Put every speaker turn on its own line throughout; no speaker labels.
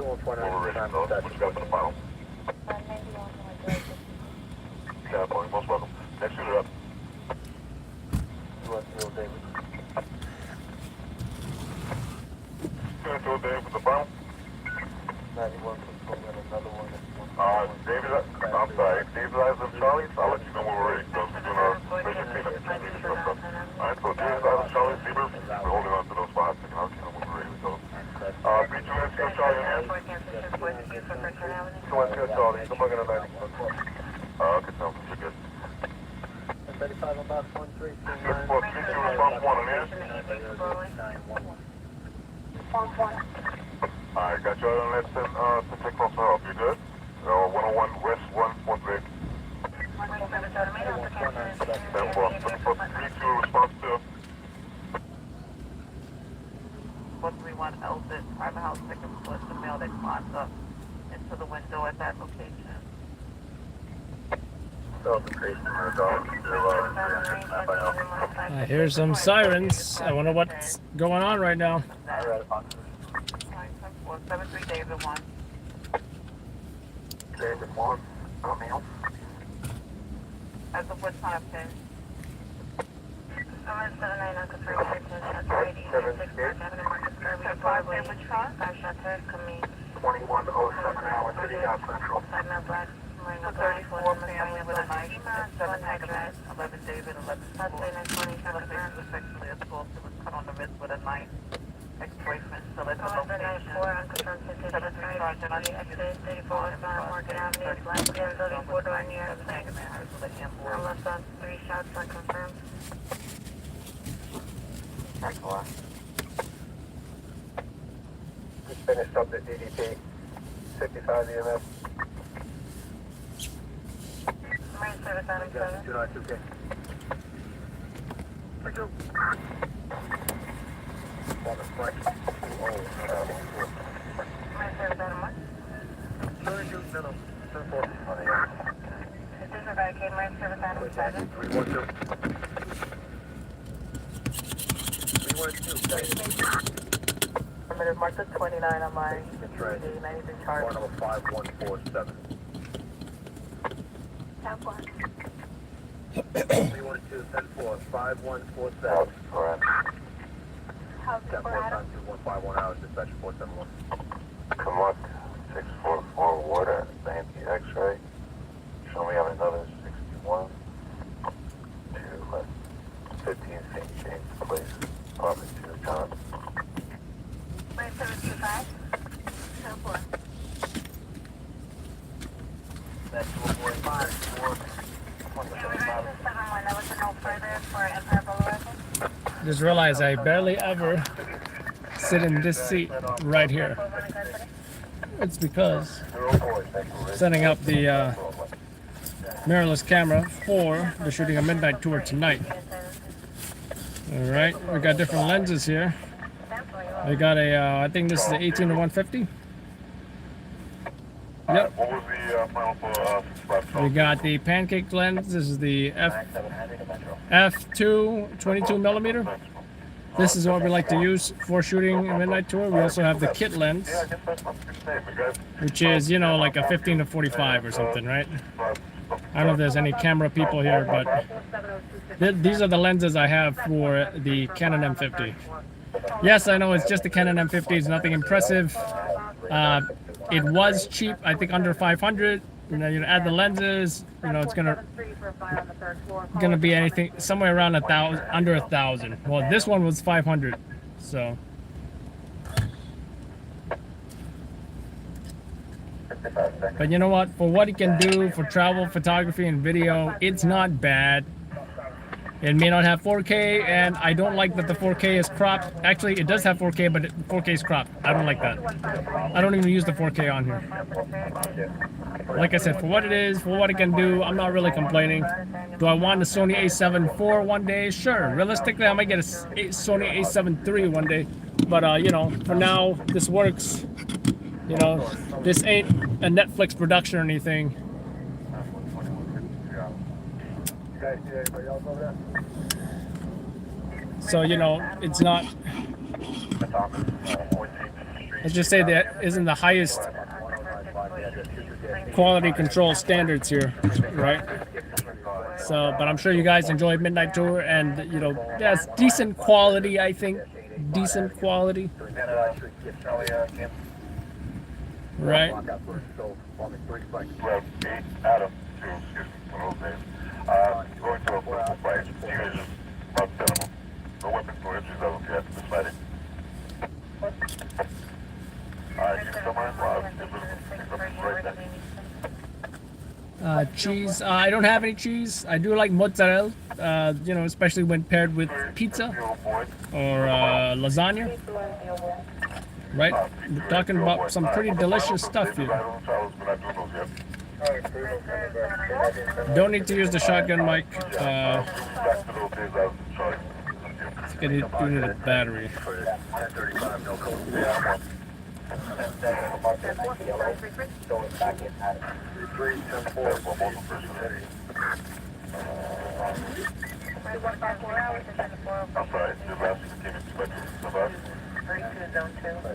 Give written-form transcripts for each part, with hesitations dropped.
What you got for the final? Yeah, boy, most welcome. Next shooter up. David. Gonna throw David for the final? 91 for another one. David, I'm sorry. David Eyes and Charlie, I'll let you know when we're ready. So we're doing our special payment. Alright, so David Eyes and Charlie, Zebra, we're holding on to those spots. And I'll let you know when we're ready with those. B2 Let's go, Charlie. So let's go, Charlie. I'm looking at 91. Okay, sounds good.
35 about 13.
6-4-3-2, response 1 on here. Alright, got you out on that 10 take cross for help. You good? 101 West 1, 4th Vic. 10-4, 6-4-3-2, response 2.
131 Elton, private house victim was the male that climbed up into the window at that location.
I hear some sirens. I wonder what's going on right now.
73 David 1.
David 1, O'Neill.
As of what time, Ken?
79 unconfirmed that's ready. 5 which car? 5 shots heard coming.
2107 Howard City, South Central.
5 male black.
A 34 family with a knife, 7 address, 11 David, 11 school. 11 was sexually assaulted, was cut on the wrist with a knife. Ex-boyfriend still at the location.
4 unconfirmed 73 Sergeant on the exit 34 South Market Avenue, Black 34 door near the bank. On left on 3 shots unconfirmed.
Just finished up the DDP. 55 EMS.
Marine service item 7.
292K. Thank you. On the front.
Marine service item 1.
32 minimum. 10-4.
This is a barricade. Marine service item 7.
312. 312.
Permitted Martha 29 on my
That's right.
93 charge.
Car number 5147. 312, 10-4, 5147.
Correct.
How's
10-4 times 2151 hours, dispatch 471.
Come on. 644 water, 90 X-ray. Show me on another 61 to 15 St. James Place, apartment 2, John.
Marine service 25. 10-4.
That's 445. 4.
Just realized I barely ever sit in this seat right here. It's because setting up the mirrorless camera for the shooting a midnight tour tonight. Alright, we got different lenses here. We got a, I think this is the 18 to 150. Yep.
What was the final for
We got the pancake lens. This is the F2 22 millimeter. This is what we like to use for shooting a midnight tour. We also have the kit lens, which is, you know, like a 15 to 45 or something, right? I don't know if there's any camera people here, but these are the lenses I have for the Canon M50. Yes, I know it's just the Canon M50. It's nothing impressive. It was cheap, I think under 500. You know, you add the lenses, you know, it's gonna be anything somewhere around 1,000, under 1,000. Well, this one was 500, so. But you know what? For what it can do for travel photography and video, it's not bad. It may not have 4K, and I don't like that the 4K is cropped. Actually, it does have 4K, but 4K is cropped. I don't like that. I don't even use the 4K on here. Like I said, for what it is, for what it can do, I'm not really complaining. Do I want a Sony A7 IV one day? Sure. Realistically, I might get a Sony A7 III one day. But, you know, for now, this works. You know, this ain't a Netflix production or anything. So, you know, it's not... let's just say that isn't the highest quality control standards here, right? So, but I'm sure you guys enjoy Midnight Tour, and you know, that's decent quality, I think. Decent quality. Right.
Well, 8 out of 2, excuse me, one of those days. Going to a political fight. You guys just about 10 of them. No weapons, no injuries, I don't care. Just fighting. Alright, give me somewhere.
Cheese. I don't have any cheese. I do like mozzarella, you know, especially when paired with pizza or lasagna. Right? We're talking about some pretty delicious stuff here. Don't need to use the shotgun mic. Do need a battery.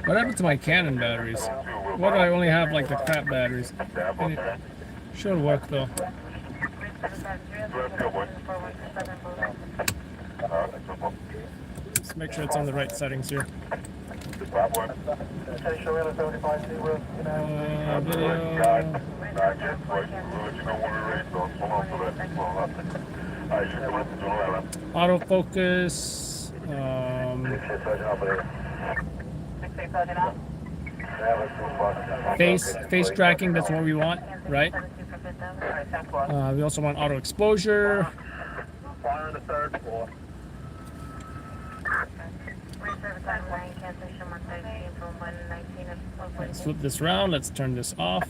What happened to my Canon batteries? Why do I only have like the crap batteries? Should work though. Let's make sure it's on the right settings here. Video. Autofocus. Face tracking, that's what we want, right? We also want auto exposure.
Fire on the 3rd floor.
Let's flip this around. Let's turn this off.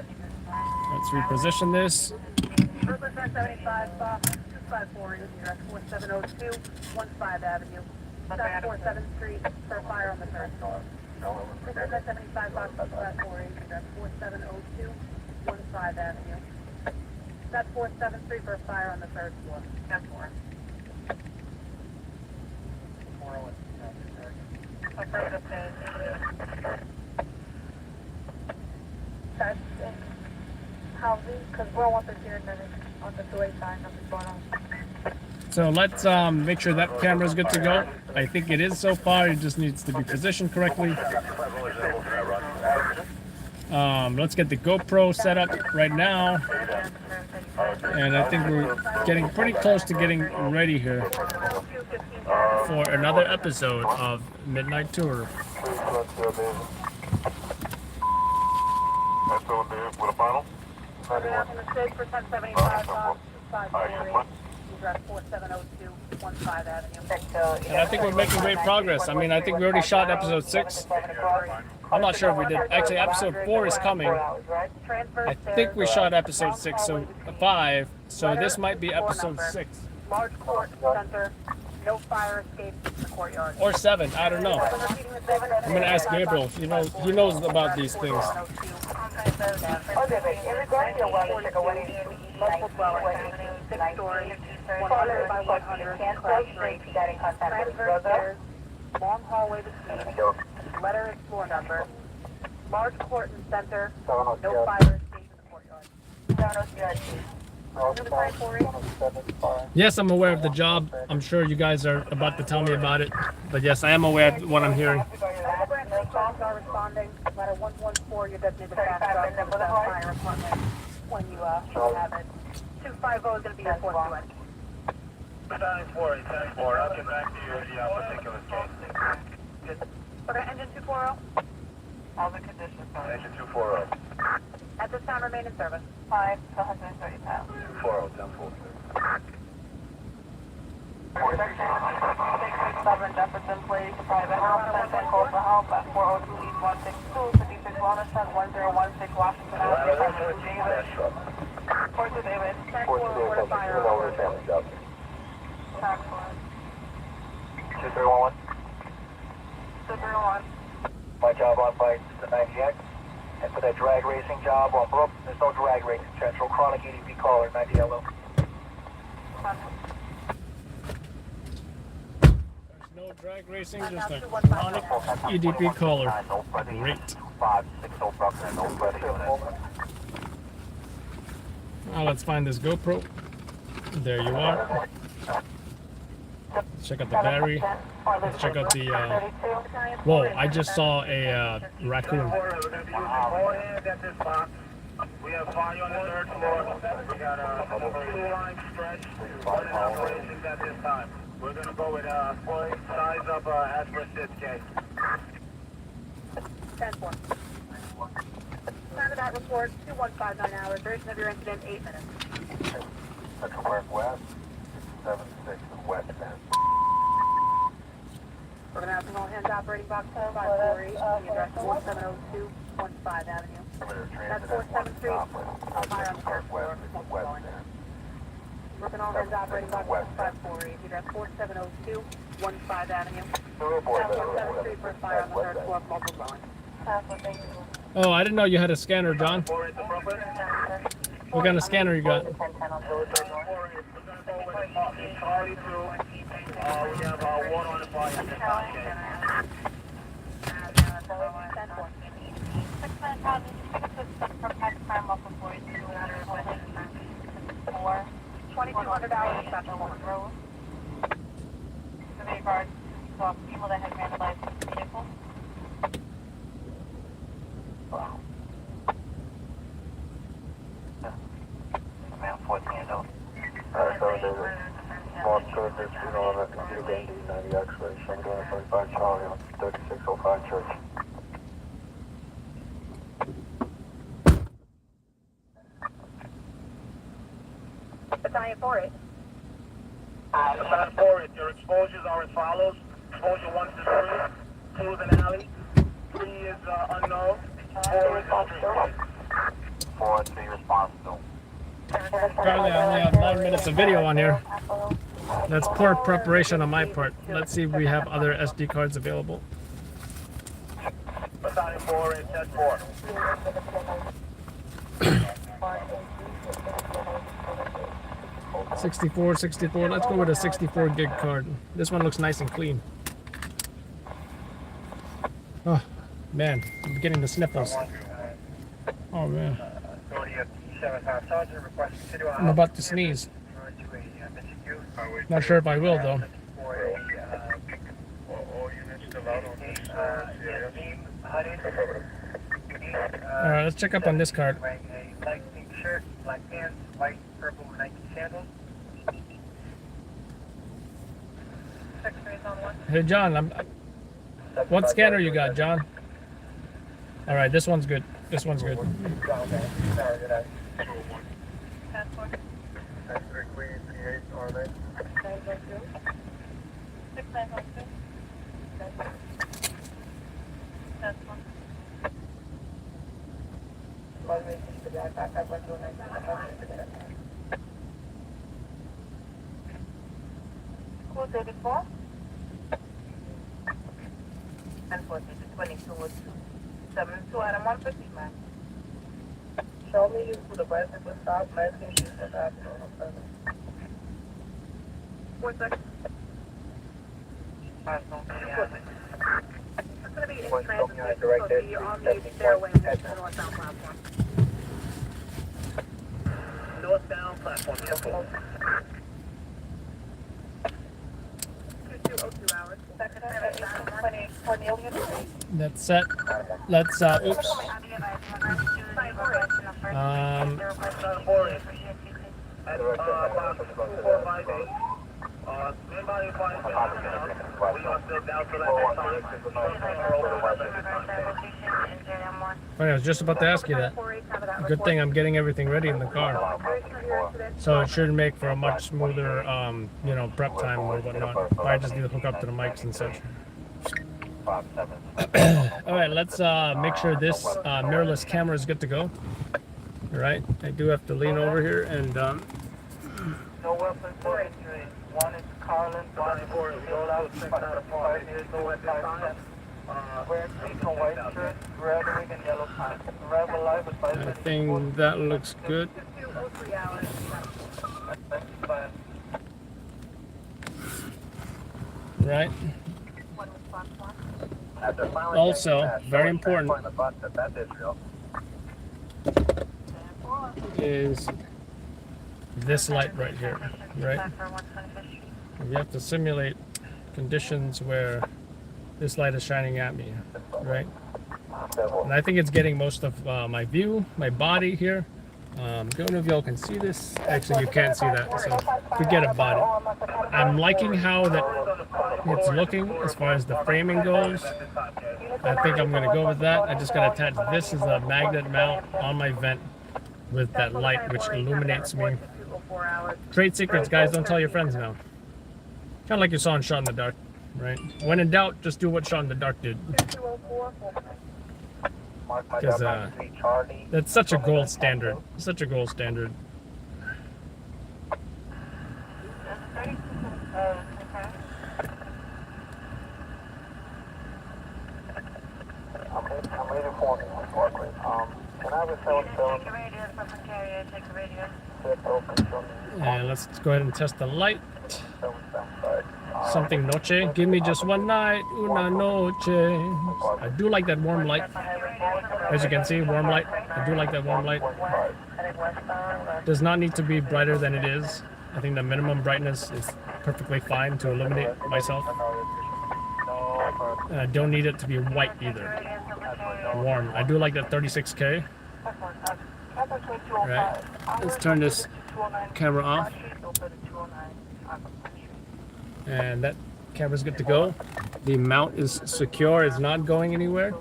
Let's reposition this.
4702 15 Avenue. South 47th Street for fire on the 3rd floor. 75 box plus 480, that's 4702 15 Avenue. That's 47th Street for fire on the 3rd floor. 10-4. That's in housing, because we're 159 on the 2A sign, nothing's going on.
So let's make sure that camera's good to go. I think it is so far. It just needs to be positioned correctly. Let's get the GoPro set up right now. And I think we're getting pretty close to getting ready here for another episode of Midnight Tour.
With a final?
4702 15 Avenue.
And I think we're making great progress. I mean, I think we already shot episode 6. I'm not sure if we did. Actually, episode 4 is coming. I think we shot episode 6, so 5. So this might be episode 6.
Large court center, no fire escape in the courtyard.
Or 7, I don't know. I'm gonna ask Gabriel. You know, he knows about these things.
Multiple dwellings, 6 stories, 100 by 100, class rate, transverse stairs, long hallway to suite, letter and floor number, large court and center, no fire escape in the courtyard.
Yes, I'm aware of the job. I'm sure you guys are about to tell me about it. But yes, I am aware of what I'm hearing.
Calls are responding. Letter 114, your designated fast truck with a fire apartment when you have it. 250 is going to be your fourth one.
10-4, 10-4. I'll get back to you in the particular case.
Okay, engine 240. All the conditions are.
Engine 240.
At this time, remain in service. 5 to 130 pounds.
240, 10-4.
667 Jefferson Place, private house, center, call for help at 402 East 162, 56 Walnut, 1016 Washington Avenue, David. Port to David. 10-4, fire.
2311.
2311.
My job on bike is the 90X. And for that drag racing job on Brook, there's no drag racing. Central Chronic EDP caller, 90 yellow.
There's no No drag racing, just a chronic EDP caller. Great.
560 Bruckner, nobody unit.
Now let's find this GoPro. There you are. Let's check out the battery. Let's check out the. Whoa! I just saw a raccoon.
We're going to be using all hands at this box. We have fire on the third floor. We got a two-line stretch running operations at this time. We're going to go with size up as per 6K.
10-4. Time of that report, 2159 hours. Duration of your incident, 8 minutes.
Central Park West, 76 West End.
We're going to have an all-hands operating box 548, the address 4702 15 Avenue. That's 47th Street, fire on the first floor, multiple dwelling. We're going all-hands operating box 548, the address 4702 15 Avenue. That's 47th Street for fire on the third floor, multiple dwelling.
Oh, I didn't know you had a scanner, John. What kind of scanner you got?
We have one on the fire at this time.
2200 hours special road.
Survey guard, people that have vandalized the vehicle.
Man, 14 years old. Alright, so there's small service, you know, on that computer game, 90 X-ray, I'm doing 35 Charlie on 3605 Church.
Battalion 48.
Battalion 48, your exposures are as follows. Exposure 1 is the street, 2 is an alley, 3 is unknown, 4 is the street.
4 to be responsible.
Apparently, I only have 9 minutes of video on here. That's poor preparation on my part. Let's see if we have other SD cards available.
Battalion 4 is 10-4.
64, 64. Let's go with a 64 gig card. This one looks nice and clean. Oh, man. I'm getting the sniffles. Oh, man. I'm about to sneeze. Not sure if I will, though. Alright, let's check up on this card.
Light pink shirt, black pants, white, purple, Nike sandals.
Hey, John, what scanner you got, John? Alright, this one's good. This one's good.
Cool 34. Unfortunately, 2202 Adam 150, man.
Show me to the bicycle stop, masking shoes and that.
1 second. It's going to be in transit, so it'll be on the stairway to the northbound platform.
Northbound platform, 10-4.
2202 hours.
That's set. Let's, oops. I was just about to ask you that. Good thing I'm getting everything ready in the car. So it should make for a much smoother, you know, prep time or whatnot. I just need to hook up to the mics and such. Alright, let's make sure this mirrorless camera is good to go. Alright, I do have to lean over here and
No weapons for injury. One is Carlin, one is Field out, 5 years old at this time. Wearing pink and white shirt, red wig and yellow pants. Arrive alive with 5
I
minutes.
think that looks good.
2203 hours.
Right, Also, very important is this light right here, right? You have to simulate conditions where this light is shining at me, right? And I think it's getting most of my view, my body here. Don't know if y'all can see this. Actually, you can't see that, so forget about it. I'm liking how that it's looking as far as the framing goes. I think I'm gonna go with that. I just gotta attach this as a magnet mount on my vent with that light which illuminates me. Trade secrets, guys, don't tell your friends now. Kind of like you saw in Shot in the Dark, right? When in doubt, just do what Shot in the Dark did. Because that's such a gold standard. Such a gold standard.
I'm waiting for him, unfortunately. Can I have a cell phone?
And let's go ahead and test the light. Something noche. Give me just one night. Una noche. I do like that warm light. As you can see, warm light. I do like that warm light. Does not need to be brighter than it is. I think the minimum brightness is perfectly fine to illuminate myself. And I don't need it to be white either. Warm. I do like that 36K. Right. Let's turn this camera off. And that camera's good to go. The mount is secure. It's not going anywhere.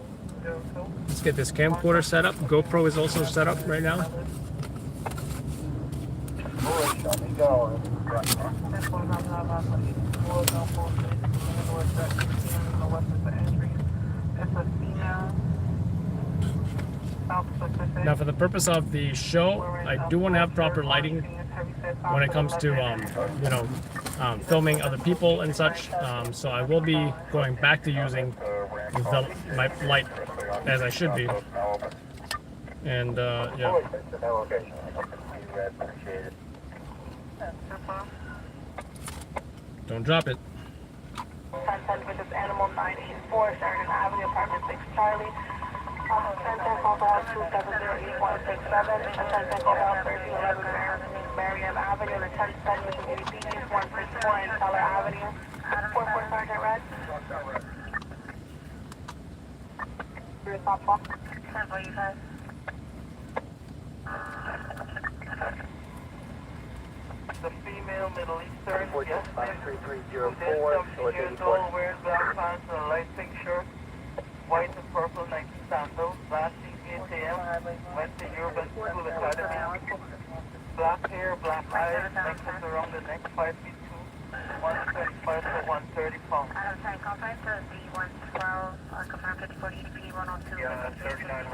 Let's get this camcorder set up. GoPro is also set up right now. Now, for the purpose of the show, I do want to have proper lighting when it comes to, filming other people and such. So I will be going back to using my light as I should be. And, yeah. Don't drop it.
Contact with this animal 984, Sheridan Avenue, apartment 6 Charlie. Contact call out 2708167. Contact call out 1311 Mariam Avenue, and 1010 Mississippi Beach, 164 in Teller Avenue. 44 Sergeant Red. Here's top 1045.
The female Middle Eastern, yes, 3304, years old, wears black pants and a light pink shirt, white and purple Nike sandals, last seen 8 a.m., went to Urban School Academy, black hair, black eyes, necklace around the neck, 5 feet 2, 125 to 130 pounds.
Adam 10, contact to B112, confirm 54 EDP 102.
Yeah, 39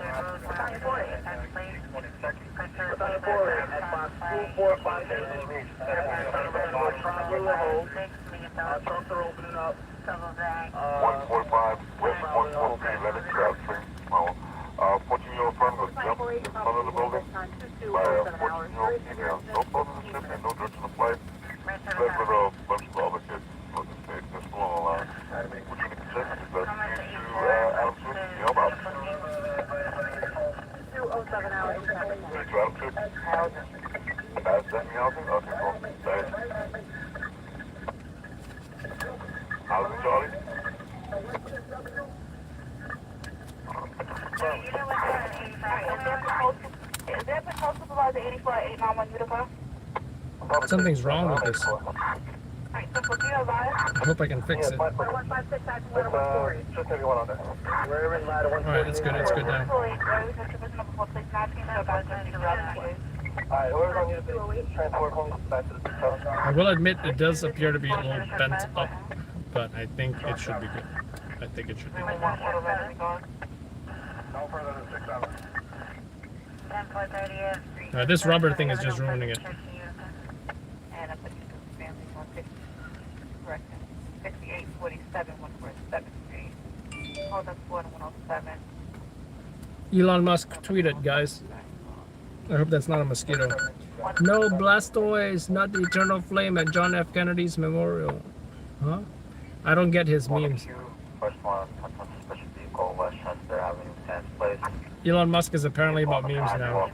trunks are opening up.
145, West 143, let it grab straight small. 14-year-old friend was jumped in front of the building by a 14-year-old female. No problem in the ship and no direction of flight. Fled with a bunch of other kids. Look at state, they're still on the line. Which you can check is that to Adam Swift, the mailbox.
207 hours.
To Adam Swift. That's Stephanie Housing? Okay, cool. Thanks. Housing, Charlie?
Is there a patrol supervisor 84 891 Utica?
Something's wrong with this.
Alright, simple, do you advise?
I hope I can fix it.
156 action letter 140.
Just everyone on there. We're in line 140.
Alright, it's good. It's good now.
Alright, whoever's on you to transport home back to the hotel.
I will admit it does appear to be a little bent up, but I think it should be good. I think it should be good.
No further than 6 hours.
This rubber thing is just ruining it.
And I put you to the family 150. Correction. 6847 147th Street. Hold up 107.
Elon Musk tweeted, guys. I hope that's not a mosquito. No Blastoise, not the eternal flame at John F. Kennedy's memorial. Huh? I don't get his memes.
First one, suspicious
Elon Musk is apparently about memes now.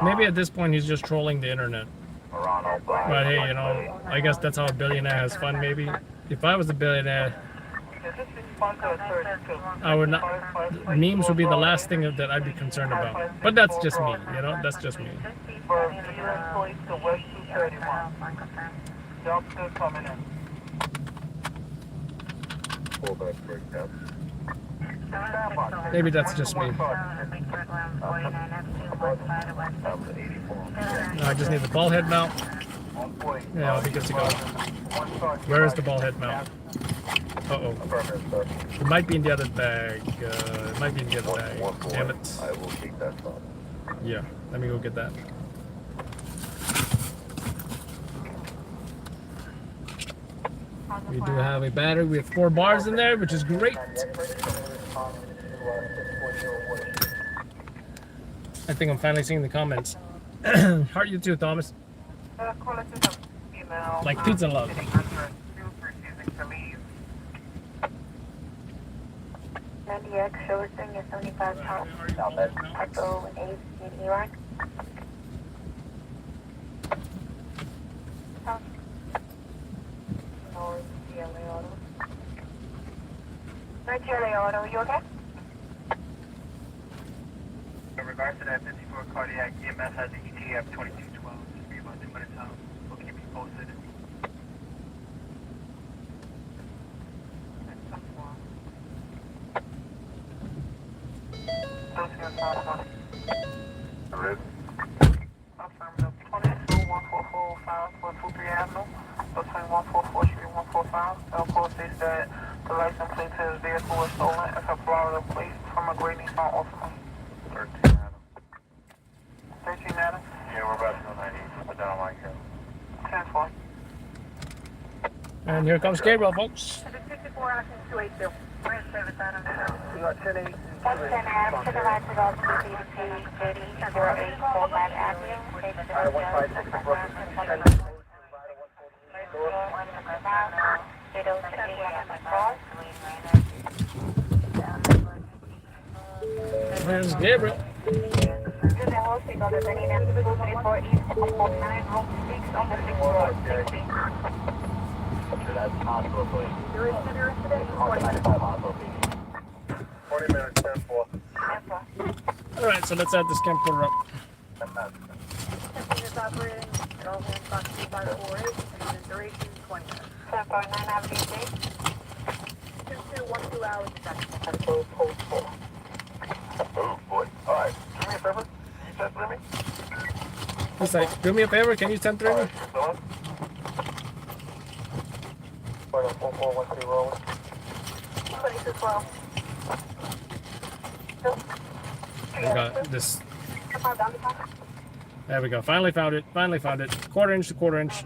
Maybe at this point he's just trolling the internet. But hey, you know, I guess that's how a billionaire has fun, maybe. If I was a billionaire, I would not. Memes would be the last thing that I'd be concerned about. But that's just me, you know, that's just me. Maybe that's just me. No, I just need the ball head mount. Yeah, I'll be good to go. Where is the ball head mount? Uh-oh. It might be in the other bag. It might be in the other bag. Damn it.
I will keep that thought.
Yeah, let me go get that. We do have a battery. We have 4 bars in there, which is great. I think I'm finally seeing the comments. Heart you too, Thomas. Like pizza love.
NDX shows thing is 75 pounds. Echo 8 in Iraq. Nigeria Auto, you okay?
In regards to that 54 cardiac, EMS has an ETF 2212. Just be about 2 minutes out. We'll keep you posted. Affirmative 22-144-5123 Avenue. Between 144 Street and 145. The code states that the license plate to his vehicle was stolen. It's a Florida plate from a Great Nissan Altima. 13 Adam. 13 Adam? Yeah, we're about to go 90. Put that on my account. 10-4.
And here comes Gabriel, folks.
54 Action 282. We're in service, Adam.
We got 10-8.
10 Adam to the right to go to BDP 8008 Coleman Avenue. Station
There's Gabriel.
That's hospital, please.
Duration of your incident, 20 minutes.
20 minutes, 10-4.
Alright, so let's add this camcorder up.
Continuous operating at all hands on 2548, and the duration 20 minutes.
1049 Avenue C.
2212 hours a second.
Oh, boy. All right. Do me a favor. You send through me?
It's like, do me a favor, can you send through me?
Dylan? 4413 rolling.
2212.
We got this. There we go. Finally found it. Finally found it. Quarter inch to quarter inch.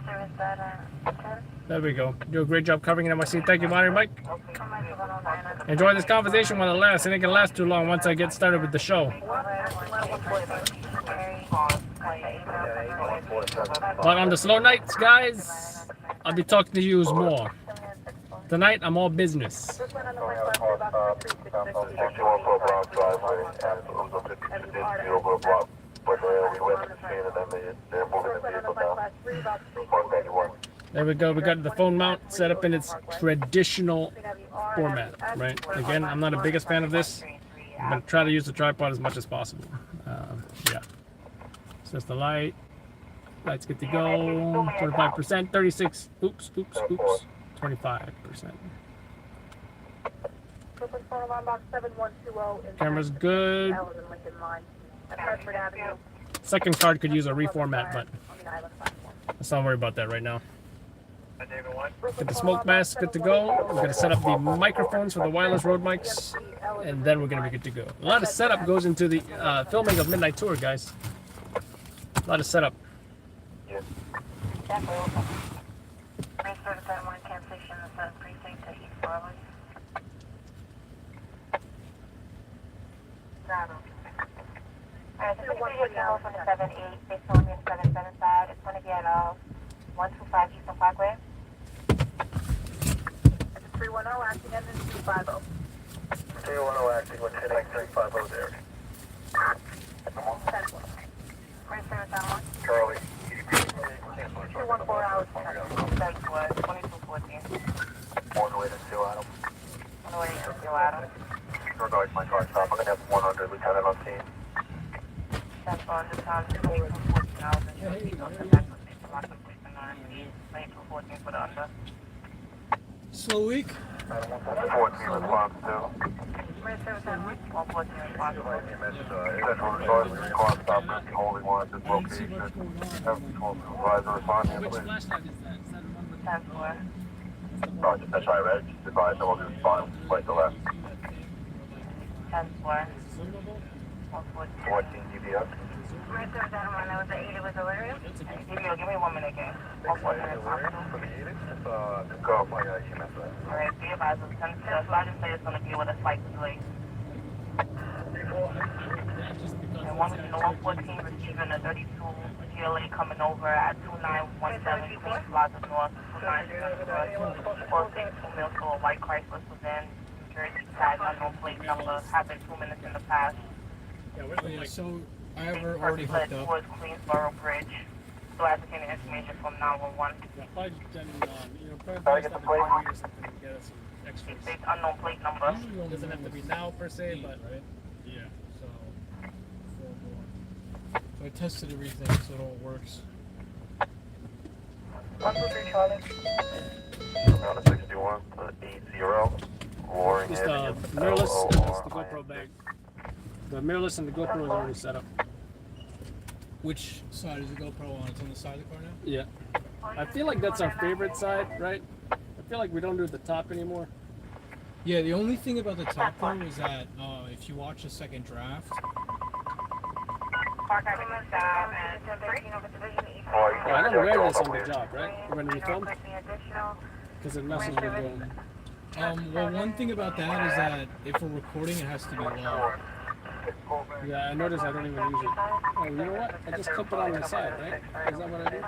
There we go. Do a great job covering it, NYC. Thank you, Bonnie Mike. Enjoy this conversation while it lasts. It ain't gonna last too long once I get started with the show. But on the slow nights, guys, I'll be talking to you more. Tonight, I'm all business. There we go. We got the phone mount set up in its traditional format, right? Again, I'm not the biggest fan of this. I'm going to try to use the tripod as much as possible. Yeah. So that's the light. Lights good to go. 25%, 36. Oops. 25%. Camera's good. Second card could use a reformat, but let's not worry about that right now. Get the smoke mask good to go. We're going to set up the microphones for the wireless Rode mics, and then we're going to be good to go. A lot of setup goes into the filming of Midnight Tour, guys. A lot of setup.
Alright, so it's going to be a call from the 7-8, based on the 7-7 side. It's going to be at 125 Eastern Parkway.
It's a 310 acting engine 250.
310 acting with 10-350 there.
10 plus.
Charlie.
214 hours.
10 plus, 2214.
On the way to Seal Adam.
On the way to Seal Adam.
Regards my car stop. I'm going to have 100 Lieutenant on scene.
10 plus, this time 2214 hours. And you'll see those connect with me for my completion on 2214 for the under.
Slow week.
14 response to.
114 response.
Central Resources car stop. Holding one at this location. Have control supervisor respond to please.
Flashlight is that? Is that the one with
10 plus.
Roger, that's right, Reg. Advise, I will do spot. Right to left.
10 plus.
14
114.
DBS.
Right there, gentlemen, that was the 80 was delirious. Give me 1 minute, gang. 114 response.
Go by EMS.
Alright, be advised, the sergeant said it's going to be with a slight delay. And 114 receiving a 32 GLA coming over at 2917 Queens Plaza North, 462 Mills, so a white Chrysler sedan, New Jersey tag, unknown plate number, happened 2 minutes in the past.
Yeah, so I have her already
Person
hooked up.
towards Queensboro Bridge. So ascertaining information from 911.
Yeah, probably then, probably
Gotta get the plate.
or something to get us some extras.
State unknown plate number.
Usually it doesn't have to be now per se, but right? Yeah. So so I tested everything, so it all works.
123 Charlie.
On the 61 to 80. Loring
Just
Avenue.
mirrorless and that's the GoPro bag. The mirrorless and the GoPro is already set up.
Which side is the GoPro on? It's on the side of the car now?
Yeah. I feel like that's our favorite side, right? I feel like we don't do the top anymore.
Yeah, the only thing about the top though is that if you watch the second draft,
Park Avenue stop and 1013 over Division East.
Well, I don't wear this on the job, right? When we film, because it messes with the.
well, one thing about that is that if we're recording, it has to be low.
Yeah, I noticed I don't even use it. Oh, you know what? I just clip it on the side, right? Is that what I do?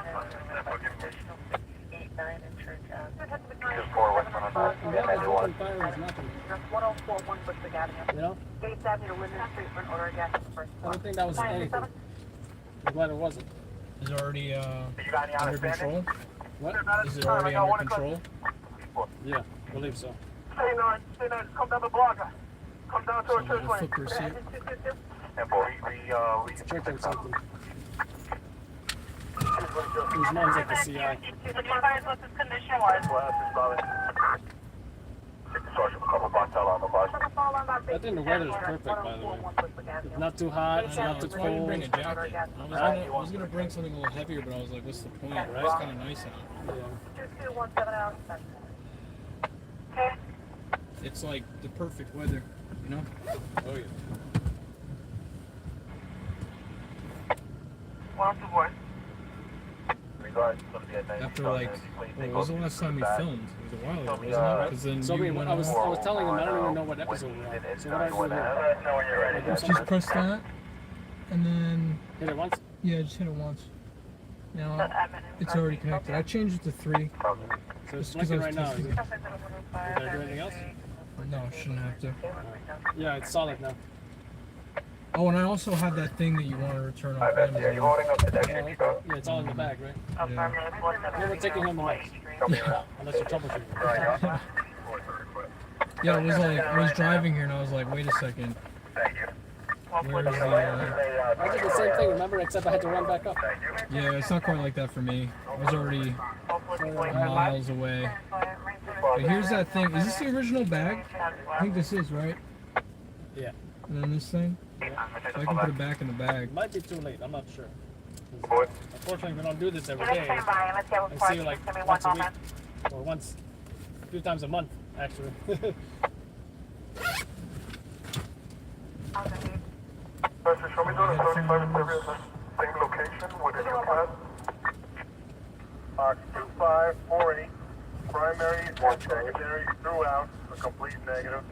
Just 4 West on the
And that is open fire is nothing.
1041 Bushwick Avenue.
You know?
Gates Avenue to Linden Street for an order of gas on the first
I
floor.
don't think that was anything. I'm glad it wasn't.
Is it already
You got any
under
understanding?
control?
What?
Is it already under control?
Yeah, I believe so.
Stay nine, come down the block. Come down to
So
our church
the
lane.
flipper seat.
And boy, we can
Checking
fix that.
something. Whose mom's at the CI.
What's his condition was?
Sergeant, a couple blocks out on the bus.
I think the weather is perfect, by the way. It's not too hot, it's not too
That's why I didn't
cold.
bring a jacket. I was gonna bring something a little heavier, but I was like, what's the point? Right? It's kind of nice out.
Yeah.
2217 hours.
Okay.
It's like the perfect weather, you know?
Oh yeah.
124.
Regards, it's gonna be at 90.
After like, when was the last time we filmed? It was a while ago, wasn't it? Because then
So
you
wait,
went
I was
off.
telling him I don't even know what episode we're on. So what do I do here?
Know when you're ready.
I do something?
Just press that, and then
Hit it once?
yeah, just hit it once. Now
Admin.
it's already connected. I changed it to 3.
So it's
Just 'cause I
blinking
was
right now.
testing
Is it? Did I do anything else?
No, shouldn't have to.
Yeah, it's solid now.
Oh, and I also have that thing that you want to return
I
off
bet, yeah, you're
Amazon.
holding up to
Oh,
that
okay. Yeah, it's all in the bag, right?
Affirmative,
Never taking home the next. Unless you're troubleshooting.
Yeah, I was driving here and I was like, wait a second.
Thank you.
Where is the?
I did the same thing, remember? Except I had to run back up.
Yeah, it's not quite like that for me. I was already miles away. But here's that thing. Is this the original bag? I think this is, right?
Yeah.
And then this thing. So I can put it back in the bag.
It might be too late, I'm not sure.
Boy.
Unfortunately, we don't do this every
Let's
day.
stand by and let's have a
I
party.
see you like
Give me
once a
one
week.
moment.
Or once, a few times a month, actually.
Sir, show me the 75 and 30 same location with a new class. 2548, primary and secondary throughout, a complete negative.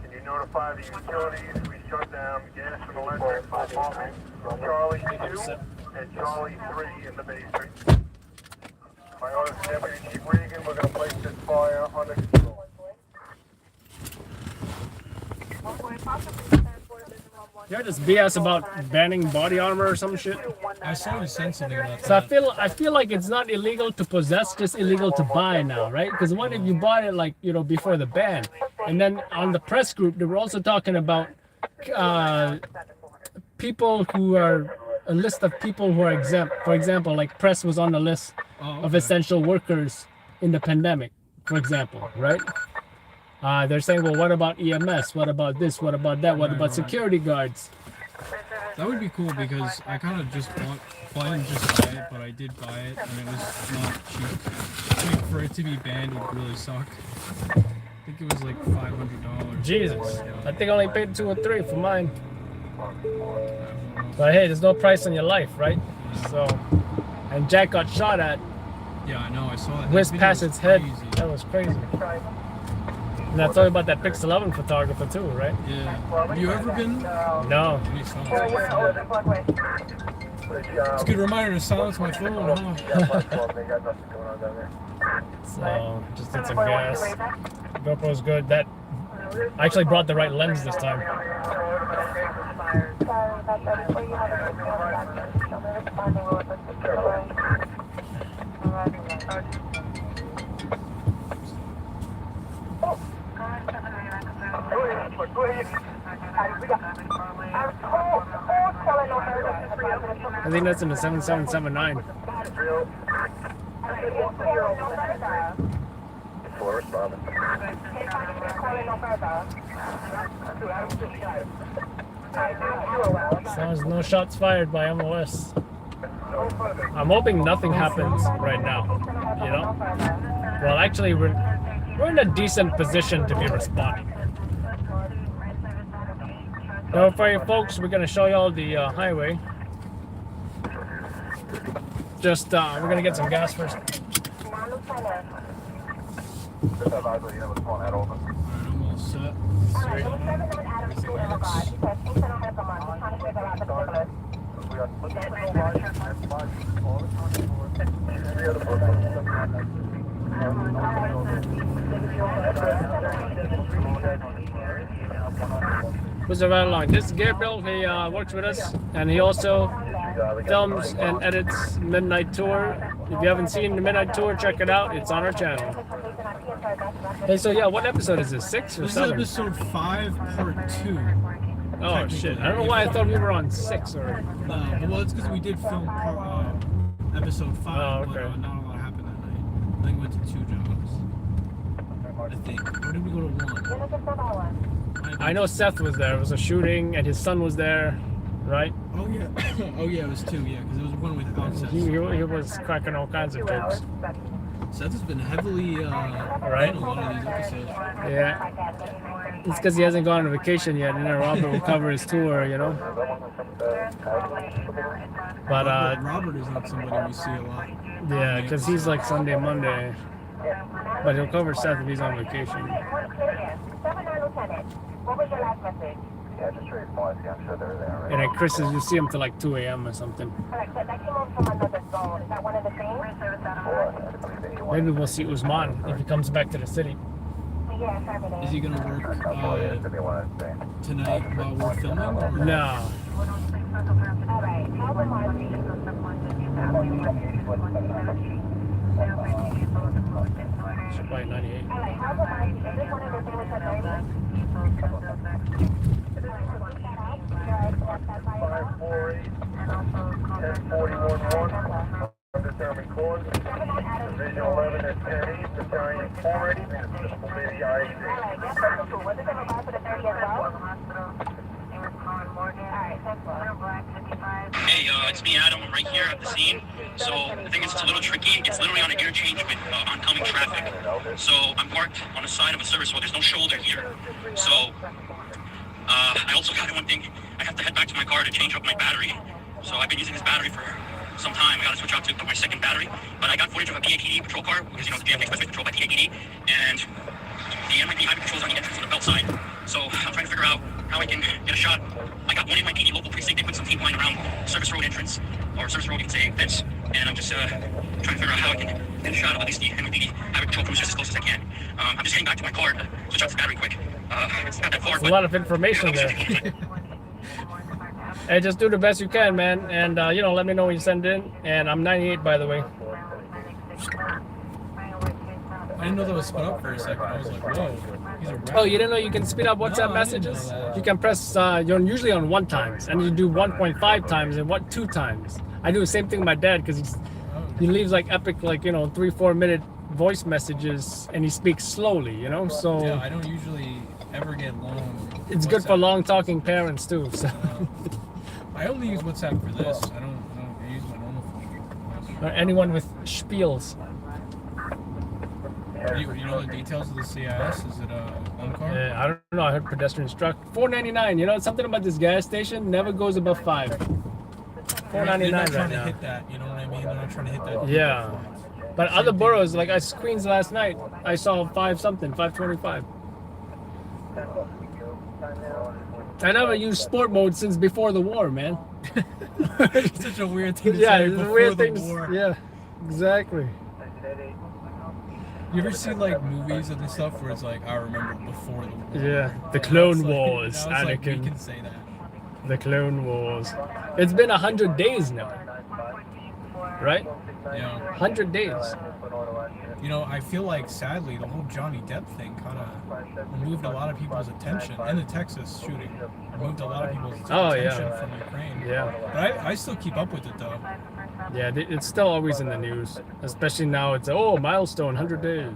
Can you notify the utilities we shut down gas and electric for Charlie 2 and Charlie 3 in the basement? My order is Deputy Chief Regan, we're going to place this fire under control.
You heard this BS about banning body armor or some shit?
I saw you said something about
So
that.
I feel like it's not illegal to possess, just illegal to buy now, right? Because what if you bought it like, you know, before the ban? And then on the press group, they were also talking about people who are a list of people who are exempt. For example, like press was on the list
Oh,
of
okay.
essential workers in the pandemic, for example, right? They're saying, well, what about EMS? What about this? What about that? What about security guards?
That would be cool because I kind of just bought. Well, I didn't just buy it, but I did buy it, and it was not cheap. Like, for it to be banned would really suck. I think it was like $500.
Jesus, I think I only paid 2 or 3 for mine. But hey, there's no price on your life, right? So, and Jack got shot at,
Yeah, I know. I saw that.
whizzed
That
past
video
its
was
head.
crazy.
That was crazy. And that's all about that Pix 11 photographer too, right?
Yeah. Have you ever been?
No.
It's a good reminder to silence my phone, huh?
So, just did some gas. GoPro's good. That I actually brought the right lens this time. I think that's in the 7779. So there's no shots fired by MOS. I'm hoping nothing happens right now, you know? Well, actually, we're in a decent position to be responding. So for you folks, we're gonna show you all the highway. Just, we're gonna get some gas first.
I'm all set.
Who's right along? This is Gabriel. He works with us, and he also films and edits Midnight Tour. If you haven't seen the Midnight Tour, check it out. It's on our channel. Hey, so yeah, what episode is this? 6 or
This is
7?
episode 5, part 2.
Oh shit! I don't know why I thought we were on 6 or.
Well, it's because we did film episode 5,
Oh,
but
okay.
not a lot happened that night. I think we went to 2 jobs. I think. Or did we go to 1?
I know Seth was there. It was a shooting, and his son was there, right?
Oh yeah. Oh yeah, it was 2. Yeah, because it was one without Seth.
He was cracking all kinds of jokes.
Seth has been heavily
Right.
in a lot of these episodes.
Yeah. It's because he hasn't gone on vacation yet, and then Robert will cover his tour, you know. But
Robert is not somebody we see a lot.
yeah, because he's like Sunday, Monday. But he'll cover Seth if he's on vacation.
What was your last message?
Yeah, just straight from NYC. I'm sure they're there, right?
And then Chris, you see him till like 2 a.m. or something.
Correct, but that came over from another zone. Is that one of the things?
Maybe we'll see Usman if he comes back to the city.
Yeah, affirmative.
Is he gonna work
Could be one of the things.
tonight while we're filming? Or?
No.
All right, how the Marcy?
Should buy 98.
All right, how the Marcy? Is this one of the things that they're doing?
548, 1041-1, undetermined cause. Division 11 at 10-8, battalion 480, municipal lady
All right, that's number 2. Was this in regard to the 30 as well? All right, that's well.
Hey, it's me, Adam. I'm right here at the scene. So the thing is, it's a little tricky. It's literally on an interchange with oncoming traffic. So I'm parked on the side of a service road. There's no shoulder here. So I also got one thing. I have to head back to my car to change up my battery. So I've been using this battery for some time. I got to switch out to my second battery. But I got footage of a PATD patrol car because, you know, the PFA Expressway is patrolled by PATD. And the NYC highway patrol is on the entrance on the belt side. So I'm trying to figure out how I can get a shot. I got one NYPD local precinct. They put some tape line around service road entrance, or service road, you can say, fence. And I'm just trying to figure out how I can get a shot of at least the NYPD highway patrol cruisers as close as I can. I'm just heading back to my car to switch out the battery quick. It's not that far,
It's a
but
lot of information there. Hey, just do the best you can, man. And, you know, let me know when you send it in. And I'm 98, by the way.
I didn't know that was split up for a second. I was like, whoa, he's a rapper.
Oh, you didn't know you can speed up WhatsApp
No, I didn't know
messages?
that.
You can press, you're usually on 1 times. And you do 1.5 times and 2 times. I do the same thing with my dad because he leaves like epic, like, you know, 3-4 minute voice messages and he speaks slowly, you know? So
Yeah, I don't usually ever get long.
it's good for
WhatsApp.
long talking parents too. So.
I only use WhatsApp for this. I don't use my normal phone.
Or anyone with spiels.
You know the details of the CIS? Is it one car?
I don't know. I heard pedestrian struck. $4.99. You know something about this gas station? Never goes above $5.
They're not
$4.99
trying
right
to
now.
hit that. You know what I mean? They're not trying to hit that.
Yeah, but other boroughs like Queens last night, I saw 5 something, 525. I never used sport mode since before the war, man.
It's such a weird thing to
Yeah,
say
it's a
before
weird
the
thing.
war.
Yeah, exactly.
You ever see like movies and stuff where it's like, I remember before the war?
Yeah, the Clone
It's like-
Wars,
now it's like,
Anakin.
we can say that.
The Clone Wars. It's been 100 days now, right?
Yeah.
100 days.
You know, I feel like sadly the whole Johnny Depp thing kind of removed a lot of people's attention, and the Texas shooting removed a lot of people's
Oh,
attention
yeah.
from Ukraine.
Yeah.
But I still keep up with it though.
Yeah, it's still always in the news, especially now. It's milestone 100 days.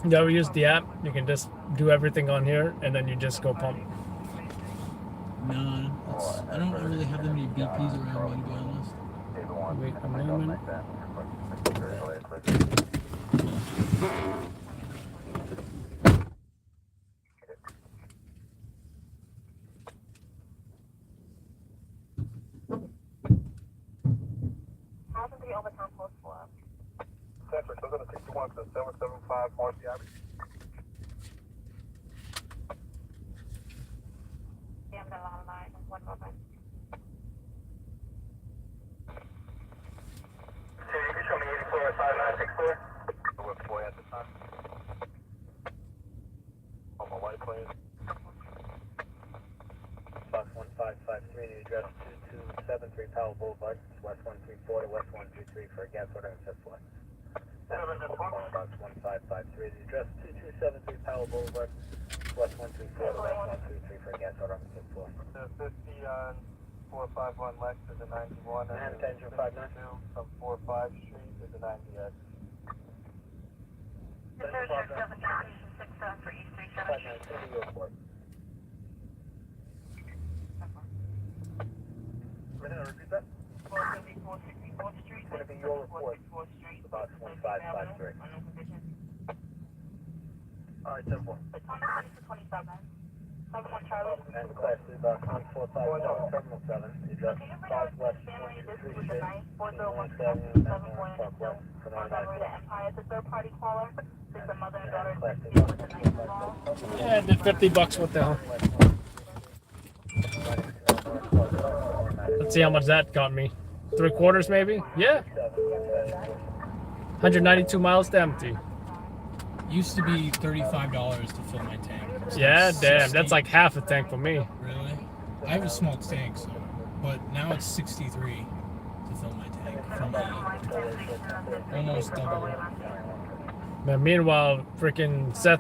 You ever use the app? You can just do everything on here, and then you just go pump.
No, I don't really have that many BPs around me, to be honest.
Wait a moment.
Central, so gonna 61 to 775 Marcy Avenue. Hey, you can show me 84 at 5964. What boy at the time? On my white plane.
Box 1553, the address 2273 Powell Boulevard, West 134 to West 133 for a gas order and fifth one. Box 1553, the address 2273 Powell Boulevard, West 134 to West 133 for a gas order on the fifth floor.
The 50 on 451 Lex is a 91.
And engine 59.
From 45 Street is a 90X. Repeat that? It's going to be your report.
Box 1553.
All right, 10-4.
And class 2, box 1451, Terminal 7, the address 5 West 123 Street, 117, Park West, for 99.
Yeah, I did $50 with the. Let's see how much that got me. 3/4 maybe? Yeah. 192 miles to empty.
Used to be $35 to fill my tank. It's
Yeah,
like
damn.
60.
That's like half a tank for me.
Really? I have a small tank, so, but now it's 63 to fill my tank from almost double.
Man, meanwhile, freaking Seth,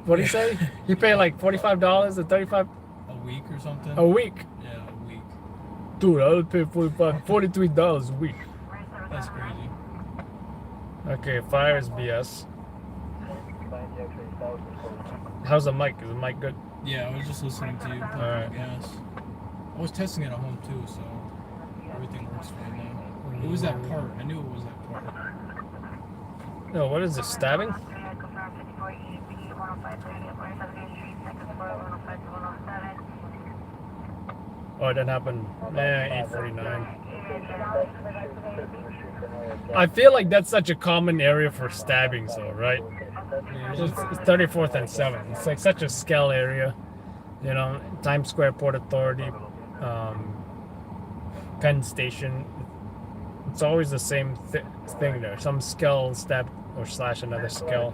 what do you say? He paid like $45 or $35
A week or something?
a week.
Yeah, a week.
Dude, I would pay $43 a week.
That's crazy.
Okay, fire is BS. How's the mic? Is the mic good?
Yeah, I was just listening to you. Pumping
Alright.
gas. I was testing it at home too, so everything works fine now. It was that part. I knew it was that part.
No, what is this? Stabbing? Oh, it didn't happen. 8:49. I feel like that's such a common area for stabbings, though, right? It's 34th and 7th. It's like such a scale area. You know, Times Square, Port Authority, Penn Station. It's always the same thing there. Some skull stab or slash another skull.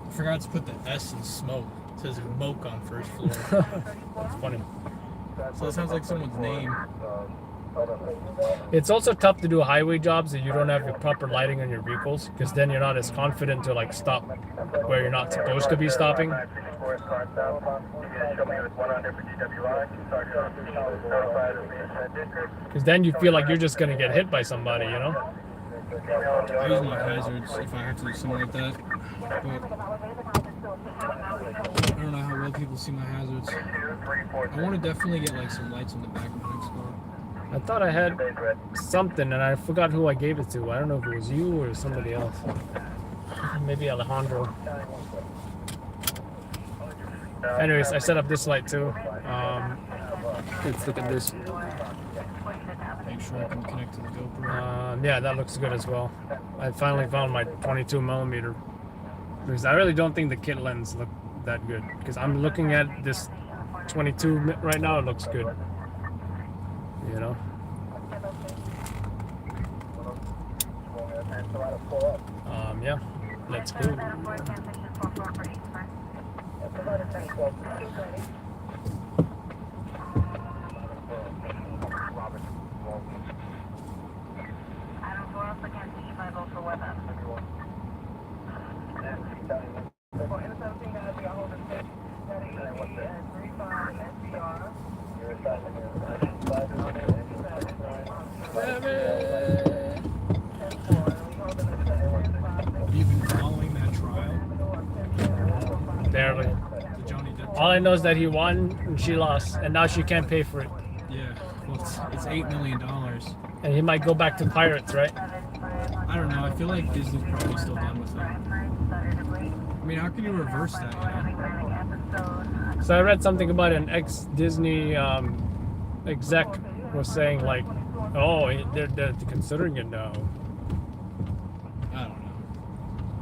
I forgot to put the S in smoke. It says moke on first floor.
That's funny.
So that sounds like someone's name.
It's also tough to do highway jobs if you don't have your proper lighting on your vehicles, because then you're not as confident to like stop where you're not supposed to be stopping. Because then you feel like you're just gonna get hit by somebody, you know?
I use my hazards if I have to do something like that. But I don't know how well people see my hazards. I want to definitely get like some lights on the back of my next car.
I thought I had something and I forgot who I gave it to. I don't know if it was you or somebody else. Maybe Alejandro. Anyways, I set up this light too. Let's look at this.
Make sure I can connect to the GoPro.
Yeah, that looks good as well. I finally found my 22mm. Because I really don't think the kit lens look that good. Because I'm looking at this 22 right now, it looks good. You know? Yeah, let's go.
Have you been following that trial?
Barely.
The Johnny Depp
All I know is that he won and she lost, and now she can't pay for it.
Yeah, well, it's $8 million.
And he might go back to pirates, right?
I don't know. I feel like Disney's probably still done with it. I mean, how can you reverse that? You know?
So I read something about an ex-Disney exec was saying like, oh, they're considering it now.
I don't know.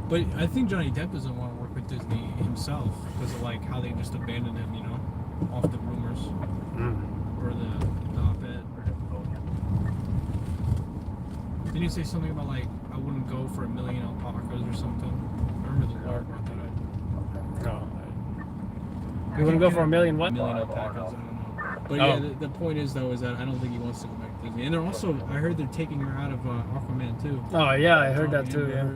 But I think Johnny Depp doesn't want to work with Disney himself because of like how they just abandoned him, you know, off the rumors or the op-ed. Didn't you say something about like I wouldn't go for 1 million alpacas or something? I remember the lawyer brought that up.
No. You wouldn't go for 1 million what?
1 million alpacas. I don't know. But yeah, the point is though is that I don't think he wants to go back to Disney. And they're also, I heard they're taking her out of Aquaman too.
Oh yeah, I heard that too. Yeah.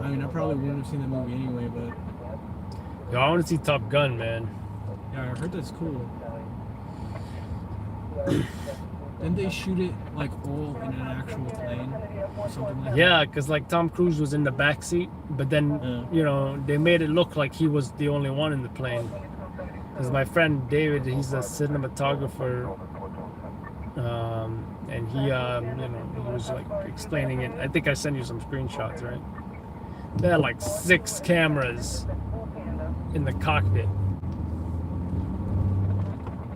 I mean, I probably wouldn't have seen that movie anyway, but
Yo, I want to see Top Gun, man.
yeah, I heard that's cool. Didn't they shoot it like all in an actual plane or something like
Yeah, because like Tom Cruise was in the back seat, but then you know they made it look like he was the only one in the plane. Because my friend David, he's a cinematographer, and he, you know, he was like explaining it. I think I sent you some screenshots, right? They had like 6 cameras in the cockpit.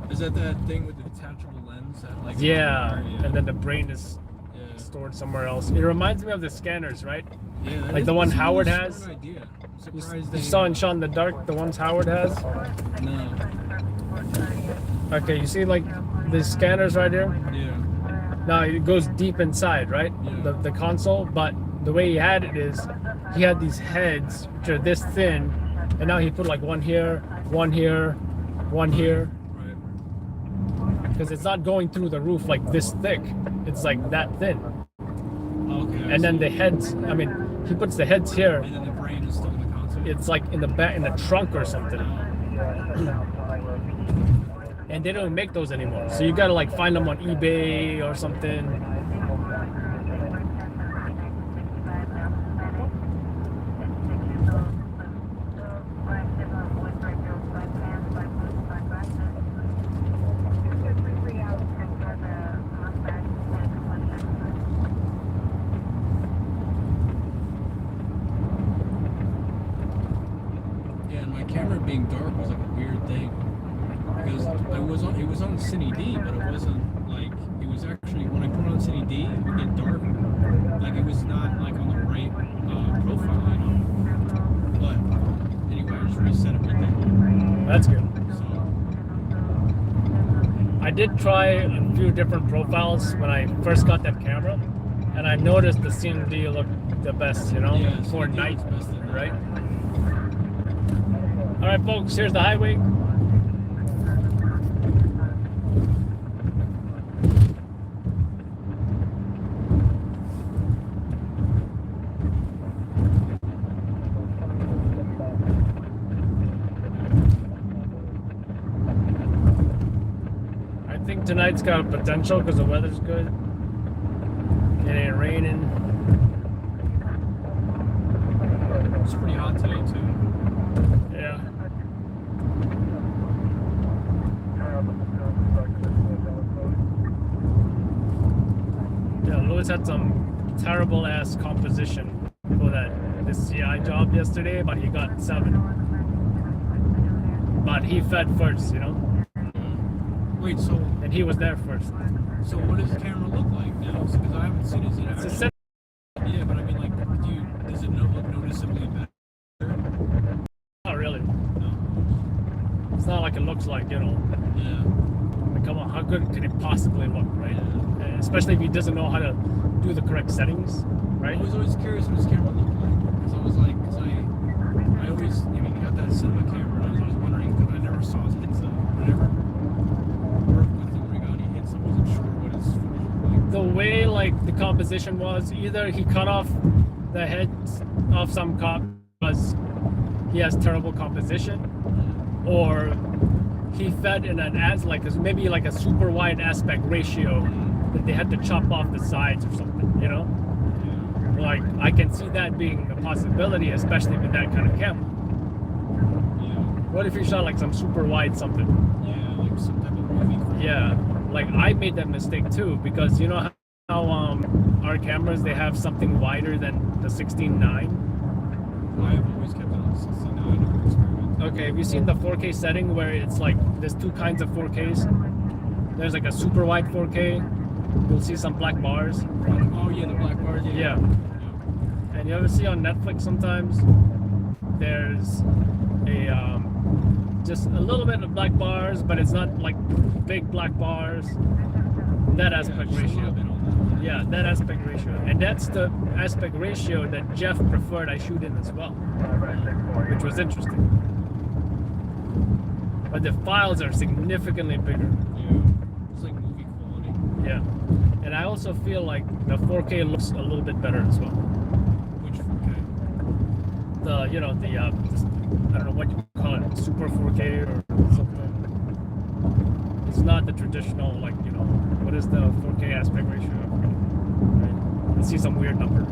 that? Is that thing with the detachable lens? That, like,
Yeah,
yeah.
and then the brain is stored somewhere else. It reminds me of the scanners, right?
Yeah, that
Like
is-
the one
that's a
Howard
really
has.
smart idea. I'm
You
surprised they-
saw in Shot in the Dark, the ones Howard has?
No.
Okay, you see like the scanners right here?
Yeah.
Now it goes deep inside, right?
Yeah.
The console, but the way he had it is he had these heads which are this thin, and now he put like one here, one here, one here,
Right.
because it's not going through the roof like this thick. It's like that thin.
Okay. I
And then
see.
the heads, I mean, he puts the heads here.
And then the brain is still in the console.
It's like in the back, in the trunk or something. And they don't make those anymore. So you gotta like find them on eBay or something.
Yeah, and my camera being dark was like a weird thing because it was on Cine D, but it wasn't like it was actually when I put it on Cine D, it would get dark. Like it was not like on the right profile, you know. But anyway, I just reset everything.
That's good.
So
I did try a few different profiles when I first got that camera, and I noticed the CND looked the best, you know,
yeah,
for
Cine D
night,
was best at night.
right? right, folks, here's the highway. I think tonight's got potential because the weather's good. It ain't raining.
It's pretty hot today too.
Yeah. Yeah, Lewis had some terrible ass composition for the CI job yesterday, but he got 7. But he fed first, you know?
Wait, so
And he was there first.
what does the camera look like now? Because I haven't seen it.
It's a set.
Yeah, but I mean, like, does it look noticeably better?
Not really.
No.
It's not like it looks like, you know.
Yeah.
Like, come on, how good can it possibly look, right? And especially if he doesn't know how to do the correct settings, right?
I was always curious what his camera looked like. Because I was like, I always, you got that cinema camera, and I was always wondering, because I never saw his hits, I never worked with him when he hits, I wasn't sure what his footage looked like.
The way like the composition was, either he cut off the heads of some cop because he has terrible composition, or he fed in an maybe like a super wide aspect ratio that they had to chop off the sides or something, you know? Like, I can see that being a possibility, especially with that kind of camera.
Yeah.
What if you shot like some super wide something?
Yeah, like some type of movie quality.
Yeah, like I made that mistake too, because you know how our cameras, they have something wider than the 16:9.
I have always kept it on 69. I never experimented.
Okay, have you seen the 4K setting where it's like there's 2 kinds of 4Ks? There's like a super wide 4K. You'll see some black bars.
Oh yeah, the black bars.
Yeah. And you ever see on Netflix sometimes there's a just a little bit of black bars, but it's not like big black bars. That aspect ratio. Yeah, that aspect ratio. And that's the aspect ratio that Jeff preferred I shoot in as well, which was interesting. But the files are significantly bigger.
Yeah. It's like movie quality.
Yeah. And I also feel like the 4K looks a little bit better as well.
Which 4K?
The, you know, the, I don't know what you call it, super 4K or something. It's not the traditional, like, you know, what is the 4K aspect ratio? Right? I see some weird number.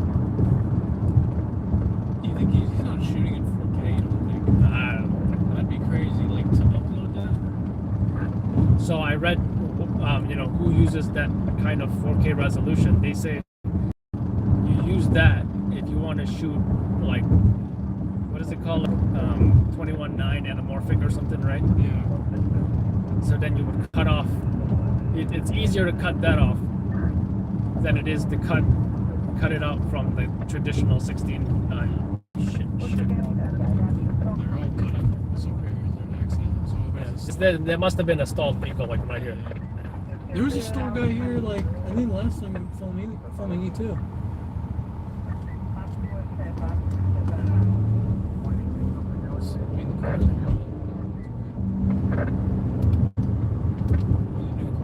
Do you think he's not shooting in 4K? You don't think?
I don't know.
That'd be crazy, like, to upload that.
So I read, you know, who uses that kind of 4K resolution. They say you use that if you want to shoot, like, what is it called? 21:9 anamorphic or something, right?
Yeah.
So then you would cut off. It's easier to cut that off than it is to cut it out from the traditional 16:9. Shit.
They're all cut up. It's okay. There's an accident. So
There must have been a stalled vehicle, like right here.
there was a store guy here, like, I think last time filming you too.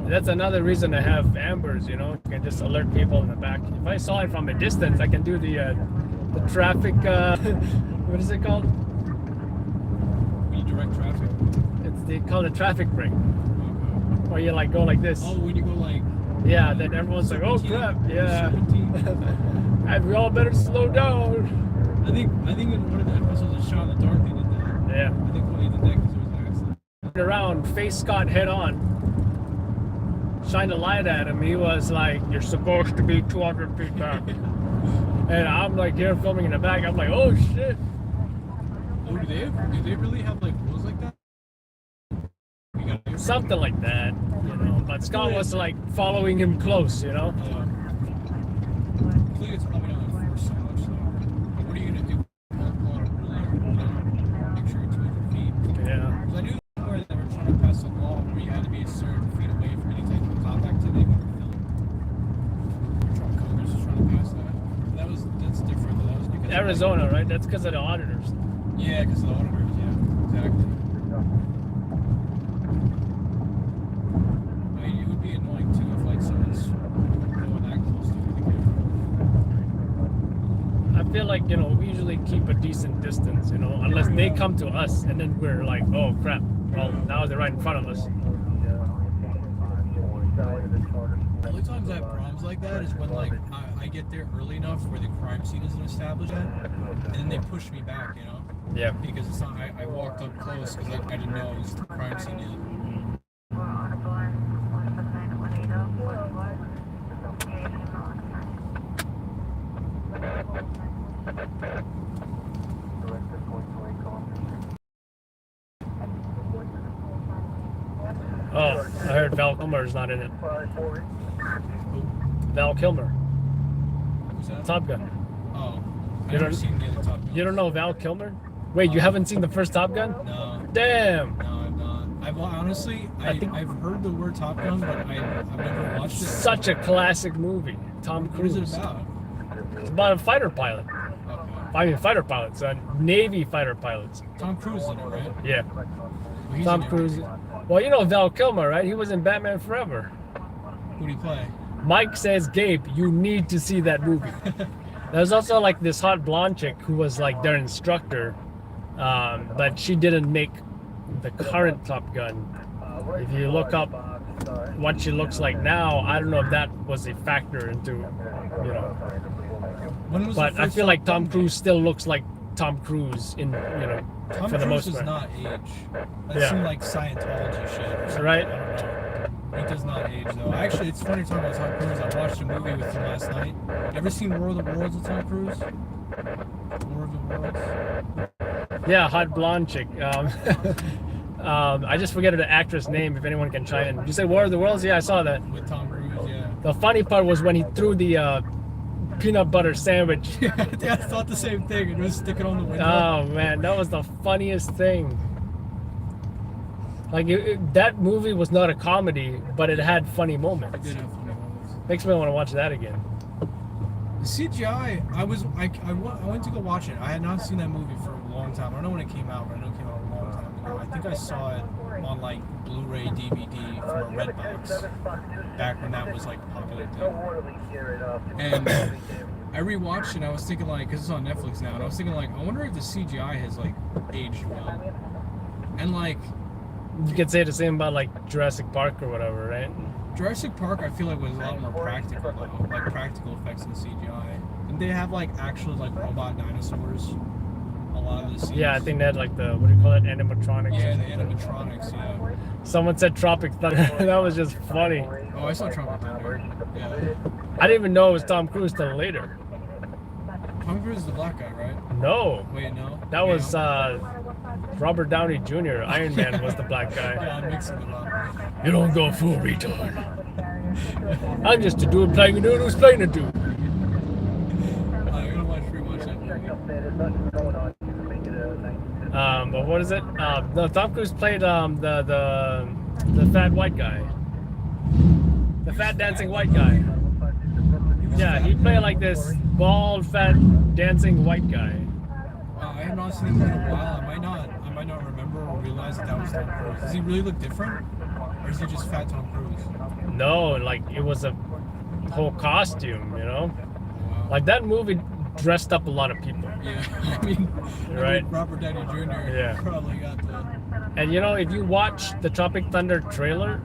That's another reason to have ambers, you know. You can just alert people in the back. If I saw it from a distance, I can do the traffic, what is it called?
When you direct traffic?
They call it traffic brake.
Okay.
Or you like go like this.
Oh, when you go like...
Yeah, then everyone's like, oh crap, yeah. And we all better slow down.
I think in one of the episodes of Shot in the Dark they did that.
Yeah.
I think when they did that because there was an accident.
Around, face Scott head on, shined a light at him. He was like, you're supposed to be 200 feet back. And I'm like here filming in the back. I'm like, oh shit.
Oh, do they really have like rules like that?
Something like that, you know. But Scott was like following him close, you know.
I think it's probably not enforced so much though. Like, what are you gonna do? Pull out a ruler, make sure you're 200 feet.
Yeah.
Because I knew somewhere that they were trying to pass a law where you had to be a certain feet away from any type of cop activity when you're filming. Congress was trying to pass that. That's different though. That was because
Arizona, right? That's because of the auditors.
Yeah, because of the auditors, yeah. exactly. I mean, it would be annoying too if like someone's going that close to the camera.
I feel like, you know, we usually keep a decent distance, you know, unless they come to us and then we're like, oh crap, well, now they're right in front of us.
The only times I have problems like that is when like I get there early enough where the crime scene isn't established yet, and then they push me back, you know?
Yeah.
Because it's not, I walked up close because I didn't know it was the crime scene yet.
Oh, I heard Val Kilmer's not in it. Val Kilmer,
Who's that?
Top Gun.
Oh, I've
You
never
don't-
seen the other Top Gun.
You don't know Val Kilmer? Wait, you haven't seen the first Top Gun?
No,
Damn!
no, I'm not. Honestly,
I think-
I've heard the word Top Gun, but I've never watched it.
Such a classic movie. Tom
What is
Cruise.
it about?
It's about a fighter pilot.
Okay.
I mean, fighter pilots, Navy fighter pilots.
Tom Cruise in it, right?
Yeah.
Well, he's
Tom
in
Cruise.
everything.
Well, you know Val Kilmer, right? He was in Batman Forever.
Who do you play?
Mike says, Gabe, you need to see that movie. There's also like this hot blonde chick who was like their instructor, but she didn't make the current Top Gun. If you look up what she looks like now, I don't know if that was a factor into, you know.
When was
But
the
I
first
feel like
Top
Tom
Gun
Cruise still looks like Tom Cruise in, you know,
Tom
for the
Cruise
most
does
part.
not age. That
Yeah.
seemed like Scientology shit or something.
Right?
I don't know. He does not age though. Actually, it's funny talking about Tom Cruise. I watched a movie with him last night. You ever seen War of the Worlds with Tom Cruise? War of the Worlds?
Yeah, hot blonde chick. I just forget the actress name. If anyone can chime in. Did you say War of the Worlds? Yeah, I saw that.
With Tom Cruise, yeah.
The funny part was when he threw the peanut butter sandwich.
Yeah, I thought the same thing. It was sticking on the window.
Oh man, that was the funniest thing. Like that movie was not a comedy, but it had funny
It
moments.
did have funny moments.
Makes me want to watch that again.
The CGI, I went to go watch it. I had not seen that movie for a long time. I don't know when it came out, but I know it came out a long time ago. I think I saw it on like Blu-ray DVD from a Redbox back when that was like a popular thing. And I rewatched it and I was thinking like, because it's on Netflix now, and I was thinking like, I wonder if the CGI has like aged well. And like,
You could say the same about like Jurassic Park or whatever, right?
Jurassic Park, I feel like was a lot more practical though, like practical effects in CGI. And they have like actual like robot dinosaurs. A lot of the scenes.
Yeah, I think they had like the, what do you call it, animatronics.
Yeah, the animatronics. Yeah.
Someone said Tropic Thunder. That was just funny.
Oh, I saw Tropic Thunder. Yeah.
I didn't even know it was Tom Cruise till later.
Tom Cruise is the black guy, right?
No,
Wait, no.
that was Robert Downey Jr. Iron Man was the black
Yeah,
guy.
I'm mixing it up.
You don't go full retard. I'm just a dude playing a dude who's playing a dude.
I'm gonna rewatch that movie.
But what is it? No, Tom Cruise played the fat white guy, the fat dancing white guy. Yeah, he played like this bald, fat, dancing white guy.
I have not seen him in a while. I might not remember or realize that was Tom Cruise. Does he really look different, or is he just fat Tom Cruise?
No, like it was a whole costume, you know.
Wow.
Like that movie dressed up a lot of people.
Yeah, I mean,
Right.
Robert Downey Jr.
Yeah.
probably got the.
And you know, if you watch the Tropic Thunder trailer,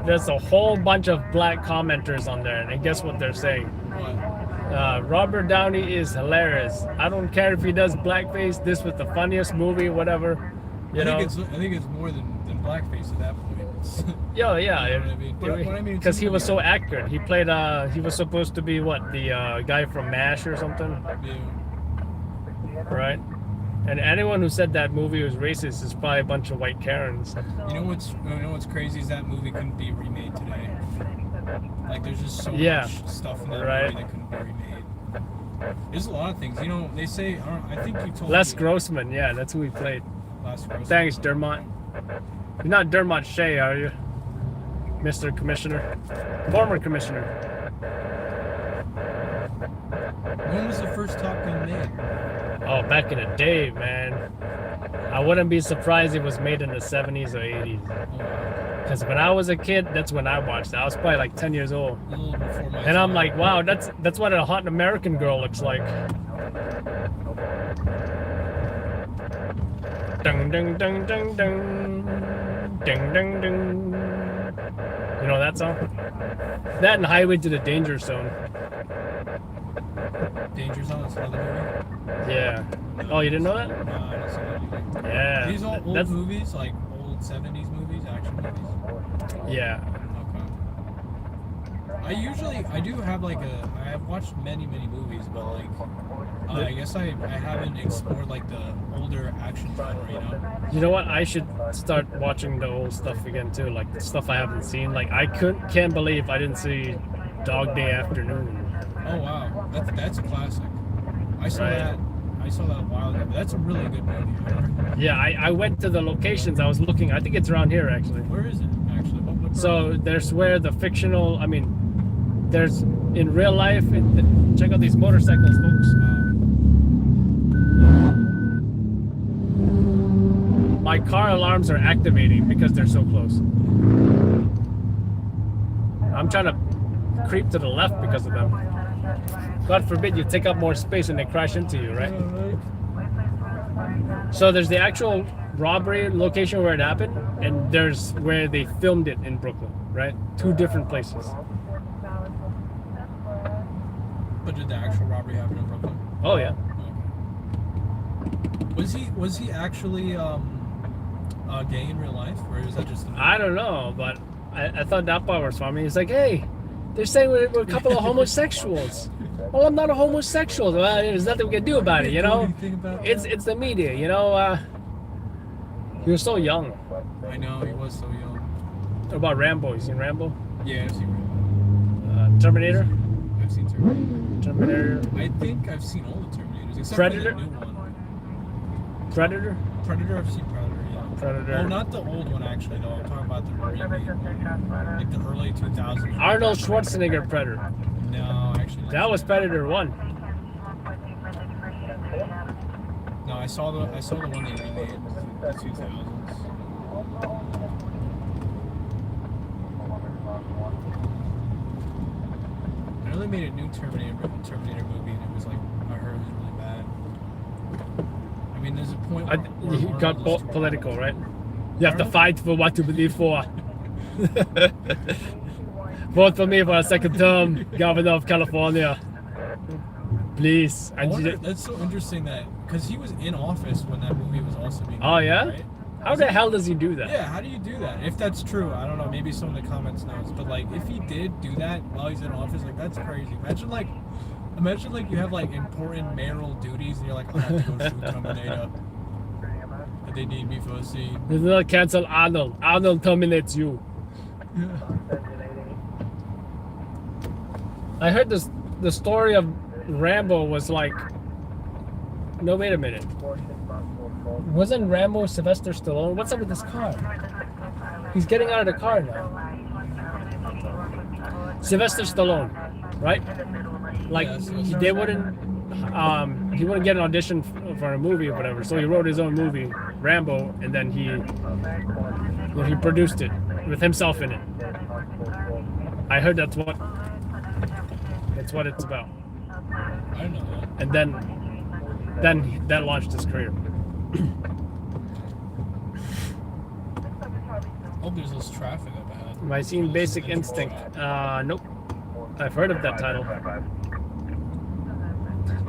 there's a whole bunch of black commenters on there, and guess what they're saying?
What?
Robert Downey is hilarious. I don't care if he does blackface. This was the funniest movie, whatever. You know?
I think it's more than blackface at that point.
Yeah,
You know what I mean? But what I mean,
because he was
yeah.
so accurate. He played. He was supposed to be what, the guy from MASH or something,
Yeah.
right? And anyone who said that movie was racist is probably a bunch of white Karens.
You know what's crazy is that movie couldn't be remade today. Like there's just so
Yeah.
much stuff in that
Right.
movie that couldn't be remade. There's a lot of things. You know, they say I think you told
Les
me
Grossman, yeah, that's who he played.
Les Grossman.
Thanks, Dermot. You're not Dermot Shea, are you, Mr. Commissioner? Former Commissioner.
When was the first Top Gun made?
Oh, back in the day, man. I wouldn't be surprised if it was made in the 70s or 80s. Because when I was a kid, that's when I watched it. I was probably like 10 years old.
A little before my
And I'm
time.
like, wow, that's what a hot American girl looks like. Ding ding ding ding ding. Ding ding ding. You know that song? That and Highway to the Danger Zone.
Danger Zone, that's another movie.
Yeah. Oh, you didn't know that?
I don't see that either.
Yeah.
These all old
That's,
movies, like old 70s movies, action movies.
yeah.
Okay. I do have like I have watched many movies, but like, I guess I haven't explored like the older action genre, you know?
You know what? I should start watching the old stuff again too, like the stuff I haven't seen. Like I can't believe I didn't see Dog Day Afternoon.
Oh wow, that's a classic. I saw
Right.
that. I saw that a while ago. But that's a really good movie.
Yeah, I went to the locations. I was looking. I think it's around here actually.
Where is it actually? What
So there's where the fictional. I mean, there's in real life. Check out these motorcycles, folks. My car alarms are activating because they're so close. I'm trying to creep to the left because of them. God forbid you take up more space and they crash into you, right? So there's the actual robbery location where it happened, and there's where they filmed it in Brooklyn, right? Two different places.
But did the actual robbery happen in Brooklyn?
Oh yeah.
Was he actually gay in real life, or is that just?
I don't know, but I thought that part was funny. He's like, hey, they're saying we're a couple of homosexuals. Well, I'm not a homosexual. Well, there's nothing we can do about it, you know? It's the media, you know? He was so young.
I know, he was so young.
What about Rambo? You seen Rambo?
Yeah, I've seen Rambo.
Terminator?
I've seen Terminator.
Terminator.
I think I've seen all the Terminators, except
Predator?
for the new one.
Predator?
Predator, I've seen Predator, yeah.
Predator.
Oh, not the old one, actually, though. I'm talking about the remake one. Like the early 2000s.
Arnold Schwarzenegger Predator.
No, actually not.
That was Predator 1.
No, I saw the one they remade in the 2000s. I know they made a new Terminator movie, and it was like, I heard it was really bad. I mean, there's a point where
He got
Arnold is-
political, right? You have to fight for what you believe for. Vote for me for a second term, Governor of California. Please.
I wonder, that's so interesting that, because he was in office when that movie was also being
Oh,
made,
yeah?
right?
How the hell does he do that?
Yeah, how do you do that? If that's true, I don't know, maybe someone in the comments knows. But like, if he did do that while he's in office, like, that's crazy. Imagine like you have like important mayoral duties and you're like, I have to go shoot Terminator. And they need me for a scene.
They did not cancel Arnold. Arnold terminates you. I heard the story of Rambo was like, no, wait a minute. Wasn't Rambo Sylvester Stallone? What's up with this car? He's getting out of the car now. Sylvester Stallone, right? Like they wouldn't, he wouldn't get an audition for a movie or whatever. So he wrote his own movie, Rambo, and then he produced it with himself in it. I heard that's what it's about.
I don't know that.
And then that launched his career.
Oh, there's this traffic up ahead.
Have I seen Basic Instinct? Nope. I've heard of that title.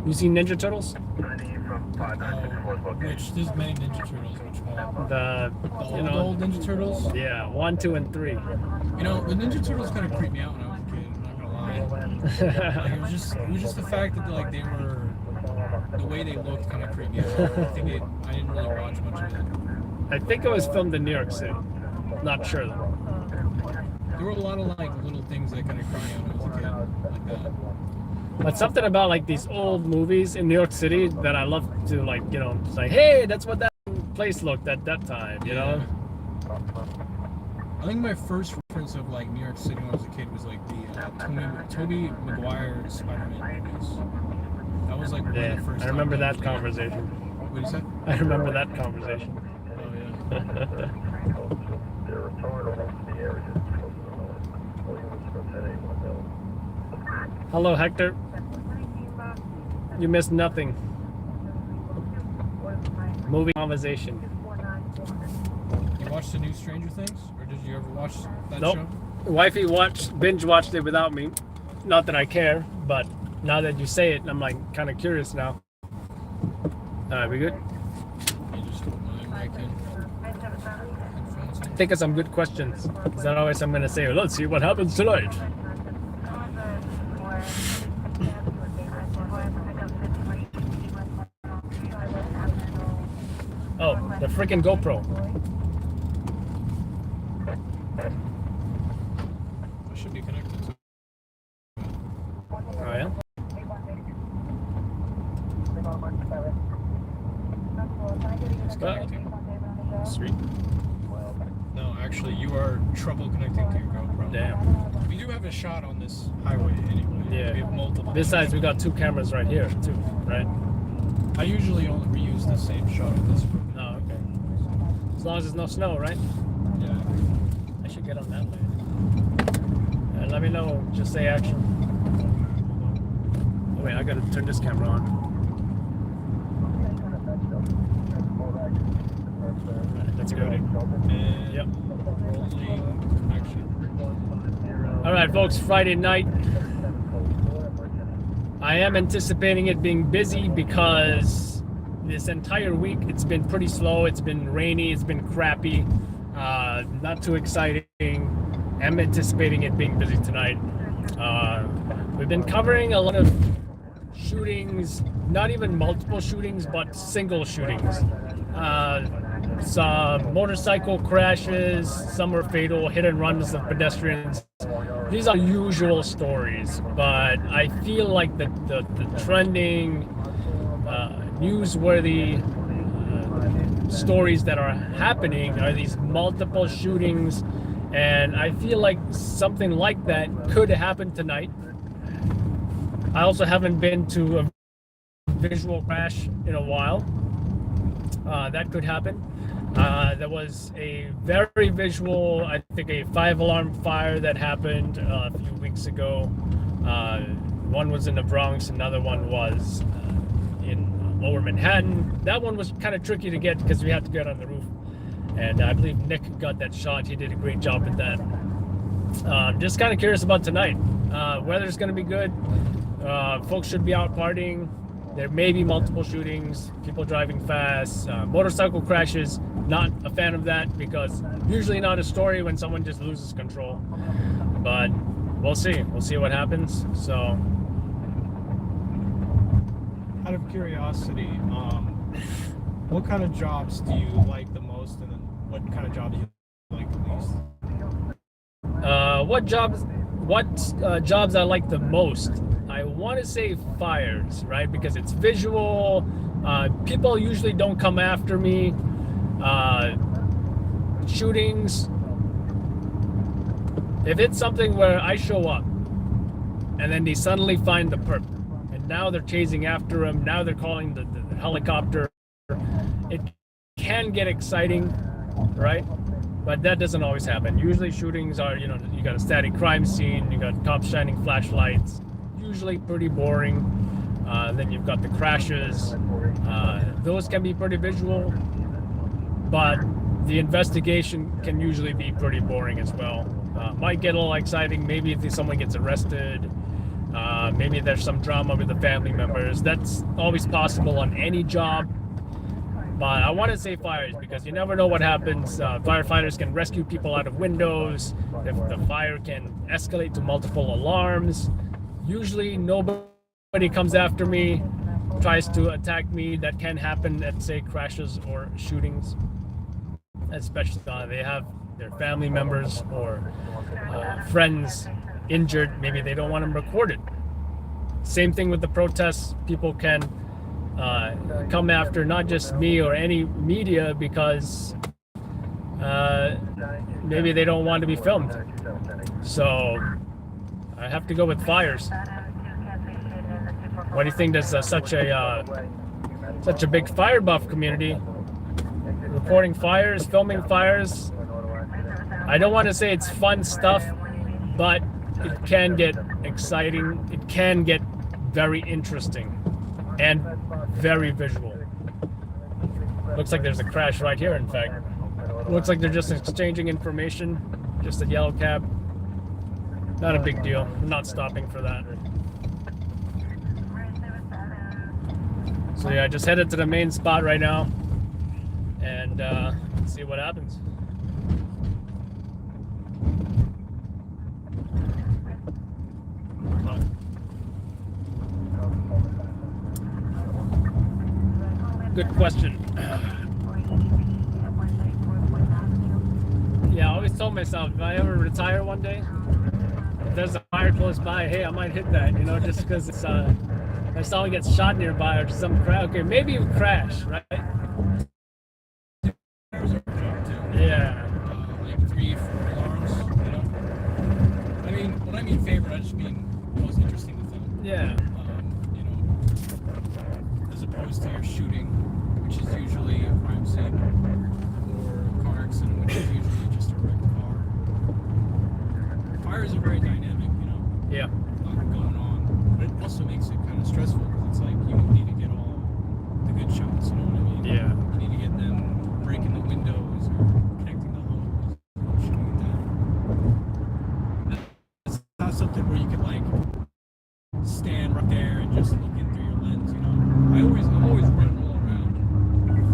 You seen Ninja Turtles?
Which, there's many Ninja Turtles, which one?
The
Old Ninja Turtles?
Yeah, 1, 2, and 3.
You know, the Ninja Turtles kind of creeped me out when I was a kid, I'm not gonna lie. Like, it was just the fact that like they were, the way they looked kind of creeped me out. I didn't really watch much of it.
I think it was filmed in New York City. Not sure though.
There were a lot of like little things that kind of creeped me out when I was a kid, like that.
But something about like these old movies in New York City that I love to like, you know, say, hey, that's what that place looked at that time, you know?
I think my first reference of like New York City when I was a kid was like the Tobey Maguire Spider-Man movies. That was like one of the first.
I remember
time
that conversation.
What did you say?
I remember that conversation.
Oh yeah.
Hello, Hector. You missed nothing. Movie conversation.
You watched the new Stranger Things, or did you ever watch that
Nope.
show?
Wifey binge watched it without me. Not that I care, but now that you say it, I'm like kind of curious now. We good?
You just put my mic in. Headphones in.
Think of some good questions. Is that always I'm gonna say? Let's see what happens tonight. Oh, the freaking GoPro.
It should be connected to.
Oh yeah.
It's connecting.
Sweet.
No, actually, you are trouble connecting to your GoPro.
Damn.
We do have a shot on this highway anyway.
Yeah.
We have multiple.
Besides, we got two cameras right here too, right?
I usually only reuse the same shot on this road.
Oh, okay. As long as there's no snow, right?
Yeah.
I should get on that later. Let me know. Just say action. Oh wait, I gotta turn this camera on. Alright, let's go.
And
Yep.
rolling action.
All right, folks. Friday night. I am anticipating it being busy because this entire week it's been pretty slow. It's been rainy. It's been crappy. Not too exciting. I'm anticipating it being busy tonight. We've been covering a lot of shootings, not even multiple shootings, but single shootings. Some motorcycle crashes, some were fatal, hit and runs of pedestrians. These are usual stories, but I feel like the trending, newsworthy stories that are happening are these multiple shootings, and I feel like something like that could happen tonight. I also haven't been to a visual crash in a while. That could happen. There was a very visual, I think a 5-alarm fire that happened a few weeks ago. One was in the Bronx, another one was in Lower Manhattan. That one was kind of tricky to get because we had to get on the roof. And I believe Nick got that shot. He did a great job with that. Just kind of curious about tonight. Weather's going to be good. Folks should be out partying. There may be multiple shootings, people driving fast, motorcycle crashes. Not a fan of that because usually not a story when someone just loses control. But we'll see. We'll see what happens. So,
Out of curiosity, what kind of jobs do you like the most, and then what kind of jobs do you like the least?
what jobs I like the most? I want to say fires, right? Because it's visual. People usually don't come after me. Shootings. If it's something where I show up and then they suddenly find the perp and now they're chasing after him, now they're calling the helicopter, it can get exciting, right? But that doesn't always happen. Usually shootings are, you got a static crime scene, you got cops shining flashlights, usually pretty boring. Then you've got the crashes. Those can be pretty visual, but the investigation can usually be pretty boring as well. Might get a little exciting, maybe if someone gets arrested, maybe there's some drama with the family members. That's always possible on any job. But I want to say fires because you never know what happens. Firefighters can rescue people out of windows. The fire can escalate to multiple alarms. Usually nobody comes after me, tries to attack me. That can happen at, say, crashes or shootings. Especially they have their family members or friends injured. Maybe they don't want them recorded. Same thing with the protests. People can come after not just me or any media because maybe they don't want to be filmed. So I have to go with fires. What do you think? Does such a such a big fire buff community, reporting fires, filming fires. I don't want to say it's fun stuff, but it can get exciting. It can get very interesting and very visual. Looks like there's a crash right here, in fact. Looks like they're just exchanging information. Just a yellow cab. Not a big deal. I'm not stopping for that. So yeah, I just headed to the main spot right now and see what happens. Good question. Yeah, I always told myself if I ever retire one day, if there's a fire close by, hey, I might hit that, you know, just because it's if someone gets shot nearby or some crash. Okay, maybe you crash, right? Yeah.
Like 3, 4 alarms, you know? I mean, when I mean favorite, I just mean most interesting to film.
Yeah.
You know, as opposed to your shooting, which is usually a crime scene, or a car accident, which is usually just a wrecked car. Fires are very dynamic, you know?
Yeah.
A lot going on. But it also makes it kind of stressful because it's like you need to get all the good shots, you know what I mean?
Yeah.
You need to get them breaking the windows or connecting the hose, shooting at them. It's not something where you can like stand right there and just look in through your lens, you know? I'm always running all around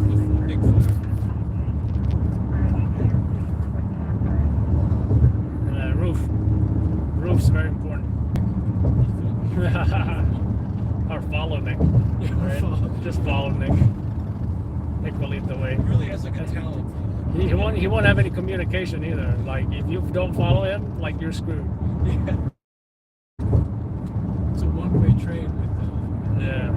with a big fire.
Roof's very important. Or follow Nick. Right? Just follow Nick. Nick will lead the way.
He really has like a talent.
He won't have any communication either. Like if you don't follow him, like you're screwed.
Yeah. It's a one-way trade with
Yeah.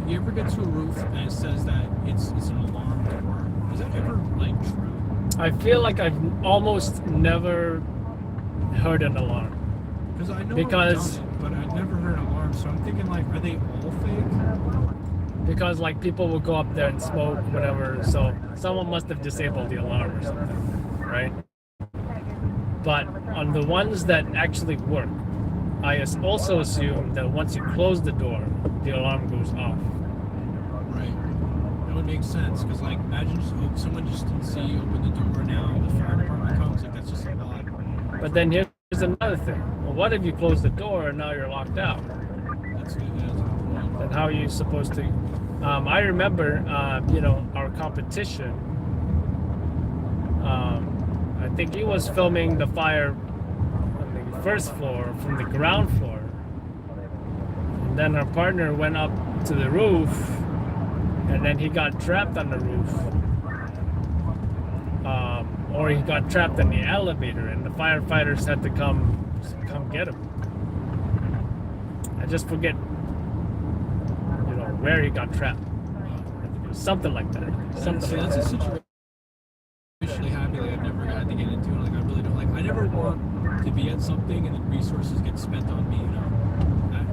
You ever get to a roof and it says that it's an alarm door? Is that ever like true?
I feel like I've almost never heard an alarm.
Because I know
Because-
I've done it, but I've never heard an alarm. So I'm thinking like, are they all fake?
Because like people will go up there and smoke, whatever. So someone must have disabled the alarm or something, right? But on the ones that actually work, I also assume that once you close the door, the alarm goes off.
Right. That would make sense. Because like, imagine just someone just didn't see you open the door now the fire department comes. Like that's just a lot.
But then here's another thing. Well, what if you close the door and now you're locked out?
That's good. That's a good point.
Then how are you supposed to? I remember, our competition. I think he was filming the fire on the first floor from the ground floor. And then our partner went up to the roof, and then he got trapped on the roof. Or he got trapped in the elevator, and the firefighters had to come get him. I just forget, where he got trapped. Something like that. Something like
That's a
that.
situation I'm happy like I've never had to get into. Like I really don't like. I never want to be at something and then resources get spent on me. You know,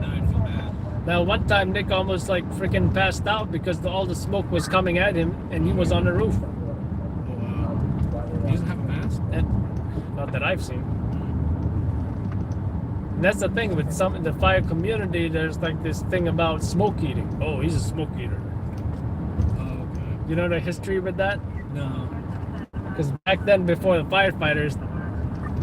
now I feel bad.
Now, one time Nick almost like freaking passed out because all the smoke was coming at him, and he was on the roof.
Oh wow. He doesn't have a mask.
And not that I've seen. And that's the thing with some in the fire community. There's like this thing about smoke eating. Oh, he's a smoke eater.
Oh okay.
You know the history with that?
No.
Because back then, before the firefighters,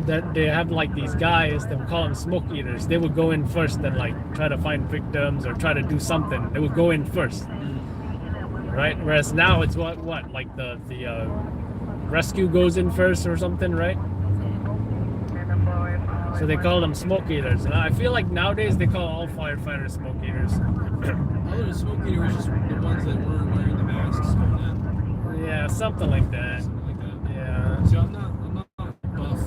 that they have like these guys, they would call them smoke eaters. They would go in first and like try to find victims or try to do something. They would go in first, right? Whereas now it's what like the rescue goes in first or something, right? So they call them smoke eaters. And I feel like nowadays they call all firefighters smoke eaters.
Other than smoke eater was just the ones that weren't wearing the masks going in.
Yeah, something like that.
Something like that.
Yeah.
So I'm not buff.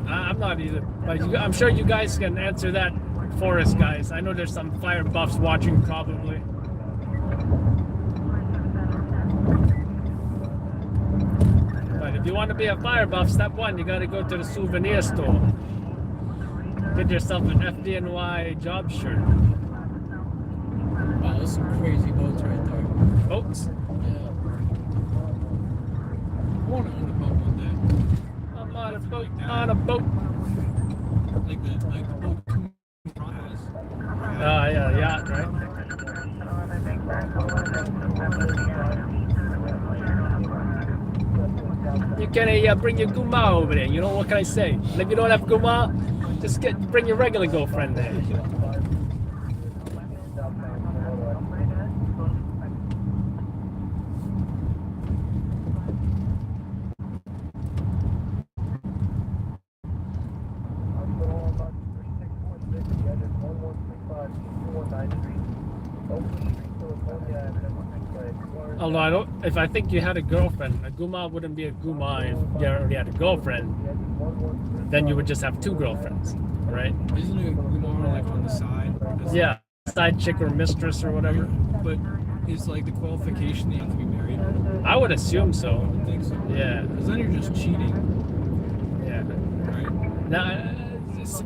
I'm not either. But I'm sure you guys can answer that for us, guys. I know there's some fire buffs watching probably. want to be a fire buff, step one, you got to go to the souvenir store. Get yourself an FDNY job shirt.
Wow, those some crazy boats right there.
Boats?
Yeah. I want to own a boat one day.
I'm on a boat.
Like that.
On a boat.
Like the boat Kumar has.
Yeah, yacht, right? You can bring your guma over there. You know what can I say? And if you don't have guma, just bring your regular girlfriend there. Although I don't, if I think you had a girlfriend, a guma wouldn't be a guma if you already had a girlfriend. Then you would just have two girlfriends, right?
Isn't it a Kumar like on the side?
Yeah, side chick or mistress or whatever.
But is like the qualification that you have to be married?
I would assume
I
so.
would think so.
Yeah,
Because then you're just cheating,
yeah.
right?
Now,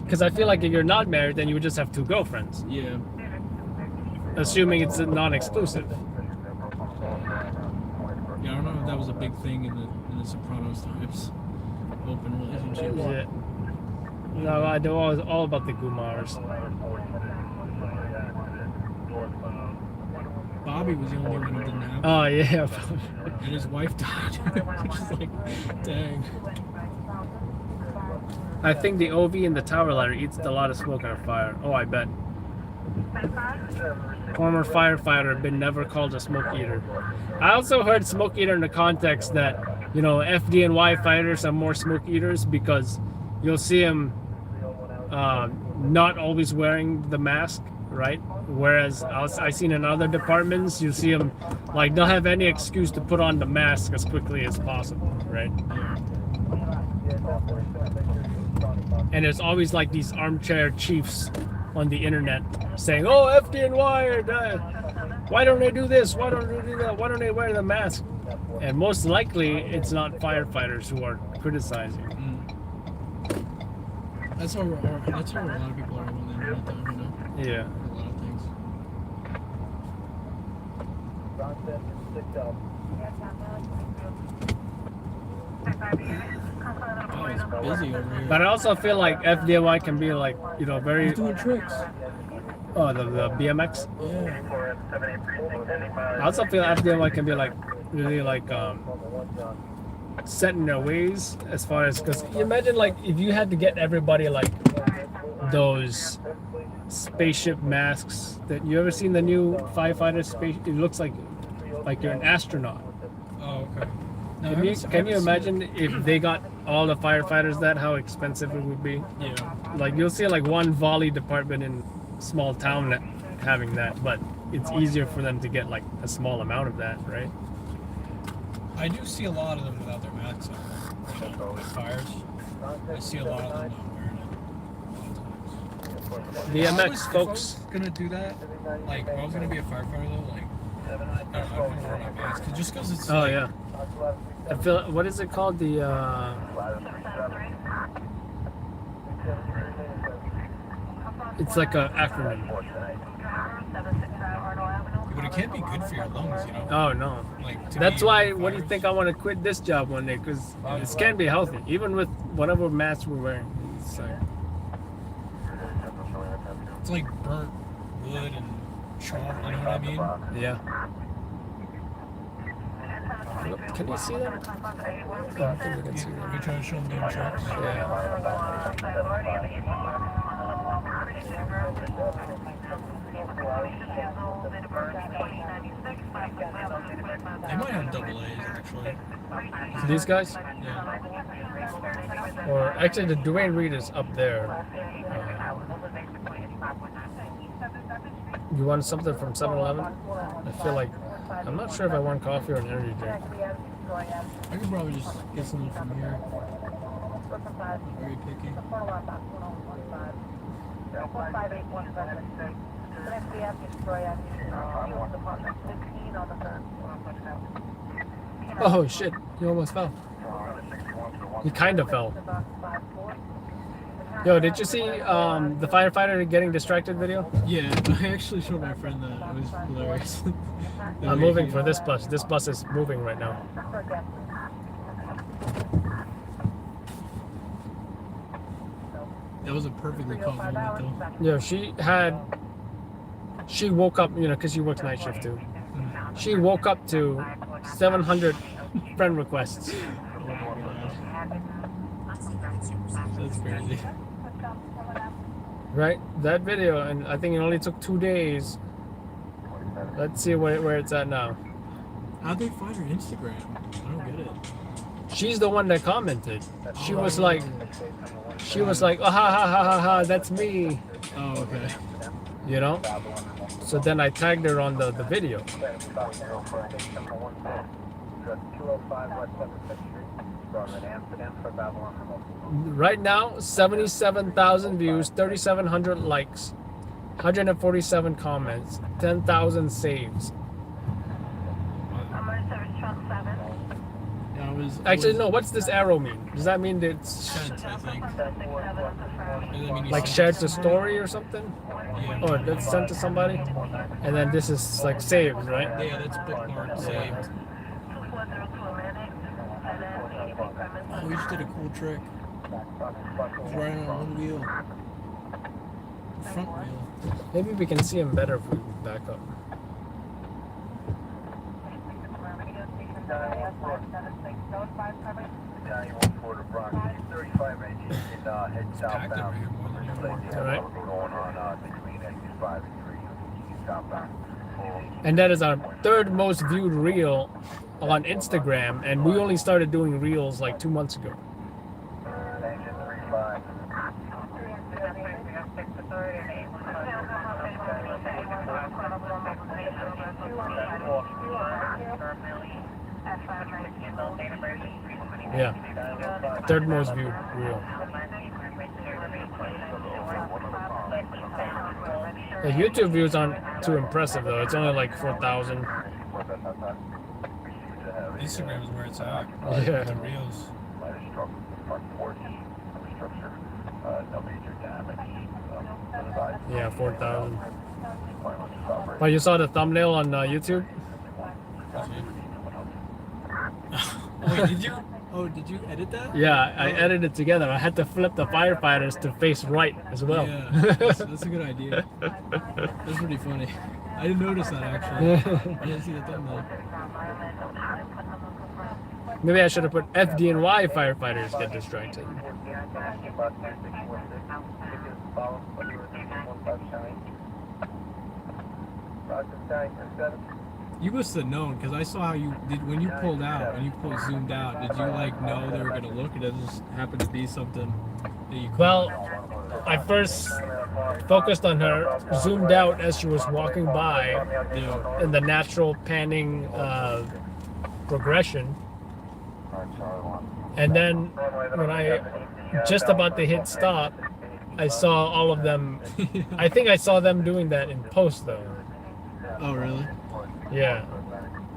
because I feel like if you're not married, then you would just have two girlfriends,
Yeah.
assuming it's non-exclusive.
Yeah, I don't know if that was a big thing in the Sopranos times. Open relationships.
Yeah. No, I know all about the gumars.
Bobby was the only one who didn't have it.
Oh yeah.
And his wife died. Which is like, dang.
I think the OV in the tower ladder eats a lot of smoke on a fire. Oh, I bet. Former firefighter, been never called a smoke eater. I also heard smoke eater in the context that, you know, FDNY fighters are more smoke eaters because you'll see them not always wearing the mask, right? Whereas I've seen in other departments, you see them like they'll have any excuse to put on the mask as quickly as possible, right? And there's always like these armchair chiefs on the internet saying, "Oh, FDNY, why don't they do this? Why don't they do that? Why don't they wear the mask?" And most likely, it's not firefighters who are criticizing.
That's how a lot of people are on the internet, though, you know?
Yeah.
A lot of things. Oh, it's busy over here.
But I also feel like FDNY can be like, you know, very.
He's doing tricks.
Oh, the BMX.
Yeah.
I also feel FDNY can be like really like set in their ways as far as, because you imagine like if you had to get everybody like those spaceship masks that you ever seen the new firefighter space, it looks like you're an astronaut.
Oh, okay. No,
Can you imagine if they got all the firefighters that, how expensive it would be?
Yeah.
Like you'll see like one volley department in a small town that having that, but it's easier for them to get like a small amount of that, right?
I do see a lot of them without their masks on, you know, with fires. I see a lot of them not wearing it.
BMX,
If I
folks.
was gonna do that, like, if I was gonna be a firefighter though, like, I wouldn't wear my mask, just because it's.
Oh
like,
yeah. I feel, what is it called? It's like a acronym.
But it can't be good for your lungs, you know.
Oh no.
Like, to
That's
be
why.
a
What do you
virus.
think I want to quit this job one day? Because this can be healthy, even with whatever mask we're wearing. It's like,
It's like burnt wood and chalk. You know what I mean?
yeah. Can you see them? I don't think you can see them.
You're trying to show them doing tricks.
Yeah.
They might have double A's actually.
These guys?
Yeah.
Or actually, the Dwayne Reed is up there. You want something from 7-Eleven? I feel like, I'm not sure if I want coffee or an energy drink.
I could probably just get something from here. Very picky.
Oh shit, you almost fell. He kind of fell. Yo, did you see the firefighter getting distracted video?
Yeah, I actually showed my friend that. It was hilarious.
I'm moving for this bus. This bus is moving right now.
That was a perfectly caught moment, though.
Yo, she woke up, you know, because she works night shift too. She woke up to 700 friend requests.
Oh my god. That's crazy.
Right? That video, and I think it only took 2 days. Let's see where it's at now.
How'd they find her Instagram? I don't get it.
She's the one that commented. She was like, oh, ha ha ha ha ha, that's me.
Oh, okay.
You know? So then I tagged her on the video. Right now, 77,000 views, 3,700 likes, 147 comments, 10,000 saves.
Yeah,
Actually, no, what's this arrow mean? Does that mean that it's
Sent, I think. Does that mean you
like
sent
shared
it
the
to
story or something?
someone?
Or that's sent to somebody? And then this is like saved, right?
Yeah, that's bookmarked, saved. Oh, we just did a cool trick. He's riding on one wheel. The front wheel.
Maybe we can see him better if we back up.
Packed over here more than ever.
All right. And that is our third most viewed reel on Instagram, and we only started doing reels like 2 months ago. Yeah, third most viewed reel. The YouTube views aren't too impressive though. It's only like 4,000.
Instagram is where it's at.
Yeah.
The reels.
Yeah, 4,000. But you saw the thumbnail on YouTube?
Oh, wait, did you? Oh, did you edit that?
Yeah, I edited it together. I had to flip the firefighters to face right as well.
Yeah, that's a good idea. That's pretty funny. I didn't notice that actually. I didn't see the thumbnail.
Maybe I should have put FDNY firefighters get distracted.
You must have known because I saw how you did when you pulled out, when you zoomed out. Did you like know they were gonna look? It just happened to be something that you.
Well, I first focused on her, zoomed out as she was walking by
Yeah.
in the natural panning progression. And then when I just about to hit stop, I saw all of them. I think I saw them doing that in post though.
Oh really?
Yeah.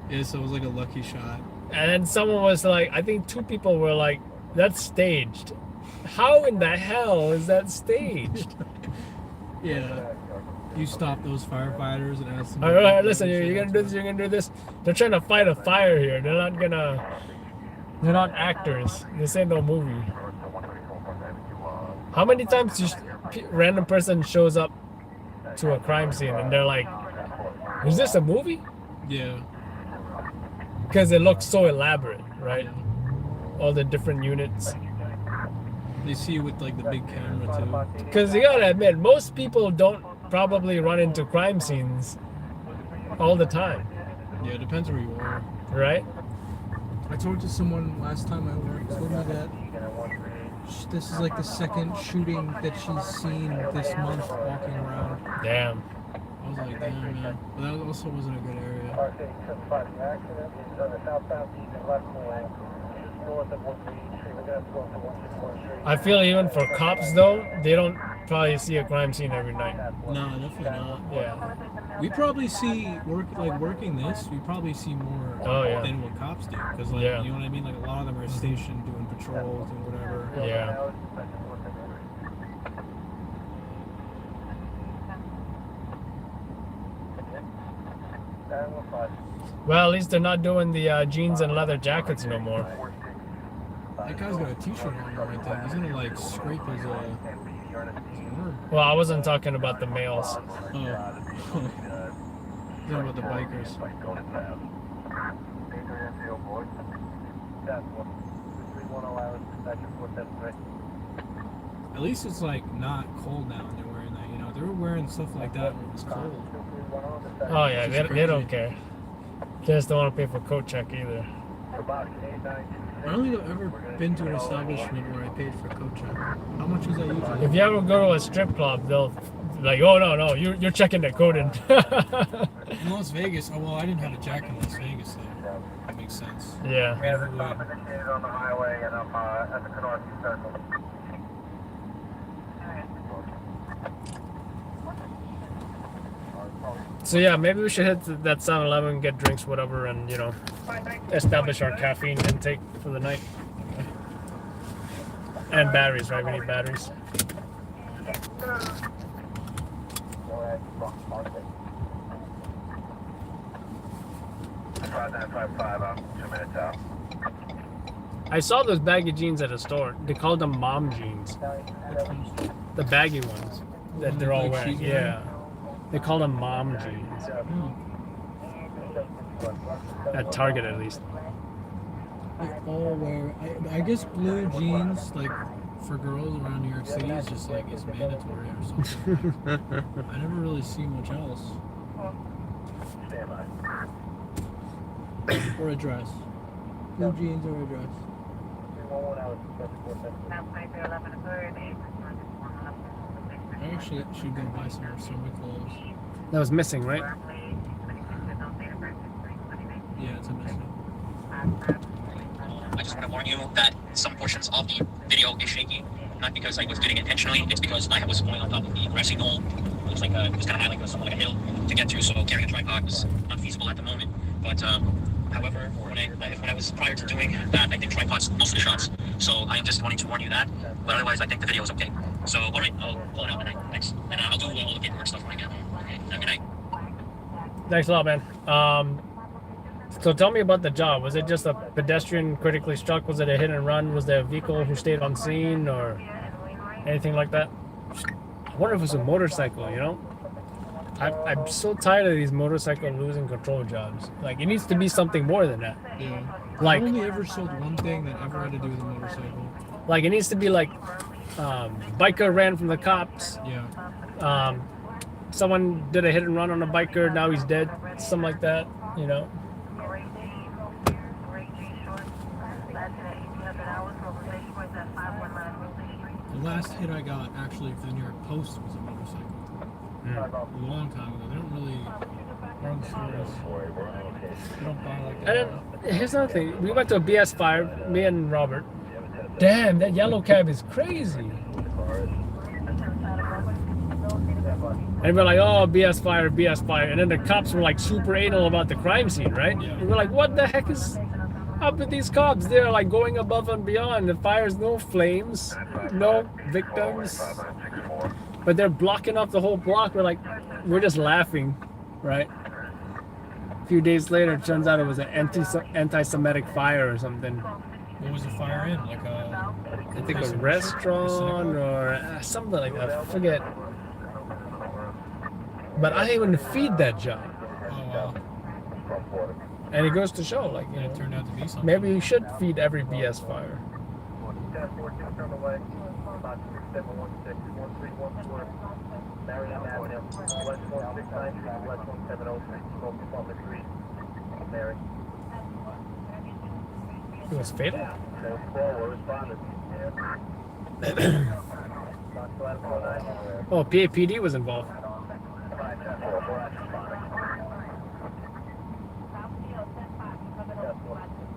Yeah. So it was like a lucky shot.
And then someone was like, I think 2 people were like, that's staged. How in the hell is that staged?
Yeah. You stopped those firefighters and asked them.
All right, listen, you're gonna do this, you're gonna do this. They're trying to fight a fire here. They're not actors. This ain't no movie. How many times random person shows up to a crime scene and they're like, is this a movie?
Yeah.
Because it looks so elaborate, right? All the different units.
They see you with like the big camera too.
Because you gotta admit, most people don't probably run into crime scenes all the time,
Yeah, it depends where you are.
right?
I talked to someone last time I worked, told me that this is like the second shooting that she's seen this month walking around.
Damn.
I was like, damn, man. But that also wasn't a good area.
I feel even for cops though, they don't probably see a crime scene every night.
No, definitely not.
Yeah.
We probably see working this. We probably see more
Oh, yeah.
than what cops do, because like
Yeah.
you know what I mean. Like a lot of them are stationed doing patrols and whatever.
Yeah. Well, at least they're not doing the jeans and leather jackets no more.
That guy's got a t-shirt on right there. He's gonna like scrape his arm.
Well, I wasn't talking about the males.
Oh. Talking about the bikers. At least it's like not cold now and they're wearing that, you know. They were wearing stuff like that when it was cold.
Oh yeah, they don't care. They just don't want to pay for coat check either.
I don't think I've ever been to an establishment where I paid for coat check. How much is that usually?
If you ever go to a strip club, they'll like, oh no, you're checking the code in.
In Las Vegas, oh well, I didn't have a jack in Las Vegas though. That makes sense.
Yeah.
We have a stop initiated on the highway and I'm at the Canarsie Circle.
So yeah, maybe we should hit that 7-Eleven, get drinks, whatever, and you know, establish our caffeine intake for the night. And batteries, right? We need batteries. I'm 2 minutes out. I saw those baggy jeans at a store. They called them mom jeans. The baggy ones that they're all wearing. Yeah. They call them mom jeans. At Target, at least.
They all wear. I guess blue jeans, like for girls around New York City, is just like it's mandatory or something. I never really see much else. Or a dress. Blue jeans or a dress. I actually should go buy some summer clothes.
That was missing, right?
Yeah, it's a missing.
I just want to warn you that some portions of the video is shaky. Not because I was doing it intentionally, it's because I was going on top of the grassy knoll. It looks like it was kind of high, like somewhat like a hill to get to, so carrying a tripod was not feasible at the moment. But however, when I was prior to doing that, I did tripods most of the shots. So I am just wanting to warn you that. But otherwise, I think the video is okay. So, all right, I'll pull it out tonight. Thanks. And I'll do all the paperwork stuff when I get home. Okay. Have a good night.
Thanks a lot, man. So tell me about the job. Was it just a pedestrian critically struck? Was it a hit and run? Was there a vehicle who stayed on scene or anything like that? I wonder if it was a motorcycle, you know? I'm so tired of these motorcycle losing control jobs. Like, it needs to be something more than that.
Yeah.
Like,
I only ever sold one thing that ever had to do with a motorcycle.
Like, it needs to be like, biker ran from the cops.
Yeah.
Someone did a hit and run on a biker, now he's dead. Something like that, you know?
The last hit I got actually for the New York Post was a motorcycle. A long time ago. They don't really run serious. They don't buy like that.
And then, here's another thing. We went to a BS5, me and Robert. Damn, that yellow cab is crazy. And we're like, oh, BS5. And then the cops were like super anal about the crime scene, right?
Yeah.
And we're like, what the heck is up with these cops? They're like going above and beyond. The fire's no flames, no victims. But they're blocking off the whole block. We're like, we're just laughing, right? A few days later, it turns out it was an anti-Semitic fire or something.
What was the fire in? Like a...
I think a restaurant or something like that. I forget. But I didn't even feed that job.
Oh, wow.
And it goes to show, like, you know,
It turned out to be something.
maybe you should feed every BS fire. It was fatal? Oh, PAPD was involved.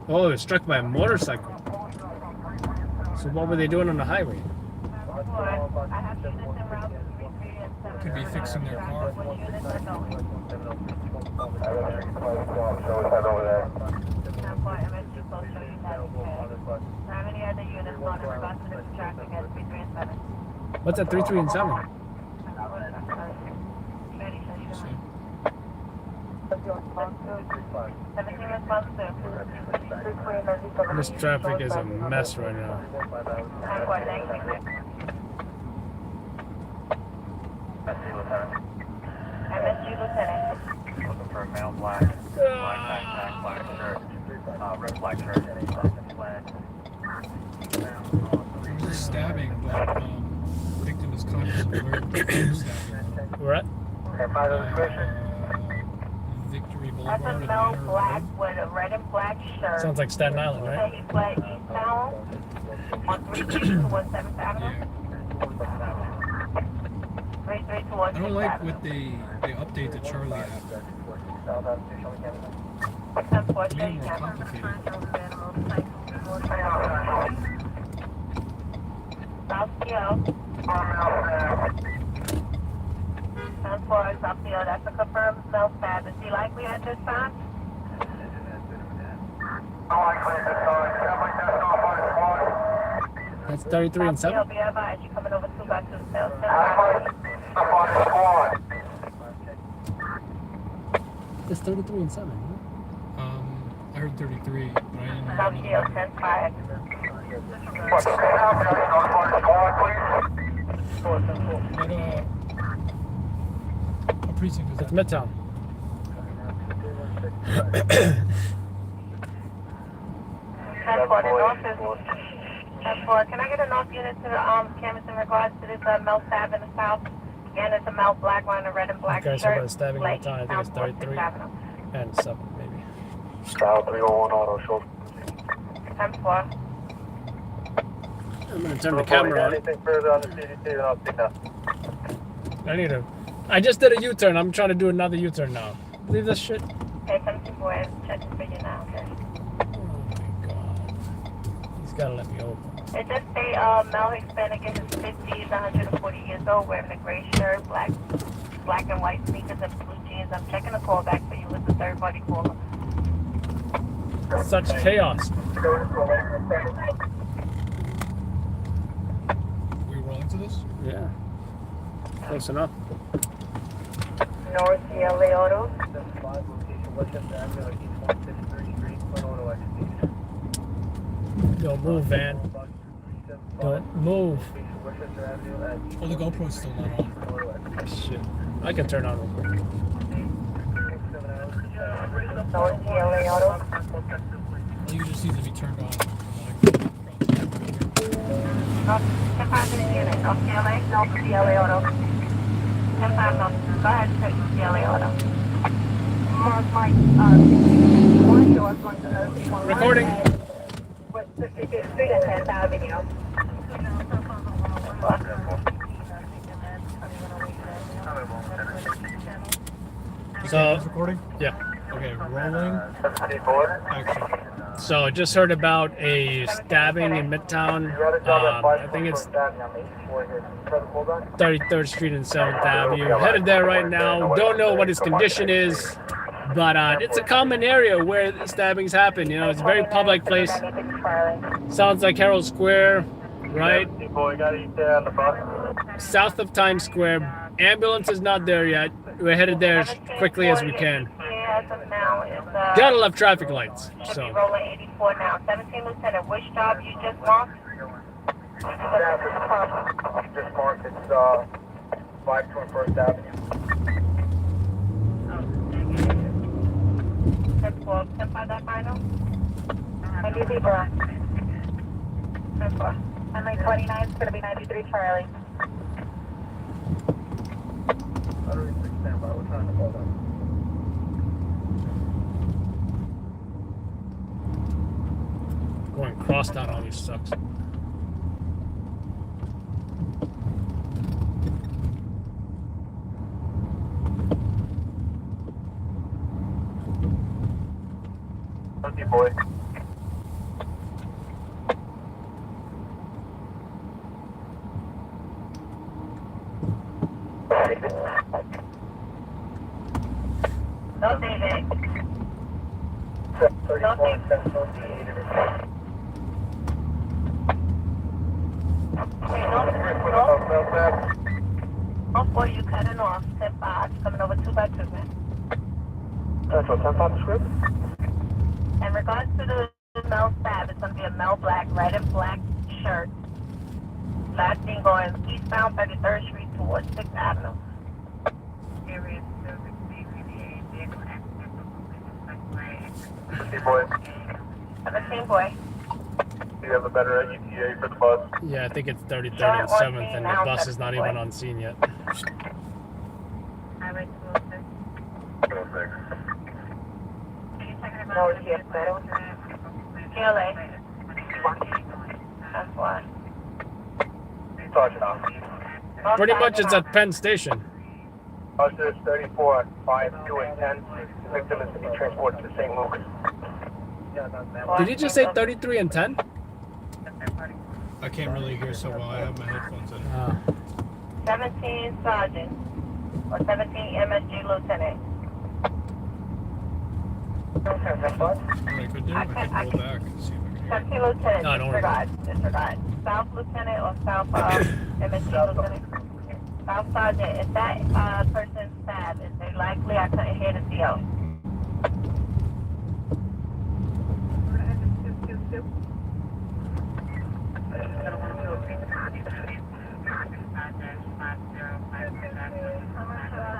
Oh, it was struck by a motorcycle. So what were they doing on the highway?
Could be fixing their car.
MSG close to how many other units on in regards to the traffic at 3 and 7?
What's at 3, 3, and 7? This traffic is a mess right now.
MSG Lieutenant.
Looking for a male black backpack, black shirt, red black shirt, flag.
There's a stabbing, but victim is conscious of where the stabbing.
We're at?
Victory
That's
Boulevard.
a male black with a red and black shirt.
Sounds like Staten Island, right?
He's fled eastbound on 33 towards 7th Avenue.
Yeah.
33 towards
I don't
6th
like
Avenue.
what they update the Charlie app.
Unfortunately,
Made it
you
more
can't.
complicated.
South Keo. As far as South Keo, that's a confirmed cell stab. Is he likely at this time?
That's 33 and 7?
South Keo, be advised, you coming over 2 by 2 cell
It's 33 and 7, huh?
I heard 33, but I didn't hear
South Keo,
another
10-5.
What precinct is
It's
that?
Midtown.
Can I get a north unit to the cameras in regards to this male stab in the south? Again, it's a male black one, a red and black
Okay, so
shirt.
about the stabbing in Midtown, I think it's 33 and 7, maybe.
Style 301 auto show.
10-4.
I'm gonna turn the camera on.
Anything further on the CDT, then I'll pick up.
I just did a U-turn. I'm trying to do another U-turn now. Leave this shit.
Okay, 10-4 is checking for you now, okay?
Oh my god. He's gotta let me over.
It does say male Hispanic in his 50s, 140 years old, wearing a gray shirt, black and white sneakers, and blue jeans. I'm checking a call back for you with the third party caller.
Such chaos.
We rolling to this?
Yeah. Close enough.
North LA Auto.
Don't move, van. Don't move.
Oh, the GoPro's still not on.
Shit. I can turn on real quick.
North LA Auto.
Well, you just need to be turned on.
North 10-5 in the unit. North LA. North LA Auto. 10-5 North. Go ahead, take LA Auto. Mark Mike, one door going to
Recording.
55th Street and 10th Avenue.
So,
Recording?
yeah.
Okay, rolling. Action.
So I just heard about a stabbing in Midtown. I think it's 33rd Street and 7th Avenue. Headed there right now. Don't know what his condition is, but it's a common area where stabbings happen. You know, it's a very public place. Sounds like Herald Square, right? South of Times Square. Ambulance is not there yet. We're headed there as quickly as we can. Gotta love traffic lights. So.
Rolling 84 now. 17 Lieutenant, which job you just lost?
Just marked, it's 521st Avenue.
10-4, 10-5 that final? NDB Brock. 10-4. On my 29, it's gonna be 93 Charlie.
I don't even stand by. We're trying to call them.
Going crosstown always sucks.
Okay, boy.
No, David. Before you cutting off, 10-5, coming over 2 by 2, man.
Central 10-5 script?
In regards to the male stab, it's going to be a male black, red and black shirt. Last thing going eastbound 33rd Street towards 6th Avenue.
Hey, boy.
17 boy.
Do you have a better ETA for the bus?
Yeah, I think it's 33rd and 7th, and the bus is not even on scene yet.
No, yes, GLA. That's why.
Sergeant off.
Pretty much it's at Penn Station.
Buses 34, 5, 2, and 10. The victim is to be transported to St. Luke's.
Did you just say 33 and 10?
I can't really hear so well. I have my headphones in.
17 Sergeant. Or 17 MSG Lieutenant.
What I could do, I could go back and see if I can hear.
17 Lieutenant,
No, don't worry.
disregard. South Lieutenant or South MSG Lieutenant? South Sergeant, if that person stabbed, is they likely? I couldn't hear the CO.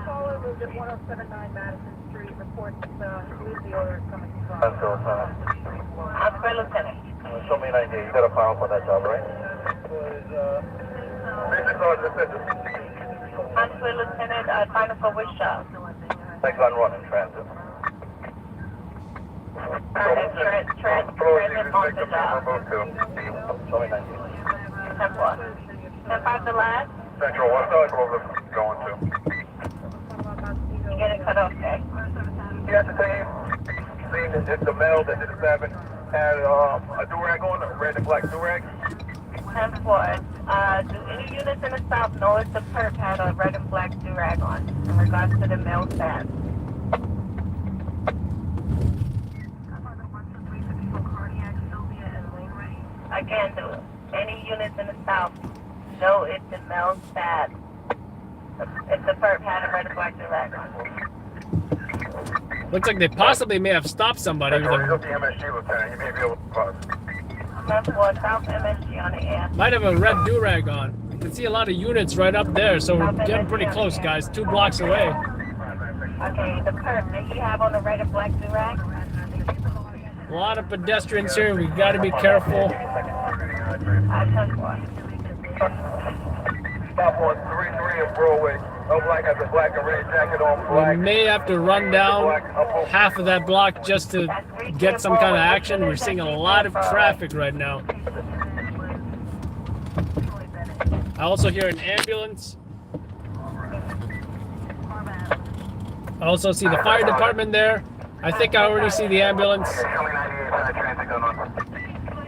Caller was at 1079 Madison Street. Reports who's the order coming from.
Osprey Lieutenant.
Show me an ID. You got a file for that job, right? Basic Sergeant,
Osprey Lieutenant, final for which job?
Thanks on run in transit.
Transit on the job.
Show me an ID.
10-4. 10-5 the last?
Central, what side over going to?
You get it cut off, okay?
Yes, it's the male that did the stabbing had a do-rag on, a red and black do-rag.
10-4. Do any units in the south know if the perp had a red and black do-rag on in regards to the male stab? Again, do any units in the south know if the male stab, if the perp had a red and black do-rag on?
Looks like they possibly may have stopped somebody with
Central,
a,
look at the MSG lieutenant. You may be able to bus.
10-4, South MSG on the air.
might have a red do-rag on. You can see a lot of units right up there, so we're getting pretty close, guys. 2 blocks away.
Okay, the perp, did he have on the red and black do-rag?
A lot of pedestrians here. We got to be careful.
10-4.
Stop on 33 in Broadway. No black has a black and red jacket on
We
black.
may have to run down half of that block just to get some kind of action. We're seeing a lot of traffic right now. I also hear an ambulance. I also see the fire department there. I think I already see the ambulance.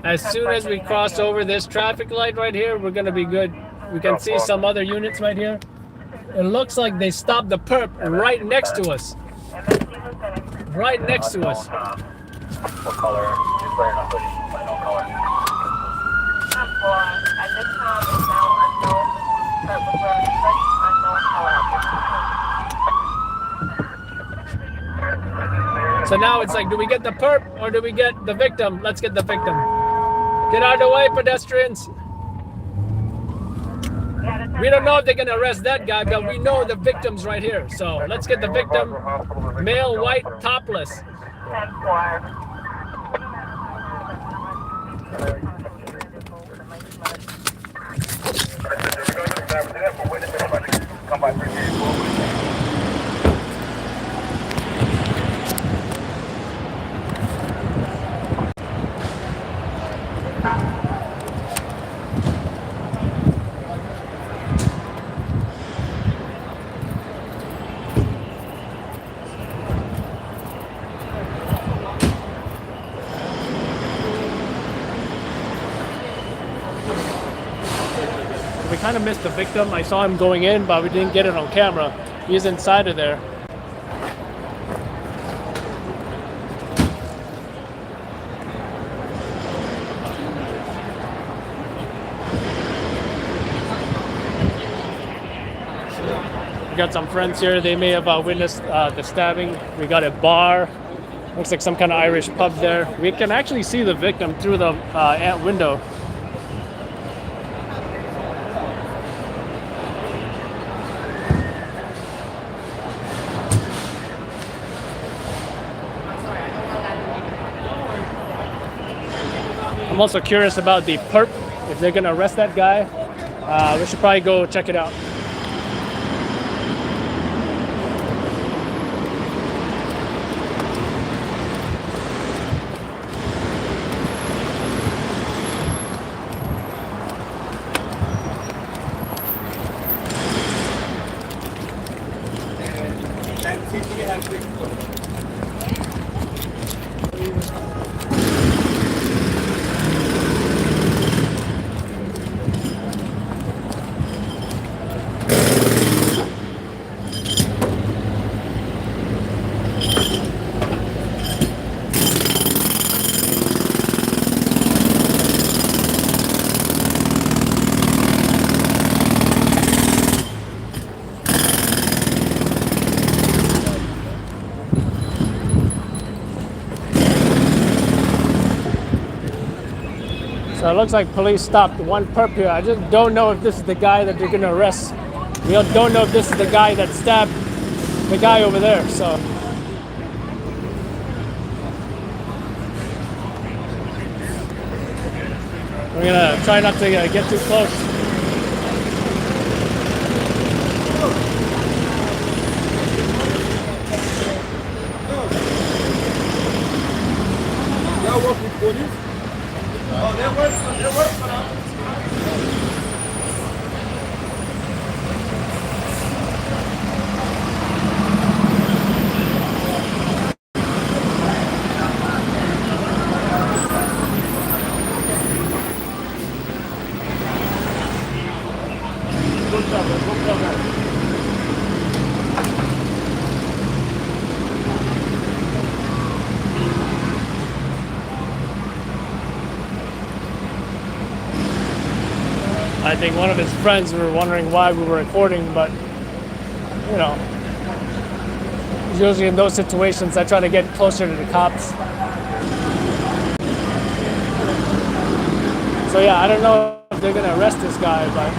As soon as we cross over this traffic light right here, we're gonna be good. We can see some other units right here. It looks like they stopped the perp right next to us. Right next to us.
What color? He's wearing a hoodie. No color.
At this time, it's now unknown. Perp was wearing a hoodie, unknown color.
So now it's like, do we get the perp or do we get the victim? Let's get the victim. Get out of the way, pedestrians. We don't know if they're gonna arrest that guy, but we know the victim's right here. So let's get the victim. Male, white, topless.
10-4.
Come by 3
We kind of missed the victim. I saw him going in, but we didn't get it on camera. He's inside of there. got some friends here. They may have witnessed the stabbing. We got a bar. Looks like some kind of Irish pub there. We can actually see the victim through the window. I'm also curious about the perp. If they're gonna arrest that guy, we should probably go check it out. So it looks like police stopped one perp here. I just don't know if this is the guy that they're gonna arrest. We don't know if this is the guy that stabbed the guy over there, so. We're gonna try not to get too close.
Y'all work with police? Oh, they work for them. Good job, man. Good job, man.
I think one of his friends were wondering why we were recording, but you know, usually in those situations I try to get closer to the cops. So yeah, I don't know if they're gonna arrest this guy, but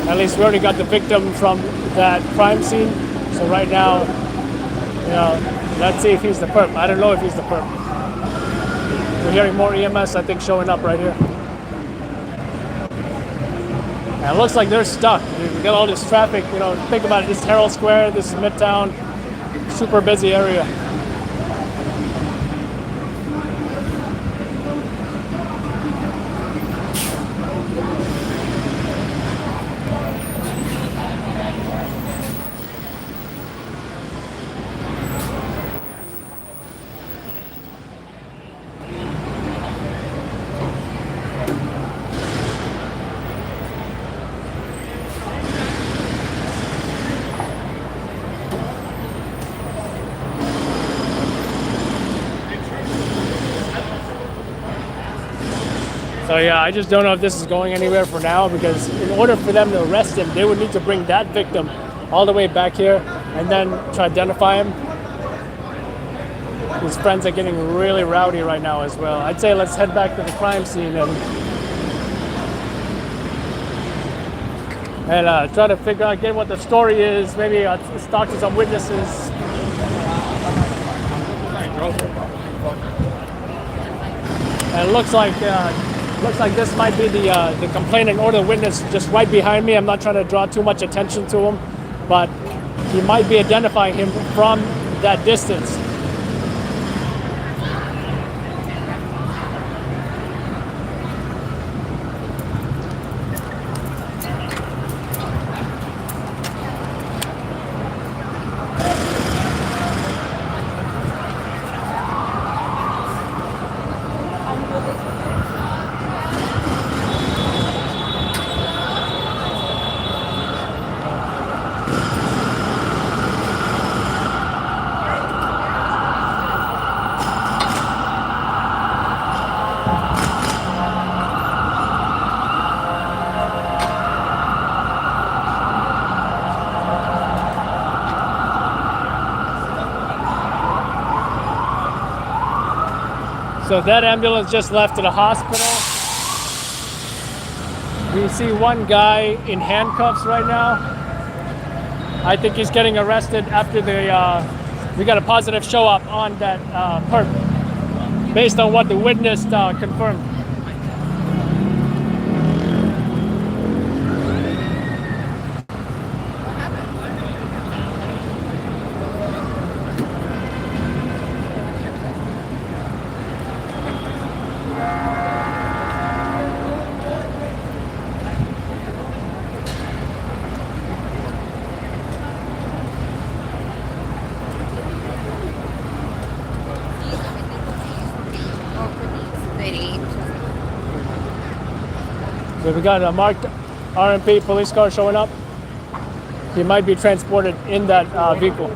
at least we already got the victim from that crime scene. So right now, you know, let's see if he's the perp. I don't know if he's the perp. We're hearing more EMS, I think, showing up right here. And it looks like they're stuck. We got all this traffic, you know, think about it, this is Herald Square, this is Midtown, super busy area. So yeah, I just don't know if this is going anywhere for now, because in order for them to arrest him, they would need to bring that victim all the way back here and then try to identify him. His friends are getting really rowdy right now as well. I'd say let's head back to the crime scene and try to figure out, get what the story is, maybe talk to some witnesses. And it looks like this might be the complainant or the witness just right behind me. I'm not trying to draw too much attention to him, but he might be identifying him from that distance. So that ambulance just left to the hospital. We see one guy in handcuffs right now. I think he's getting arrested after we got a positive show up on that perp, based on what the witness confirmed. So we got a marked RMP police car showing up. He might be transported in that vehicle.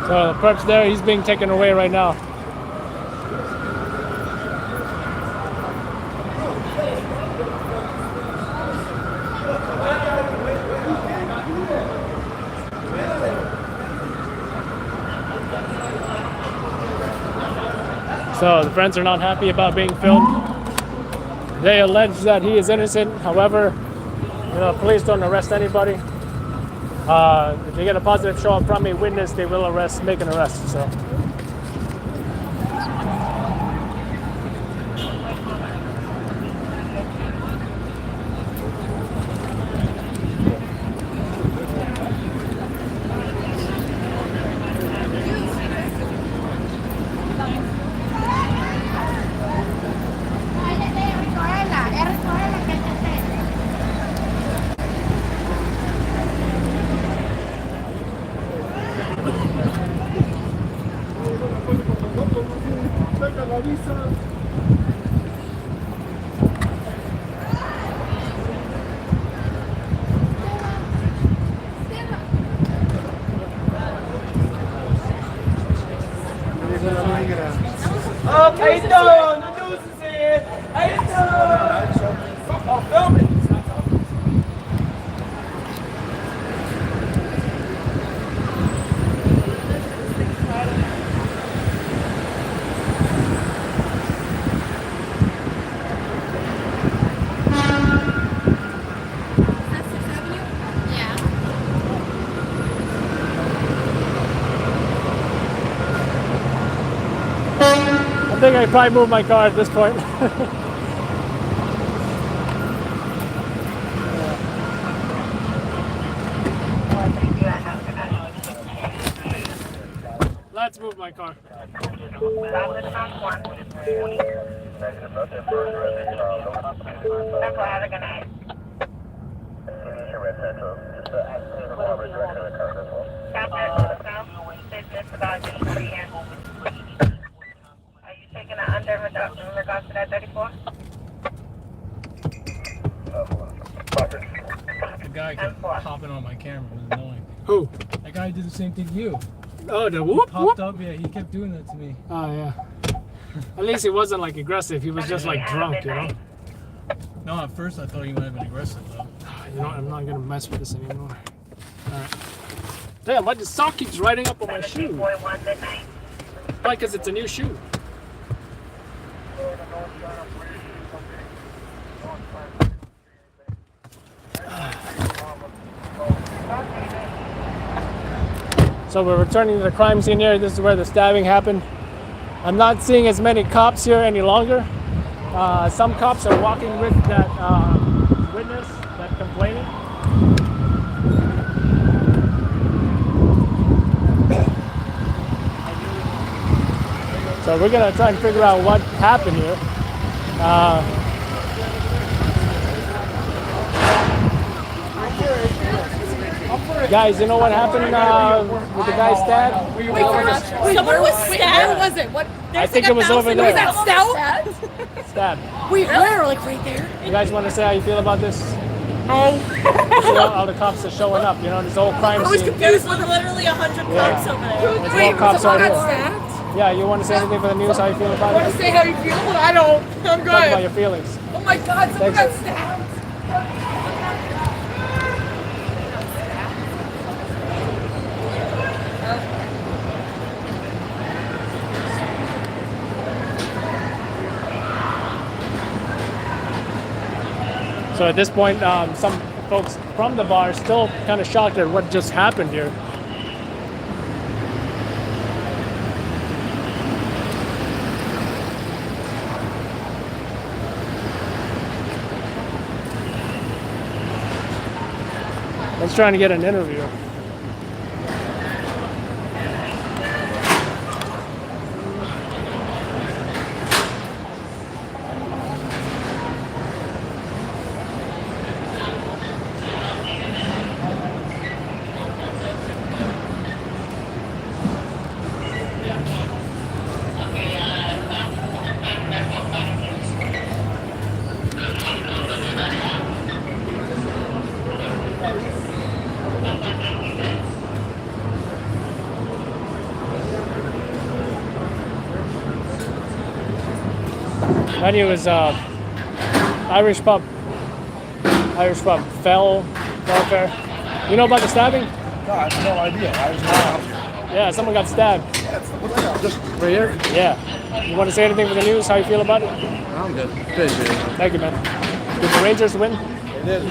So the perp's there, he's being taken away right now. So the friends are not happy about being filmed. They allege that he is innocent. However, police don't arrest anybody. If they get a positive show up from a witness, they will make an arrest. So.
How you doing? The news is here. How you doing? Oh, film it.
I think I probably moved my car at this point. Let's move my car.
Regards to that 34?
The guy kept popping on my camera. It was annoying.
Who?
That guy did the same thing to you.
Oh, the whoop
Popped
whoop.
up, yeah, he kept doing that to me.
Oh yeah. At least he wasn't like aggressive. He was just like drunk,
No, at first I thought he might have been aggressive though.
I'm not gonna mess with this anymore. Alright. Damn, why the sock keeps riding up on my shoe? Probably because it's a new shoe. So we're returning to the crime scene here. This is where the stabbing happened. I'm not seeing as many cops here any longer. Some cops are walking with that witness, that complaining. So we're gonna try and figure out what happened here. Guys, you know what happened with the guy's dad?
Someone was stabbed? Where was it? What?
I think it was over there.
Was that stout?
Stabbed.
Wait, where? Like right there?
You guys want to say how you feel about this?
Oh.
You know, all the cops are showing up. You know, this whole crime
I was
scene.
confused with literally 100 cops over there.
It's
Wait,
all cops
someone
are
got
here.
stabbed?
Yeah, you want to say anything for the news? How you feel about
I want
it?
to say how you feel, but I don't. I'm
Talk about
good.
your feelings.
Oh my god, someone
Thanks.
got stabbed.
So at this point, some folks from the bar are still kind of shocked at what just happened here. Let's try and get an interview. Venue is Irish pub. Irish pub. Welfare. You know about the stabbing?
No, I have no idea. I was not.
Yeah, someone got stabbed.
What's that? Just right here?
Yeah. You want to say anything for the news? How you feel about it?
I'm good. Good.
Thank you, man. Did the Rangers win?
They did.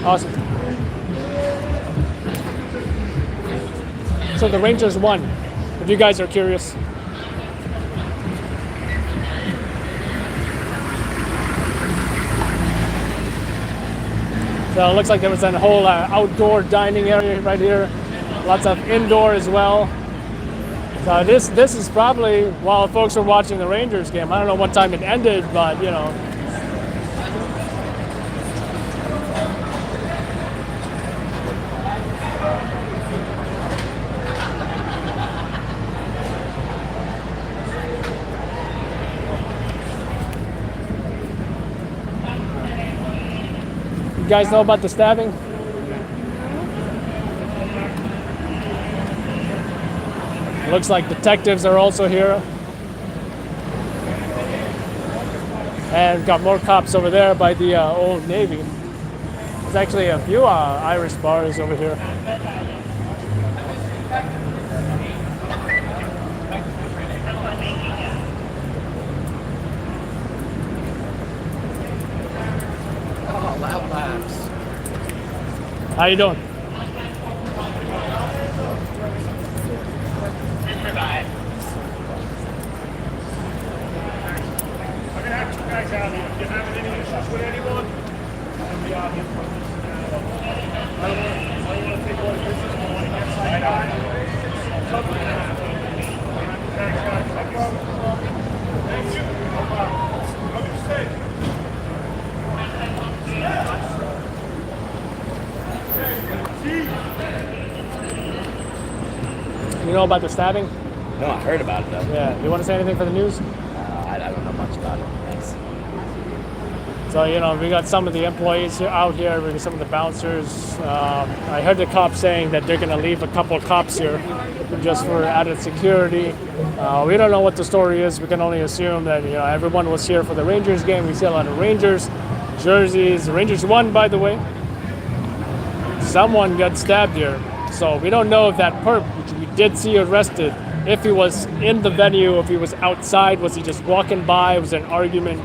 Awesome. So the Rangers won. If you guys are curious. So it looks like there was a whole outdoor dining area right here. Lots of indoor as well. So this is probably while folks are watching the Rangers game. I don't know what time it ended, but you know. You guys know about the stabbing? Looks like detectives are also here. And got more cops over there by the Old Navy. There's actually a few Irish bars over here.
Oh, loud laughs.
How you doing? You know about the stabbing?
No, I heard about it though.
Yeah. You want to say anything for the news?
I don't know much about it. Thanks.
So, you know, we got some of the employees out here, we got some of the bouncers. I heard the cops saying that they're going to leave a couple of cops here just for added security. We don't know what the story is. We can only assume that, you know, everyone was here for the Rangers game. We see a lot of Rangers jerseys. The Rangers won, by the way. Someone got stabbed here. So we don't know if that perp, which we did see arrested, if he was in the venue, if he was outside, was he just walking by, was there an argument?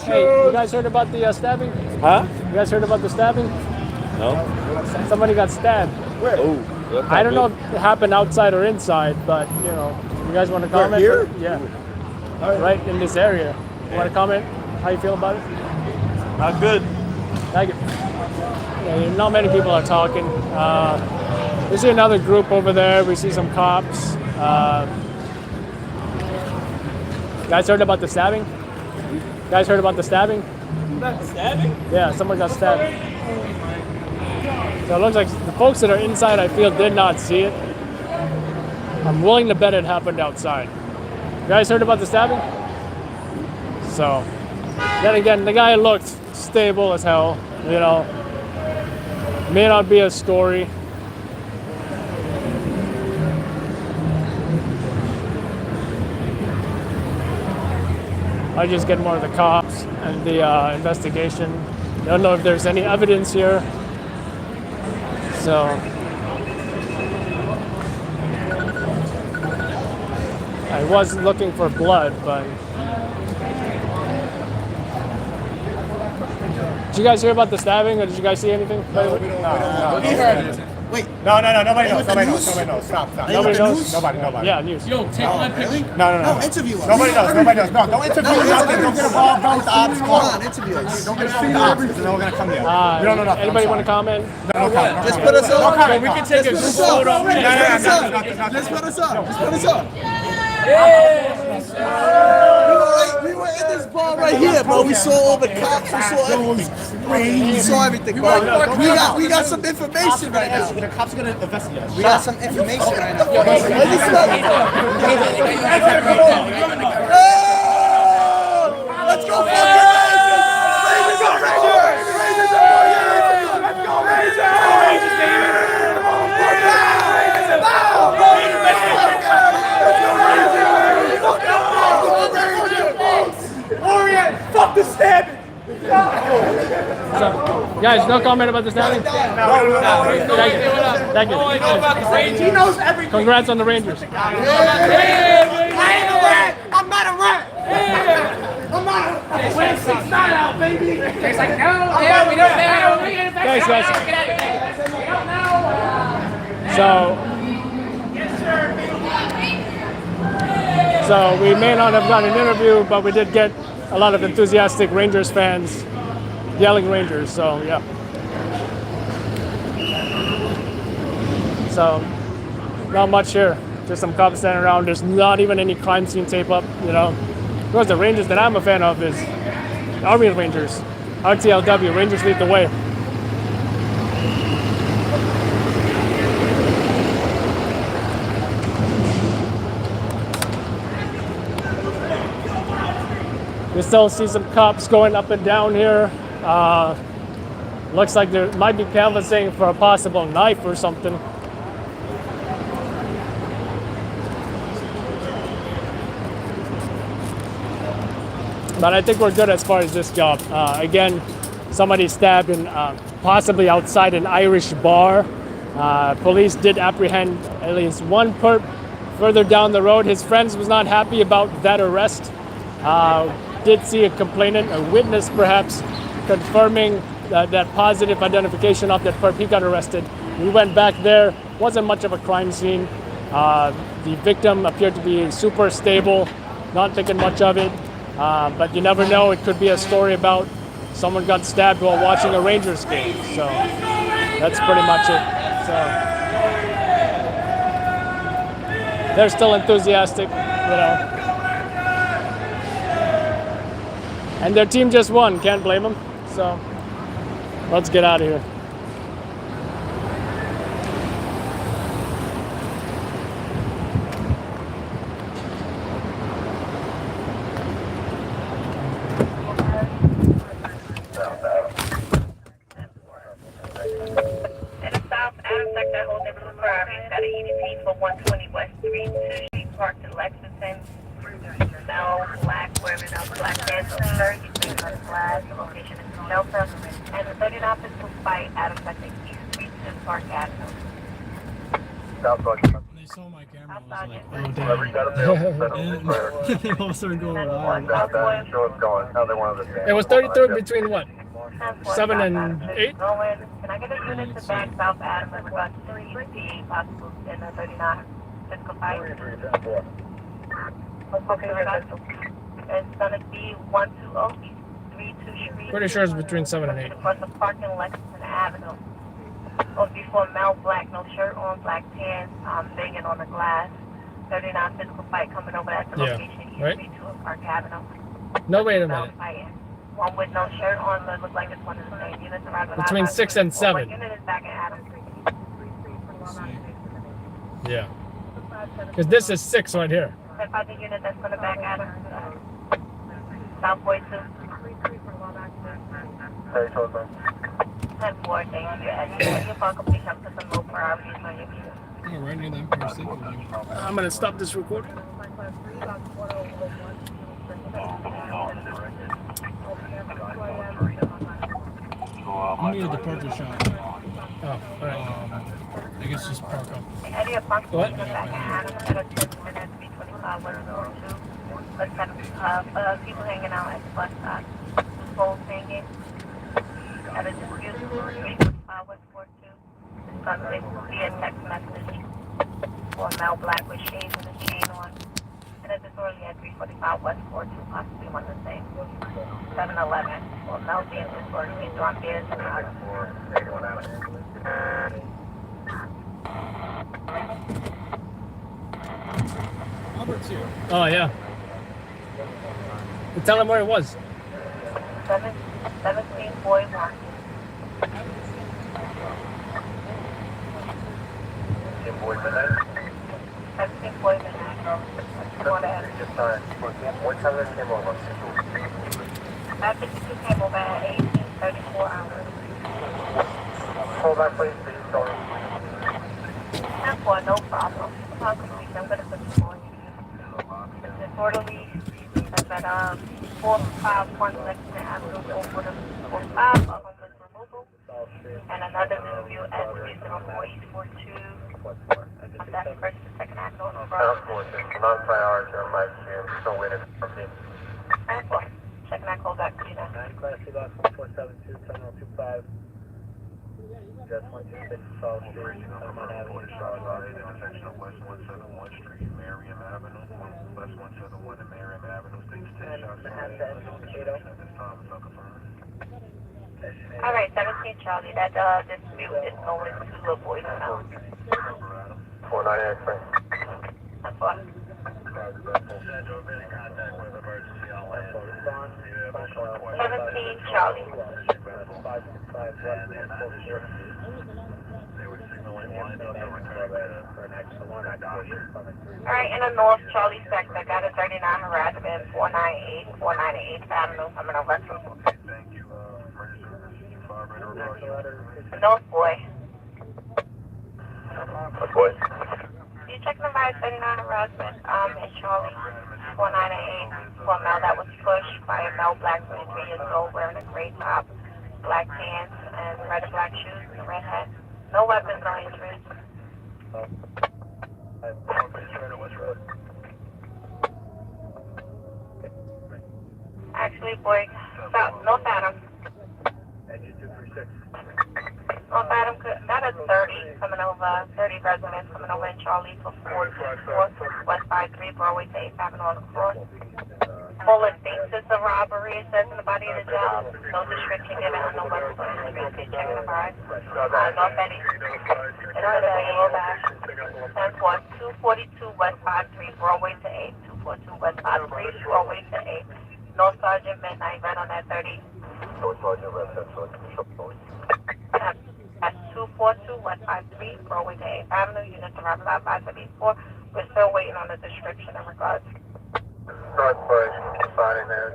Hey, you guys heard about the stabbing?
Huh?
You guys heard about the stabbing?
No.
Somebody got stabbed.
Oh.
I don't know if it happened outside or inside, but you know, you guys want to comment?
here?
Yeah. right in this area. You want to comment how you feel about it?
Not good.
Thank you. Yeah, not many people are talking. We see another group over there. We see some cops. Guys heard about the stabbing? Guys heard about the stabbing?
Stabbing?
Yeah, someone got stabbed. So it looks like the folks that are inside, I feel, did not see it. I'm willing to bet it happened outside. You guys heard about the stabbing? So, then again, the guy looked stable as hell, you know. May not be a story. I just get more of the cops and the investigation. Don't know if there's any evidence here. So, I was looking for blood, but did you guys hear about the stabbing, or did you guys see anything?
No. We heard it. Wait. No, nobody knows. Nobody knows. Stop.
Nobody knows?
Nobody.
Yeah, news.
Yo, take my picture.
No.
Interview us.
Nobody knows. No, don't interview nothing. Don't get involved. Don't with the ops.
Come on, interview us.
Don't get involved with the ops, because then we're going to come here. We don't know nothing.
Anybody want to comment?
No comment.
Just put us up.
No comment.
We can take a group photo.
Just put us up. We were in this bar right here, bro. We saw all the cops. We saw everything. We saw everything, bro. We got some information right now.
The cops are going to investigate us.
We got some information right now. Let's go,
Fuck the stabbing!
So, guys, no comment about the stabbing? Thank you.
He knows everything.
Congrats on the Rangers.
I ain't a rat. I'm not a rat. I'm not a rat. Wait, 6'9" out, baby. It's like, no, we don't know.
Thanks, guys. So we may not have gotten an interview, but we did get a lot of enthusiastic Rangers fans yelling Rangers, so yeah. So, not much here. Just some cops standing around. There's not even any crime scene tape up, you know. Of course, the Rangers that I'm a fan of is Army Rangers. RTLW, Rangers lead the way. We still see some cops going up and down here. Looks like there might be canvassing for a possible knife or something. But I think we're good as far as this job. Again, somebody stabbed in possibly outside an Irish bar. Police did apprehend at least one perp further down the road. His friends was not happy about that arrest. Did see a complainant, a witness perhaps, confirming that positive identification of that perp. He got arrested. We went back there. Wasn't much of a crime scene. The victim appeared to be super stable, not thinking much of it. But you never know. It could be a story about someone got stabbed while watching a Rangers game. So that's pretty much it. So they're still enthusiastic, you know. And their team just won. Can't blame them. So let's get out of here.
In the South Adam sector, whole neighborhood property got an EDP for 120 West Street, 2 Street parked in Lexington. Smell black, wearing a black pants and shirt, he's on flag, location is shelter, and the 39th is to fight Adam sector East Street and Park Avenue.
They saw my camera, I was like, oh damn. And they all started going wild.
It was 33rd between what? 7 and 8?
Can I get a unit to back South Adam and about 3 PA possible in the 39th? Just go fight. Okay, It's gonna be 12032 Street.
Pretty sure it's between 7 and 8.
Across the parking Lexington Avenue. Or before Mel Black, no shirt on, black pants, banging on the glass. 39 physical fight coming over at the
Yeah,
location,
right?
East 2 Park Avenue.
No, wait a minute.
Fighting. One with no shirt on, but it looks like it's one of the same units around the
Between 6 and 7.
Unit is back in Adams.
Yeah. Because this is 6 right here.
Step out the unit that's going to back Adams. South Boy 2.
Hey, Chosen.
10-4, thank you. And you're welcome to come to some low priorities on your view.
Oh, right near the Empire State Building.
I'm going to stop this recording.
I'm near the departure shop.
Oh, alright.
I guess just park up.
Eddie, approximately
What?
back in Adams at a 10 minutes, 325 West 42. Let's have people hanging out at the bus stop. Poles hanging. At a dispute, 325 West 42. It's going to be a text message for Mel Black with shades and a chain on. And it's disorderly at 345 West 42, possibly one of the same. 7-Eleven. Well, Mel being disorderly, throwing beers and
Albert's here.
Oh, yeah. Tell him where it was.
17 Boy 1.
Boy midnight.
17 Boy Midnight.
Just time. What time that came over?
That 52 came over at 18:34 hours.
Hold on, please. Sorry.
That's for no problem. I'm going to put you on. It's disorderly. That's at 451 Lexington Avenue, over the 45 of homeless removal. And another interview at 304 East 42. That's first and second avenue on the front.
Non-priority on my team. Still waiting for me.
And for checking that call back to you now.
Class 2 box 472, terminal 25. Just 126 South Street, Elmont Avenue, Charlotte.
Intersection of West 171 Street, Marion Avenue. West 171 and Marion Avenue. States 10 shots. At this time, it's not confirmed.
All right, 17 Charlie. That dispute is going to the boys now.
498, sir.
That's what. 17 Charlie. Alright, in the North Charlie sector, got a 39 harassment, 498 Avenue, coming over to
Thank you.
North Boy.
What boy?
You checking the right 39 harassment, in Charlie, 498, for a male that was pushed by a male black 23 years old wearing a gray top, black pants, and red and black shoes and a red hat. No weapons, no injuries. Actually, boy, stop, North Adams. North Adams, that is 30 coming over, 30 residents coming over in Charlie for 424 West 53 Broadway to 8th Avenue on the cross. Bullet thinks it's a robbery, it says in the body of the job. No description given on the west side of the street, checking the price. North Eddie. It's a yellow dash. 242 West 53 Broadway to 8. 242 West 53 Broadway to 8. North Sergeant Midnight, right on that 30. At 242 West 53 Broadway to 8th Avenue, units arrived about 574. We're still waiting on the description in regards.
Northwest, signing there.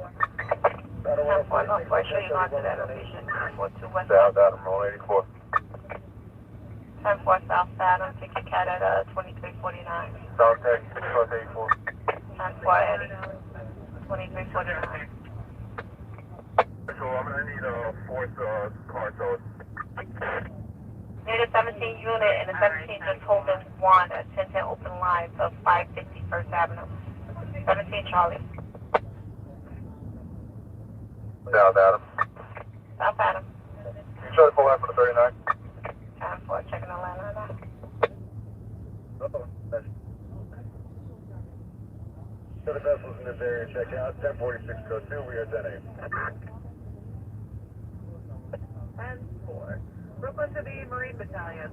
Northwest, show you going to that location. 242 West
South Adam, 184.
10-4 South Saddam, ticket cat at 2349.
South Tech, North 84.
10-4 Eddie, 2349.
So I'm gonna need a fourth car towed.
Near the 17 unit and the 17 just holding one at 1010 open lines of 550 First Avenue. 17 Charlie.
South Adam.
South Adam.
You try to pull out for the 39?
10-4, checking the line right now.
Should have been
this area, check out 1046 code 2, we are 10-8.
10-4. Brooklyn to the Marine Battalion.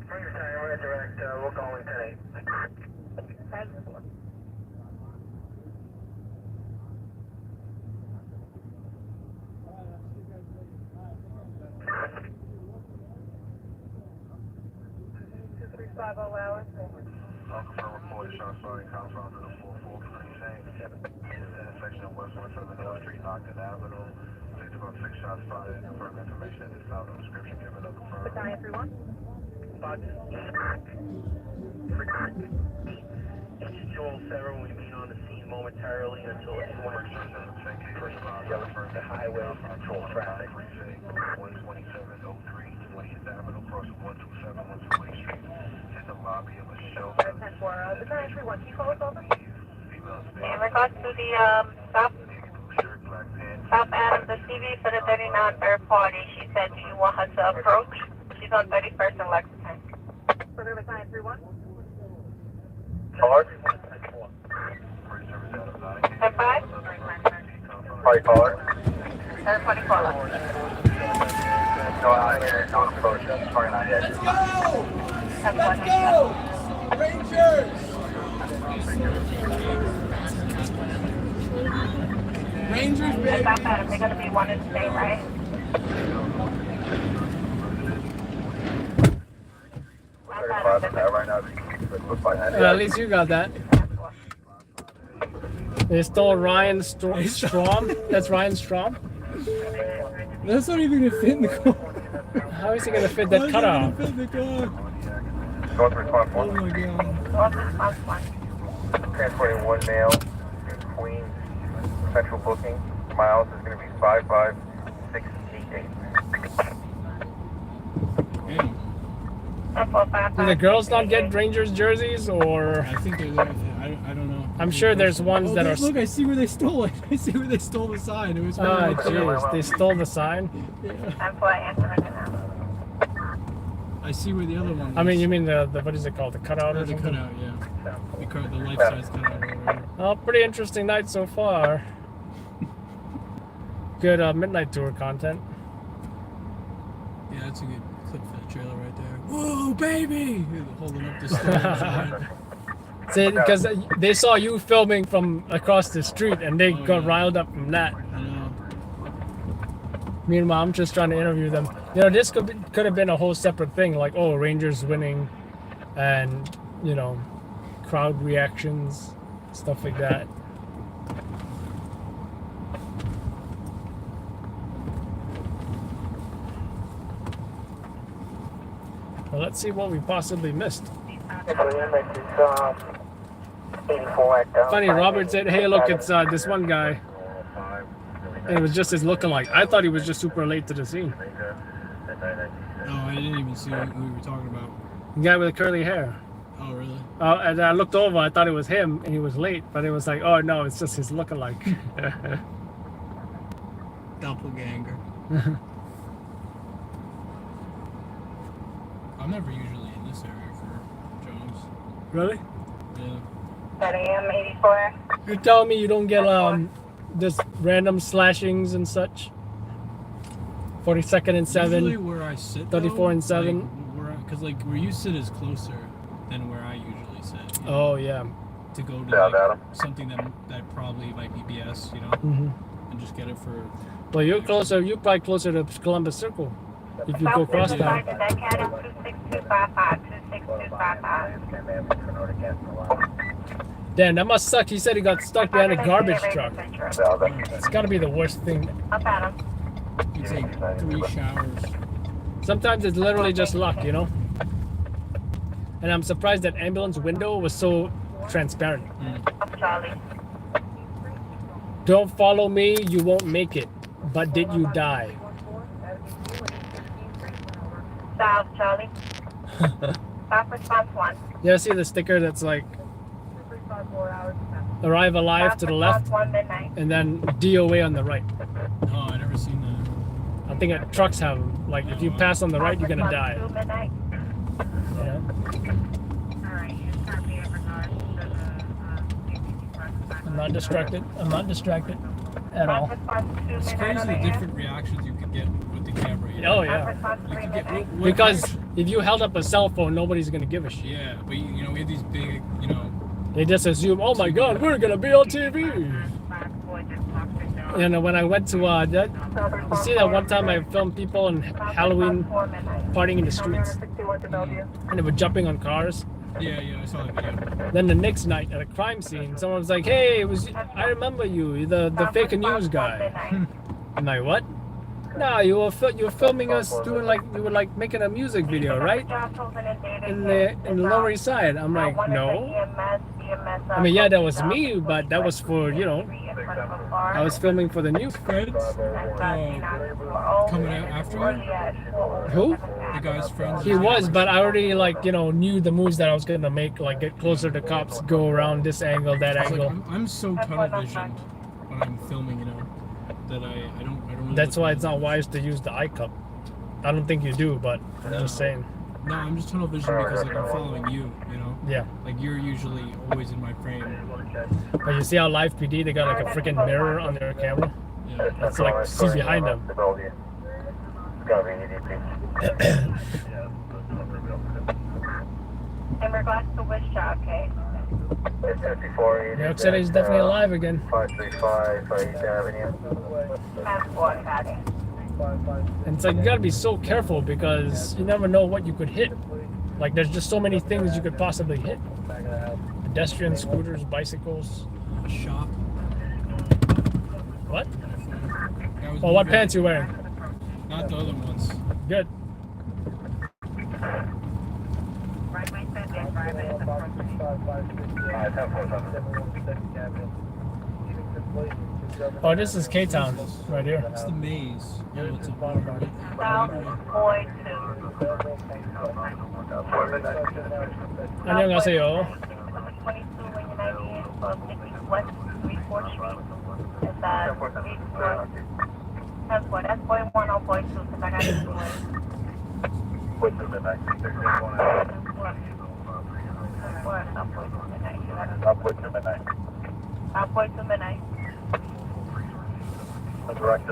Marine Battalion, we're direct, we're calling 10-8.
10-4. Hours.
I'll confirm report, shot starting countdown to the 443 intersection of West 170 Street, Knockton Avenue. Please about 6 shots fired. Further information at this time, no description given of the firm.
Battalion 3-1.
Joel Sarah will remain on the scene momentarily until it's the highway control traffic.
12703 20th Avenue, crossing 127 128 Street. In the lobby of a shelter.
10-4. Battalion 3-1. Can you call us over?
In regards to the South Adam, the CV for the 39 third party, she said, do you want her to approach? She's on 31st and Lexington.
Further Battalion 3-1.
Caller?
10-5?
Party caller?
Third party caller.
Go out here, don't approach us. Sorry, not yet.
Let's go! Let's go! Rangers! Rangers, baby!
South Adam, they're going to be one in state, right?
Right now,
At least you got that. They stole Ryan Strom. That's Ryan Strom.
That's not even gonna fit in the car.
How is he gonna fit that cutout?
Fit in the car.
North response
Oh
1.
my god.
North response 1.
Transporting 1 male in Queens. Central booking. Miles is going to be 55688.
Hey,
Do the girls not get Rangers jerseys, or
I think they're there. I don't know.
I'm sure there's ones that are.
Look, I see where they stole it. I see where they stole the sign. It was.
Ah, jeez, they stole the sign.
I'm for answering it now.
I see where the other one.
I mean, you mean the what is it called, the cutout or
the
something?
cutout, yeah. The life size cutout or whatever.
Oh, pretty interesting night so far. Good midnight tour content.
Yeah, that's a good clip for the trailer right there. Whoa, baby! Holding up the stand.
See, because they saw you filming from across the street and they got riled up from that.
I know.
Meanwhile, I'm just trying to interview them. You know, this could have been a whole separate thing, like, oh, Rangers winning, and you know, crowd reactions, stuff like that. Well, let's see what we possibly missed. Funny, Robert said, "Hey, look, it's this one guy." And it was just his lookalike. I thought he was just super late to the scene.
Oh, I didn't even see who we were talking about.
The guy with the curly hair.
Oh, really?
And I looked over, I thought it was him, and he was late. But it was like, oh no, it's just his lookalike.
Doppelganger. I'm never usually in this area for Jones.
Really?
Yeah.
10 a.m. 84.
You're telling me you don't get just random slashings and such? 42nd and 7.
Usually where I sit,
34 and 7.
Because like where you sit is closer than where I usually sit. You know,
Oh yeah.
to go to
Adam.
something that probably might be BS, you know,
Mm-hmm.
and just get it for.
Well, you're closer. You're probably closer to Columbus Circle if you go cross town.
That cat is 26255. 26255.
Damn, that must suck. He said he got stuck behind a garbage truck. It's got to be the worst thing.
Up at him.
You take 3 showers.
Sometimes it's literally just luck, you know? And I'm surprised that ambulance window was so transparent.
Up Charlie.
Don't follow me, you won't make it. But did you die?
South Charlie. South response 1.
You ever see the sticker that's like, arrive alive
South
to the
response
left,
1 midnight.
and then DOA on the right?
Oh, I never seen that.
I think trucks have them. Like, if you pass on the right, you're gonna die.
2 midnight.
Yeah.
Alright, here's copy.
not distracted. I'm not distracted at all.
It's crazy the different reactions you could get with the camera. You know?
Oh yeah.
You could get what
Because
reaction-
if you held up a cell phone, nobody's gonna give a shit.
yeah, but you know we have these big, you know.
They just assume, oh my god, we're gonna be on TV. You know, when I went to you see that one time I filmed people on Halloween partying in the streets, and they were jumping on cars.
Yeah, I saw that video.
Then the next night at a crime scene, someone was like, "Hey, I remember you, the fake news guy." I'm like, "What?" No, you were filming us doing like you were like making a music video, right? In the Lower East Side. I'm like, no. I mean, yeah, that was me, but that was for I was filming for the news.
Friends coming out after you?
Who?
The guy's friends.
He was, but I already knew the moves that I was gonna make, like get closer to cops, go around this angle, that
It's
angle.
like, I'm so tunnel visioned when I'm filming, you know, that I don't really.
That's
look
why
at
it's not wise to use the eye cup. I don't think you do, but I'm just saying.
No, I'm just tunnel visioned because like I'm following you, you know.
Yeah.
Like you're usually always in my frame.
But you see how Live PD, they got like a freaking mirror on their camera?
Yeah.
That's like see behind them.
In regards to which job case?
New York City is definitely alive again.
535 East Avenue.
Passport, got it.
And it's like you gotta be so careful because you never know what you could hit. Like there's just so many things you could possibly hit. Pedestrians, scooters, bicycles.
Shop.
What?
That was
Oh, what
moving.
pants you wearing?
Not the other ones.
Good. Oh, this is K-Town right here.
It's the maze. Oh, it's a
South Boy 2.
안녕하세요.
22 when you're 98 for 50 West 34th Street. It's that's boy. That's boy 1 or boy 2 because I got two boys.
What's the midnight?
What? South Boy 2 midnight.
I'll put you midnight.
South Boy 2 midnight.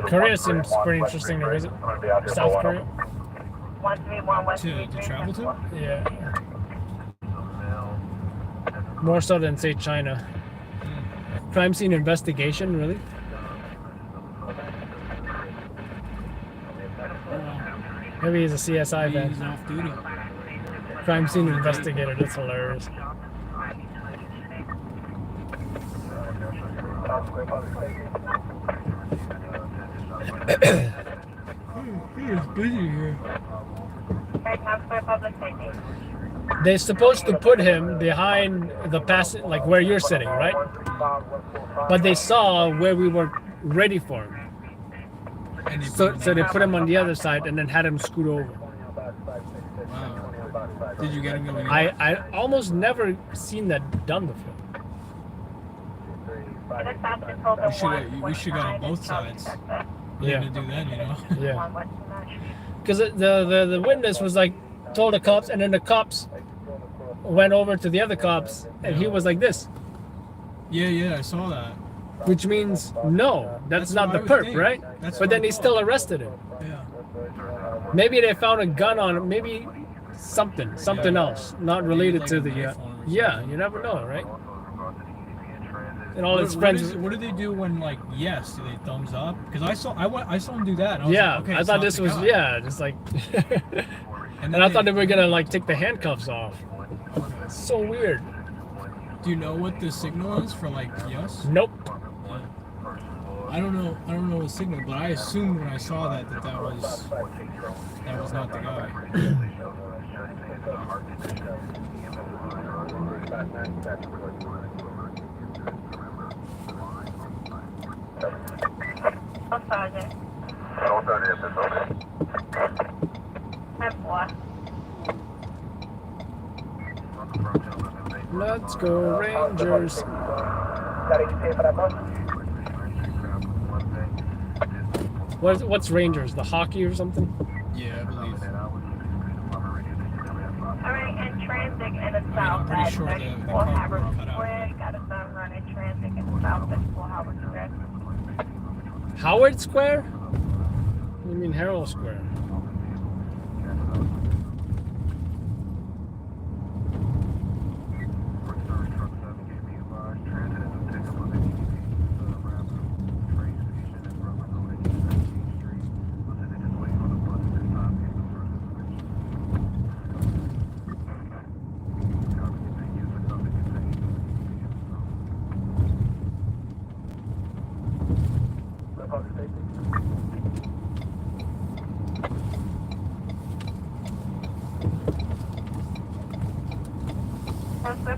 Korea seems pretty interesting to visit. South Korea.
131 West
to travel to?
Yeah. More so than say China. Crime scene investigation, really? Maybe he's a CSI
He's
fan.
off duty.
Crime scene investigator, that's hilarious.
It's busy here.
Okay, South Boy Public Safety.
They're supposed to put him behind the pass, like where you're sitting, right? But they saw where we were ready for him.
And
So they put him on the other side and then had him scoot over.
Wow. Did you get him going in?
I almost never seen that done before.
We should go on both sides. What are you gonna do then, you know?
Yeah. Because the witness was like, told the cops, and then the cops went over to the other cops, and he was like this.
Yeah, I saw that.
Which means, no, that's not the
what I would
perp,
think.
right?
That's
But
what
then
I
they
thought.
still arrested him.
Yeah.
Maybe they found a gun on him, maybe something else, not related
like
to
a
the,
knife on him or
yeah, you never know, right? And all his
What
friends,
do they do when like yes? Do they thumbs up? Because I saw him do that. And I was
yeah,
like, okay,
I
it's
thought
not
this
the
was,
guy.
yeah, just like,
And
and I thought they were gonna like take the handcuffs off. So weird.
Do you know what the signal is for like yes?
Nope.
I don't know the signal, but I assumed when I saw that was not the guy.
Oh, Sergeant. That's what.
Let's go Rangers. What's Rangers? The hockey or something?
Yeah, I believe.
Alright, in transit in the
I'm
south
pretty
at
sure the
34
car
Harvard
cut out.
Square, got a sun running in transit and south and Howard Square.
Howard Square? What do you mean Herald Square?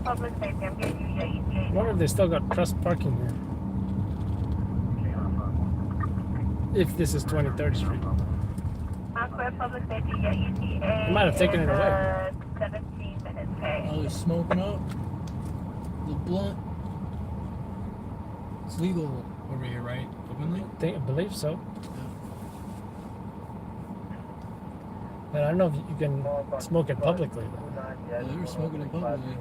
Public safety, I'm getting you your ETA.
I wonder if they still got press parking here. If this is 23rd Street.
Public safety, your ETA.
They might have taken it away.
17 minutes, okay?
Oh, they're smoking up. The blunt. It's legal over here, right? Openly?
I believe so. But I don't know if you can smoke it publicly.
Yeah, they were smoking it publicly.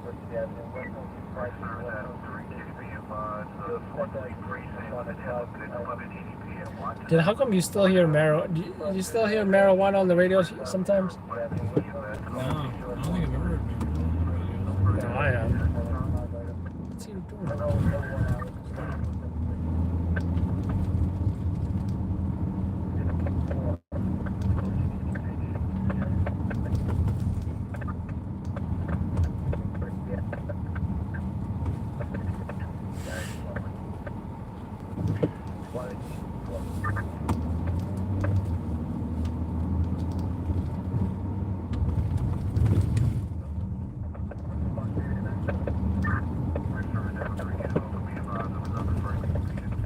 Dude, how come you still hear you still hear marijuana on the radio sometimes?
No, I don't think I've ever heard marijuana.
No, I am. What's he doing?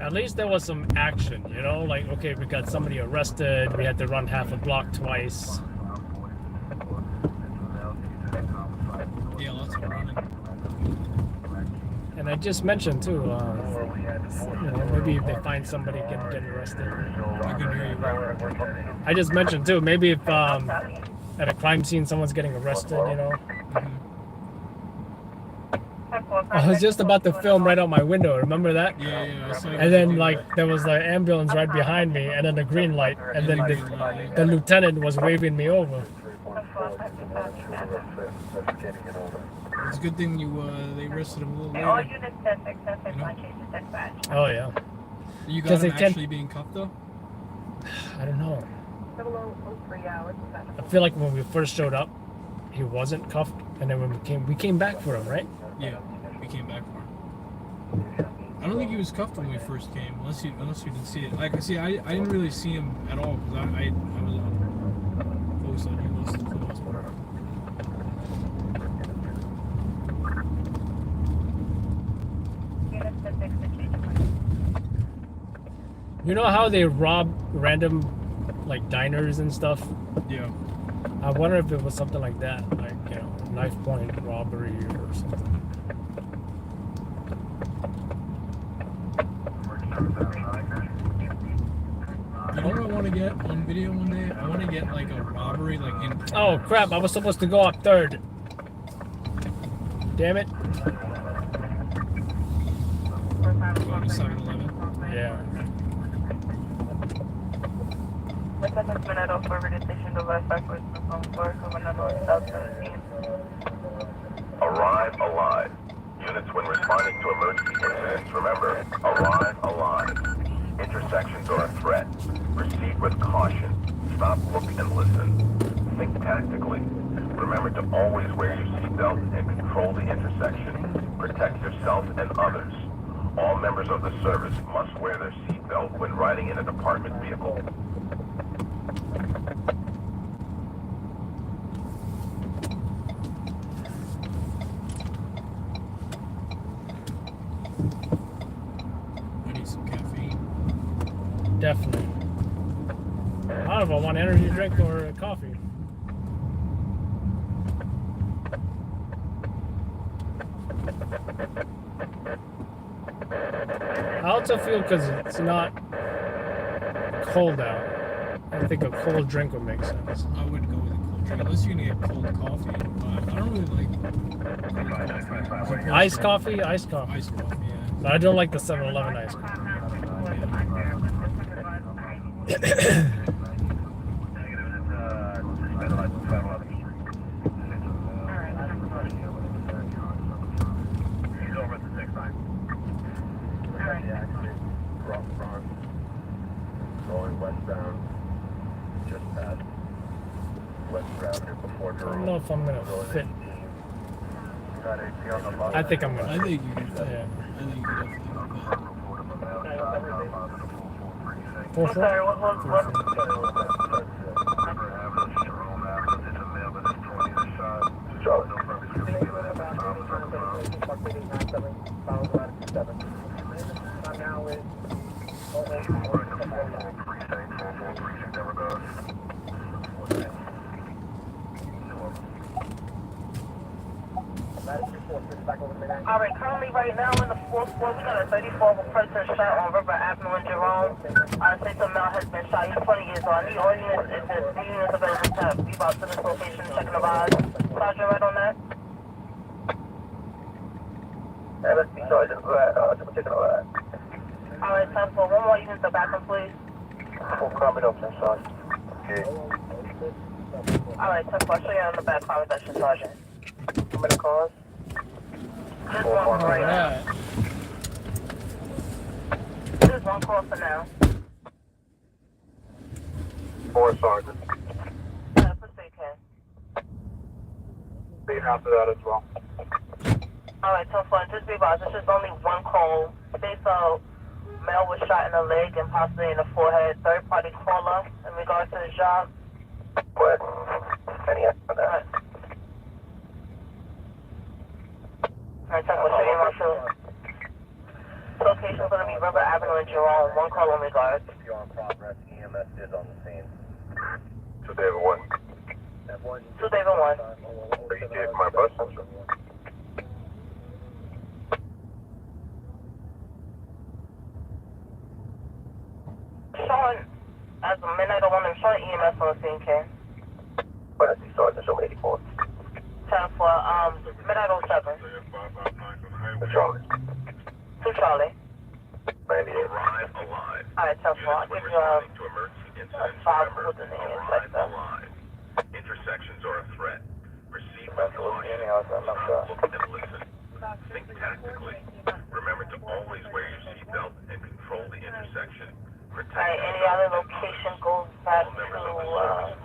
At least there was some action, you know? Like, okay, we got somebody arrested, we had to run half a block twice.
Yeah, lots of running.
And I just mentioned too, you know, maybe if they find somebody getting arrested.
I can hear you.
I just mentioned too, maybe if at a crime scene someone's getting arrested, you know. I was just about to film right out my window, remember that?
Yeah, I saw you.
And then like there was the ambulance right behind me and then the green light and then the lieutenant was waving me over.
It's a good thing they arrested him a little
All
later.
units 10-6, 10-6, change to dispatch.
Oh yeah.
You got
'Cause
him
they can't-
actually being cuffed though?
I don't know.
0003 hours.
I feel like when we first showed up, he wasn't cuffed, and then when we came back for him, right?
Yeah, we came back for him. I don't think he was cuffed when we first came, unless you didn't see it. Like, see, I didn't really see him at all because I was focused on you most for the most part.
Units 10-6, change to
You know how they rob random like diners and stuff?
Yeah.
I wonder if it was something like that, like, you know, knife point robbery or something.
You know what I want to get on video one day? I want to get like a robbery, like in.
Oh crap! I was supposed to go up third. Damn it!
Go to 7-Eleven.
Yeah.
Arrive alive. Units, when responding to emergency incidents, remember, arrive alive. Intersections are a threat. Proceed with caution. Stop, look, and listen. Think tactically. Remember to always wear your seatbelt and control the intersection. Protect yourself and others. All members of the service must wear their seatbelt when riding in a department vehicle.
I need some caffeine.
Definitely. I don't know if I want energy drink or a coffee. I also feel because it's not cold out, I think a cold drink would make sense.
I would go with a cold drink unless you're gonna get cold coffee. But I don't really like cold coffee.
Iced coffee? Iced coffee.
Iced coffee, yeah.
But I don't like the 7-Eleven ice cream.
Going westbound, just past West Avenue before
I don't know if I'm gonna fit. I think I'm
I
gonna.
think you can.
Yeah.
I think you can definitely.
4-4?
Sorry, what?
Alright, currently right now in the 4th floor, we got a 34 of a person shot on River Avenue in Jerome. Say some male has been shot. He's 20 years old. I need all units, if there's the units available to be about to this location, checking the vibes. Sergeant, right on that?
LSP Sergeant, triple taking a ride.
Alright, time for one more unit to back up, please.
Full combat option, Sergeant.
Alright, 10-4, I'll show you on the back conversation, Sergeant.
How many cars?
Just one for right now. Just one call for now.
4 Sergeant.
Proceed, Ken.
Being after that as well.
Alright, 10-4, just be advised, it's just only one call. They saw male was shot in the leg and possibly in the forehead. Third party caller in regards to the job.
What? Any after that?
Alright, 10-4, show you my field. Location's gonna be River Avenue in Jerome. One call in regards.
On progress, EMS is on the scene.
2 David 1.
2 David 1.
You gave my bus sensor.
Showing, as a midnight or one, I'm showing EMS on the scene, Ken.
What I see, Sergeant, show me 84.
10-4, midnight 07.
Charlie.
2 Charlie.
98. Arrive alive.
Alright, 10-4, I'll give you a 5 with the name inspector.
Intersections are a threat. Receive
That's what we're getting out, I'm not sure.
look and listen. Think tactically. Remember to always wear your seatbelt and control the intersection.
Alright, any other location goes back to,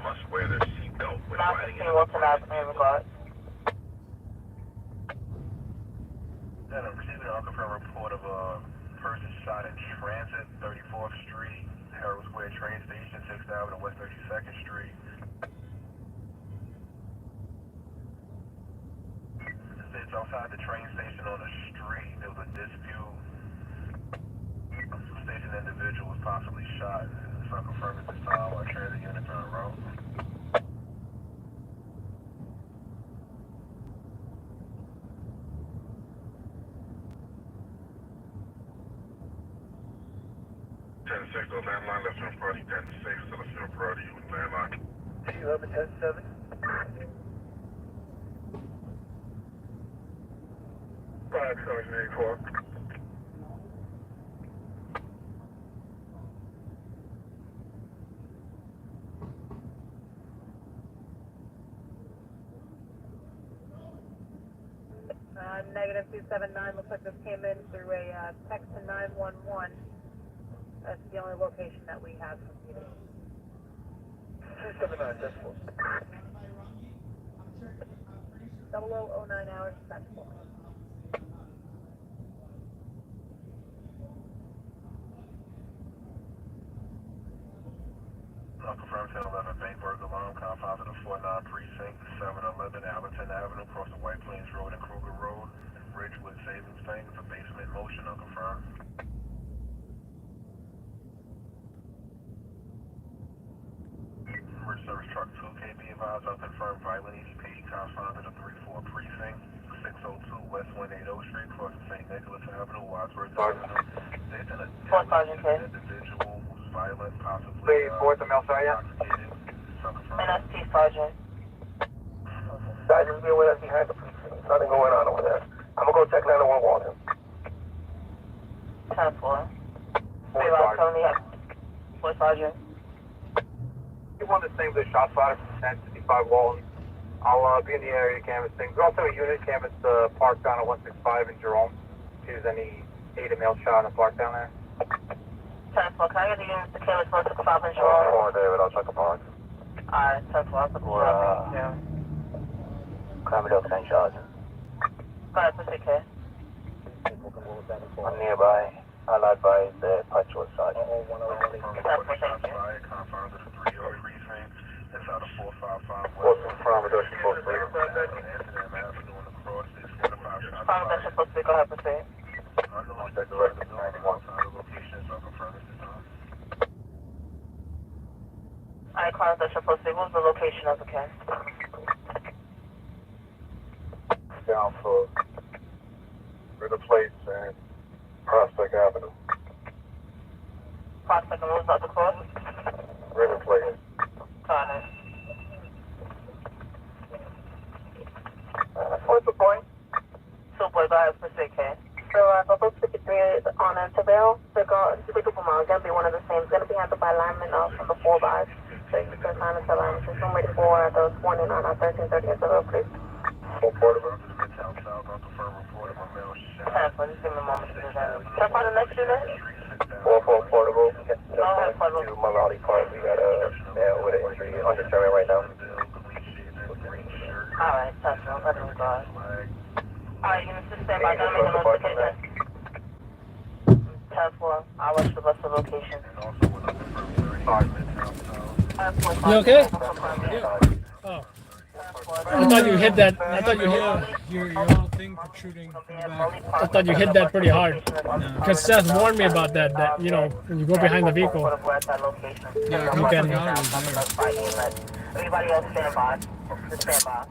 Must wear their seatbelt when
not
riding
15 Wilton Avenue in regards.
Then I'm receiving an unconfirmed report of a person shot in transit, 34th Street, Harold Square train station, 6th Avenue, West 32nd Street. It's outside the train station on the street. There was a dispute. Station individual was possibly shot. It's unconfirmed at this time. Our transit units are en route. Six on landline, left turn party, 10-6, to left turn party, landline.
11, 10-7.
5-7-84.
Negative 279, looks like this came in through a text to 911. That's the only location that we have from you.
279, that's 4.
0009 hours, that's 4.
Confirmed 1011 Bankburg alarm, compound of the 49 precinct, 711 Allenton Avenue, crossing White Plains Road and Kruger Road, Ridgewood Savings Bank, for basement motion, unconfirmed. Emergency service truck 2 KB advised, unconfirmed violent EDP, compound of the 34 precinct, 602 West 180 Street, crossing St. Nicholas Avenue, Wadsworth Avenue. There's an individual who's violent, possibly intoxicated.
NST Sergeant.
Sergeant, be aware that's behind the precinct. Nothing going on over there. I'm gonna go check 911 on him. 10-4. Realize currently have 4 Sergeant.
You want the same day shot spotter from 1055 Walton. I'll be in the area canvassing. There's also a unit canvass park down at 165 in Jerome. If there's any male shot in the park down there.
10-4, can I get the units to kill it for 65 in Jerome?
David, I'll check a park.
Alright, 10-4, I'll put the shot in here.
Commodore 10 charges.
Go ahead, proceed, K.
I'm nearby. I'll advise the patrol sergeant.
10-4, thank you.
What's in front of the supposed to be?
Found that supposed to be, go ahead, proceed. Alright, client that supposed to be, what was the location of the case?
Down for Ritter Place and Prospect Avenue.
Prospect and what was the other cross?
Ritter Place.
Got it.
What's the point?
So, boy, go ahead, proceed, K.
So, Papa 53 is on Antaville. They're going to be one of the same. It's going to be handled by linemen from the 4 bars. So, you can sign it to linemen. So, I'm ready for the 29 on 1330 Antaville, please.
Portable.
10-4, just give me a moment to do that. Can I find the next unit?
4-4 portable.
Go ahead, portable.
To Malawi Park. We got with an injury undetermined right now.
Alright, 10-4, I'm letting you go. Alright, units to stand by, gonna make a notification. 10-4, I'll rush the rest of the location.
You okay? Oh. I thought you hit that. I thought you hit.
Your little thing protruding from the back.
I thought you hit that pretty hard. Because Seth warned me about that. That you know, when you go behind the vehicle,
Yeah, I
you can.
forgot it was there.
Everybody else stand by. Just stand by.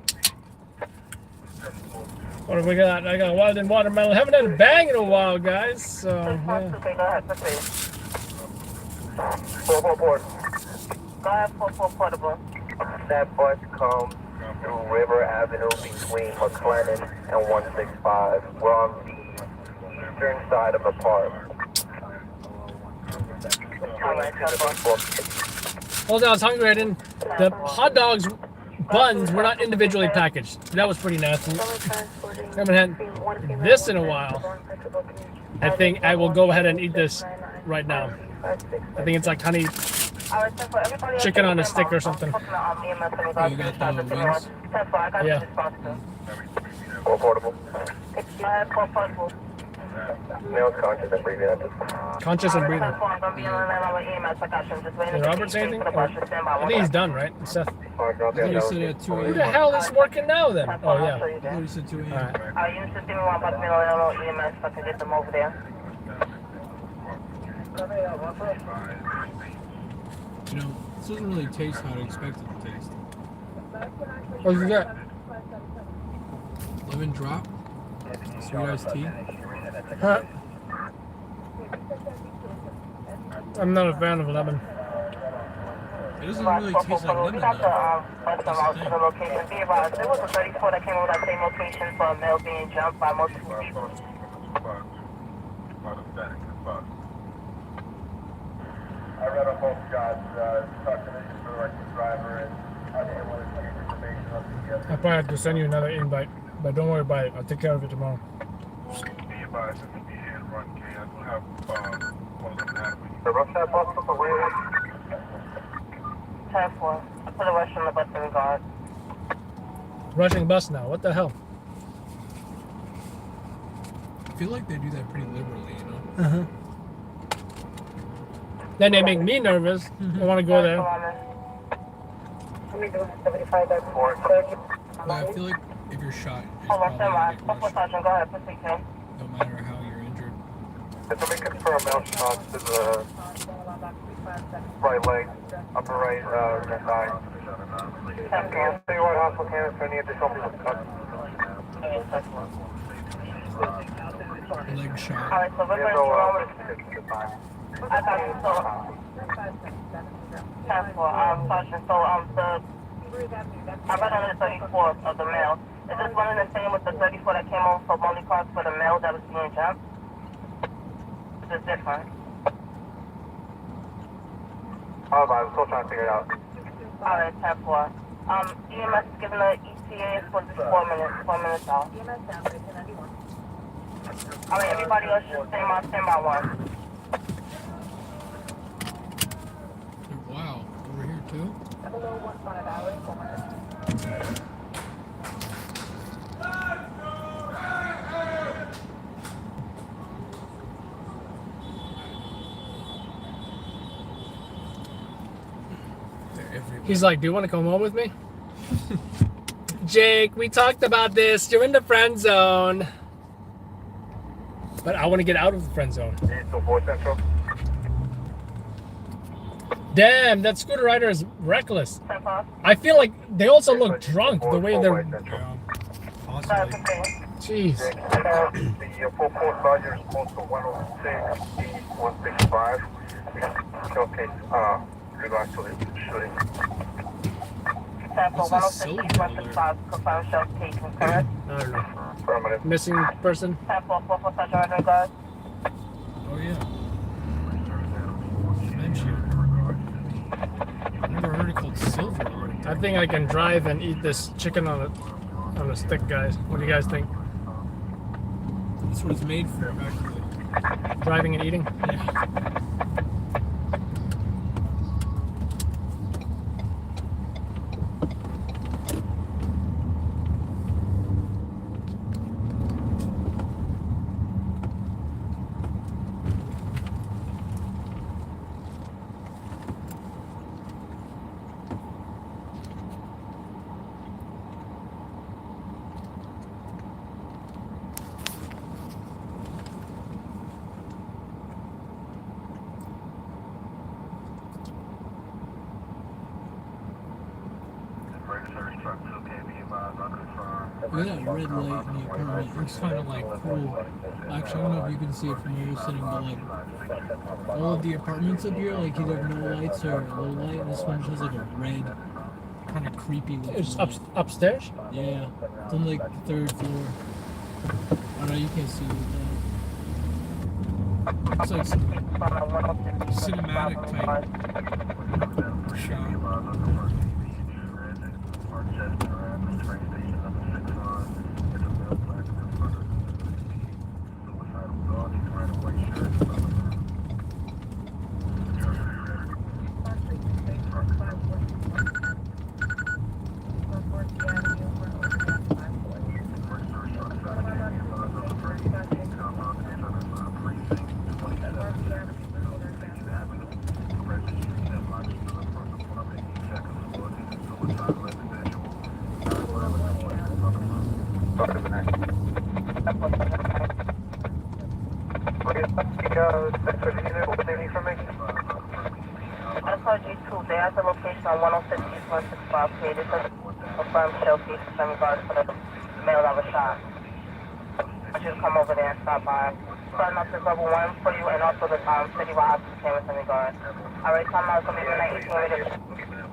What have we got? I got wild and watermelon. Haven't had a bang in a while, guys. So yeah.
Okay, go ahead, proceed.
4-4 port.
Go ahead, 4-4 portable.
That bus comes through River Avenue between McLennan and 165. We're on the eastern side of the park.
Alright, 10-4.
Hold on, I was hungry. I didn't. The hot dogs buns were not individually packaged. That was pretty nasty. Haven't had this in a while. I think I will go ahead and eat this right now. I think it's like honey chicken on a stick or something.
Oh, you got the wings?
Yeah.
Or portable.
Portable.
Male's conscious and breathing at this.
Conscious and breathing. Did Robert say anything? Or, I think he's done, right? Seth.
I thought you said at 2
Who the
a.m.
hell is working now then? Oh yeah.
I thought you said 2 a.m.
Alright.
You just give me one about the EMS so I can get them over there.
You know, this doesn't really taste how I expect it to taste.
What'd you get?
Lemon drop, sweet iced tea.
Huh? I'm not a fan of lemon.
It doesn't really taste like lemon though.
That's the location. Be advised, there was a 34 that came over that same location for a male being jumped by multiple people.
I read on both shots, talked to the driver, and I didn't want to change information on the
I'll probably have to send you another invite, but don't worry about it. I'll take care of it tomorrow.
Be advised, if you can run K, I do have one of them have the rush that bus from the way.
10-4. I put a rush on the bus in regard.
Rushing bus now. What the hell?
I feel like they do that pretty liberally, you know?
Uh-huh. Then they make me nervous. I want to go there.
But I feel like if you're shot, it's
Hold on,
probably
stand
gonna
by.
get rushed,
Sergeant, go ahead, proceed, K.
no matter how you're injured.
Let me confirm male shots to the right leg, upper right, left eye.
10-4.
Say what hospital canvas for any additional people cut.
Leg shot.
Alright, so we're going to I got you, so, 10-4, Sergeant, so, I read on the 34 of the male. Is this one and the same with the 34 that came over for Molly Park for the male that was being jumped? Is just different.
Hold on, I'm still trying to figure it out.
Alright, 10-4. EMS is giving the ETA for just 4 minutes. 4 minutes out.
EMS down, 1091.
Alright, everybody else should stand by one.
Wow, over here too?
Below 15 hours, 400.
They're everywhere.
He's like, do you want to come home with me? Jake, we talked about this. You're in the friend zone. But I want to get out of the friend zone.
824 Central.
Damn, that scooter rider is reckless.
10-4.
I feel like they also look drunk the way they're.
Yeah,
Sorry,
possibly.
continue.
Jeez.
The full force Dodger is close to 106, 165. Showcase, regards to the shooting.
10-4,
What's
106,
this silver
165, confirm shell taken, correct?
I don't know.
Affirmative.
Missing person?
10-4, 4 Sergeant Rider, guys.
Oh yeah. Mention. I never heard it called silver alert.
I think I can drive and eat this chicken on a stick, guys. What do you guys think?
That's what it's made for, actually.
Driving and eating?
Yeah. Look at that red light in the apartment. It looks kind of like cool. Actually, I don't know if you can see it from where you're sitting, but like all of the apartments up here, like either no lights or low light. And this one has like a red, kind of creepy looking
It's
light.
upstairs?
Yeah, it's on like the 3rd floor. I don't know, you can't see it with that. It's like cinematic type shot.
I called you 2. They have the location on 106 East 165 K. This is confirmed shell case in regards to the male that was shot. I should come over there and stop by. Starting up this level 1 for you and also the citywide officer cameras in regards. Alright, time now is going to be midnight 18 radio.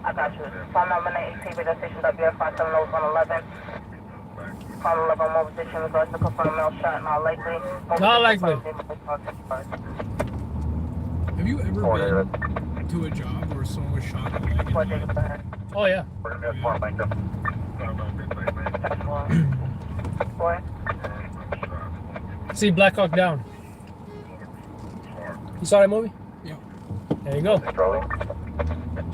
I got you. Time now midnight 18 radio station WF570 111. Call 11 more position in regards to confirm male shot. Not likely.
Not likely.
Have you ever been to a job where someone was shot in the leg and died?
Oh, yeah. See Black Hawk Down. You saw that movie?
Yeah.
There you go.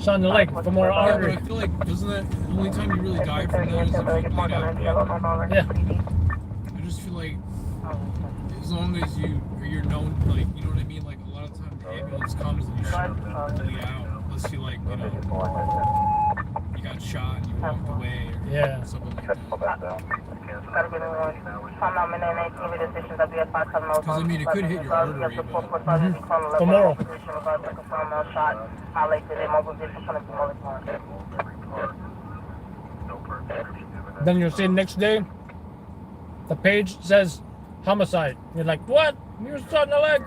Shot in the leg for more
Yeah, but
artery.
I feel like, doesn't that, the only time you really die from that is if you bleed out?
Yeah.
I just feel like, as long as you're known, like, you know what I mean? Like, a lot of times the ambulance comes and you shouldn't bleed out. Unless you, like, you know, you got shot and you walked away or
Yeah.
something like that.
Because
I mean, it could hit your artery, but-
Tomorrow. Then you'll see next day, the page says homicide. You're like, what? You were shot in the leg.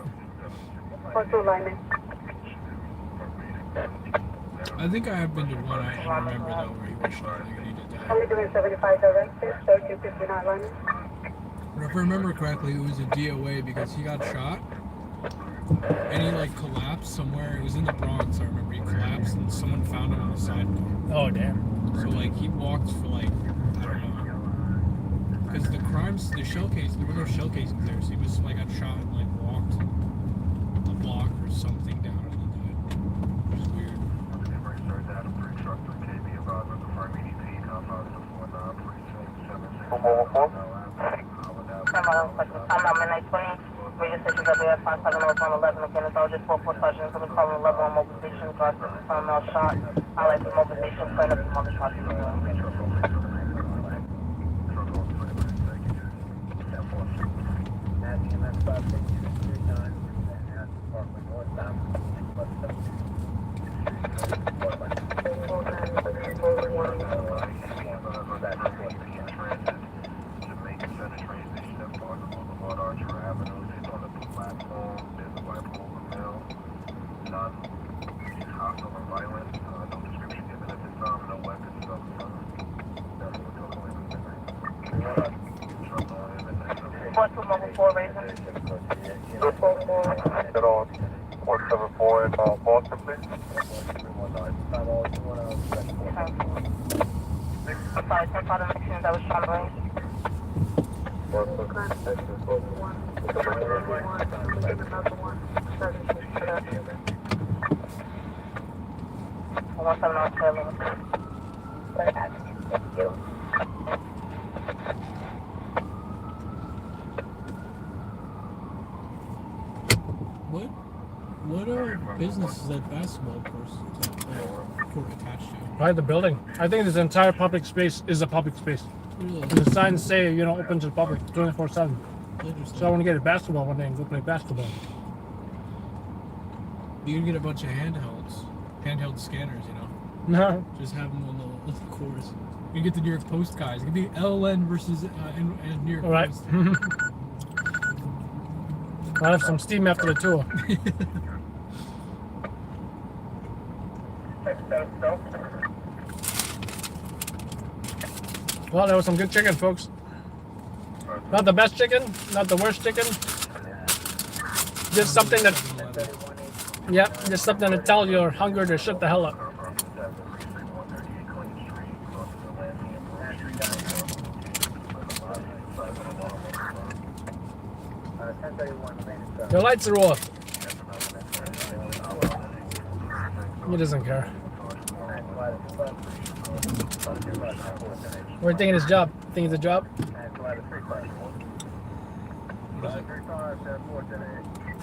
I think I have been to one, I don't remember though, where he was shot. I think he did die.
Only doing 75 directions, 3259 line.
But if I remember correctly, it was a DOA because he got shot And he like collapsed somewhere. It was in the Bronx. I remember he collapsed and someone found him on the sidewalk.
Oh damn.
So like he walked for like I don't know. Because the crimes, the shell case, there were no shell casings there. So he was like got shot and like walked a block or something down and then died. Which is weird.
I'm on midnight 20. Radio station WF 570 again. It's all just 4-4 sergeant. Coming calling level on mobilization. Regards to the male shot. I like the mobilization. Playing up the mother shot.
Get on 174 in Boston, please.
I'm sorry, take part of the actions I was trying to bring.
What business is that basketball court attached to?
Right, the building. I think this entire public space is a public space.
Really?
The signs say, you know, open to the public 24/7.
Interesting.
So I want to get a basketball one day and go play basketball.
You can get a bunch of handheld scanners, you know.
No.
Just have them on the course. You get the New York Post guys. It could be LN versus New York
All right.
Post.
I'll have some steam after the tour. Well, there was some good chicken, folks. Not the best chicken, not the worst chicken. Just something that, yep, just something to tell your hunger to shut the hell up. Your lights are off. He doesn't care. We're thinking his job. Think it's a job?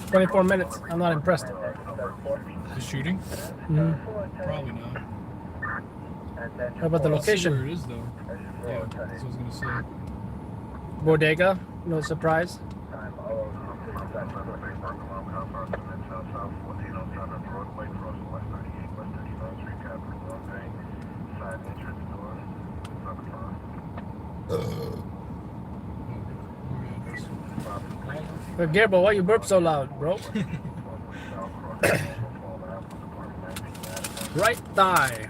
24 minutes. I'm not impressed.
The shooting?
Mm-hmm.
Probably not.
How about the
Let's see
location?
where it is, though. Yeah, that's what I was gonna say.
Bodega. No surprise. Gabriel, why you burp so loud, bro? Right thigh.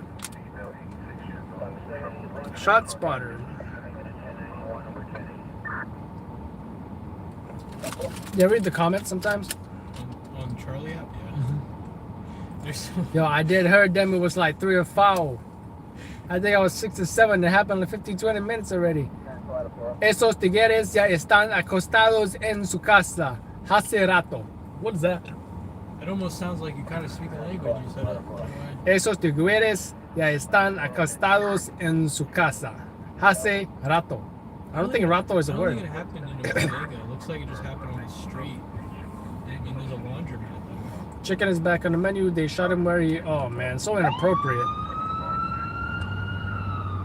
Shot spotter. You read the comments sometimes?
On Charlie app, yeah. There's so
Yo, I did heard them. It was like 3 or 4. I think I was 6 or 7. It happened in 15-20 minutes already. Esos tigres ya están acostados en su casa hace rato. What is that?
It almost sounds like you kind of speak the language you said it.
Esos tigres ya están acostados en su casa hace rato. I don't think rato is a
I don't
word.
think it happened in a bodega. It looks like it just happened on the street. I mean, there's a laundromat there.
Chicken is back on the menu. They shot him where he... Oh, man. So inappropriate.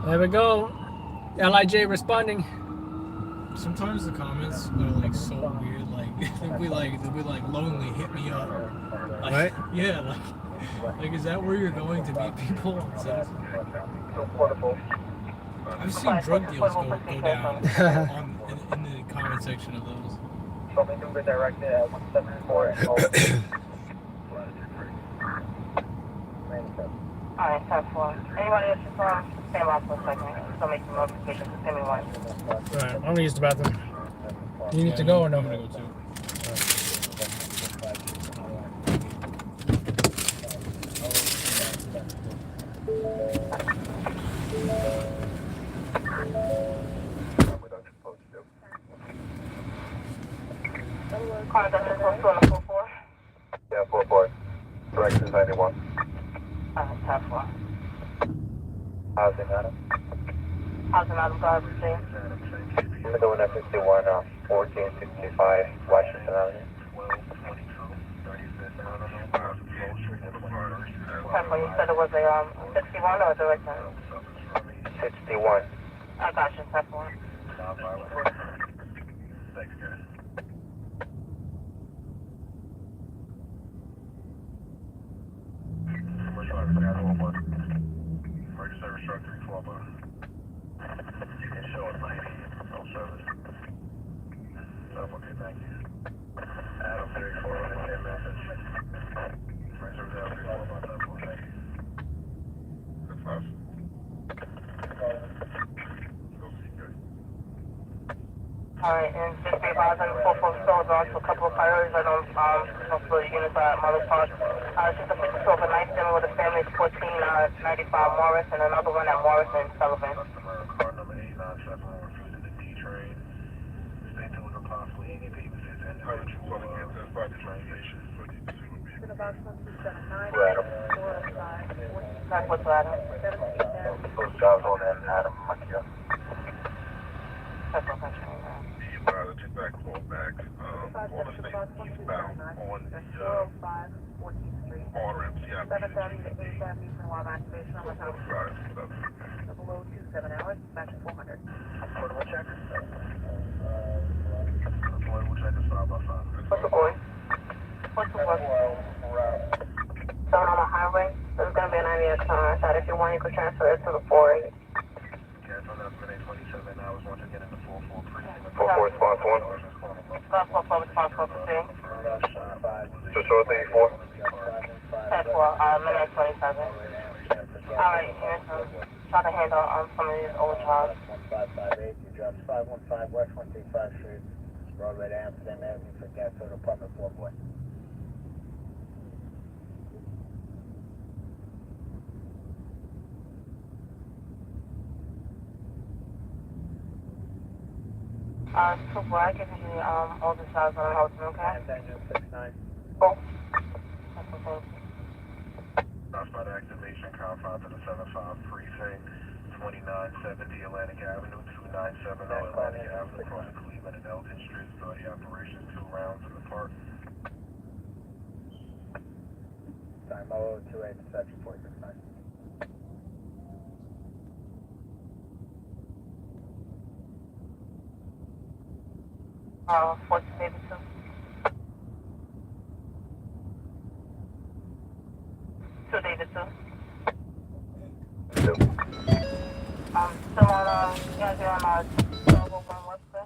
There we go. LIJ responding.
Sometimes the comments are like so weird. Like they'll be like lonely. Hit me up. Like,
Right?
Yeah. Like is that where you're going to meet people? I've seen drug deals go down in the comment section of those.
Alright, 10-4. Anybody else just stand by for a second. So make some notifications. Send me one.
Alright, I'm going to use the bathroom. You need to go or no?
I'm gonna go too.
corrections 91.
Top floor.
Housing, Adam.
Housing, Adam, guard, proceed.
I'm going at 51, 1465 Washington Avenue.
10 4, you said it was a 61 or a direct line?
61.
I got you, 10 4.
Thanks, guys. Commercial Office, 911. Emergency Service Truck 312. You can show us 90, no service. Okay, thank you. Adam 34, 10 message. Emergency Service Adam 312, telephone, thank you. That's us.
Alright, and just be advised on the 4-4 stores on to a couple of priorities. I know most of the units are at Mother Park. Just a 50 over night dinner with a family 1495 Morris and another one at Morris and Sullivan.
Car number 897 refusing the D train. Stay tuned to possibly any papers and how would you want to get this by the train station?
That's what's Adam.
Those jobs on that, Adam, much yeah.
That's what I'm saying.
Take back, call back, on the state eastbound on the, on-ramp, yeah.
7:30 to 8:70 for live activation on the house. Below 27 hours, back to 400.
Portable check. Portable check is 5 by 5.
What's the boy? What's the boy? So on the highway, there's going to be a 90X on our side. If you want, you could transfer it to the 480.
Cancel that for 27 hours, once again in the 4-4 precinct. 4-4 response 1.
That's what public responsible to see.
So show us 84.
10-4, minute 27. Alright, here's try to handle some of these old jobs.
1558, you dropped 515 West 135 Street, Broadway to Amsterdam Avenue for gas total apartment 4 boy.
So I give you all the jobs on the house, okay?
Engine 69.
Cool. That's okay.
Hotspot activation, confined to the 75 precinct, 2970 Atlantic Avenue, 2970 Atlantic Avenue, across Cleveland and Elton Street. Study operation, 2 rounds in the park.
Time 0028, section 469.
What's Davidson? To Davidson.
Two.
Still on, you guys are on 1201 Webster?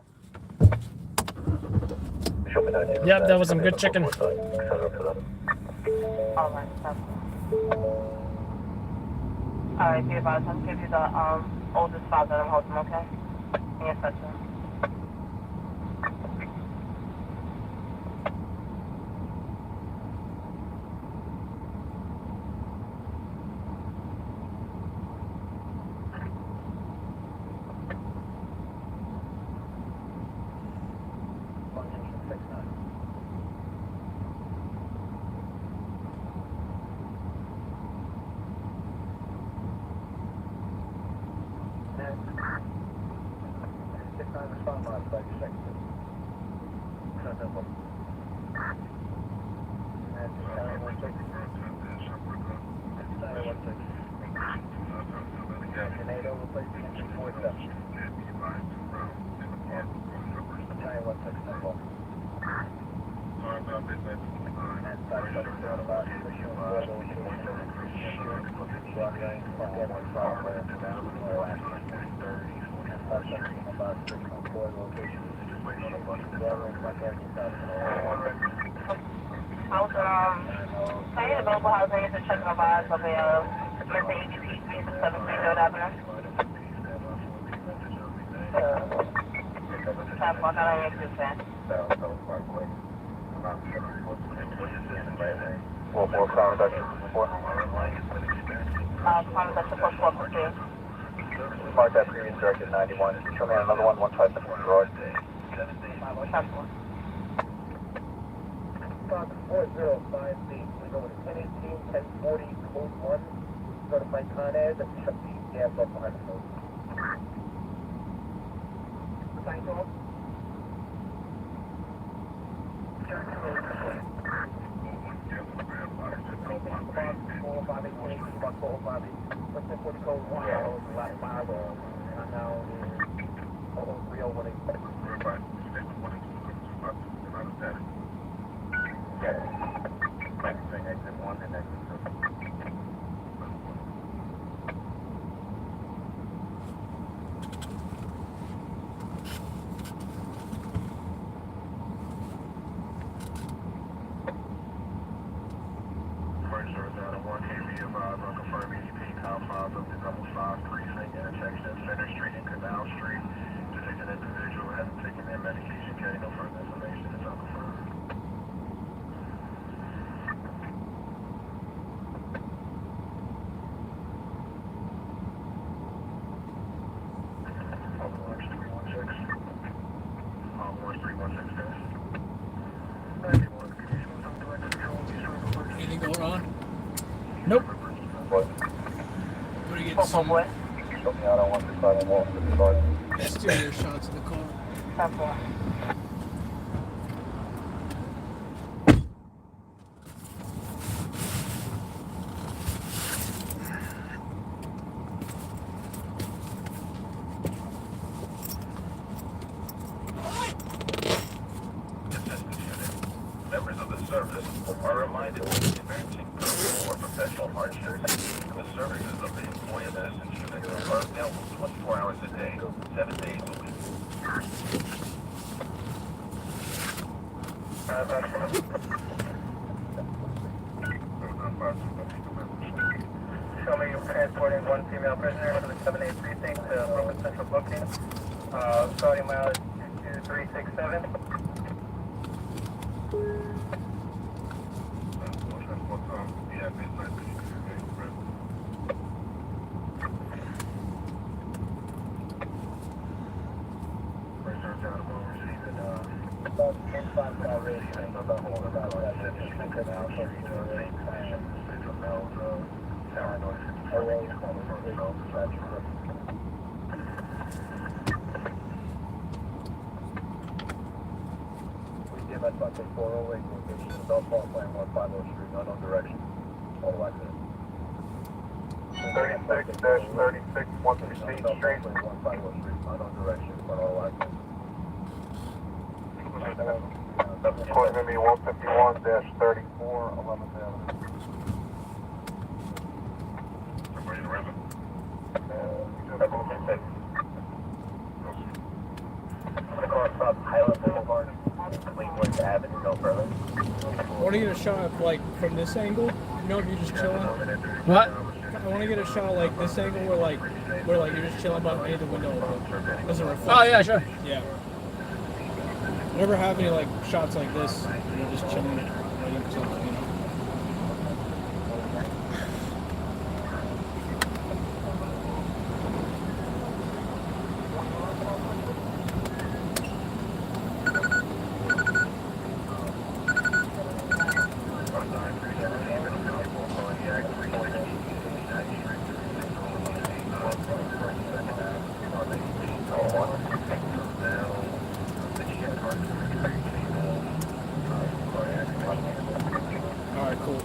Yep, that was some good chicken.
Alright, Alright, be advised, I'll give you the oldest file that I'm holding, okay? In your section. Are you available housing to check my vibes of a missing EBP, 73 Third Avenue? Time for how I make this fan.
4-4, Crown Dutch 4.
Crown Dutch 4 for 2.
Mark that previous directed 91. Show me another one, 157 Road.
4058, we go with 1018 Code 1, go to my Con Ed, and shut the gas off behind the phone. Thank you. What's the code 1? Last mile, and now almost 301. Yes. Next thing, exit 1 and exit 2.
First service out of 1K, be advised on confirming EDP, Cal 5 of the double 5 precinct intersection at Center Street and Canal Street. Detect an individual hasn't taken their medication, carry no further information is unconfirmed. Orange 316. Orange 316 dash. 91, conditions on direct control, be sure to alert.
Anything going on?
Nope.
What?
What do you get
Oh,
some
boy.
Something I don't want to decide on what to decide.
exterior shots of the car?
10-4.
Members of the service are reminded to be experiencing personal or professional hardships. The services of the employee assistance unit are available 24 hours a day, 7 days a week.
Show me you transporting one female prisoner to the 7A precinct to Brooklyn Central booking. Starting mileage 22367.
We give at Bucket 408 location, South Park Lane, 150 Street, unknown direction. All the way to 36-36, 116th Street. 150 Street, unknown direction, but all the way to That's appointment me 151-34, 11th Avenue. Somebody in the river.
The car stopped Highland Boulevard, Cleveland Avenue, no further.
I want to get a shot of, like, from this angle. You know, if you're just chilling.
What?
I want to get a shot of, like, this angle where you're just chilling behind the window. Doesn't reflect.
Oh yeah, sure.
Yeah. Never have any, like, shots like this. You're just chilling, waiting for something, you know. Alright, cool.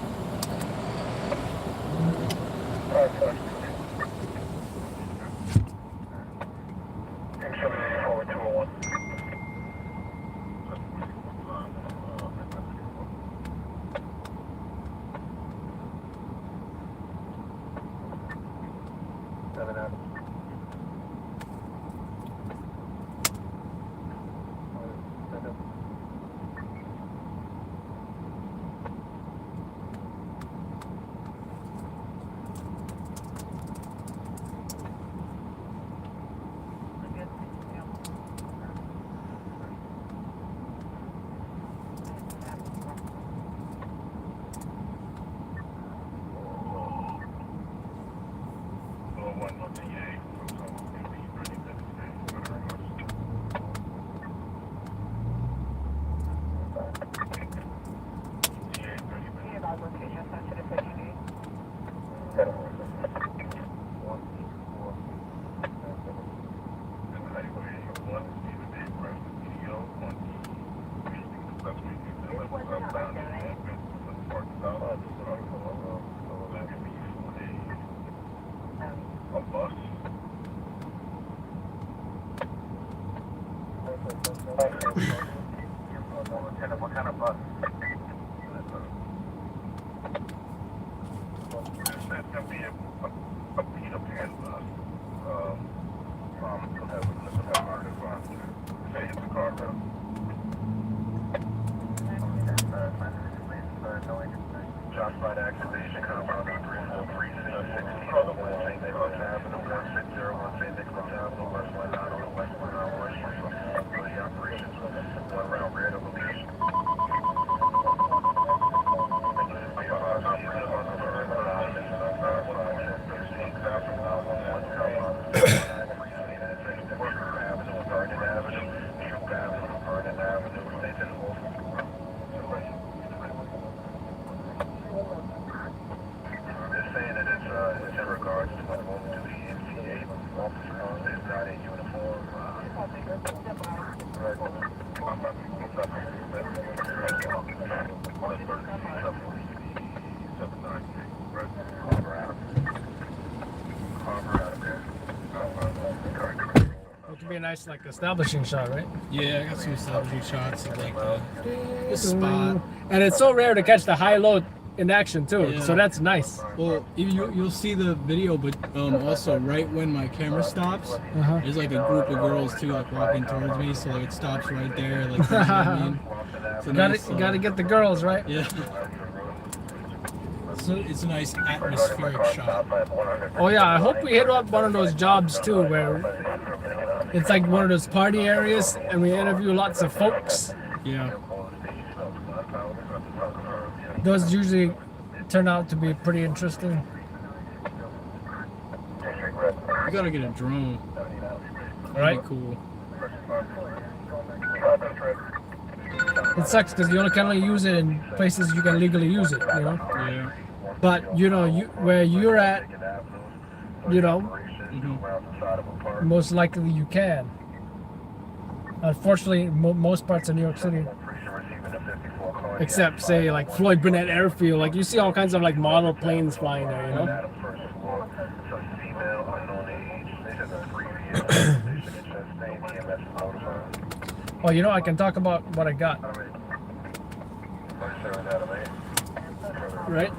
Classified activation, compound 343, 1601 St. Nicholas Avenue, 1601 St. Nicholas Avenue, West 19 on the West 19 West Street. For the operations, one round red of location.
It could be a nice like establishing shot, right?
Yeah, I got some establishing shots of like the spot.
And it's so rare to catch the high-low in action too,
Yeah.
so that's nice.
Well, you'll see the video, but also right when my camera stops, there's like a group of girls too, like walking towards me, so like it stops right there, like you know what I mean? It's a nice,
Gotta get the girls, right?
yeah. So it's a nice atmospheric shot.
Oh yeah, I hope we hit up one of those jobs too, where it's like one of those party areas, and we interview lots of folks.
Yeah.
Those usually turn out to be pretty interesting.
You gotta get a drone.
Right?
That'd be cool.
It sucks because you only can only use it in places you can legally use it, you know.
Yeah.
But you know, where you're at, you know, most likely you can. Unfortunately, most parts of New York City, except say like Floyd Burnett Airfield, like you see all kinds of like model planes flying there, you know. Oh, you know, I can talk about what I got. Right?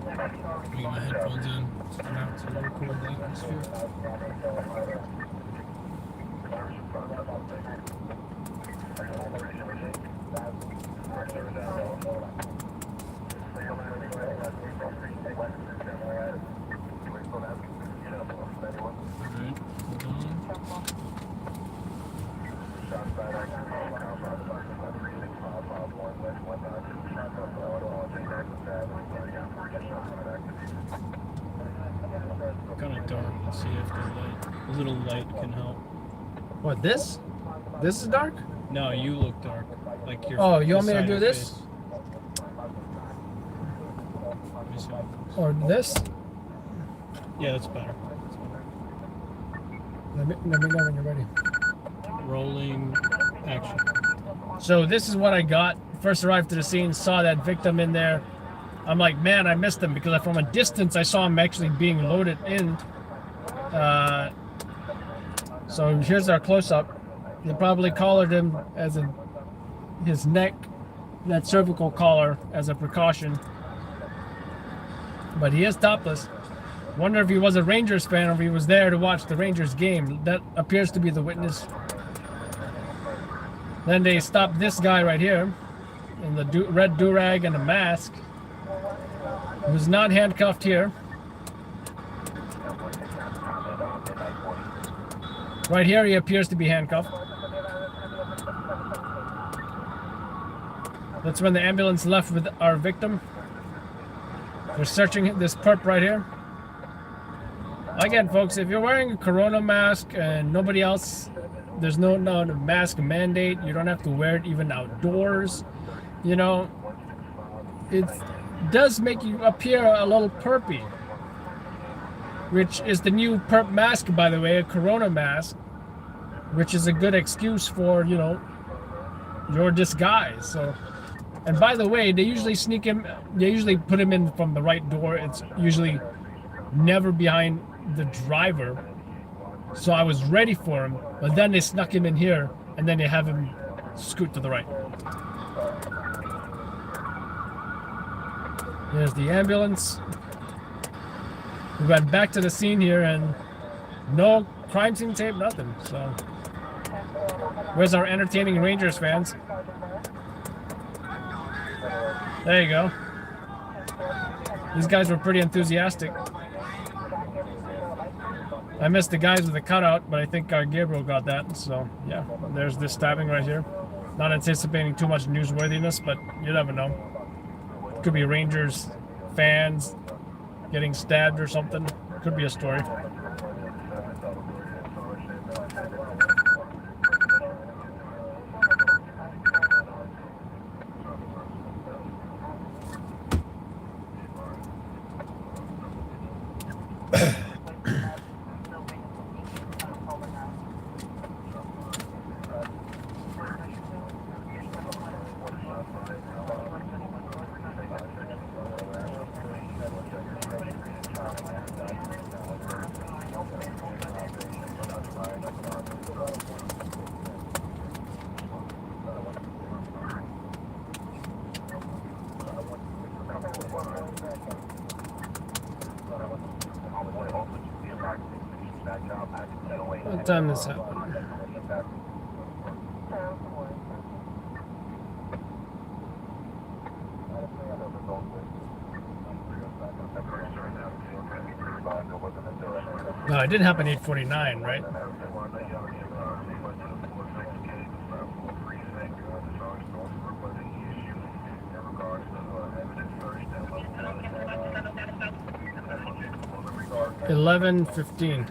Let me get my headphones in. Turn out to record the atmosphere. Alright, hold on. Kind of dark. Let's see if the light, a little light can help.
What, this? This is dark?
No, you look dark. Like your.
Oh, you
the
want me to
side
do
of
this?
face. Let me see.
Or this?
Yeah, that's better.
Let me know when you're ready.
Rolling action.
So this is what I got. First arrived to the scene, saw that victim in there. I'm like, man, I missed him because from a distance I saw him actually being loaded in. So here's our close-up. They probably collared him as in his neck, that cervical collar as a precaution. But he is topless. Wonder if he was a Rangers fan or if he was there to watch the Rangers game. That appears to be the witness. Then they stopped this guy right here in the red do-rag and a mask. He was not handcuffed here. Right here he appears to be handcuffed. That's when the ambulance left with our victim. They're searching this perp right here. Again, folks, if you're wearing a corona mask and nobody else, there's no mask mandate. You don't have to wear it even outdoors. You know, it does make you appear a little perpy. Which is the new perp mask, by the way, a corona mask. Which is a good excuse for, you know, your disguise. So, and by the way, they usually sneak him, they usually put him in from the right door. It's usually never behind the driver. So I was ready for him, but then they snuck him in here, and then they have him scoot to the right. There's the ambulance. We went back to the scene here, and no crime scene tape, nothing. So, where's our entertaining Rangers fans? There you go. These guys were pretty enthusiastic. I missed the guys with the cutout, but I think Gabriel got that. So yeah, there's this stabbing right here. Not anticipating too much newsworthiness, but you never know. Could be Rangers fans getting stabbed or something. Could be a story. What time this happened? No, it did happen 8:49, right? $11:15.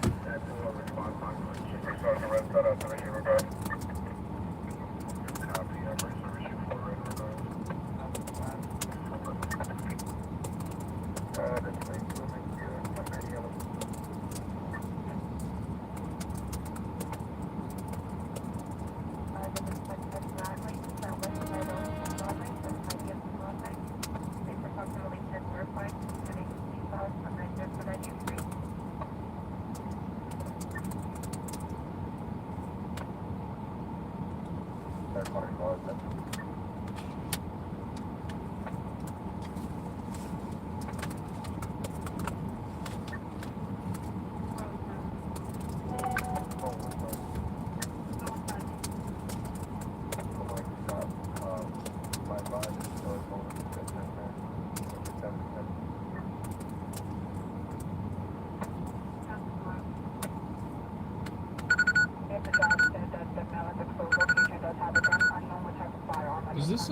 Is this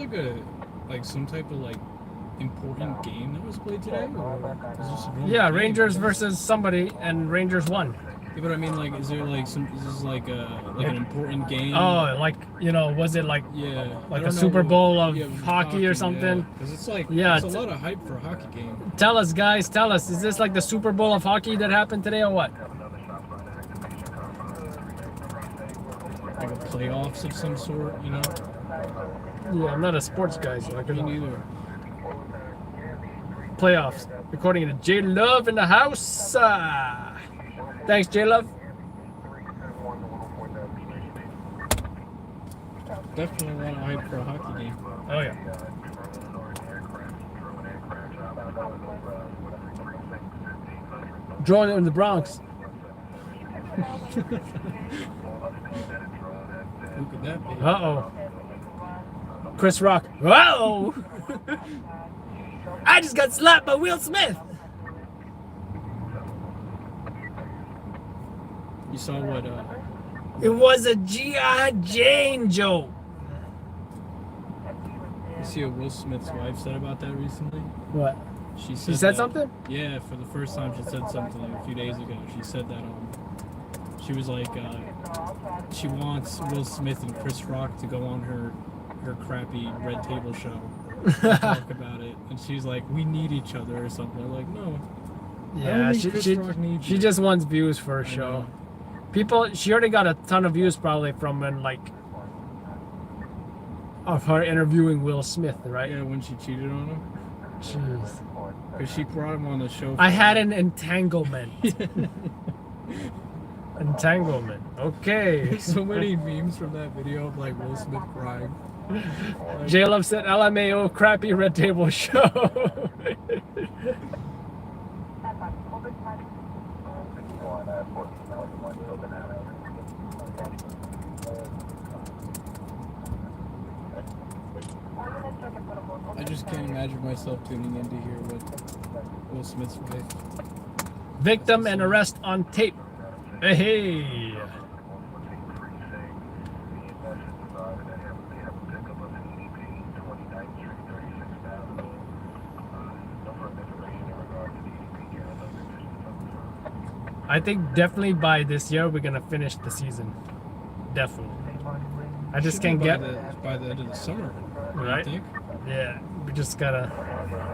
like some type of like important game that was played today, or is this a normal
Yeah,
game?
Rangers versus somebody, and Rangers won.
Yeah, but I mean, like, is there like some? Is this like an important game?
Oh, like, you know, was it like
Yeah,
like
I
a
don't
Super
know,
Bowl of
yeah,
hockey or something?
Because it's like
Yeah,
it's a lot of hype for a hockey game.
Tell us, guys, tell us. Is this like the Super Bowl of hockey that happened today or what?
Like a playoffs of some sort, you know?
Yeah, I'm not a sports guy, so I
Me
couldn't.
neither.
Playoffs. According to J Love in the house. Thanks, J Love.
Definitely a lot of hype for a hockey game.
Oh yeah. Drone in the Bronx.
Who could that be?
Uh-oh. Chris Rock. Uh-oh. I just got slapped by Will Smith.
You saw what?
It was a G.I. Jane joke.
You see what Will Smith's wife said about that recently?
What?
She
She said
that-
something?
Yeah, for the first time she said something like a few days ago. She said that she was like she wants Will Smith and Chris Rock to go on her crappy Red Table show and talk about it, and she's like, we need each other or something. I'm like, no. I
Yeah,
don't think Chris Rock needs
she
you.
just wants views for her show. People, she already got a ton of views probably from when like of her interviewing Will Smith, right?
Yeah, when she cheated on him.
Jeez.
Because she brought him on the show.
I had an entanglement. Entanglement. Okay.
There's so many memes from that video of like Will Smith crying.
J Love said LMAO crappy Red Table show.
I just can't imagine myself tuning in to hear what Will Smith's wife.
Victim and arrest on tape. Hey. I think definitely by this year we're gonna finish the season. Definitely. I just
Should be
can't
by
get
by the end of the summer.
right.
I think.
Yeah, we just gotta.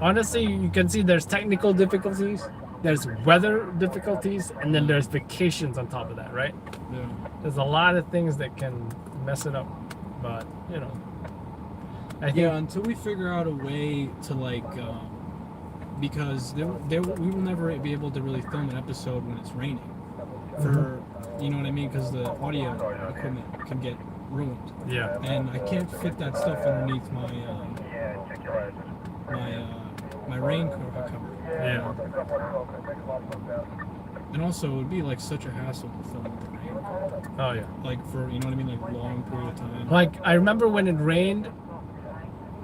Honestly, you can see there's technical difficulties, there's weather difficulties, and then there's vacations on top of that, right?
Yeah.
There's a lot of things that can mess it up, but you know. I think
Yeah, until we figure out a way to like, because we will never be able to really film an episode when it's raining. For you know what I mean? Because the audio equipment can get ruined.
Yeah.
And I can't fit that stuff underneath my my rain cover.
Yeah.
And also, it would be like such a hassle to film in the rain.
Oh yeah.
Like for you know what I mean, like long period of time.
Like I remember when it rained,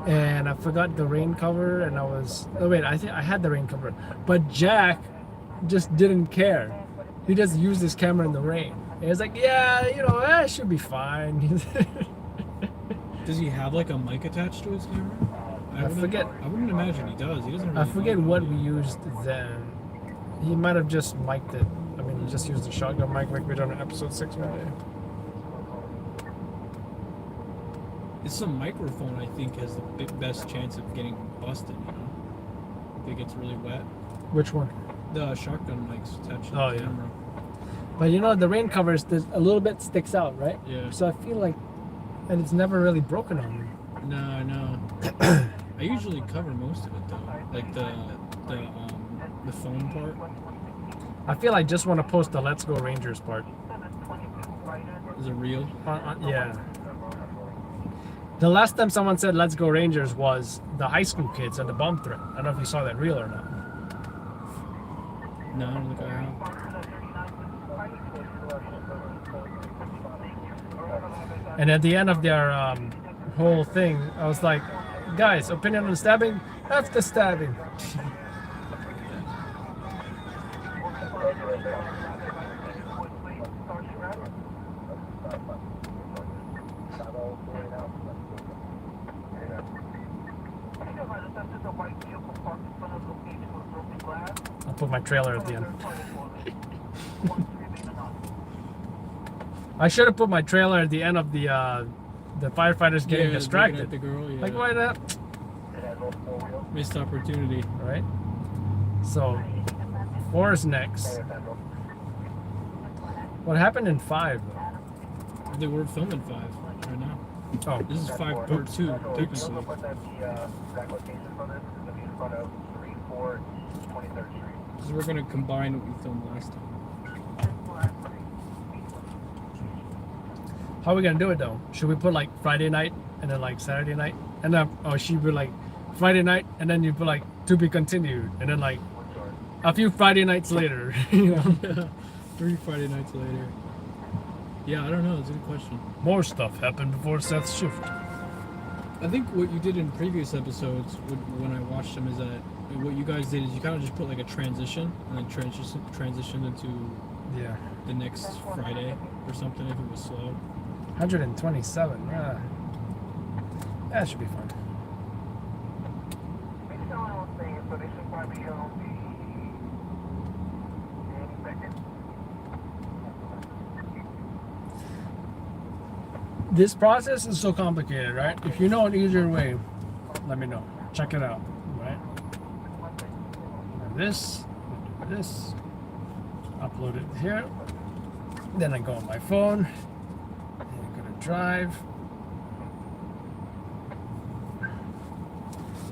and I forgot the rain cover, and I was I think I had the rain cover, but Jack just didn't care. He just used his camera in the rain. And he's like, yeah, you know, it should be fine.
Does he have like a mic attached to his camera?
I forget.
I wouldn't imagine he does. He doesn't. Really
I forget
mic
what
it.
we used then. He might have just mic'd it. I mean, he just used the shotgun mic like we did on episode 6 one day.
It's some microphone I think has the best chance of getting busted. You know, if it gets really wet.
Which one?
The shotgun mic's attached to
Oh,
the
yeah.
camera.
But you know, the rain covers, there's a little bit sticks out, right?
Yeah.
So I feel like, and it's never really broken on me.
No, I know. I usually cover most of it though, like the phone part.
I feel I just want to post the Let's Go Rangers part.
Is it real?
Yeah. The last time someone said Let's Go Rangers was the high school kids and the bomb threat. I don't know if you saw that reel or not.
No, I don't think I have.
And at the end of their whole thing, I was like, guys, opinion on the stabbing? That's the stabbing. I'll put my trailer at the end. I should have put my trailer at the end of the firefighters getting distracted.
Looking at the girl, yeah.
Like, why not?
Missed opportunity.
Right? So, 4 is next. What happened in 5?
They were filming 5 right now.
Oh.
This is 5 part 2, technically. Because we're going to combine what we filmed last time.
How are we gonna do it though? Should we put like Friday night and then like Saturday night? And then, oh, she would like Friday night and then you put like to be continued. And then like a few Friday nights later, you know?
Yeah. 3 Friday nights later. Yeah, I don't know. It's a good question.
More stuff happened before Seth's shift.
I think what you did in previous episodes when I watched them is that what you guys did is you kind of just put like a transition and then transitioned into the next Friday or something if it was slow.
127, yeah. That should be fun. This process is so complicated, right? If you know an easier way, let me know. Check it out, right? This, upload it here. Then I go on my phone. Drive.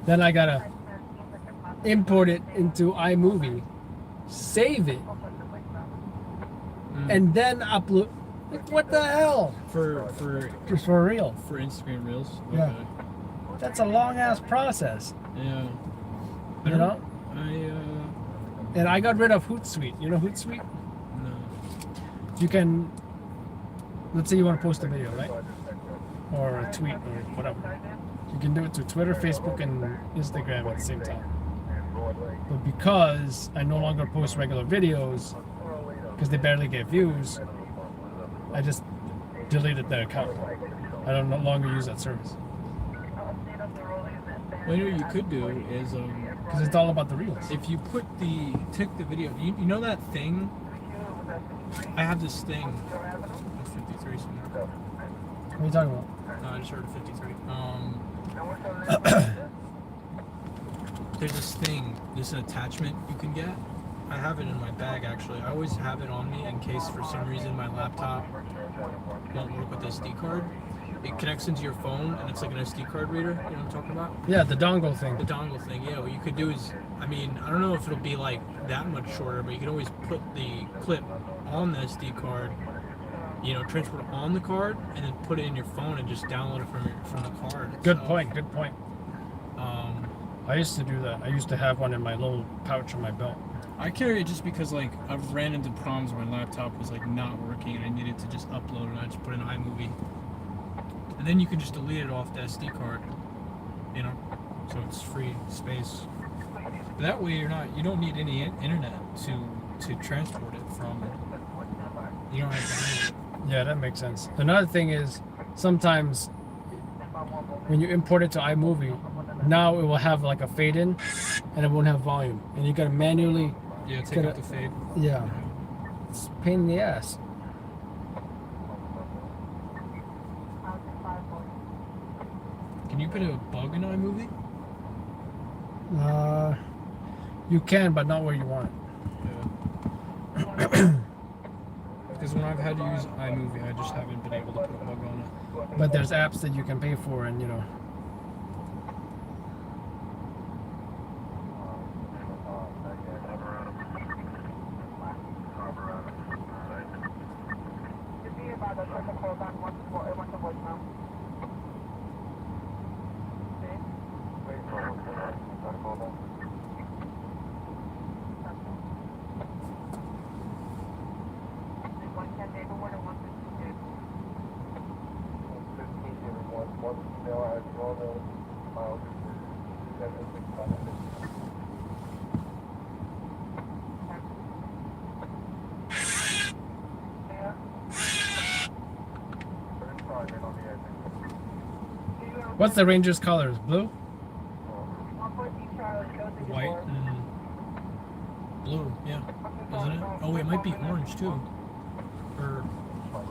Then I gotta import it into iMovie, save it, and then upload. Like, what the hell? Just for real.
For Instagram Reels. Okay.
Yeah. That's a long ass process.
Yeah.
You know. And I got rid of Hootsuite. You know Hootsuite?
No.
You can. Let's say you want to post a video, right? Or a tweet or whatever. You can do it to Twitter, Facebook, and Instagram at the same time. But because I no longer post regular videos, because they barely get views, I just deleted the account. I don't no longer use that service.
Well, you know what you could do is
Because it's all about the reels.
if you took the video, you know that thing. I have this thing. 53 somewhere.
What are you talking about?
No, I just heard 53. There's this thing, this attachment you can get. I have it in my bag actually. I always have it on me in case for some reason my laptop won't work with the SD card. It connects into your phone and it's like an SD card reader. You know what I'm talking about?
Yeah, the dongle thing.
The dongle thing, yeah. What you could do is, I mean, I don't know if it'll be like that much shorter, but you can always put the clip on the SD card, you know, transfer it on the card, and then put it in your phone and just download it from the card.
Good
So,
point. Good point. I used to do that. I used to have one in my little pouch on my belt.
I carry it just because like I've ran into problems where my laptop was like not working and I needed to just upload it and I just put in iMovie. And then you can just delete it off the SD card, you know, so it's free space. But that way you don't need any internet to transport it from. You don't have to do it.
Yeah, that makes sense. Another thing is sometimes when you import it to iMovie, now it will have like a fade in and it won't have volume. And you gotta manually
Take out the fade.
Yeah. It's a pain in the ass.
Can you put a bug in iMovie?
You can, but not where you want
Yeah. Because when I've had to use iMovie, I just haven't been able to put a bug on it.
it. But there's apps that you can pay for, and you know. What's the Rangers colors? Blue?
White and blue, yeah. Isn't it? Oh wait, it might be orange too. Or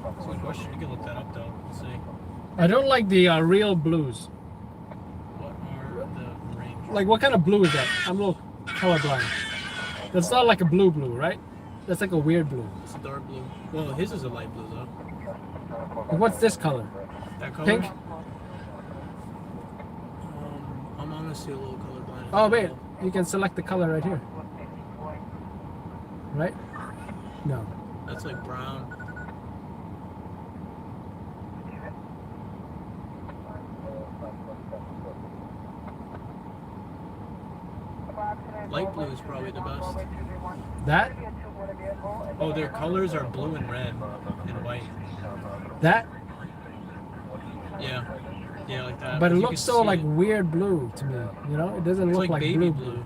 that's a good question. You can look that up though. Let's see.
I don't like the real blues.
What are the Rangers?
Like, what kind of blue is that? I'm a little colorblind. That's not like a blue, right? That's like a weird blue.
It's a dark blue. Well, his is a light blue though.
What's this color?
That color?
Pink?
I'm honestly a little colorblind.
Oh, wait. You can select the color right here. Right? No.
That's like brown. Light blue is probably the best.
That?
Oh, their colors are blue and red and white.
That?
Yeah. Yeah, like that.
But it
You
looks
can
so
see
like
it.
weird blue to me. You know? It doesn't
It's
look like
baby
blue.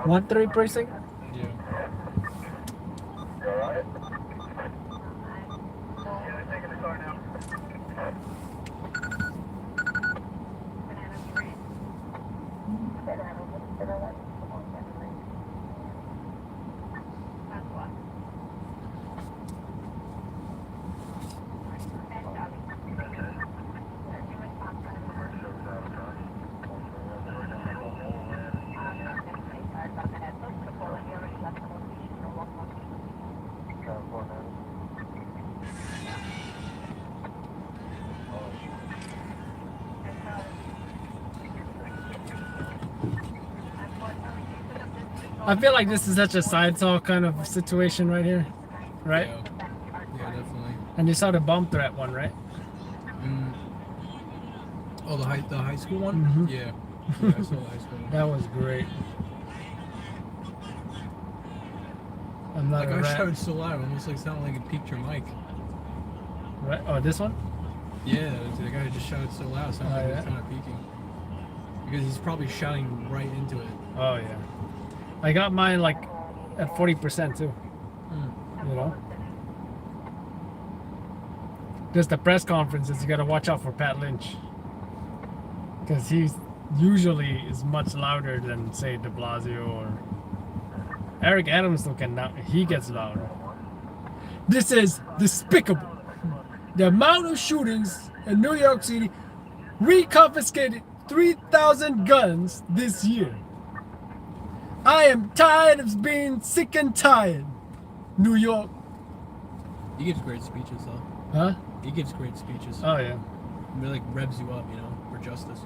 One three precinct?
Yeah.
You alright?
I feel like this is such a side saw kind of situation right here, right?
Yeah, definitely.
And you saw the bomb threat one, right?
Mm. Oh, the high school one?
Mhm.
Yeah. Yeah, I saw the high school one.
That was great. I'm not
Like,
a
I
rat.
shouted so loud, almost like sounded like it peaked your mic.
Right? Oh, this one?
Yeah, the guy just shouted so loud, sounded like it was kind of peaking. Because he's probably shouting right into it.
Oh, yeah. I got mine like at 40% too. You know? Just the press conferences, you gotta watch out for Pat Lynch. Because he usually is much louder than, say, de Blasio or Eric Adams. He gets louder. This is despicable. The amount of shootings in New York City, we confiscated 3,000 guns this year. I am tired of being sick and tired. New York.
He gives great speeches, though.
Huh?
He gives great speeches.
Oh, yeah.
It really revs you up, you know, for justice.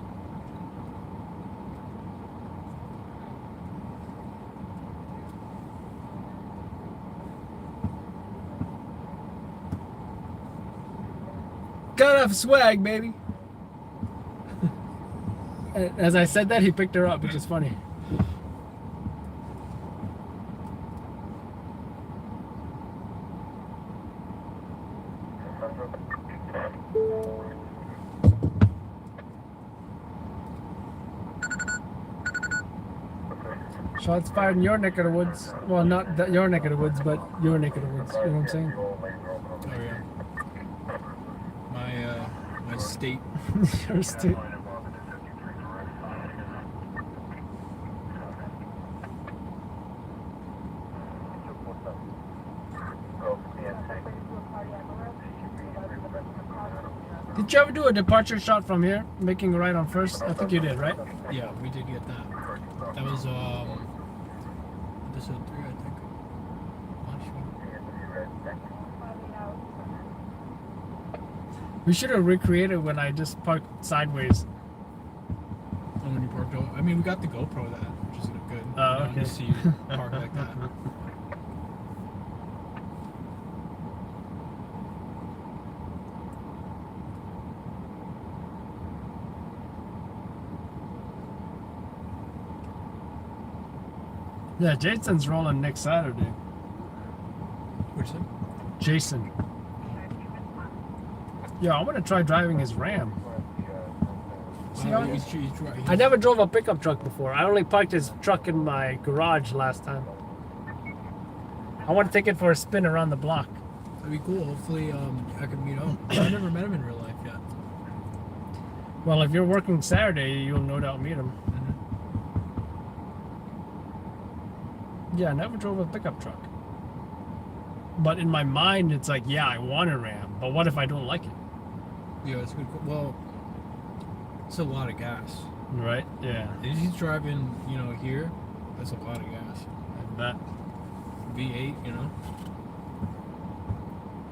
Gotta have swag, baby. As I said that, he picked her up, which is funny. Shots fired in your neck of the woods. Well, not that your neck of the woods, but your neck of the woods. You know what I'm saying?
Oh, yeah. My state.
Your state. Did you ever do a departure shot from here, making a right on first? I think you did, right?
Yeah, we did get that. That was, episode 3, I think. Not sure.
We should have recreated when I just parked sideways.
And when you parked over, I mean, we got the GoPro that, which is good.
Oh, okay.
To see you park like that.
Yeah, Jason's rolling next Saturday.
Which thing?
Jason. Yeah, I want to try driving his Ram. See how I never drove a pickup truck before. I only parked his truck in my garage last time. I want to take it for a spin around the block.
That'd be cool. Hopefully, I can meet up. I never met him in real life yet.
Well, if you're working Saturday, you'll no doubt meet him. Yeah, I never drove a pickup truck. But in my mind, it's like, yeah, I want a Ram. But what if I don't like it?
Yeah, it's good. Well, it's a lot of gas.
Right? Yeah.
If he's driving, you know, here, that's a lot of gas.
I bet.
V8, you know?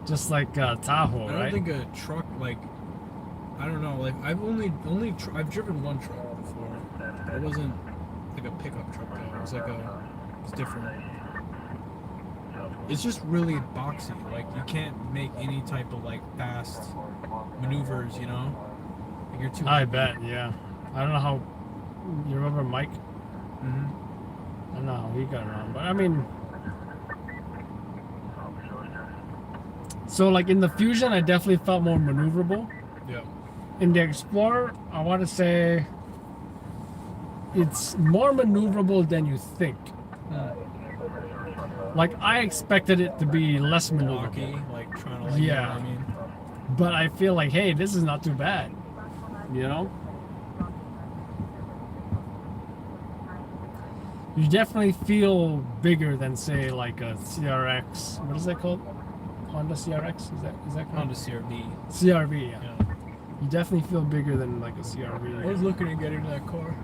Just like Tahoe, right?
I don't think a truck, like, I don't know, like, I've I've driven one truck before. It wasn't like a pickup truck, though. It was like it's different. It's just really boxy. Like, you can't make any type of, like, fast maneuvers, you know? Like, you're too...
I bet, yeah. I don't know how... You remember Mike?
Mm-hmm.
I don't know how he got around, but I mean... So, like, in the Fusion, I definitely felt more maneuverable.
Yeah.
In the Explorer, I want to say... It's more maneuverable than you think. Like, I expected it to be less maneuverable.
Blocky, like, trying to, like,
yeah.
You know what I mean?
But I feel like, hey, this is not too bad. You know? You definitely feel bigger than, say, like a CRX. What is that called? Honda CRX? Is that called?
Honda CRV.
CRV, yeah. You definitely feel bigger than like a CRV.
I was looking at getting that car.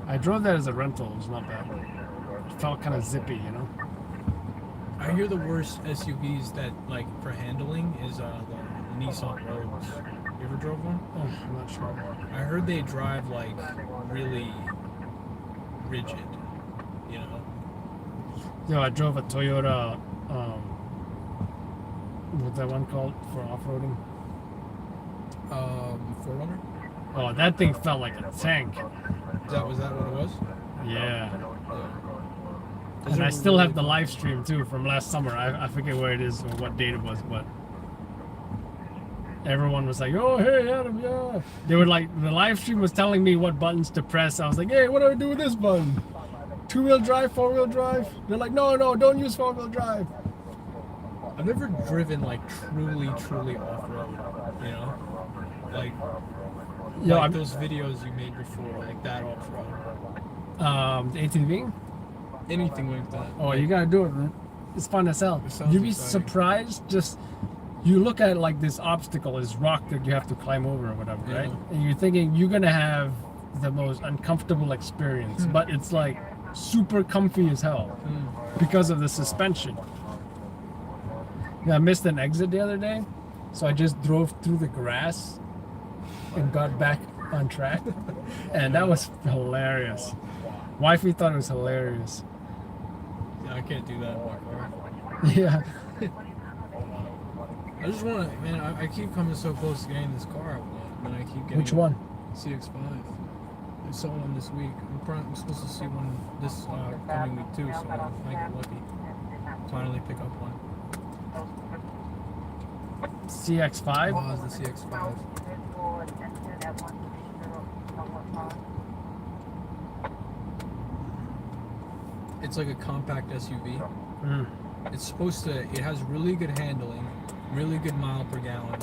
I drove that as a rental. It was not bad. It felt kind of zippy, you know?
I hear the worst SUVs that, like, for handling is the Nissan Rogues. You ever drove one?
I'm not sure.
I heard they drive, like, really rigid. you know.
Yo, I drove a Toyota, what's that one called for off-roading?
4Runner?
Oh, that thing felt like a tank.
Was that what it was?
Yeah.
Those
And
are
I still
really
have the
cool.
live stream too from last summer. I forget where it is or what date it was, but everyone was like, "Oh, hey, Adam, yeah." They were like, the live stream was telling me what buttons to press. I was like, "Hey, what do I do with this button? 2-wheel drive, 4-wheel drive?" They're like, "No, don't use 4-wheel drive."
I've never driven like truly off-road, you know? Like,
Yo,
like
I'm-
those videos you made before, like that off-road.
The ATV?
Anything like that.
Oh, you gotta do it, man. It's fun as hell.
It sounds
You'd be
exciting.
surprised. Just you look at like this obstacle, this rock that you have to climb over or whatever,
Yeah.
right? And you're thinking you're gonna have the most uncomfortable experience, but it's like super comfy as hell because of the suspension. Yeah, I missed an exit the other day, so I just drove through the grass and got back on track, and that was hilarious. Wifey thought it was hilarious.
Yeah, I can't do that in my car.
Yeah.
I just want to, man, I keep coming so close to getting this car I want, and I keep getting
Which one?
CX-5. I saw one this week. I'm supposed to see one this coming week too, so I might get lucky. Finally pick up one.
CX-5?
Oh, it's the CX-5. It's like a compact SUV.
Mm.
It's supposed to, it has really good handling, really good mile per gallon,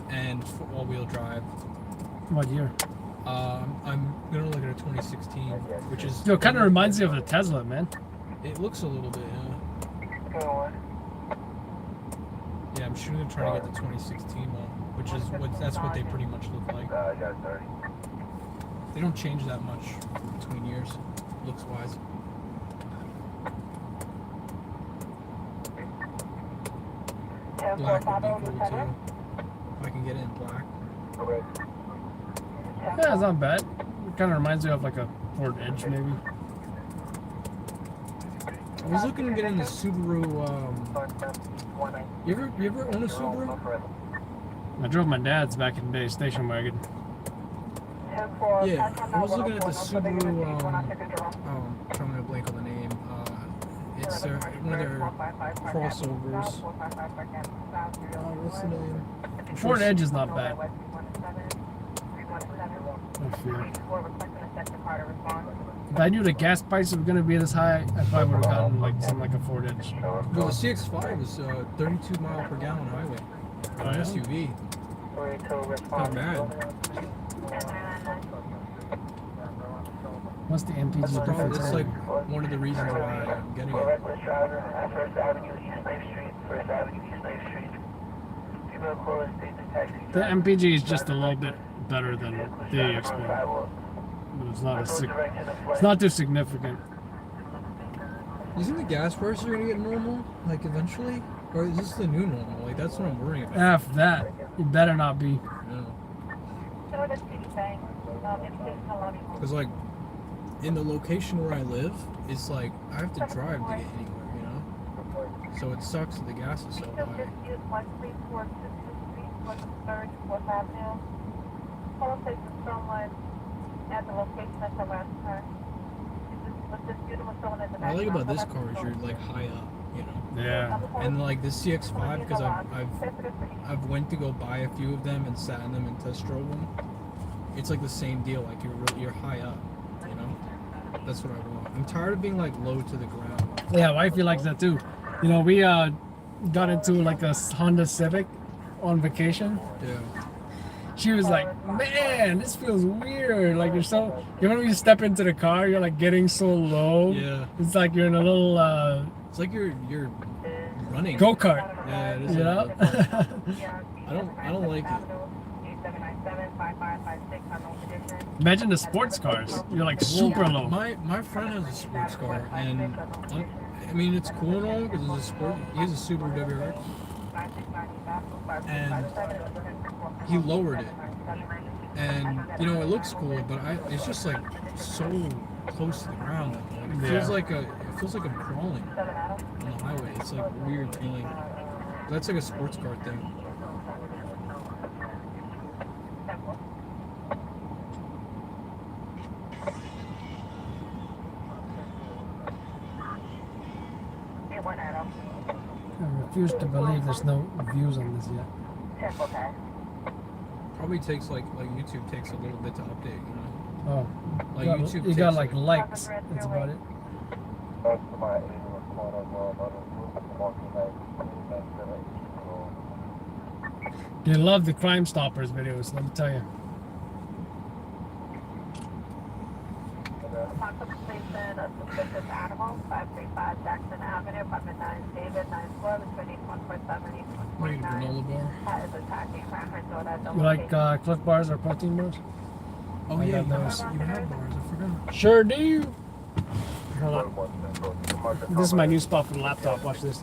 and all-wheel drive.
What year?
I'm gonna look at a 2016, which is...
Yo, it kind of reminds me of the Tesla, man.
It looks a little bit, yeah. Yeah, I'm shooting to try to get the 2016 one, which is that's what they pretty much look like. They don't change that much between years, looks-wise. Black would be cool too. If I can get it in black.
Yeah, it's not bad. It kind of reminds me of like a Ford Edge, maybe.
I was looking to get in the Subaru. You ever own a Subaru?
I drove my dad's back in the day, station wagon.
Yeah, I was looking at the Subaru. I'm trying to blank on the name. It's one of their crossovers. What's the name?
Ford Edge is not bad. I feel. If I knew the gas price was gonna be this high, I probably would have gotten like something like a Ford Edge.
Well, the CX-5 is 32 mile per gallon highway.
Oh,
An
yeah?
SUV. Not bad.
What's the MPG difference?
That's like one of the reasons why I'm getting it.
Reckless driver at First Avenue East Lake Street. First Avenue East Lake Street. Female caller states the taxi.
The MPG is just a little bit better than the Explorer. It's not it's not too significant.
You think the gas prices are gonna get normal, like eventually, or is this the new normal? Like that's what I'm worrying about.
F that. It better not be.
Because like in the location where I live, it's like I have to drive to get anywhere, you know. So it sucks that the gas is so high. What I like about this car is you're like high up, you know.
Yeah.
And like the CX-5, because I've went to go buy a few of them and sat in them and test drove them. It's like the same deal. Like you're high up, you know. That's what I want. I'm tired of being like low to the ground.
Yeah, wifey likes that too. You know, we got into like a Honda Civic on vacation.
Yeah.
She was like, "Man, this feels weird. Like you're so. You know when you step into the car, you're like getting so low.
Yeah.
It's like you're in a little.
It's like you're running.
Go kart.
Yeah, it is.
You know?
I don't like it.
Imagine the sports cars. You're like super low.
My friend has a sports car, and I mean it's cool and all because it's a sport. He has a Subaru WRX, and he lowered it, and you know it looks cool, but it's just like so close to the ground. It
Yeah.
feels like I'm crawling on the highway. It's like a weird feeling. That's like a sports car thing.
I refuse to believe there's no views on this yet.
Probably takes like YouTube takes a little bit to update, you know.
Oh,
Like
you got,
YouTube
you got
takes,
like likes. That's about it. They love the Crime Stoppers videos, let me tell you.
Station of suspicious animal, 535 Jackson Avenue, apartment 9, David, 9th floor, between 147 and
What are you,
149.
granola bar?
That is attacking Cranford Road at the
You like Cliff Bars or protein bars?
Oh
I
yeah,
got
you
those.
have bars. I forgot.
Sure do. Hold on. This is my new spot for the laptop. Watch this.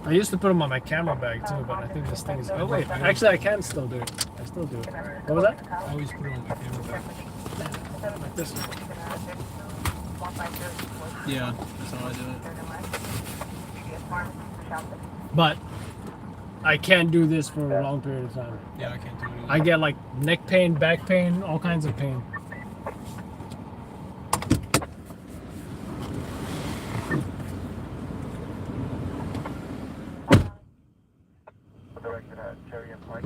I used to put them on my camera bag too, but I think this thing is. Oh wait, actually I can still do it. I still do it. What was that?
I always put it on my camera bag.
Like this.
Yeah, that's how I do it.
But I can't do this for a long period of time.
Yeah, I can't do it either.
I get like neck pain, back pain, all kinds of pain.
Directed at Cherry and Pike.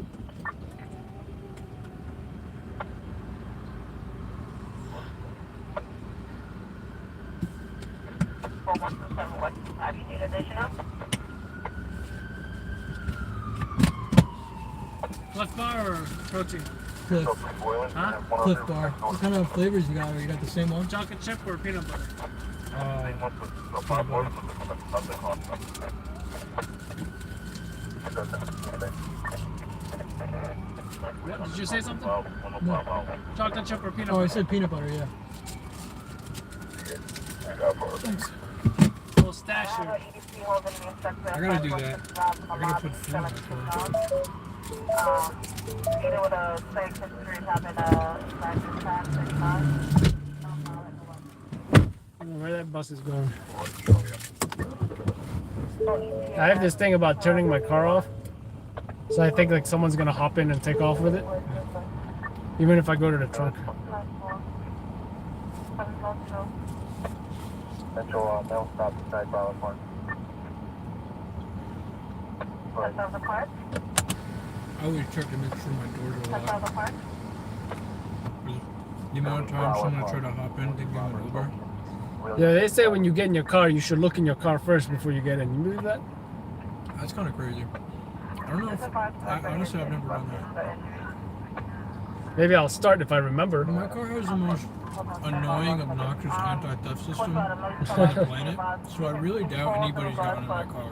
Cliff Bar or protein?
Cliff.
Huh?
Cliff Bar. What kind of flavors you got? You got the same one?
Chocolate chip or peanut butter? What? Did you say something?
No.
Chocolate chip or peanut
Oh, I
butter?
said peanut butter, yeah.
Thanks. We'll stash you.
I gotta do that. I gotta put food in my car.
Either with a safe history having a license tax
Where that bus is going. I have this thing about turning my car off. So I think like someone's gonna hop in and take off with it. Even if I go to the trunk.
Central mail stop beside Ballard Park.
I always check to make sure my doors are locked. The amount of times someone try to hop in to give an Uber.
Yeah, they say when you get in your car, you should look in your car first before you get in. You believe that?
That's kind of crazy. I don't know if, honestly, I've never done that.
Maybe I'll start if I remember.
My car has the most annoying, obnoxious anti-theft system on the planet, so I really doubt anybody's gotten in my car.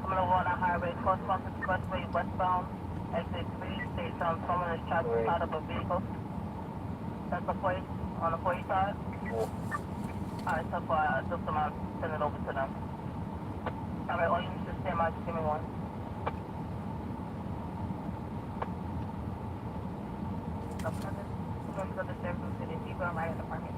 Coming over on the highway, Coastwalk Expressway, westbound, exit 3, states someone is trapped inside of a vehicle. That's the place, on the police side. Alright, so far, just a moment, send it over to them. Alright, all you need to stand by, just give me one. Members of the Central City, people are right in the parking.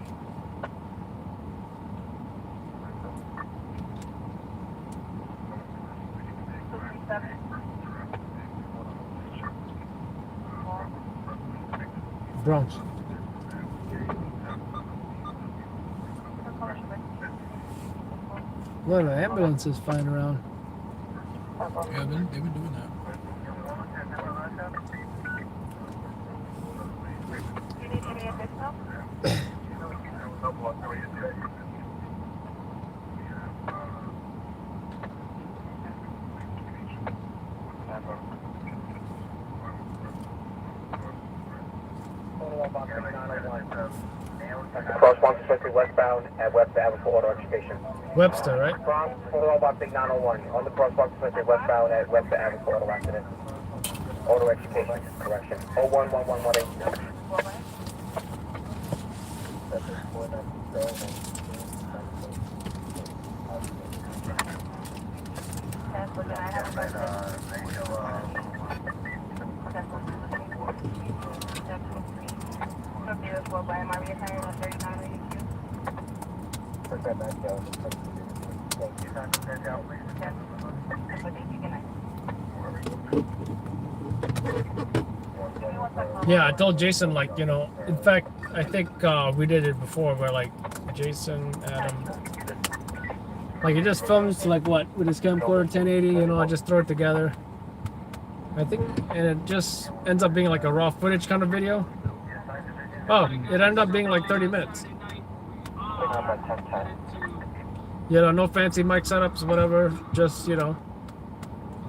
Bronx. Well, the ambulance is flying around.
Yeah, they've been doing that.
You need any additional?
Cross 150 westbound at Webster Avenue for auto education.
Webster, right?
Bronx, Photo Box Big 901 on the cross 150 westbound at Webster Avenue for auto accident. Auto education, correction. 011118.
That's what I have. Okay. well by my retired on 39
Yeah, I told Jason, like, you know, in fact, I think we did it before where, like, Jason, Adam, like, he just films, like, what, with his camcorder 1080, you know, I just throw it together. I think, and it just ends up being like a raw footage kind of video. Oh, it ended up being like 30 minutes. You know, no fancy mic setups, whatever, just, you know.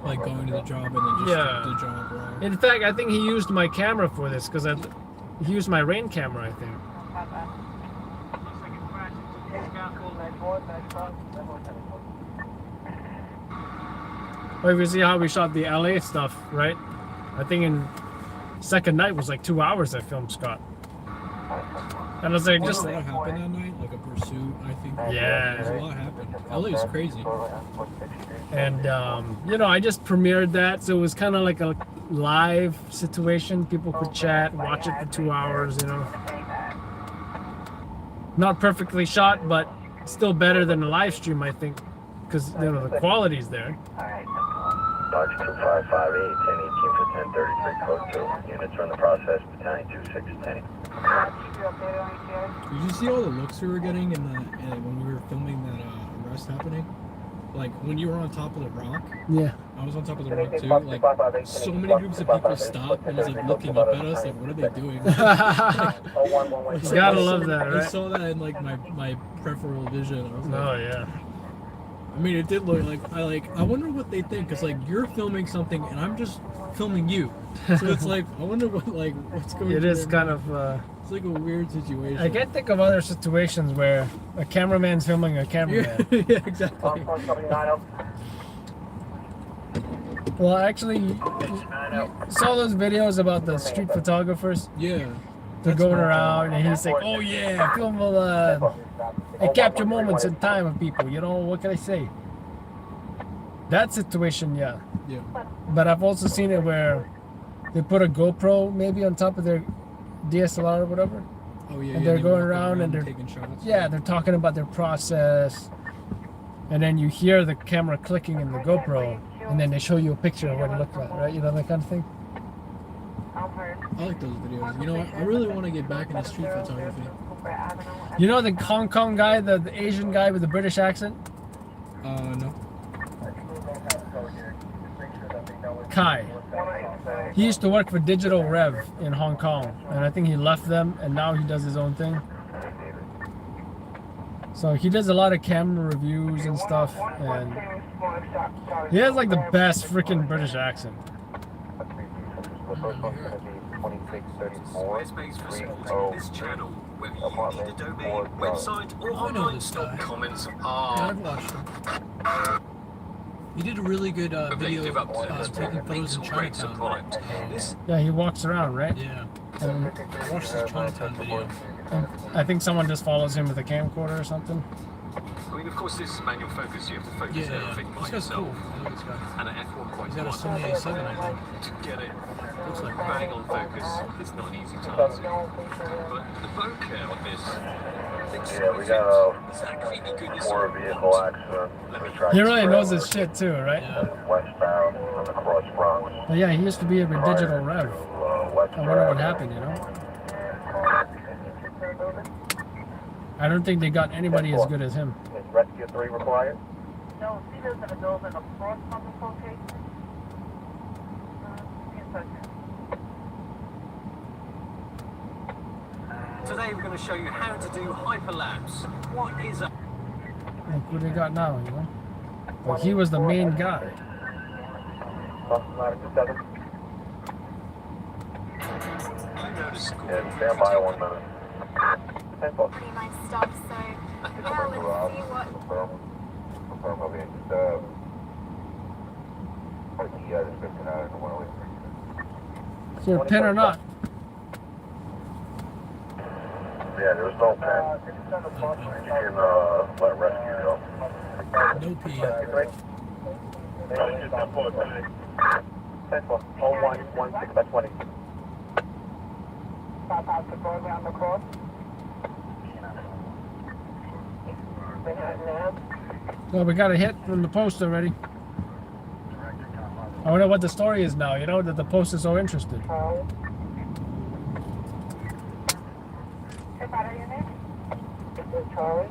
Like going to the job and then just
Yeah.
the job raw.
In fact, I think he used my camera for this because he used my rain camera, I think. Well, if you see how we shot the LA stuff, right? I think in second night was like 2 hours I filmed Scott. And I was like, just
a lot happened that night, like a pursuit, I think.
Yeah.
There's a lot happened. LA is crazy.
And you know, I just premiered that, so it was kind of like a live situation. People could chat, watch it for 2 hours, you know. Not perfectly shot, but still better than a live stream, I think, because you know the quality's there.
Dodge 2558, 1018 for 1033, code 2. Units are in the process, battalion 2610.
Did you see all the looks we were getting when we were filming that arrest happening? Like when you were on top of the rock.
Yeah.
I was on top of the rock too. Like so many groups of people stopped and was like looking up at us, like what are they doing?
You gotta love that, right?
I saw that in like my peripheral vision. I was like,
Oh yeah.
I mean, it did look like I wonder what they think, cause like you're filming something and I'm just filming you, so it's like I wonder what's going.
It is kind of.
It's like a weird situation.
I can't think of other situations where a cameraman's filming a cameraman.
Yeah, exactly.
Well, actually, you saw those videos about the street photographers?
Yeah.
They're going around and he's like, oh yeah, film and capture moments in time of people, you know, what can I say? That situation, yeah.
Yeah.
But I've also seen it where they put a GoPro maybe on top of their DSLR or whatever.
Oh yeah.
And
yeah,
they're
they
going
walk
around and they're
taking shots.
yeah, they're talking about their process. And then you hear the camera clicking in the GoPro, and then they show you a picture of what it looked like, right? You know, that kind of thing.
I like those videos. You know what? I really want to get back into street photography.
You know the Hong Kong guy, the Asian guy with the British accent?
No.
Kai. He used to work for Digital Rev in Hong Kong, and I think he left them, and now he does his own thing. So he does a lot of camera reviews and stuff, and he has like the best freaking British accent.
Squarespace for this channel, whether you need a domain, website, or online stock comments are.
I've watched him. He did a really good video taking photos in Chinatown.
Yeah, he walks around, right?
Yeah.
And
I watched his Chinatown video.
I think someone just follows him with a camcorder or something.
I mean, of course, this is manual focus. You have to focus everything by
This guy's
yourself.
cool. I like this guy.
And at f1.1,
He's got a Sony A7, I think.
to get it
Looks like
bang on focus, it's not an easy task. But the bokeh on this,
Yeah, we got more vehicle accident.
He really knows his shit too, right?
Westbound on the cross Bronx.
But yeah, he used to be with Digital Rev. I wonder what happened, you know? I don't think they got anybody as good as him.
Is Rescue 3 required?
No, see there's a building across from this location.
Today we're going to show you how to do hyperlapse. What is a...
Look what they got now, you know? But he was the main guy.
Yeah, stand by 1 minute.
Pretty nice stuff, so yeah, let's see what...
Is there a pin or not?
Yeah, there's no pen. You can let rescue go.
No P.
10-4, 01, 16 by 20.
About to go around the cross.
Well, we got a hit from the post already. I wonder what the story is now, you know, that the post is so interested.
Charlie.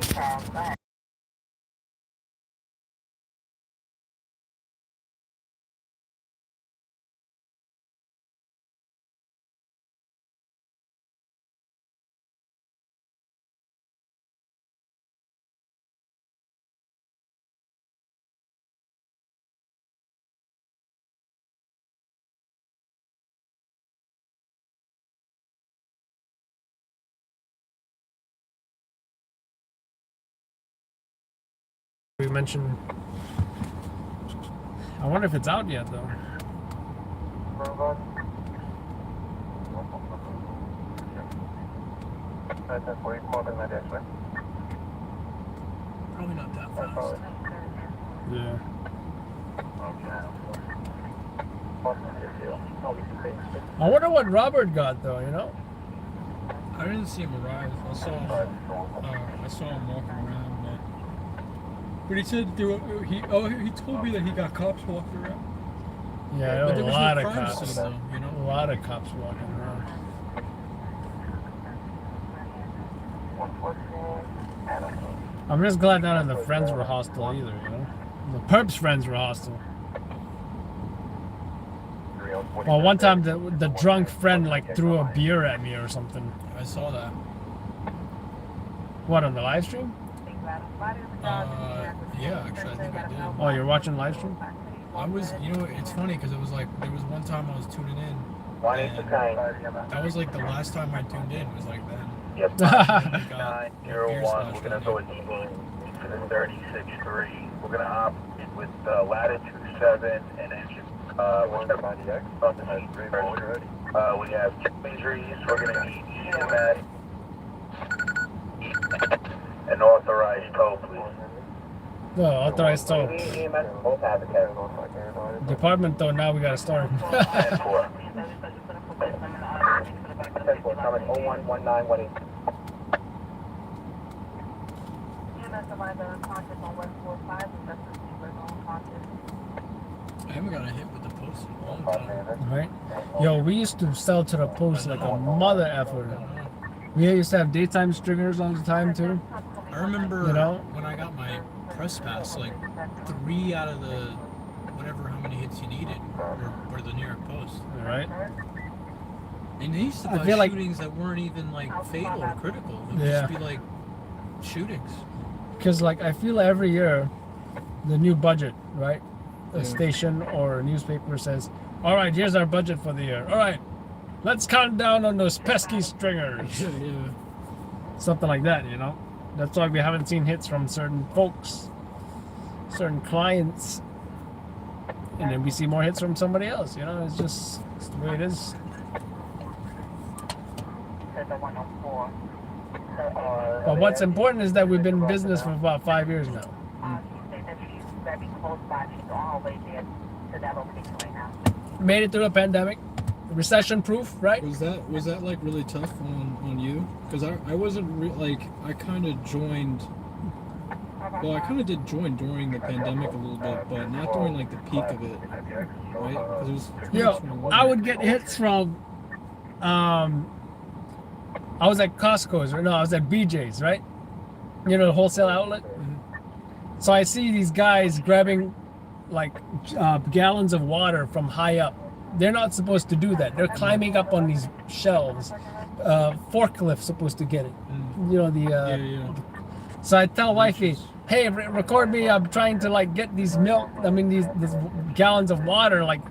Charles, go ahead.
We mentioned. I wonder if it's out yet, though.
Probably not that fast.
Yeah. I wonder what Robert got, though, you know?
I didn't see him arrive. I saw him walking around, but he said he told me that he got cops walking around.
Yeah,
but
a lot of
crime
cops.
scene, though, you know?
A lot of cops walking around. I'm just glad none of the friends were hostile either, you know? The perps friends were hostile. Well, one time the drunk friend like threw a beer at me or something.
I saw that.
What, on the live stream?
Yeah, actually, I think I did.
Oh, you're watching live stream?
I was, you know, it's funny because it was like, there was one time I was tuning in. And that was like the last time I tuned in, was like then.
Yep. 901, we're going to go with to the 36-3. We're going to opt with latitude 7 and engine. What's that body X? We have two injuries. We're going to need EMS and authorized tow, please.
No, authorized tow.
EMS both have the category.
Department though, now we gotta start.
10-4. 10-4, coming 011918.
I haven't got a hit with the post in a long time.
Right? Yo, we used to sell to the post like a mother effort. We used to have daytime stringers all the time too.
I remember,
you know,
when I got my press pass, like 3 out of the whatever how many hits you needed were the New York Post.
Right?
And they used to buy shootings that weren't even like fatal or critical. It would just be like shootings.
Because like I feel every year, the new budget, right? A station or a newspaper says, "All right, here's our budget for the year. All right, let's count down on those pesky stringers." Something like that, you know. That's why we haven't seen hits from certain folks, certain clients, and then we see more hits from somebody else. You know, it's the way it is. But what's important is that we've been in business for about 5 years now. Made it through the pandemic, recession-proof, right?
Was that like really tough on you? Because I wasn't I kind of joined. Well, I kind of did join during the pandemic a little bit, but not during like the peak of it, right? Because it was 2021.
I would get hits from. I was at Costco's, or no, I was at BJ's, right? You know, the wholesale outlet. So I see these guys grabbing like gallons of water from high up. They're not supposed to do that. They're climbing up on these shelves. Forklift's supposed to get it. You know, So I tell wifey, hey, record me. I'm trying to like get these these gallons of water. Like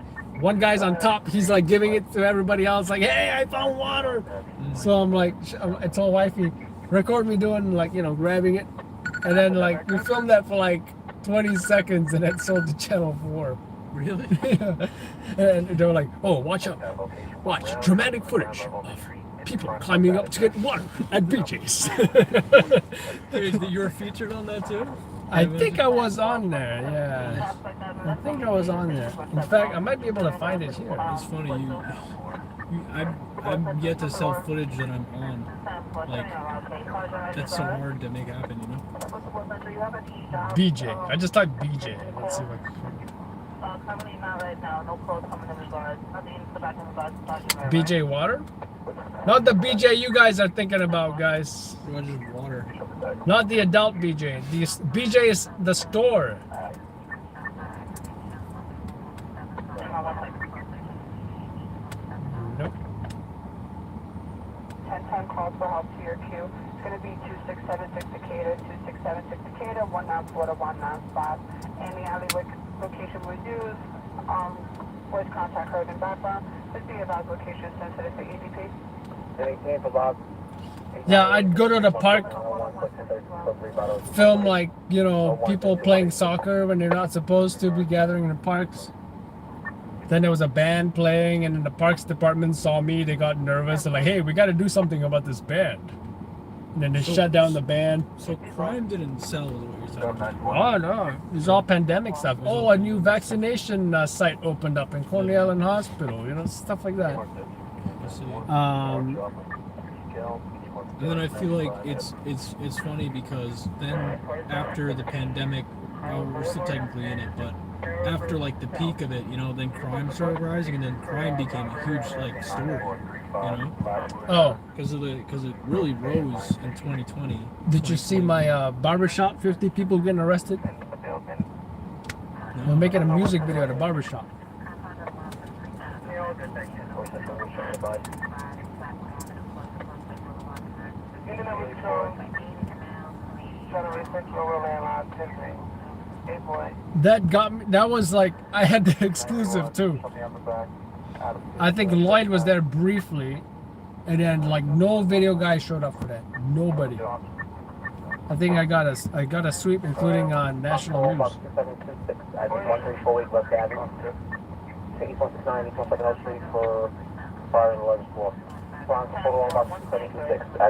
one guy's on top. He's like giving it to everybody else. Like, hey, I found water. So I'm like, I told wifey, record me doing like, you know, grabbing it. And then like we filmed that for like 20 seconds and then sold to Channel 4.
Really?
Yeah. And they were like, oh, watch out. Watch dramatic footage of people climbing up to get water at BJ's.
You were featured on that too?
I think I was on there, yeah. I think I was on there. In fact, I might be able to find it here.
It's funny, I'm yet to sell footage that I'm on. Like, that's so hard to make happen, you know?
BJ. I just typed BJ. Let's see what.
Currently not right now. No calls coming in regards. Nothing in the back of the bus.
BJ Water? Not the BJ you guys are thinking about, guys.
Or just water.
Not the adult BJ. The BJ is the store. Nope.
10-10 calls for help to your queue. It's going to be 2676 Decatur, 2676 Decatur, 194 to 195. And the alleyway location was used. Voice contact heard in background. Please be advised location is sensitive for EDP.
Yeah, I'd go to the park, film like, you know, people playing soccer when they're not supposed to be gathering in the parks. Then there was a band playing, and then the parks department saw me. They got nervous. They're like, hey, we got to do something about this band. And then they shut down the band.
So crime didn't sell, is what you're saying?
Oh, no. It's all pandemic stuff. Oh, a new vaccination site opened up in Coney Island Hospital. You know, stuff like that.
And then I feel like it's funny because then after the pandemic, well, we're still technically in it, but after like the peak of it, you know, then crime started rising, and then crime became a huge like story, you know.
Oh,
because it really rose in 2020.
Did you see my barbershop? 50 people getting arrested. We're making a music video at a barbershop. That got me. That was like I had the exclusive too. I think Lloyd was there briefly, and then like no video guy showed up for that. Nobody. I think I got a sweep, including on national news.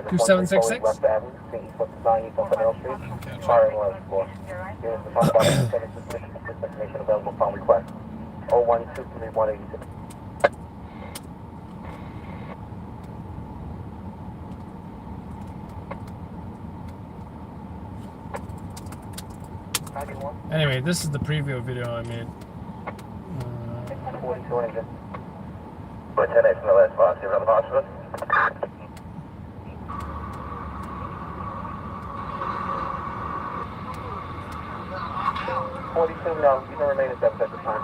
Two 766. Anyway, this is the preview video I made.
10X in the last box, you're on the hospital? No, you can remain at 7 at the time.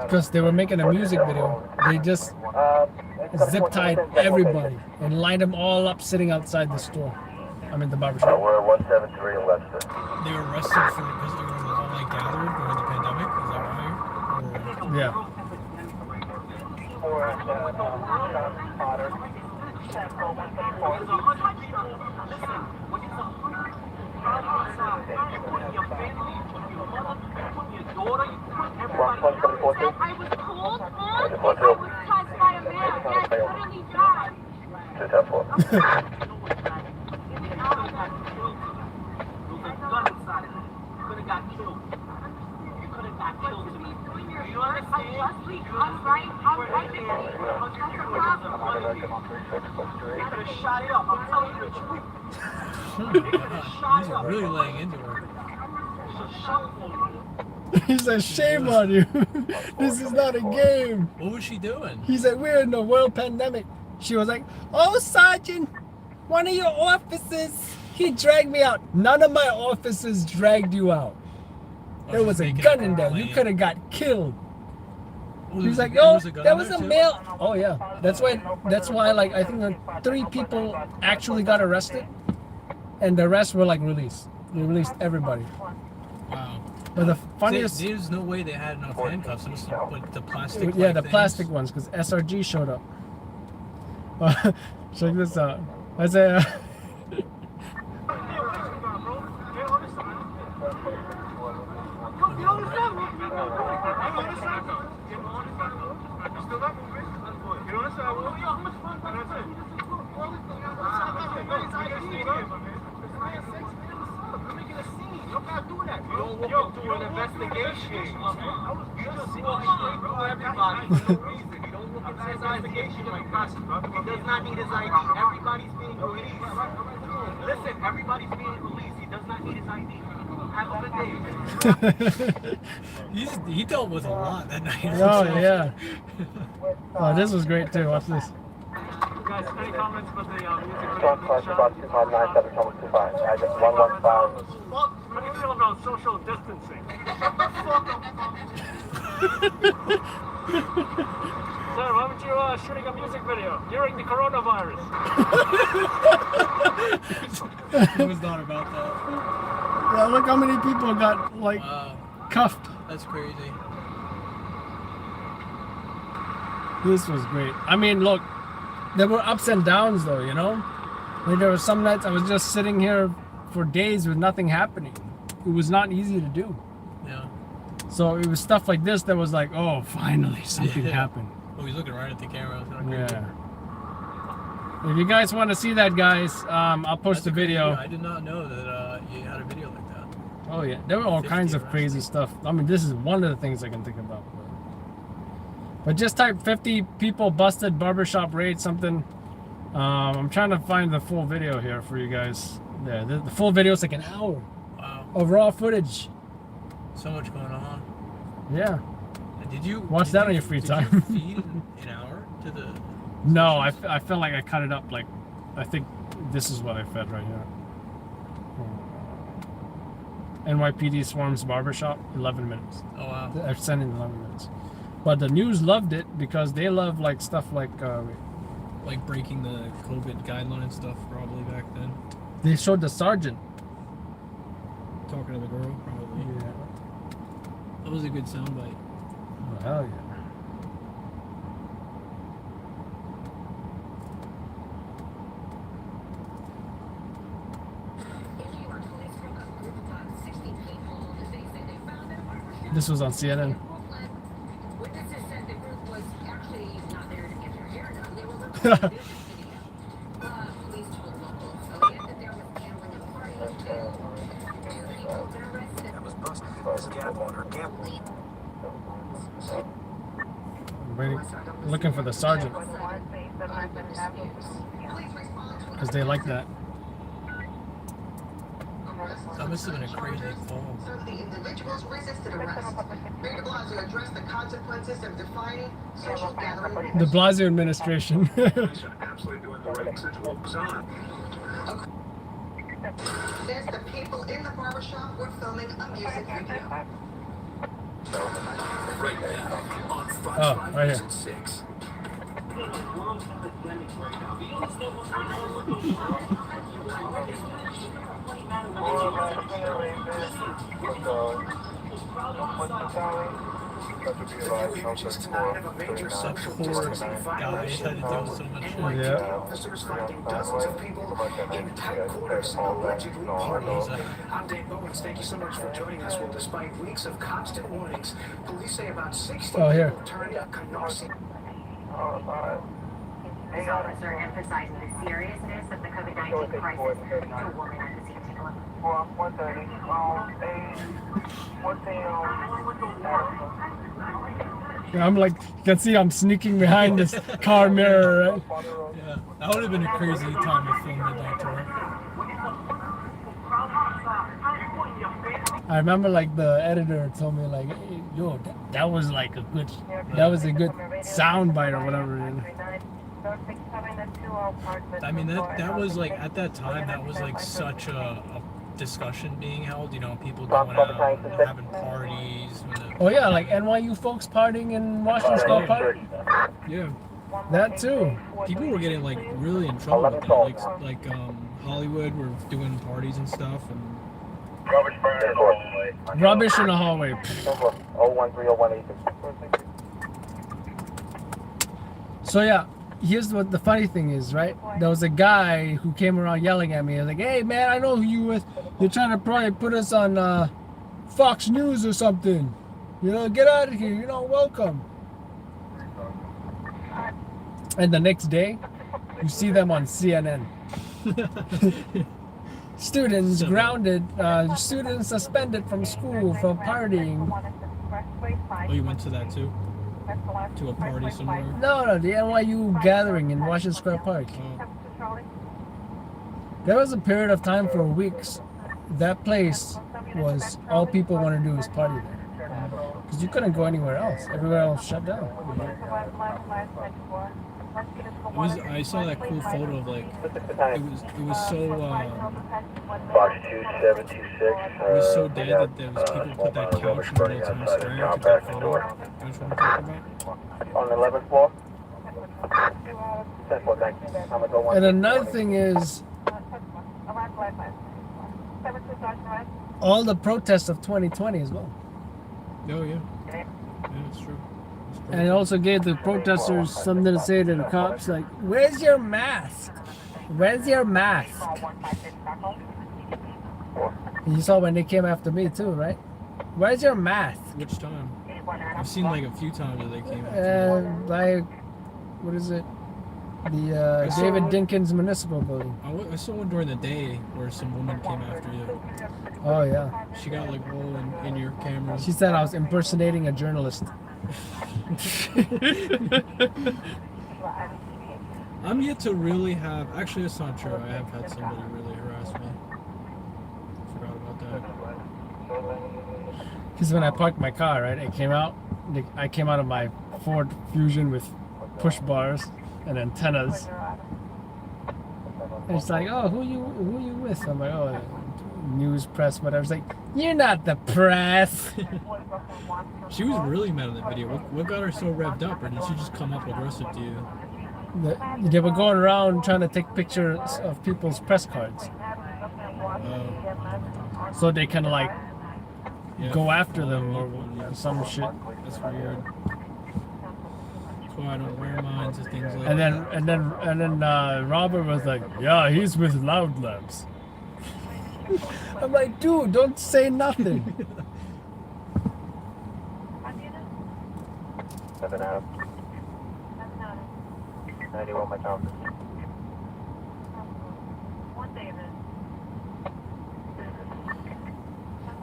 Because they were making a music video. They just zip tied everybody and lined them all up sitting outside the store. I'm in the barbershop.
We're at 173 in Leicester.
They were arrested for because they were all like gathered during the pandemic. Is that why? Or...
Yeah.
He's really laying into her.
He said, shame on you. This is not a game.
What was she doing?
He said, we're in the world pandemic. She was like, oh, Sergeant, one of your officers, he dragged me out. None of my officers dragged you out. There was a gun in there. You could have got killed. He was like, oh, there was a male. Oh, yeah. That's why, like, I think 3 people actually got arrested. And the rest were, like, released. They released everybody.
Wow.
But the funniest...
There's no way they had enough handcuffs. It was like the plastic.
Yeah, the
things.
plastic ones, because SRG showed up. Check this out. I say...
investigation like that. He does not need his ID. Everybody's being released. Listen, everybody's being released. He does not need his ID. Have a good day.
He dealt with a lot that night.
Oh yeah. Oh, this was great too. Watch this.
Guys, any comments about the music video?
Strong plus about 259, 725. I just 115.
Well, how do you feel about social distancing? Sir, why would you shooting a music video during the coronavirus?
It was not about that.
Yeah, look how many people got like cuffed.
That's crazy.
This was great. I mean, look, there were ups and downs though, you know? Like there were some nights I was just sitting here for days with nothing happening. It was not easy to do.
Yeah.
So it was stuff like this that was like, oh, finally something happened.
Oh, he's looking right at the camera.
Yeah. If you guys want to see that, guys, I'll post a video.
I did not know that you had a video like that.
Oh yeah, there were all kinds of crazy stuff. I mean, this is one of the things I can think about. But just type 50 people busted barbershop raid something. I'm trying to find the full video here for you guys. There, the full video is like an hour of raw footage.
So much going on.
Yeah.
Did you
watch that on your free time?
Did you feed an hour to the?
No, I felt like I cut it up. Like, I think this is what I fed right here. NYPD swarms barbershop, 11 minutes.
Oh wow.
I've sent in 11 minutes. But the news loved it because they love like stuff like
breaking the COVID guideline stuff probably back then.
They showed the sergeant
talking to the girl probably.
Yeah.
That was a good soundbite.
Oh, hell yeah. This was on CNN. Waiting, looking for the sergeant because they like that.
That must have been a crazy fall.
The individuals resisted arrest. Mayor de Blasio addressed the consequences of defining social gathering.
The Blasio administration.
Absolutely doing the right thing to Says the people in the barbershop were filming a music video.
Right now, on Fox
Oh, right here.
6.
Such horror guys had to deal with so much shit.
Yeah.
Officers finding dozens of people in tight quarters allegedly partying. I'm Dave Bowens. Thank you so much for joining us. Well, despite weeks of constant warnings, police say about 60
here.
people turned up Canarsie.
This officer emphasizing the seriousness of the COVID-19 crisis to a woman at the scene. Take a look.
130.
I'm like, you can see I'm sneaking behind this car mirror, right?
Yeah, that would have been a crazy time to film Midnight Tour.
I remember like the editor told me like, hey, yo, that was like a good sound bite or whatever. You know?
I mean, that was like, at that time, that was like such a discussion being held, you know, people going out, having parties.
Oh yeah, like NYU folks partying in Washington Square Park.
Yeah.
That too.
People were getting like really in trouble with that. Like Hollywood were doing parties and stuff, and
rubbish in the hallway.
0130186.
So yeah, here's what the funny thing is, right? There was a guy who came around yelling at me. I was like, hey man, I know who you with. You're trying to probably put us on Fox News or something. You know, get out of here. You're not welcome. And the next day, you see them on CNN. Students grounded, students suspended from school for partying.
Oh, you went to that too? To a party somewhere.
No, the NYU gathering in Washington Square Park. There was a period of time for weeks. That place was all people want to do is party there. Because you couldn't go anywhere else. Everywhere else shut down.
I saw that cool photo of like it was so
Box 2726.
it was so dead that there was people put that couch in front of its own staring at that photo. You know what I'm talking about?
On the 11th floor. 10 floor, thank you. I'm gonna go one.
And another thing is, all the protests of 2020 as well.
Oh yeah. Yeah, it's true.
And it also gave the protesters something to say to the cops, like, "Where's your mask? Where's your mask?" And you saw when they came after me too, right? Where's your mask?
Which time? I've seen like a few times that they came after me.
Like, what is it? The David Dinkins Municipal Building.
I saw one during the day where some woman came after you.
Oh yeah.
She got like all in your camera.
She said I was impersonating a journalist.
I'm yet to really have. Actually, that's not true. I have had somebody really harass me. Forgot about that.
Because when I parked my car, right, I came out of my Ford Fusion with push bars and antennas. And it's like, "Oh, who you with?" I'm like, "Oh, news, press, whatever." It's like, "You're not the press."
She was really mad in the video. What got her so revved up, or did she just come up aggressive to you?
They were going around trying to take pictures of people's press cards. So they kind of like go after them or some shit.
That's weird. That's why I don't wear mine to things like
And then Robert was like, "Yeah, he's with Loud Labs." I'm like, "Dude, don't say nothing."
7.5. 91 my count.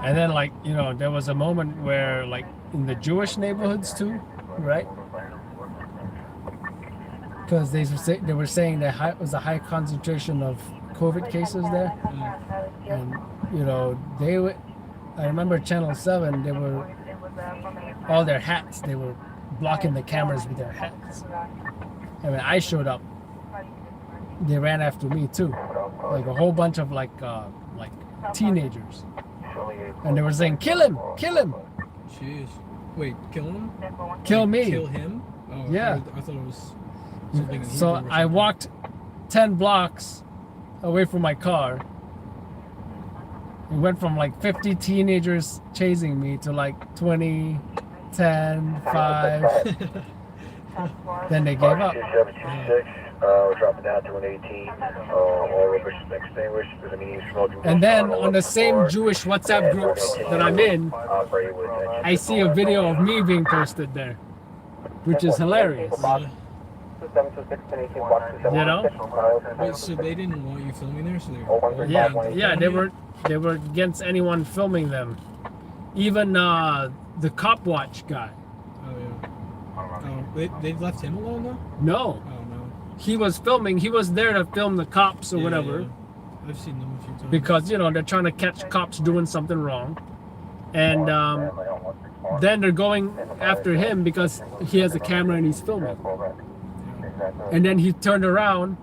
And then, like, you know, there was a moment where, like, in the Jewish neighborhoods too, right? Because they were saying that it was a high concentration of COVID cases there, and you know, I remember Channel 7. They were all their hats. They were blocking the cameras with their hats. And when I showed up, they ran after me too, like a whole bunch of like teenagers, and they were saying, "Kill him! Kill him!"
Jeez. Wait, kill him?
Kill me.
Kill him? Oh,
Yeah.
I thought it was something.
So I walked 10 blocks away from my car. It went from like 50 teenagers chasing me to like 20, 10, 5. Then they gave up.
2726. We're dropping down to 118. All rubbish extinguished. There's a medium smoking.
And then on the same Jewish WhatsApp groups that I'm in, I see a video of me being posted there, which is hilarious. You know?
Wait, so they didn't want you filming there, so they were
Yeah, they were against anyone filming them. Even the cop watch guy.
Oh yeah. Oh, they left him alone though?
No.
Oh no.
He was filming. He was there to film the cops or whatever.
Yeah. I've seen them a few times.
Because, you know, they're trying to catch cops doing something wrong. And then they're going after him because he has a camera and he's filming. And then he turned around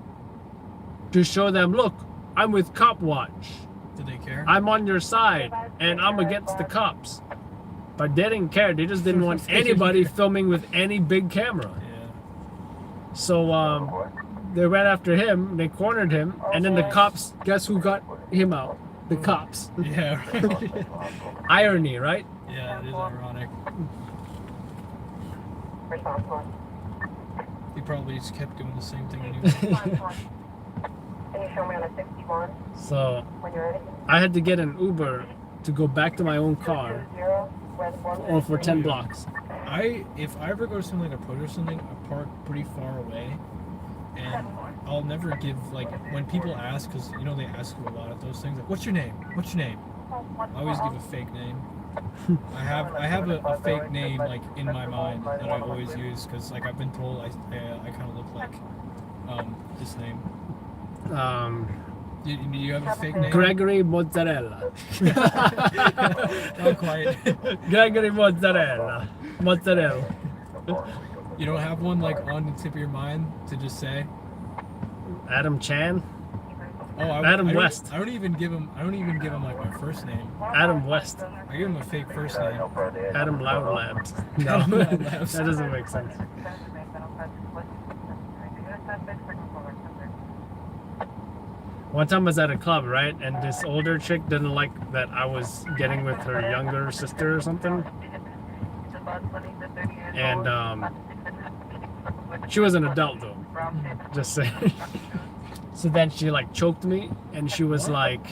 to show them, "Look, I'm with Cop Watch.
Did they care?
I'm on your side and I'm against the cops." But they didn't care. They just didn't want anybody filming with any big camera.
Yeah.
So they ran after him, they cornered him, and then the cops, guess who got him out? The cops.
Yeah. Right.
Irony, right?
Yeah, it is ironic. He probably just kept doing the same thing anyway.
So I had to get an Uber to go back to my own car, or for 10 blocks.
If I ever go to something like a protest or something, I park pretty far away, and I'll never give, like, when people ask, because you know they ask you a lot of those things, like, what's your name? I always give a fake name. I have a fake name like in my mind that I always use because like I've been told I kind of look like this name. Do you have a fake name?
Gregory Mozzarella.
Not quite.
Gregory Mozzarella. Mozzarella.
You don't have one like on the tip of your mind to just say?
Adam Chan.
Oh,
Adam West.
I don't even give him like my first name.
Adam West.
I give him a fake first name.
Adam Loud Labs. No,
Adam Loud Labs.
that doesn't make sense. One time I was at a club, right, and this older chick didn't like that I was getting with her younger sister or something. And she was an adult though, just saying. So then she like choked me, and she was like,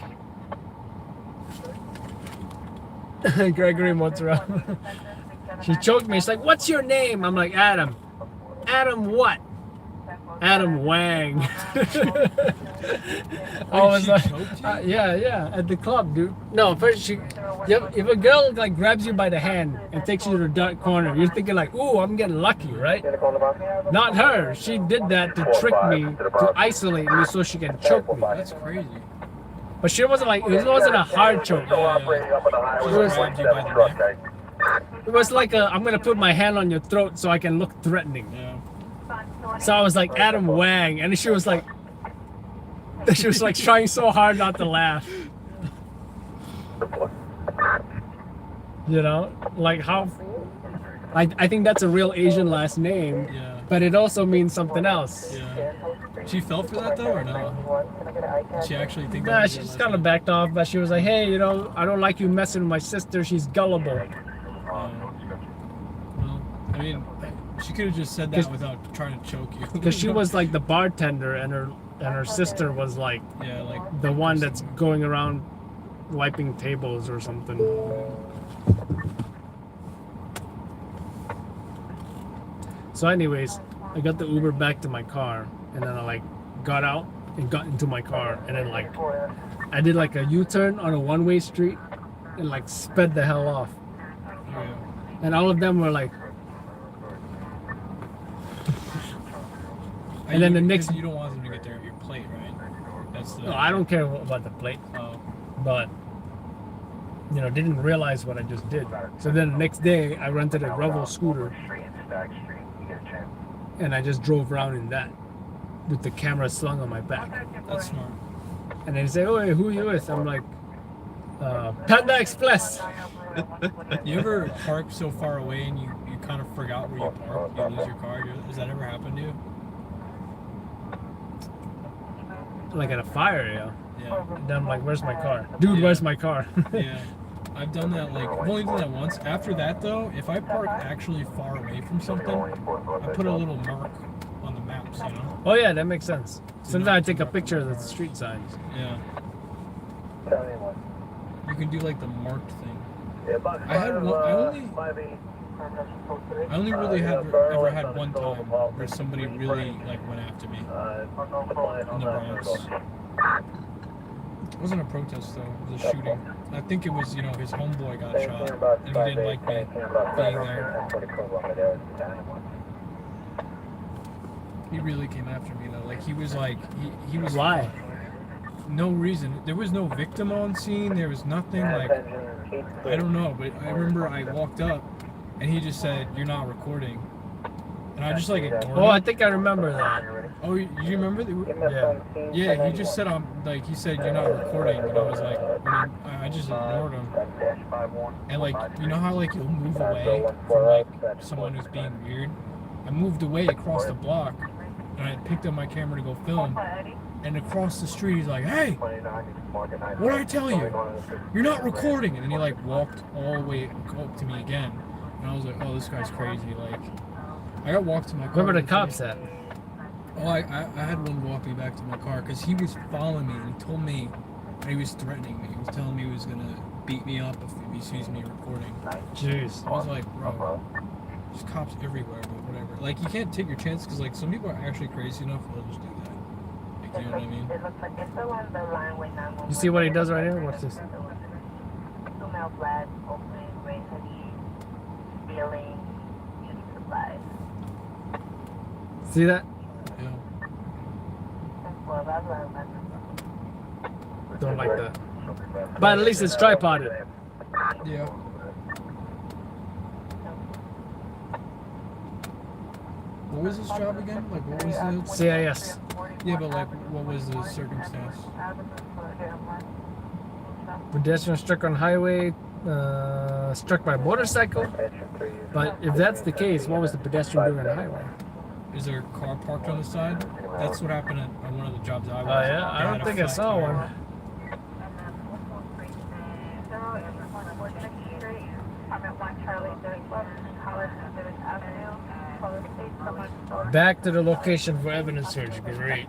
Gregory Mozzarella. She choked me. She's like, "What's your name?" I'm like, "Adam." "Adam what?" "Adam Wang." I was like, yeah, at the club, dude. No, first if a girl like grabs you by the hand and takes you to the dark corner, you're thinking like, "Ooh, I'm getting lucky," right? Not her. She did that to trick me, to isolate me so she can choke me.
That's crazy.
But she wasn't like, it wasn't a hard choke. It was like I'm gonna put my hand on your throat so I can look threatening.
Yeah.
So I was like, "Adam Wang," and she was like trying so hard not to laugh. You know, like how, I think that's a real Asian last name,
Yeah.
but it also means something else.
Yeah. She fell for that though, or no? Did she actually think that?
Nah,
was
she
her
just
last
kind of
name?
backed off, but she was like, "Hey, you know, I don't like you messing with my sister. She's gullible."
Well, I mean, she could have just said that without trying to choke you.
Because she was like the bartender, and her sister was like,
yeah, like
the one that's going around wiping tables or something. So anyways, I got the Uber back to my car, and then I like got out and got into my car, and then like I did like a U-turn on a one-way street and like sped the hell off.
Yeah.
And all of them were like, and then the next,
you don't want them to get your plate, right? That's the.
no, I don't care about the plate,
Oh.
but you know, didn't realize what I just did. So then the next day, I rented a Revel scooter, and I just drove around in that with the camera slung on my back.
That's smart.
And they say, "Oh, hey, who are you with?" I'm like, Panda Express.
You ever park so far away and you kind of forgot where you parked? You lose your car? Has that ever happened to you?
Like at a fire, yeah.
Yeah.
And then I'm like, "Where's my car? Dude,
Yeah.
where's my car?"
Yeah. I've done that, like, I've only done that once. After that, though, if I park actually far away from something, I put a little mark on the maps, you know?
Oh yeah, that makes sense. Sometimes I take a picture of the street signs.
Yeah. You can do, like, the marked thing. I only really ever had one time where somebody really, like, went after me in the Bronx. It wasn't a protest though, it was a shooting. I think it was, you know, his homeboy got shot and he didn't like me being there. He really came after me though. Like he was like, he was.
Why?
No reason. There was no victim on scene. There was nothing. Like, I don't know, but I remember I walked up and he just said, "You're not recording," and I just like ignored him.
Oh, I think I remember that.
Oh, you remember? Yeah, he just said, like, he said, "You're not recording," and I was like, I just ignored him. And like, you know how like you'll move away from like someone who's being weird? I moved away across the block, and I picked up my camera to go film. And across the street, he's like, "Hey, what did I tell you? You're not recording." And then he like walked all the way up to me again, and I was like, "Oh, this guy's crazy." Like, I got walked to my car.
Where were the cops at?
Oh, I had one walk me back to my car because he was following me and he told me, and he was threatening me. He was telling me he was gonna beat me up if he sees me recording.
Jeez.
I was like, bro, there's cops everywhere, but whatever. Like, you can't take your chances because like some people are actually crazy enough they'll just do that. Like, you know what I mean?
You see what he does right here? What's this?
revealing beauty supplies.
See that?
Yeah.
Don't like that. But at least it's tripoded.
Yeah. What was his job again? Like, what was the...
CIS.
Yeah, but like, what was the circumstance?
Pedestrian struck on highway, struck by motorcycle. But if that's the case, what was the pedestrian doing on the highway?
Is there a car parked on the side? That's what happened at one of the jobs I was.
Oh yeah, I don't think I saw one. Back to the location for evidence search. Great.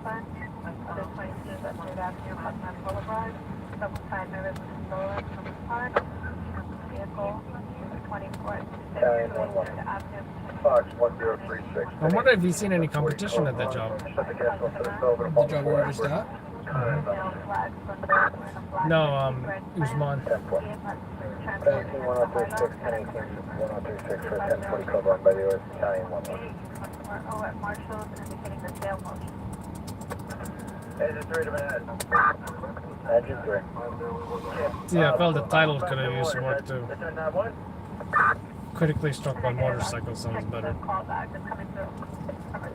Fox 1036.
I wonder if he's seen any competition at that job.
The job we were just at?
No, Usman.
17 1036, 1018 1036 for 1020 code run by the US Italian 11.
Engine 3 to Manhattan.
Engine 3.
Yeah, I felt the title could have used some work too. Critically struck by motorcycle sounds better.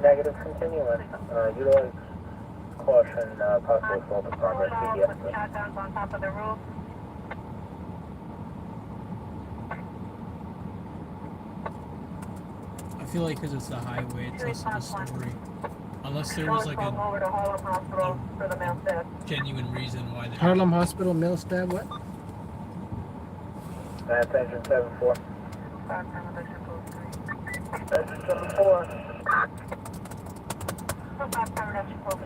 Negative, continuing. Utilize caution, possible assault of progress, CDF.
On top of the roof.
I feel like because it's the highway, it's less of a story. Unless there was like a genuine reason why they...
Harlem Hospital, male stab, what?
That's engine 74. Engine 74.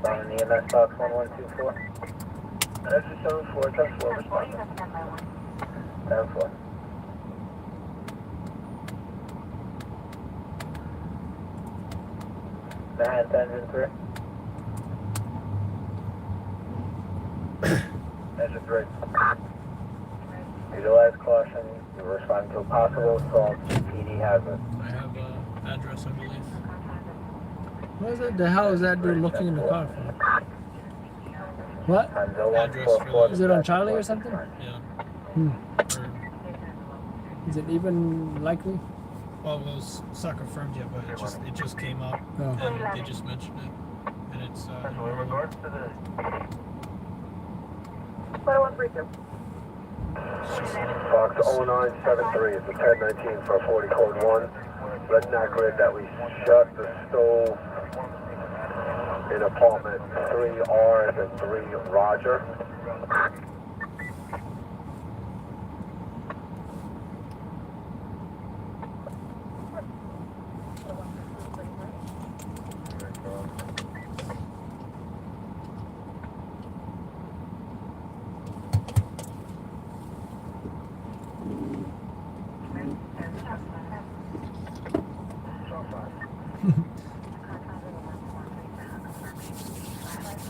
Found the EMS box 1124. Engine 74, 10-4, respond. 10-4. Manhattan engine 3. Engine 3. Utilize caution. You're responding to a possible assault. PD hazard.
I have an address, I believe.
What is it? The hell is that dude looking in the car for? What? Is it on Charlie or something?
Yeah.
Is it even likely?
Well, it's not confirmed yet, but it just came up, and they just mentioned it, and it's
With regards to the... Fox 0973 is a 1019 for a 40 code 1. Red and accurate that we shut the stove in apartment 3R and 3 Roger.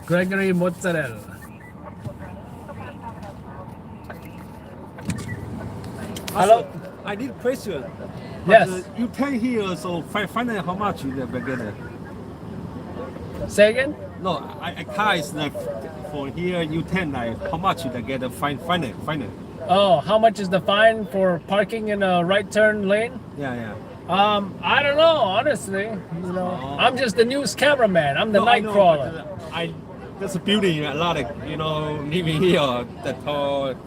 Gregory Mozzarella. Hello?
I need question.
Yes.
You pay here, so finally how much in the beginning?
Say again?
No, I car is like for here you 10 like how much you get finally.
Oh, how much is the fine for parking in a right turn lane?
Yeah.
I don't know, honestly. You know, I'm just the news cameraman. I'm the night crawler.
There's a building a lot of, living here, the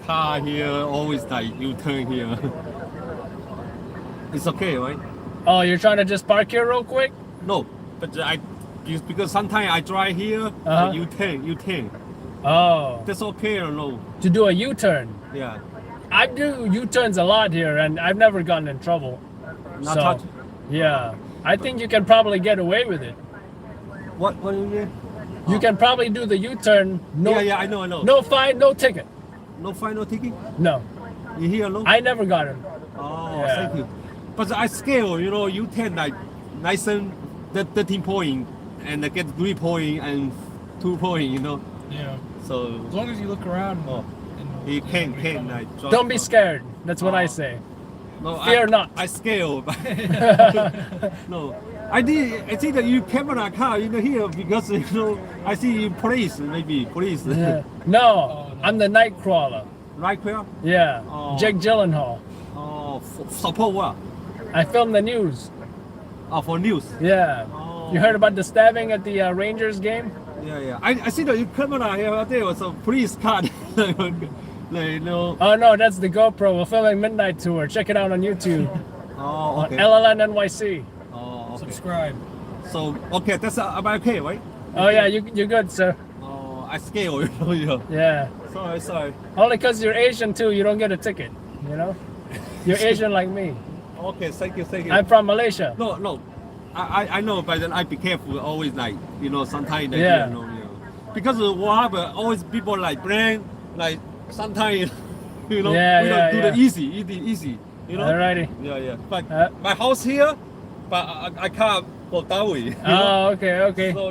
car here, always like you turn here. It's okay, right?
Oh, you're trying to just park here real quick?
No, but because sometimes I drive here, you turn.
Oh.
That's okay or no?
To do a U-turn?
Yeah.
I do U-turns a lot here, and I've never gotten in trouble.
Not touch.
Yeah. I think you can probably get away with it.
What do you mean?
You can probably do the U-turn. No,
yeah, I know.
No fine, no ticket.
No fine, no ticket?
No.
You hear no?
I never got him.
Oh, yeah. Thank you. But I scale, you 10 like license 13 point and I get 3 point and 2 point,
Yeah.
So
as long as you look around.
you can like.
Don't be scared. That's what I say.
No,
Fear not.
I scale. No, I see that you camera car in here because I see you police maybe police.
Yeah. No, I'm the night crawler.
Right here?
Yeah, Jake Gyllenhaal.
Oh, support what?
I filmed the news.
Oh, for news.
Yeah. You heard about the stabbing at the Rangers game?
Yeah. I see that your camera here there was a police car.
Oh no, that's the GoPro. We're filming Midnight Tour. Check it out on YouTube.
Oh, okay.
On LLN NYC.
Oh, okay.
Subscribe.
So okay, that's about okay, right?
Oh yeah, you're good, sir.
Oh, I scale. Yeah.
Yeah.
Sorry.
Only because you're Asian too, you don't get a ticket. You know, you're Asian like me.
Okay, thank you.
I'm from Malaysia.
No. I know, but then I be careful always, like sometimes
Yeah.
Because what happen, always people like brand like sometimes we don't do the easy.
Alrighty.
Yeah. But my house here, but I can't go that way.
Oh, okay.
So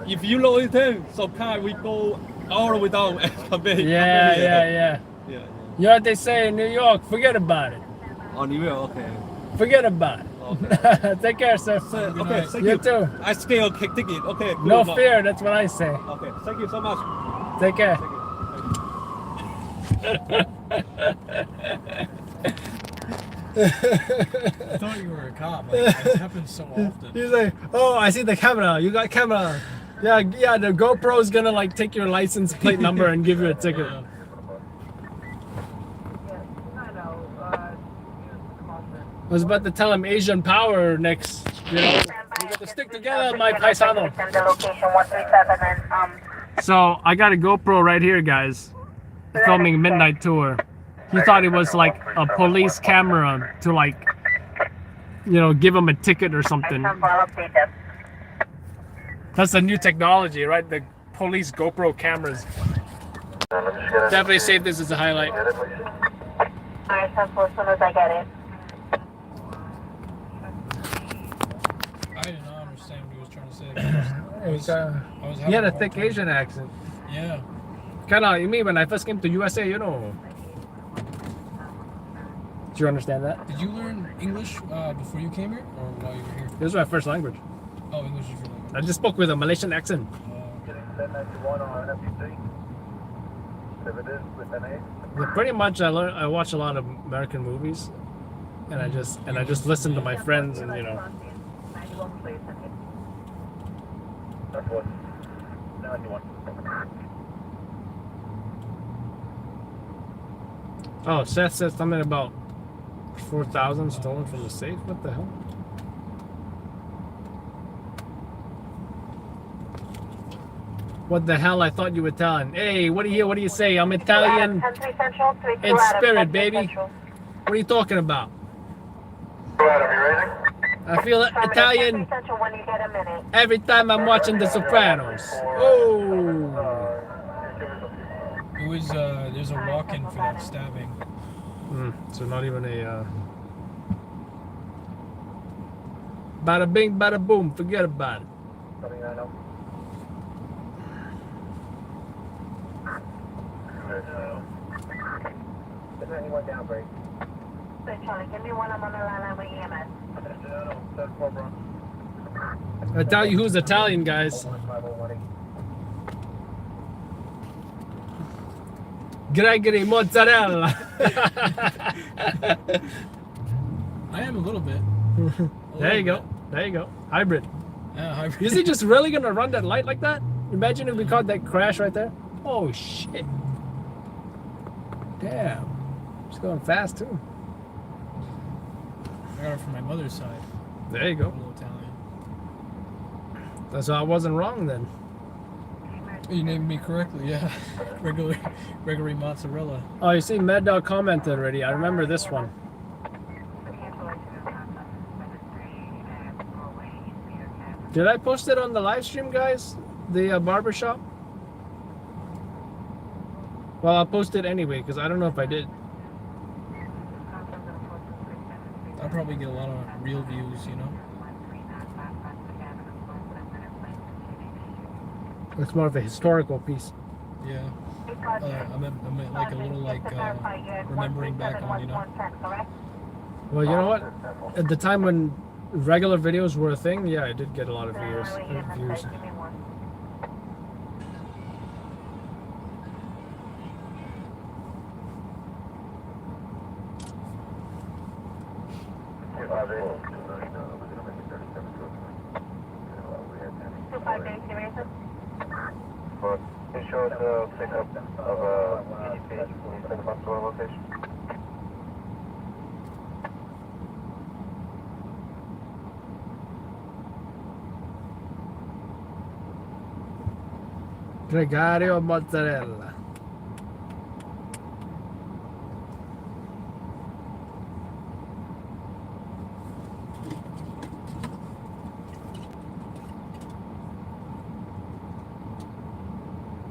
if you know anything, so car we go all the way down and come back.
Yeah. You know what they say in New York? Forget about it.
Oh, New York, okay.
Forget about it. Okay. Take care, sir.
Okay, thank
you
you.
too.
I scale ticket. Okay. Good
No
enough.
fear. That's what I say.
Okay, thank you so much.
Take care.
I thought you were a cop. Like, it happens so often.
He's like, oh, I see the camera. You got camera. Yeah. The GoPro is gonna like take your license plate number and give you a ticket. I was about to tell him Asian power next. We got to stick together, my paisano. So I got a GoPro right here, guys. Filming Midnight Tour. He thought it was like a police camera to like, give him a ticket or something. That's the new technology, right? The police GoPro cameras. Definitely save this as a highlight.
Alright, as soon as I get it.
I did not understand what he was trying to say. I was
He had a thick Asian accent.
Yeah.
Kind of, you mean when I first came to USA, Do you understand that?
Did you learn English before you came here, or while you were here?
This is my first language.
Oh, English is your language.
I just spoke with a Malaysian accent. But pretty much, I watch a lot of American movies, and I just listen to my friends, and Oh, Seth said something about 4,000 stolen from the safe. What the hell? What the hell? I thought you were telling. Hey, what do you say? I'm Italian in spirit, baby. What are you talking about? I feel Italian every time I'm watching The Sopranos. Oh.
It was there's a walk-in for that stabbing.
So not even a bada bing, bada boom. Forget about it.
Charlie, give me one. I'm on the line with EMS.
I tell you who's Italian, guys. Gregory Mozzarella.
I am a little bit.
There you go. Hybrid.
Yeah, hybrid.
Is he just really gonna run that light like that? Imagine if we caught that crash right there. Oh shit. Damn. It's going fast too.
I got it from my mother's side.
There you go.
A little Italian.
That's why I wasn't wrong then.
You named me correctly, yeah. Gregory Mozzarella.
Oh, you see, Mad Dog commented already. I remember this one. Did I post it on the live stream, guys? The barbershop? Well, I'll post it anyway, because I don't know if I did.
I'll probably get a lot of real views,
It's more of a historical piece.
Yeah. I meant like a little like remembering back on,
Well, you know what? At the time when regular videos were a thing, yeah, I did get a lot of views.
But you show us a pickup of a EDP when you send them up to our location.
Gregario mozzarella.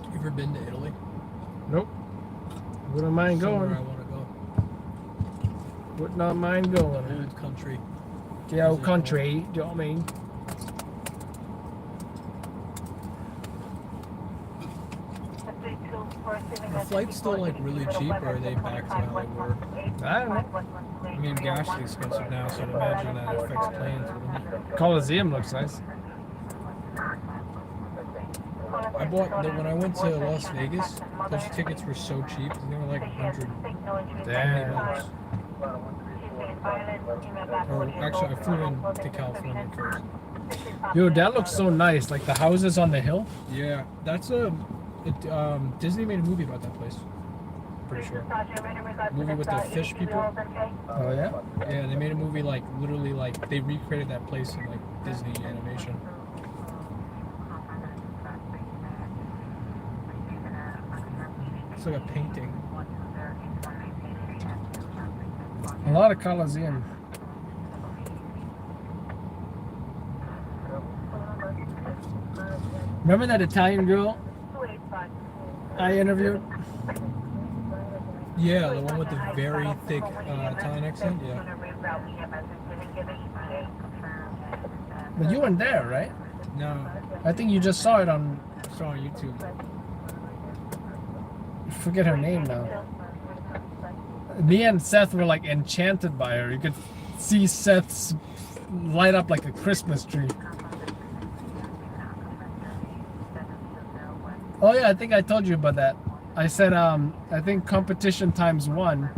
You ever been to Italy?
Nope. Wouldn't mind
Somewhere
going.
I want to go.
Would not mind going.
Old country.
The old country, do you know what I mean?
Are flights still like really cheap, or are they back to how they were?
I don't know.
I mean, gas is expensive now, so I'd imagine that affects planes, wouldn't it?
Coliseum looks nice.
I bought when I went to Las Vegas. Those tickets were so cheap. They were like $120. Or actually, I flew into California first.
Dude, that looks so nice. Like the houses on the hill.
Yeah, that's Disney made a movie about that place. Pretty sure. Movie with the fish people.
Oh yeah.
Yeah, they made a movie like literally like they recreated that place in like Disney animation. It's like a painting.
A lot of Coliseum. Remember that Italian girl I interviewed?
Yeah, the one with the very thick Italian accent. Yeah.
But you weren't there, right?
No.
I think you just saw it on.
Saw on YouTube.
I forget her name now. Me and Seth were like enchanted by her. You could see Seth's light up like a Christmas tree. Oh yeah, I think I told you about that. I said I think competition ×1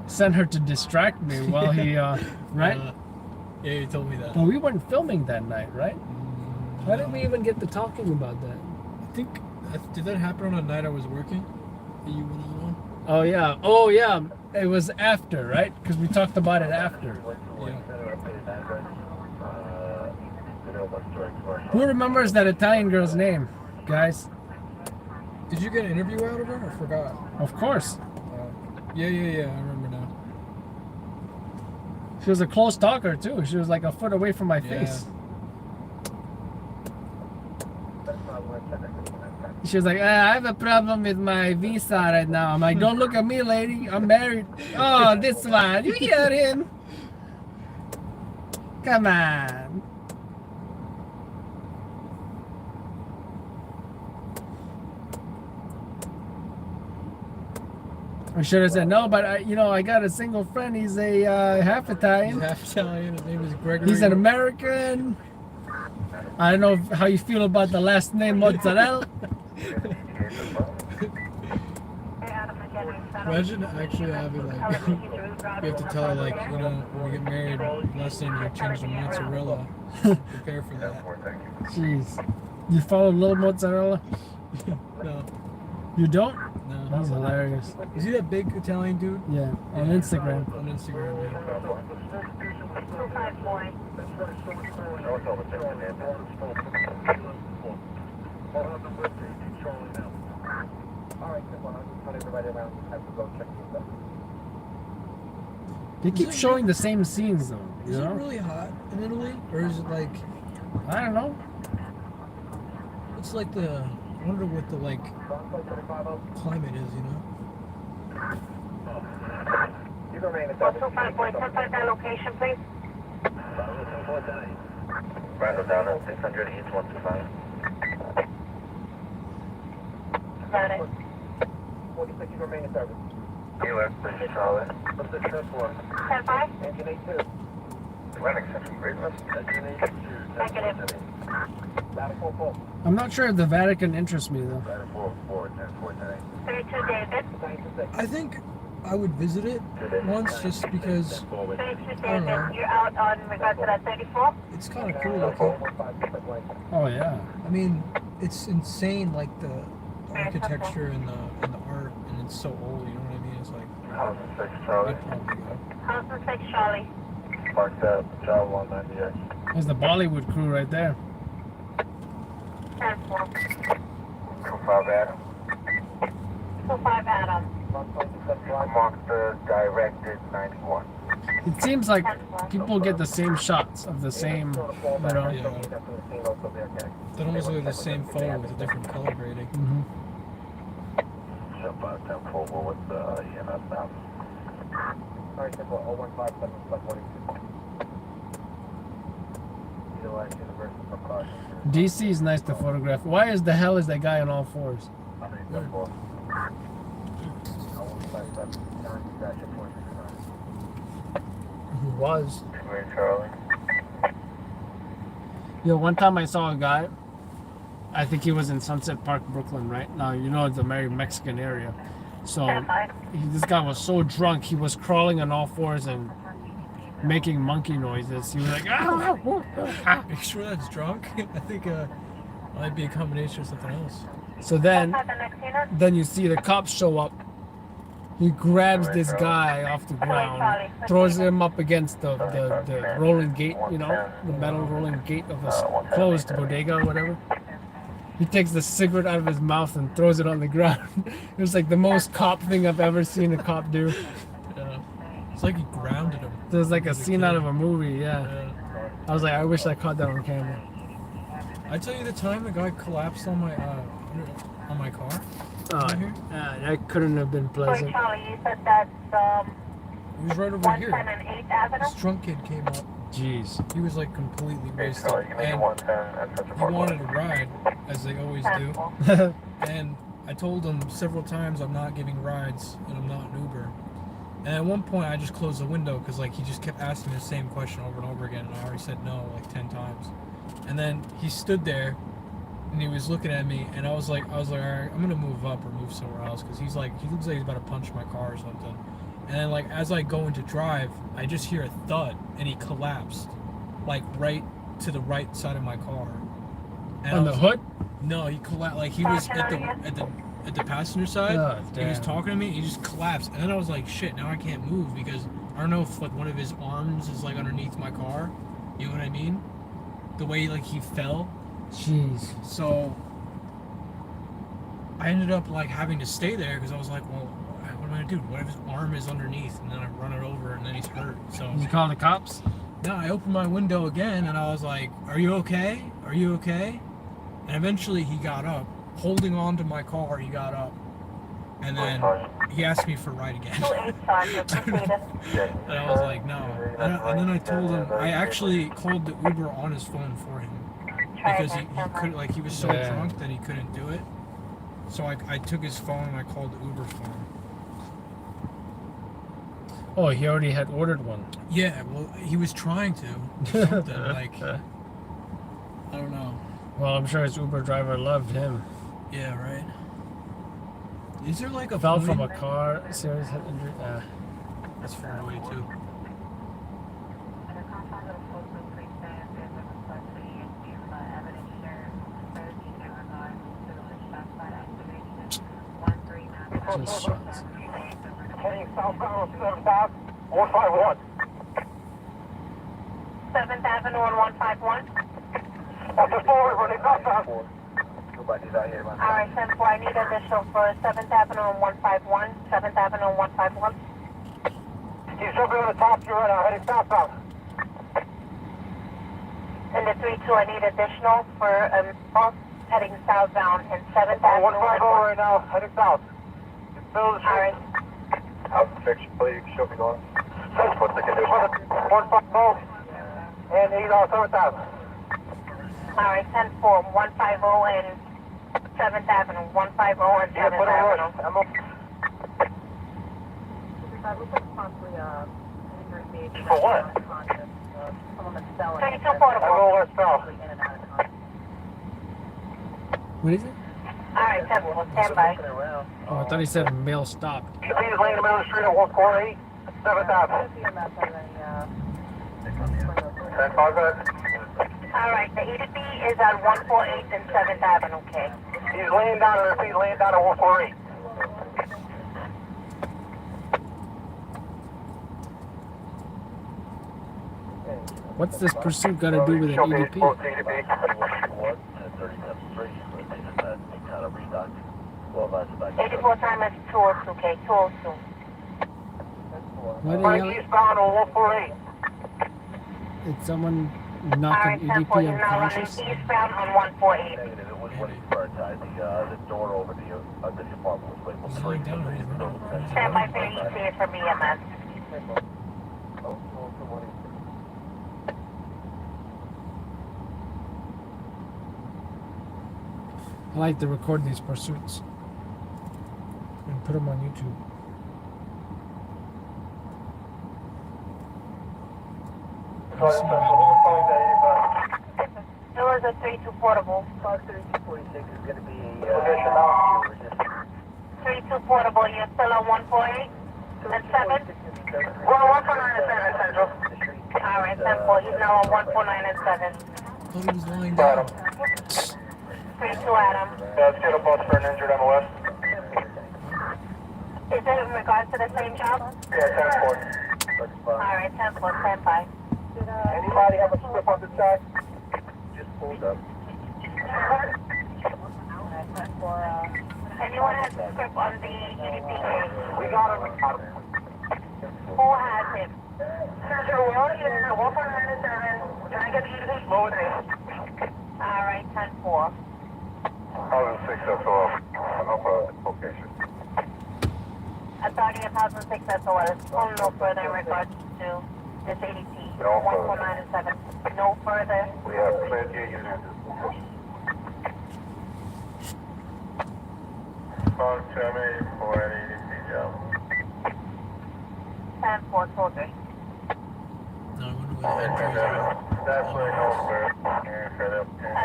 sent her to distract me while he right?
Yeah, you told me that.
Well, we weren't filming that night, right? How did we even get to talking about that?
I think did that happen on a night I was working? You went on?
Oh yeah. Oh yeah. It was after, right? Because we talked about it after.
Yeah.
Who remembers that Italian girl's name, guys?
Did you get an interview out of her? I forgot.
Of course.
Yeah, I remember now.
She was a close talker too. She was like a foot away from my face. She was like, I have a problem with my visa right now. I'm like, don't look at me, lady. I'm married. Oh, this one. You hear him? Come on. I should have said no, but I got a single friend. He's a half Italian.
He's half Italian. His name is Gregory.
He's an American. I don't know how you feel about the last name Mozzarella.
Imagine actually having like you have to tell her like when you get married, last name you change to mozzarella. Prepare for that.
Jeez, you follow Lil Mozzarella?
No.
You don't?
No.
He's hilarious.
Is he that big Italian dude?
Yeah, on Instagram.
On Instagram, yeah.
They keep showing the same scenes though.
Is it really hot in Italy? Or is it like
I don't know.
It's like I wonder what the like climate is, you know?
125 boy, 1055 location, please.
Randall down at 600 East 125.
Got it.
46 remain in service.
West Station, Charlie. What's the trip one?
10-5.
Engine 82. Atlantic Central, Greatness. Engine 82.
Negative.
Ladder 4-4.
I'm not sure if the Vatican interests me though.
Ladder 4-4, 10-4,
32 David.
I think I would visit it once just because
32
I don't
David.
know.
You're out on regard to that 34?
It's kind of cool looking.
Oh yeah.
I mean, it's insane, like the architecture and the art, and it's so old. You know what I mean? It's like
House 6, Charlie.
I'd probably go.
House 6 Charlie.
Parked up, Charlie 198.
There's the Bollywood crew right there.
10-4.
25 Adam.
25 Adam.
Marked directed 91.
It seems like people get the same shots of the same, you know.
Yeah. That almost look like the same photo with a different color grading.
Jump out 10-4 with the EMS now. Alright, 0157 42. Utilize universal precautions.
DC is nice to photograph. Why is the hell is that guy on all fours? He was.
Charlie.
Yo, one time I saw a guy. I think he was in Sunset Park, Brooklyn, right? Now, you know, it's a very Mexican area. So, this guy was so drunk, he was crawling on all fours and making monkey noises. He was like,
Are you sure that's drunk? I think might be a combination of something else.
So then you see the cops show up. He grabs this guy off the ground, throws him up against the rolling gate, you know, the metal rolling gate of a closed bodega or whatever. He takes the cigarette out of his mouth and throws it on the ground. It was like the most cop thing I've ever seen a cop do.
Yeah. It's like he grounded him.
It was like a scene out of a movie, yeah. I was like, I wish I caught that on camera.
I tell you the time the guy collapsed on my car. Right here.
That couldn't have been pleasant.
Charlie, you said that's
He was right over here.
110 and 8th Avenue?
This drunk kid came up.
Jeez.
He was like completely wasted. And he wanted a ride, as they always do. And I told him several times I'm not giving rides and I'm not an Uber. And at one point I just closed the window because like he just kept asking me the same question over and over again, and I already said no like 10 times. And then he stood there and he was looking at me, and I was like, all right, I'm gonna move up or move somewhere else because he looks like he's about to punch my car or something. And then like as I go into drive, I just hear a thud and he collapsed, like right to the right side of my car. And
on the hood?
No, he collapsed. Like he was at the passenger side.
Oh,
he was talking to me. He just collapsed, and then I was like, shit. Now I can't move because I don't know if like one of his arms is like underneath my car. You know what I mean? The way like he fell.
Jeez.
So I ended up like having to stay there because I was like, well, what am I gonna do? What if his arm is underneath and then I run it over and then he's hurt? So
Did you call the cops?
no, I opened my window again and I was like, are you okay? Are you okay? And eventually he got up, holding on to my car. He got up, and then he asked me for a ride again. And I was like, no. And then I told him I actually called the Uber on his phone for him because he couldn't, like he was so drunk that he couldn't do it. So I took his phone and I called the Uber for him.
Oh, he already had ordered one.
Yeah, well, he was trying to do something like I don't know.
Well, I'm sure his Uber driver loved him.
Yeah, right. Is there like a
fell
point?
from a car? Serious head injury?
That's far away too.
Just shots.
Heading southbound 7th Ave, 151.
7th Avenue and 151.
Just forward, running southbound. Nobody's out here, man.
Alright, 10-4, I need additional for 7th Avenue and 151. 7th Avenue and 151.
He's jumping on the top of you right now, heading southbound.
And the 3-2, I need additional for heading southbound and 7th Avenue.
150 right now, heading south.
Alright.
How's the fix, please? Show me going. What's the condition? 150, and he's on 7th Avenue.
Alright, 10-4, 150 and 7th Avenue, 150 and 7th Avenue.
For what?
32 portable.
West South.
What is it?
Alright, 10-4, stand by.
Oh, I thought he said mail stopped.
Please lane in the middle of the street at 148, 7th Avenue. 10-5,
Alright, the EDP is at 148 and 7th Avenue, okay?
He's laying down, I repeat, laying down at 148.
What's this pursuit got to do with an E EDP?
84 time is 202, okay? 202.
Why
Right
the hell
eastbound on 148.
did someone knock an
Alright, 10-4,
EDP
you're now running
unconscious?
eastbound on 148.
Negative, it was what he prioritized. The door over the apartment was labeled free.
Stand by for ETA from EMS.
I like to record these pursuits and put them on YouTube.
It was a 3-2 portable.
3246 is going to be
3-2 portable, you're still on 148 and 7?
Well, 149 is Central.
Alright, 10-4, he's now on 149 and 7.
Thought he was lying down.
3-2 Adam.
Yeah, let's get a bus for an injured MLS.
Is it in regards to the same job?
Yeah, 10-4.
Alright, 10-4, stand by.
Anybody have a slip on the side? Just pulled up.
Anyone has a script on the EDP case?
We got him.
Who has it?
Sergio, we're on here, 149 and 7. Can I get the EDP? Slow it down.
Alright, 10-4.
I was 6 SOL. Location.
Authority of 1006 SOL. No further in regards to this EDP. 149 and 7. No further.
We have plenty of units. Call terminate for an EDP job.
10-4, soldier.
No, I wonder where the entry is.
That's where no sir.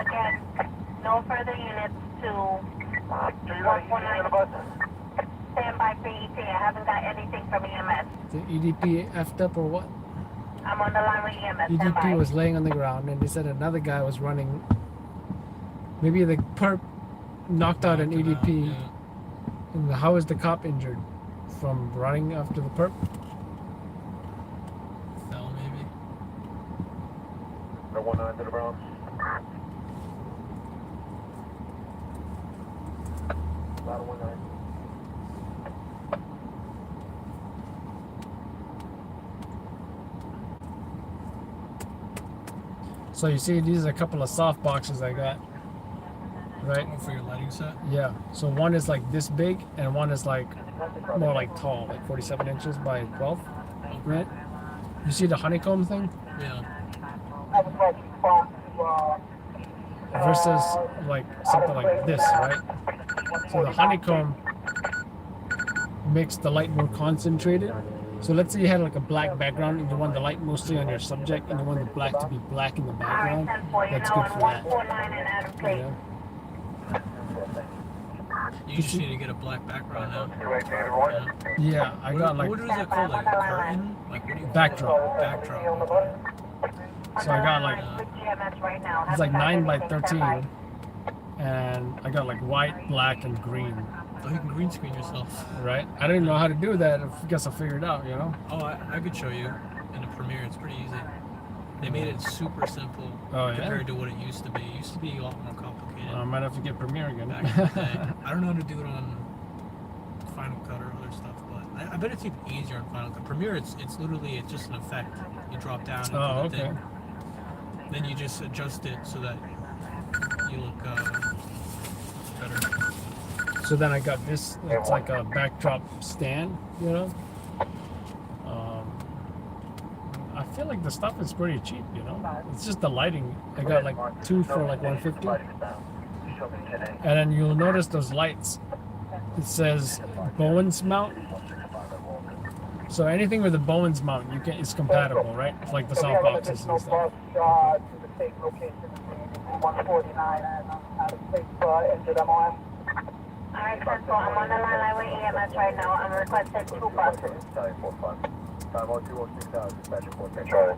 Again, no further units to 149. Stand by for ETA. I haven't got anything from EMS.
The EDP effed up or what?
I'm on the line with EMS. Stand by.
EDP was laying on the ground and they said another guy was running. Maybe the perp knocked out an EDP.
Yeah.
And how is the cop injured? From running after the perp?
Fell maybe.
The 19 to the Bronx. About 19.
So you see, these are a couple of soft boxes I got. Right?
Oh, for your lighting set?
Yeah. So one is like this big, and one is like more like tall, like 47 inches by 12. Right? You see the honeycomb thing?
Yeah.
Versus like something like this, right? So the honeycomb makes the light more concentrated. So let's say you had like a black background and you want the light mostly on your subject and you want the black to be black in the background. That's good for that. Yeah.
You just need to get a black background now.
Yeah, I got like
what is that called? Like a curtain? Like what do you
backdrop.
Backdrop.
So I got like it's like 9 by 13, and I got like white, black, and green.
Oh, you can green screen yourself.
Right? I didn't know how to do that. I guess I'll figure it out. You know?
Oh, I could show you in a Premiere. It's pretty easy. They made it super simple compared to what it used to be. It used to be a lot more complicated.
I might have to get Premiere again.
Back in the day. I don't know how to do it on Final Cut or other stuff, but I bet it's even easier on Final Cut. Premiere, it's literally it's just an effect. You drop down and do the thing. Then you just adjust it so that you look better.
So then I got this. It's like a backdrop stand, you know. I feel like the stuff is pretty cheap, you know. It's just the lighting. I got like 2 for like 150. And then you'll notice those lights. It says Bowen's mount. So anything with the Bowens mount, you can, it's compatible, right? It's like the soft boxes and stuff.
To the same location, 149, out of place, injured MOM.
Alright, Central, I'm on the line with EMS right now. I'm requesting 2 buses.
Charlie 45. Time on 216,000, dispatcher 14. Charlie.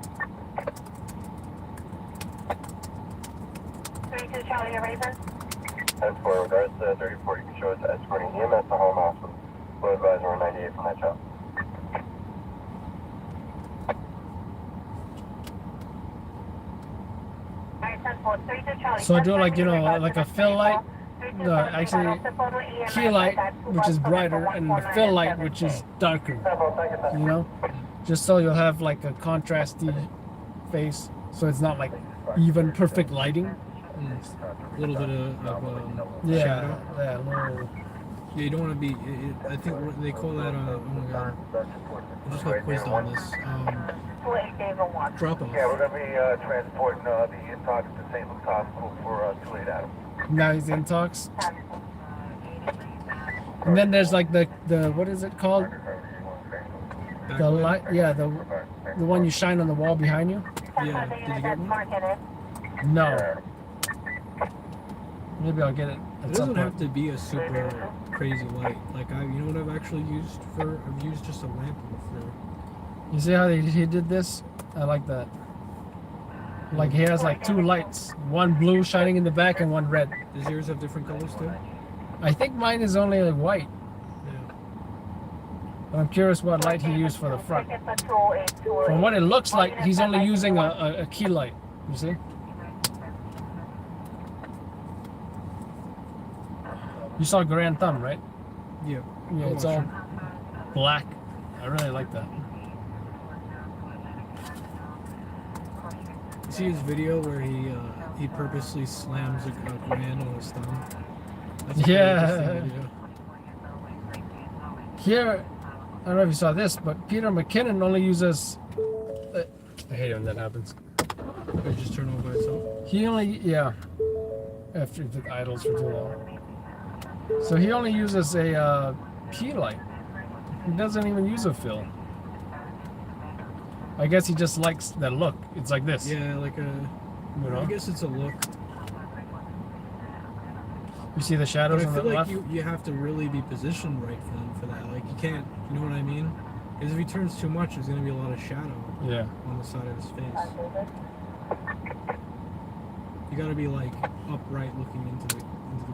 32 Charlie, Raven.
That's for regards to 3040, you show us escorting EMS to home hospital. Flow advisor 198 from that job.
Alright, Central, 32 Charlie.
So I do like, you know, like a fill light, actually key light, which is brighter, and the fill light, which is darker, you know? Just so you'll have like a contrasty face, so it's not like even perfect lighting.
A little bit of
Yeah,
shadow.
yeah, a little.
Yeah, you don't want to be. I think what they call that. Oh my god, I just got quizzed on this. Drop off.
Yeah, we're going to be transporting the intox to St. Luke's Hospital for 28 Adam.
Now he's in talks. And then there's like the what is it called? The light, yeah, the one you shine on the wall behind you.
Yeah, did you get one?
No. Maybe I'll get it at
It
some
doesn't
point.
have to be a super crazy light. Like you know what I've actually used for? I've used just a lamp for.
You see how he did this? I like that. Like he has like 2 lights, one blue shining in the back and one red.
Does yours have different colors too?
I think mine is only like white.
Yeah.
But I'm curious what light he used for the front. From what it looks like, he's only using a key light. You see? You saw Grand Thumb, right?
Yeah.
Yeah, it's all black. I really like that.
You see his video where he purposely slams a grand on his thumb? That's a pretty
Yeah.
interesting video.
Here, I don't know if you saw this, but Peter McKinnon only uses. I hate it when that happens.
It just turn on by itself.
He only, yeah. After it idles for too long. So he only uses a key light. He doesn't even use a fill. I guess he just likes that look. It's like this.
Yeah, like a.
You know?
I guess it's a look.
You see the shadows
But
on
I
the
feel like
left?
you have to really be positioned right for that. Like you can't. You know what I mean? Because if he turns too much, there's gonna be a lot of shadow.
Yeah.
On the side of his face. You gotta be like upright, looking into the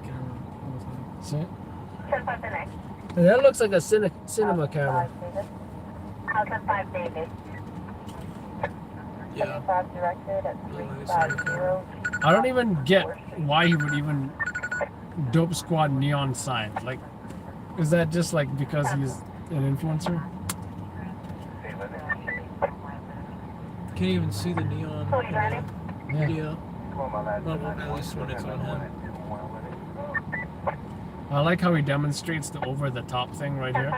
camera all the time.
See? And that looks like a cinema camera.
1005 David.
Yeah.
I don't even get why he would even Dope Squad neon sign. Like, is that just like because he's an influencer?
Can't even see the neon video.
Yeah.
At least when it's on him.
I like how he demonstrates the over-the-top thing right here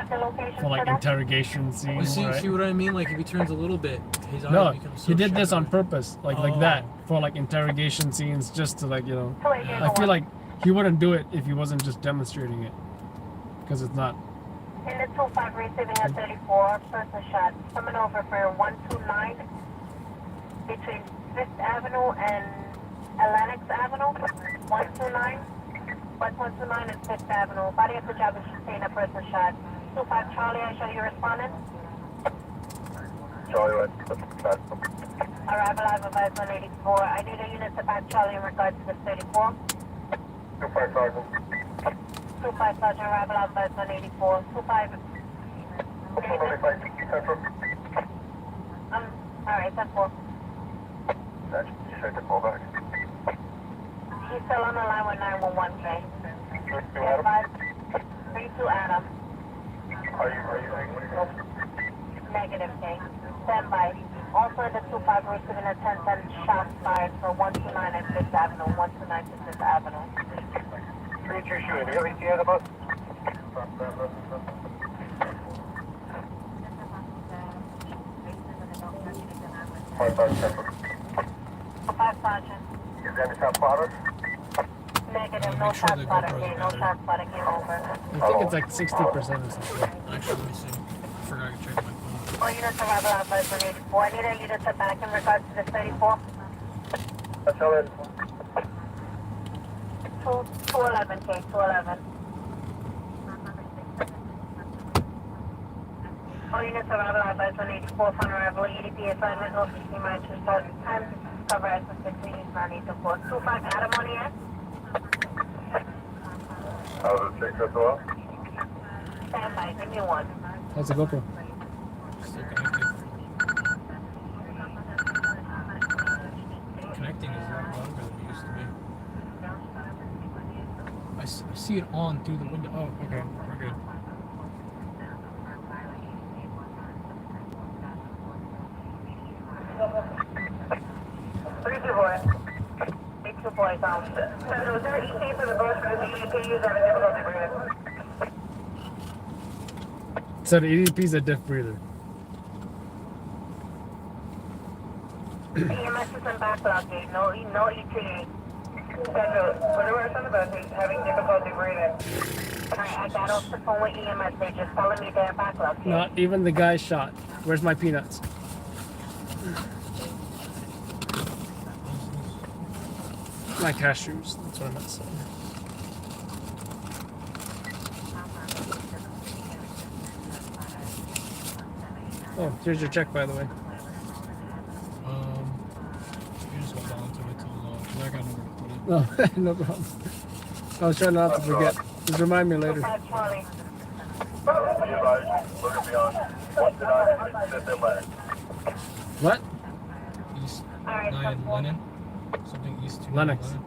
for like interrogation
You
scenes.
see,
Right?
see what I mean? Like if he turns a little bit, his eyes
No,
become so
he did this
shallow.
on purpose, like that, for like interrogation scenes, just to like, you know. I feel like he wouldn't do it if he wasn't just demonstrating it, because it's not.
In the 25 receiving a 34, person shot. Coming over for 129 between 5th Avenue and Atlantic Avenue. 129. West 129 and 5th Avenue. Body of the job is sustained, a person shot. 25 Charlie, I show you responding.
Charlie, right?
Arrival live advice 184. I need a unit to back Charlie in regards to the 34.
25 Sergeant.
25 Sergeant, arrival live advice 184. 25. Alright, 10-4.
You said to call back.
He's still on the line with 911, okay? 32 Adam.
Are you yourself?
Negative, okay? Stand by. Also in the 25 receiving a 10-10 shot fired for 129 and 5th Avenue, 129 to 5th Avenue.
32 shooting. Do you have any CI of us?
Five Sergeant.
Is there any top spotters?
Negative, no shot spotter, okay? No shot spotter came over.
I think it's like 60% or something.
Actually, let me see. I forgot to check my phone.
All units arrival outside 184. I need a unit to back in regards to the 34.
That's all right.
211, K, 211. All units arrival outside 184. Final arrival, EDP assignment, no 60 miles to start. Time cover as for 6 minutes, 984. 25 Adam on the air.
How's it check as well?
Stand by, give me one.
That's a GoPro.
Still connected. Connecting is a lot longer than it used to be. I see it on through the window. Oh, okay. We're good.
Two boys on. Was there an EK for the bus for the EKUs or the difficulty breathing?
So the EDP's a diff breather.
EMS is in backlog gate, no ETA. Whatever it's about having difficulty breathing. I got off the phone with EMS, they just telling me they're backlog gate.
Not even the guy shot. Where's my peanuts? My cashews. That's what I meant to say. Oh, here's your check, by the way.
You just hold on to it till I got nowhere to put it.
No, no problem. I was trying not to forget. Just remind me later.
Look at me on. What did I sit there back?
What?
East 9 Lennon. Something East 2
Lennox.
Lennon.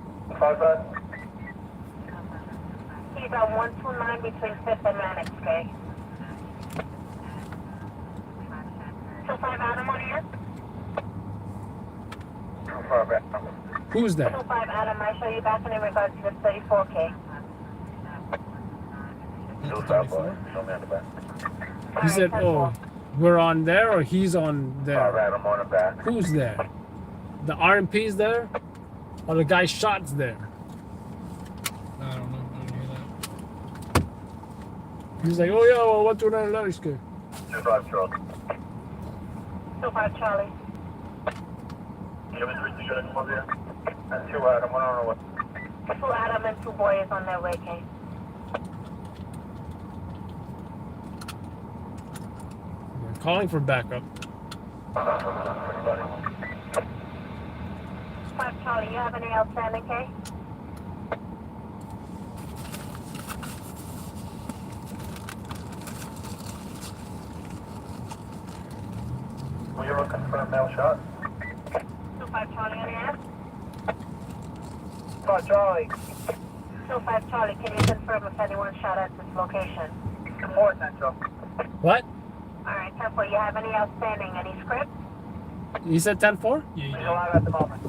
He's on 129 between 5th and Lennox, okay? 25 Adam on here?
Who's that?
25 Adam, I show you back in regards to the 34K.
He said, oh, we're on there or he's on there? Who's there? The RMP's there? Or the guy shot's there?
I don't know. I didn't hear that.
He's like, oh yeah, well, 129 Lennox.
25 Charlie.
25 Charlie.
You have any units over here? And 2 Adam, I don't know what.
2 Adam and 2 boys on their way, Kate.
We're calling for backup.
5 Charlie, you have any outstanding, Kate?
Will you confirm mail shot?
25 Charlie on the air?
5 Charlie.
25 Charlie, can you confirm if anyone shot at this location?
Support Central.
What?
Alright, 10-4, you have any outstanding? Any script?
He said 10-4?
Yeah, you
He's alive at the moment.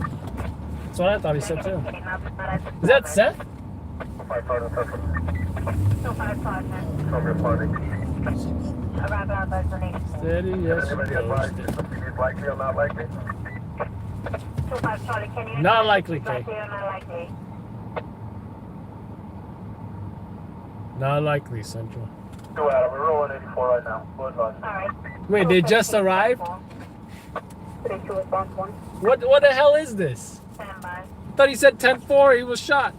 That's what I thought he said too.
Okay, not at this
Is that
moment.
Seth?
5 Sergeant Central.
25 Sergeant.
From your party.
Arrival outside the nation.
Steady, yes.
Anybody advise you something is likely or not likely?
25 Charlie, can you...
Not likely, Kate.
Likely or not likely?
Not likely, Central.
2 Adam, we're rolling 84 right now. Full advice.
Alright.
Wait, they just arrived?
32 response 1.
What the hell is this?
Stand by.
I thought he said 10-4, he was shot.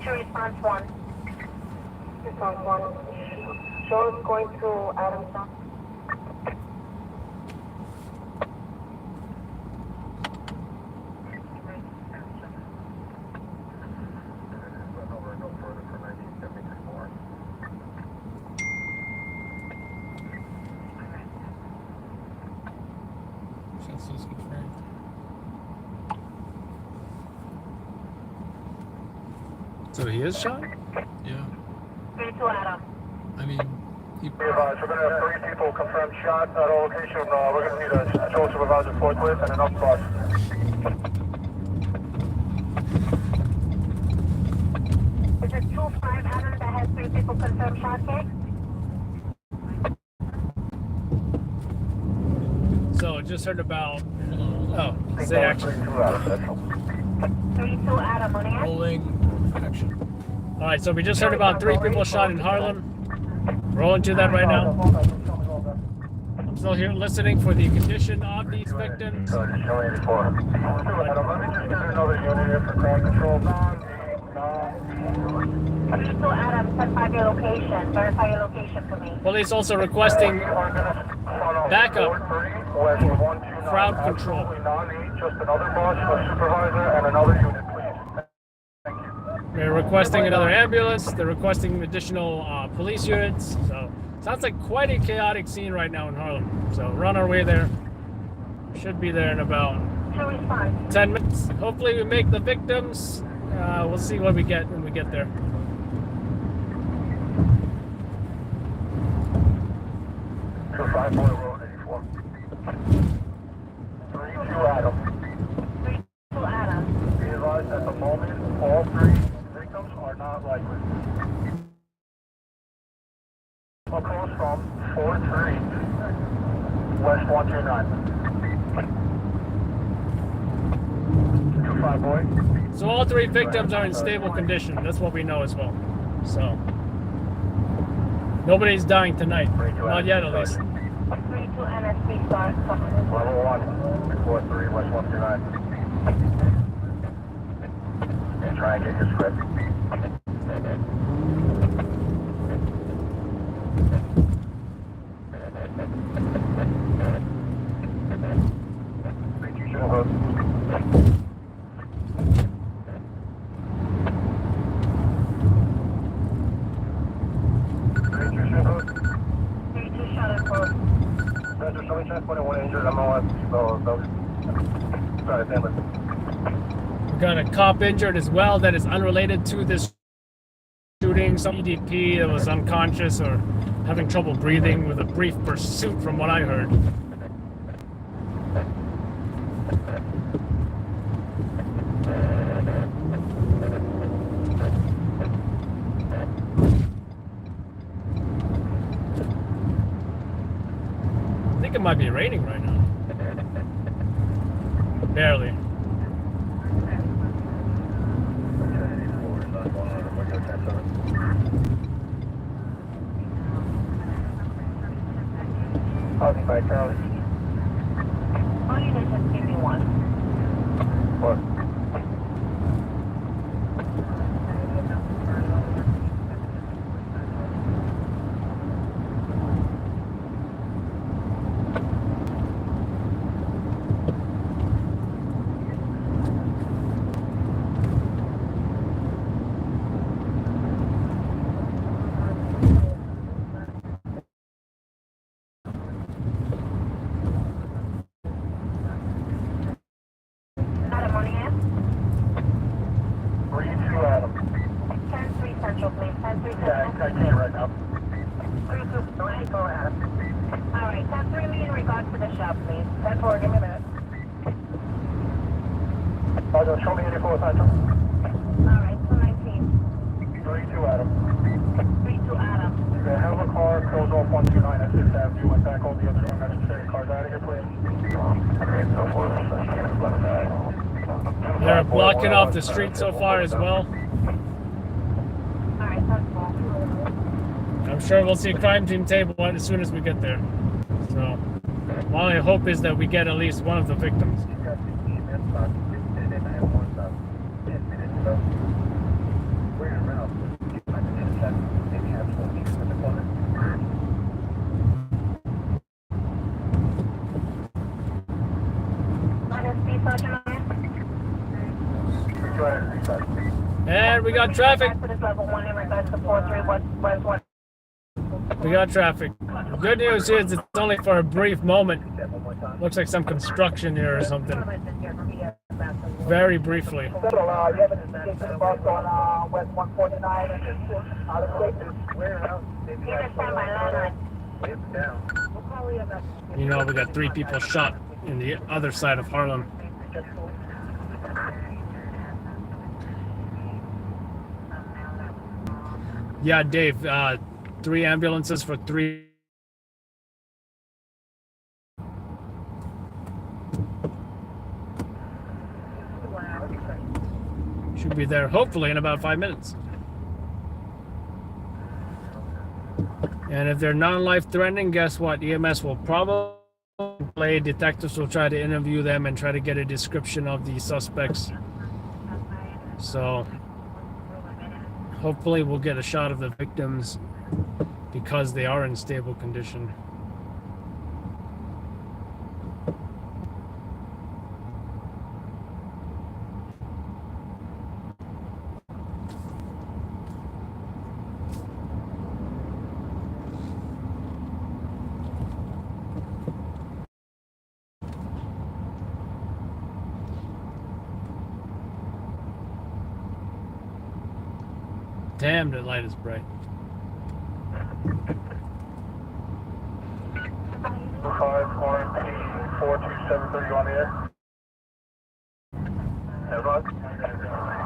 Two response 1. Response 1. Joe is going to Adamstown.
Census confirmed.
So he is shot?
Yeah.
32 Adam.
I mean, he.
Be advised, we're going to have 3 people confirmed shot at a location. We're going to need a patrol supervisor forthwith and an up bus.
Is it 2-5 Adam that has 3 people confirmed shot, Kate?
So just heard about. Oh, say action.
32 Adam on the air.
Rolling action.
All right, so we just heard about 3 people shot in Harlem. Rolling to that right now. I'm still here listening for the condition of these victims.
So just show 84. Let me just get another unit here for crowd control.
Still Adam, verify your location. Verify your location for me.
Police also requesting backup crowd control.
Just another boss, a supervisor, and another unit, please.
They're requesting another ambulance. They're requesting additional police units. So sounds like quite a chaotic scene right now in Harlem. So we're on our way there. Should be there in about 10 minutes. Hopefully we make the victims. We'll see what we get when we get there.
Road 84. 3-2 Adam.
3-2 Adam.
Be advised at the moment, all 3 victims are not likely. Across from 4-3 West 129. 2-5 boy.
So all 3 victims are in stable condition. That's what we know as well. So nobody's dying tonight. Not yet, at least.
3-2 NSB start.
Level 1, 4-3 West 129. And try and get your script.
We got a cop injured as well that is unrelated to this shooting. Some EDP that was unconscious or having trouble breathing with a brief pursuit from what I heard. I think it might be raining right now. Barely.
By Charlie.
All units just give me 1.
What?
Adam, on the air?
3-2 Adam.
10-3 Central, please. 10-3 Central.
Yeah, I can't right now.
3-2, go ahead, go Adam. All right, 10-3 me in regards to the shop, please. 10-4, give me a minute.
Show me 84 Central.
All right, 219.
3-2 Adam.
3-2 Adam.
Okay, have a car close off 129 at 6th Avenue and back all the other unnecessary cars out of here, please.
They're blocking off the street so far as well.
All right, 10-4.
I'm sure we'll see a crime team table as soon as we get there. So, my only hope is that we get at least one of the victims. And we got traffic. We got traffic. Good news is it's only for a brief moment. Looks like some construction here or something. Very briefly. You know, we got 3 people shot in the other side of Harlem. Yeah, Dave, 3 ambulances for 3. Should be there hopefully in about 5 minutes. And if they're non-life threatening, guess what? EMS will probably play. Detectives will try to interview them and try to get a description of the suspects. So hopefully we'll get a shot of the victims because they are in stable condition. Damn, the light is bright.
25-1P-4273, you on the air? Everyone?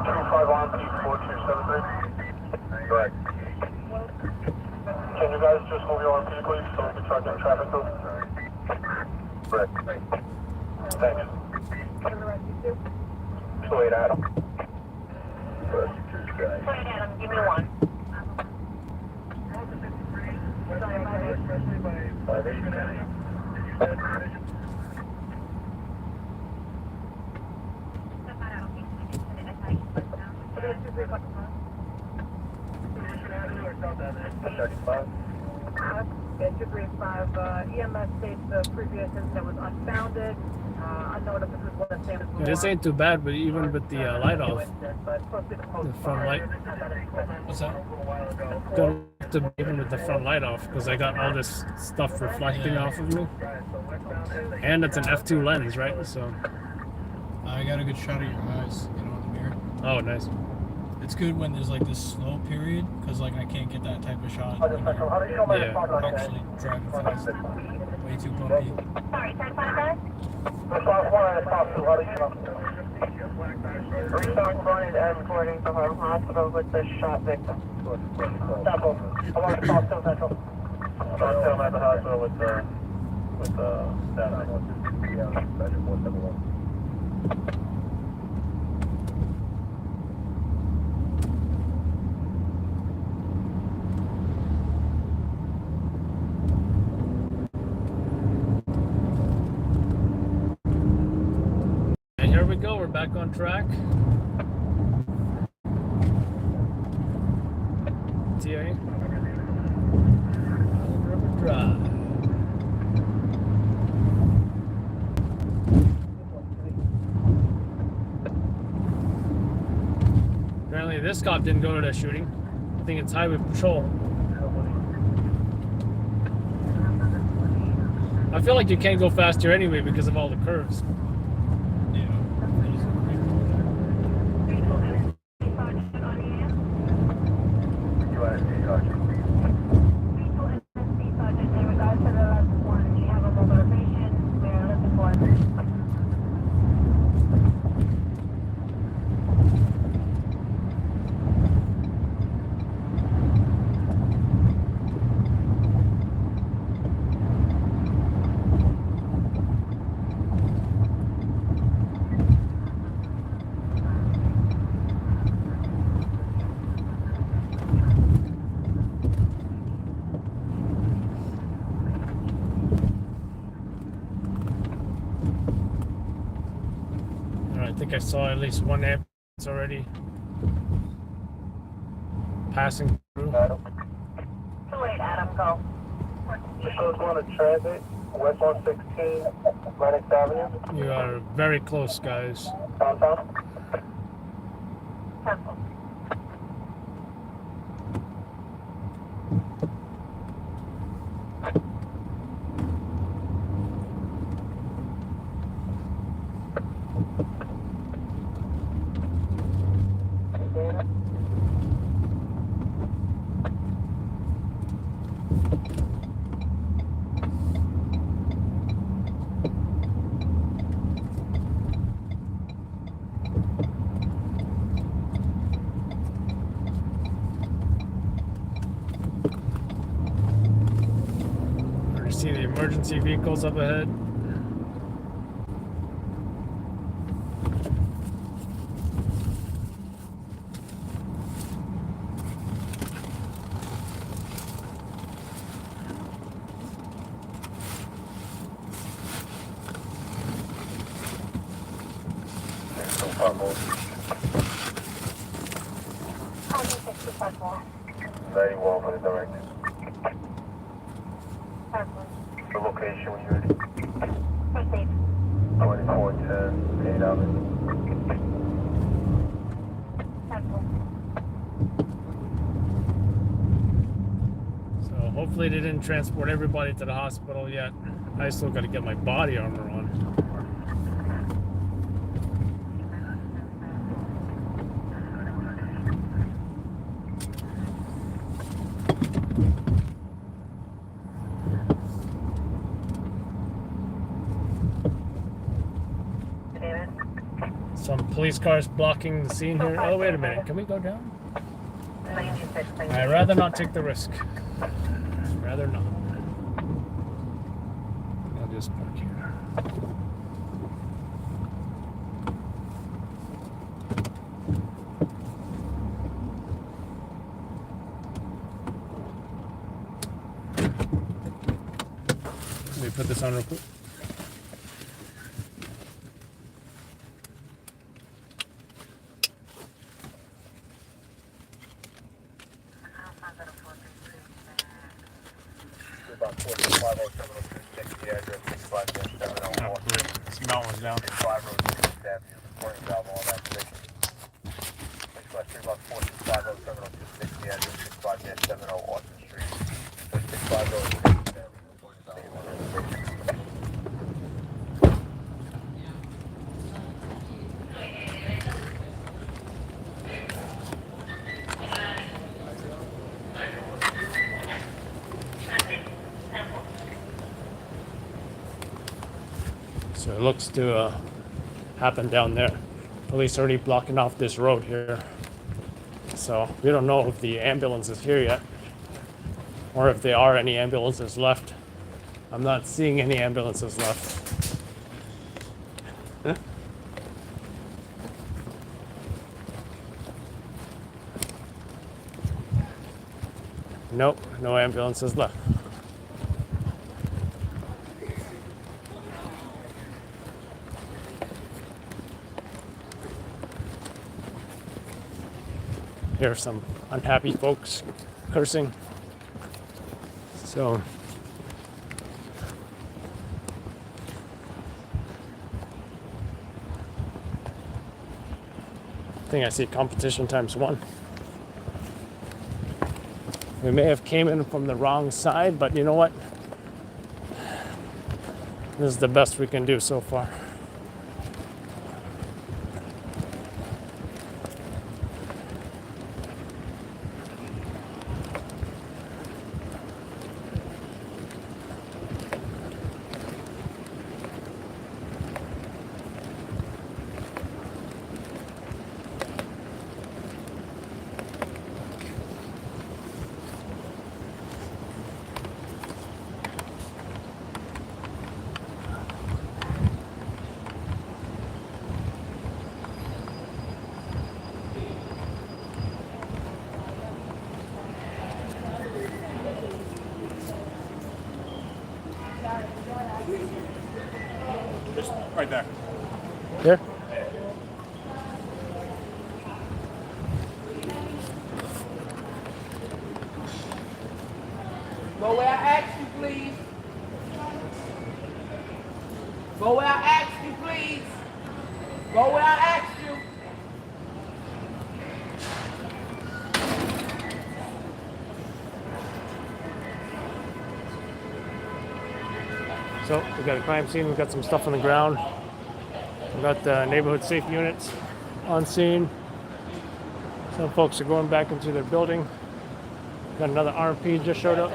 25-1P-4273? Correct. Can you guys just move your OMP, please, so we can start getting traffic through? Correct. Thanks. 28 Adam.
28 Adam, give me one. EMS states the previous incident was unfounded. Unknown if this is what the same as
This ain't too bad, but even with the light off, the front light.
What's that?
Don't have to even with the front light off because I got all this stuff reflecting off of me. And it's an f2 lens, right? So
I got a good shot of your eyes, you know, in the mirror.
Oh, nice.
It's good when there's like this slow period, because like I can't get that type of shot when you're actually driving fast. Way too bumpy.
Sorry, 10-5,
Response 1 and response 2, how do you know?
Response 1 is escorting to Harlem Hospital with the shot victim.
Stop over. I want to talk to Central. I'm at the hospital with the staff.
And here we go, we're back on track. TA. River Drive. Apparently this cop didn't go to that shooting. I think it's highway patrol. I feel like you can't go faster anyway because of all the curves. I think I saw at least one ambulance already passing through.
28 Adam, go.
Shows one at Transit, West 116, Lennox Avenue.
You are very close, guys.
Downtown.
You see the emergency vehicles up ahead.
91 for the direct. The location when you're ready. 2410, 8 hours.
So hopefully they didn't transport everybody to the hospital yet. I still got to get my body armor on. Some police cars blocking the scene here. Oh, wait a minute. Can we go down? I'd rather not take the risk. Rather not. I'll just park here. Let me put this on real quick.
About 45 or 706, the address 65 701.
This mountain was down.
5 Road, 6th Avenue, morning valve on that station. 653 about 465 or 706, the address 65 70 Austin Street. 65 Road, 6th Avenue, morning valve on that station.
So it looks to happen down there. Police already blocking off this road here. So we don't know if the ambulance is here yet, or if there are any ambulances left. I'm not seeing any ambulances left. Huh? Nope, no ambulances left. Here are some unhappy folks cursing. So I think I see competition ×1. We may have came in from the wrong side, but you know what? This is the best we can do so far.
Just right there.
Here?
Go where I asked you, please. Go where I asked you, please. Go where I asked you.
So we got a crime scene, we got some stuff on the ground. We got the neighborhood safe units on scene. Some folks are going back into their building. Got another RMP just showed up.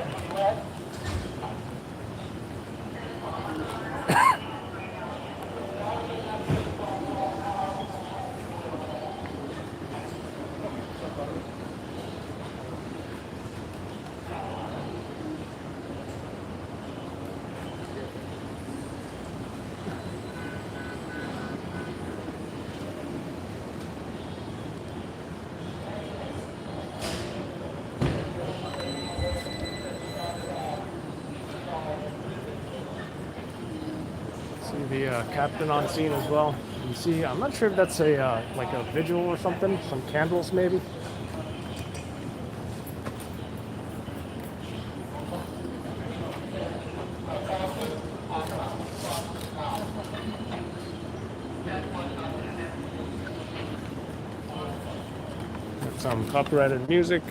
See the captain on scene as well. You see, I'm not sure if that's a like a vigil or something. Some candles, maybe. Got some copyrighted music.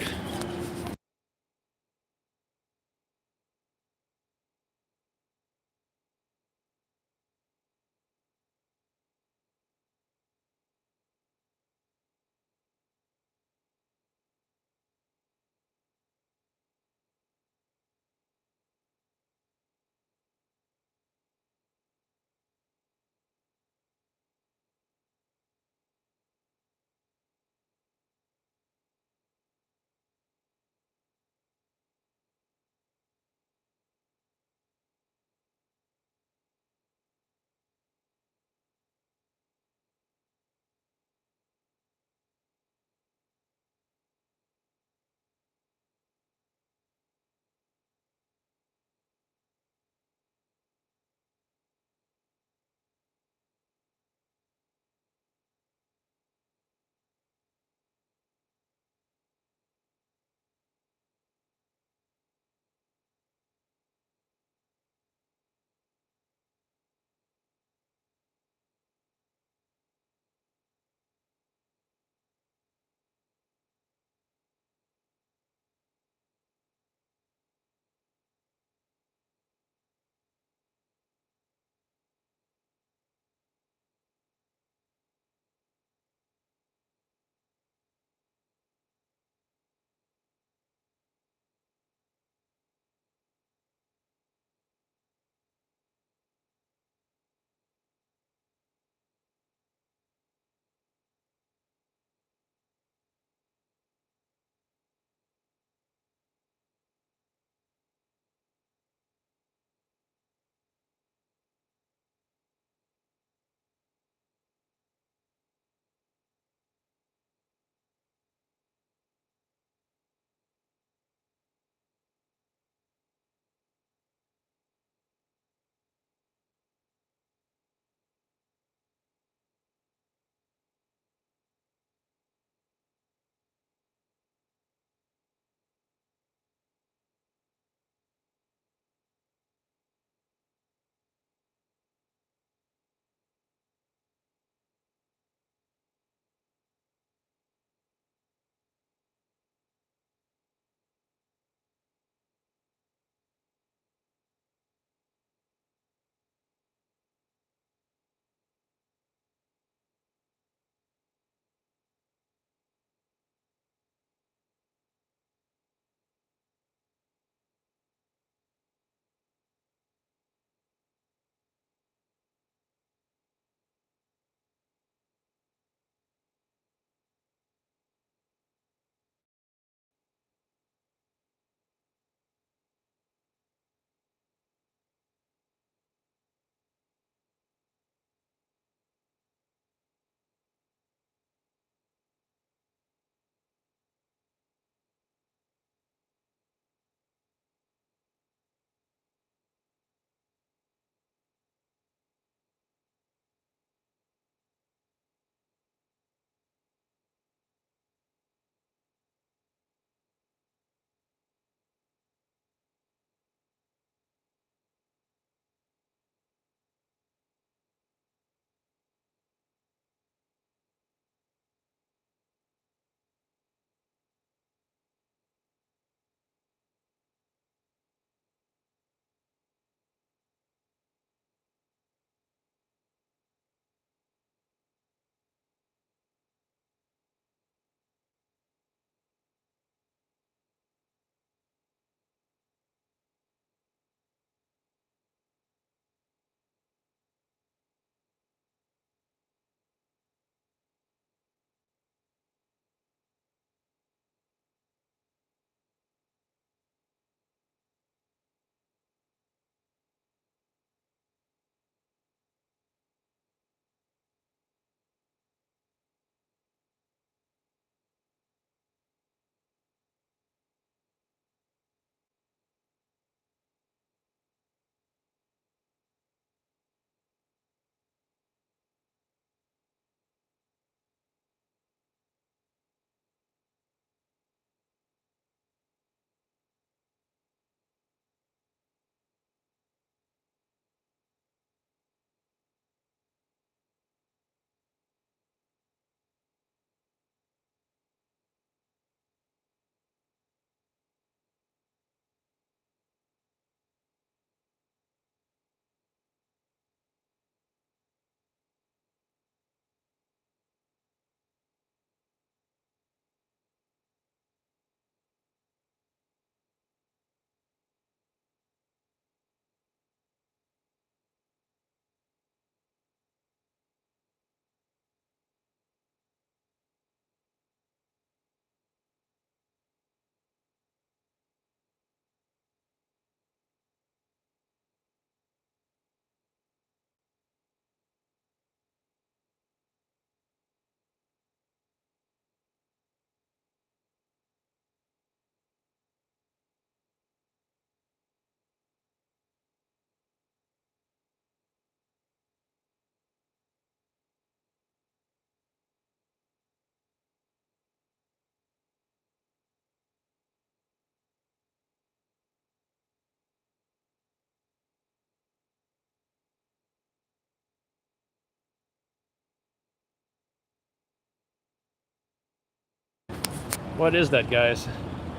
What is that, guys?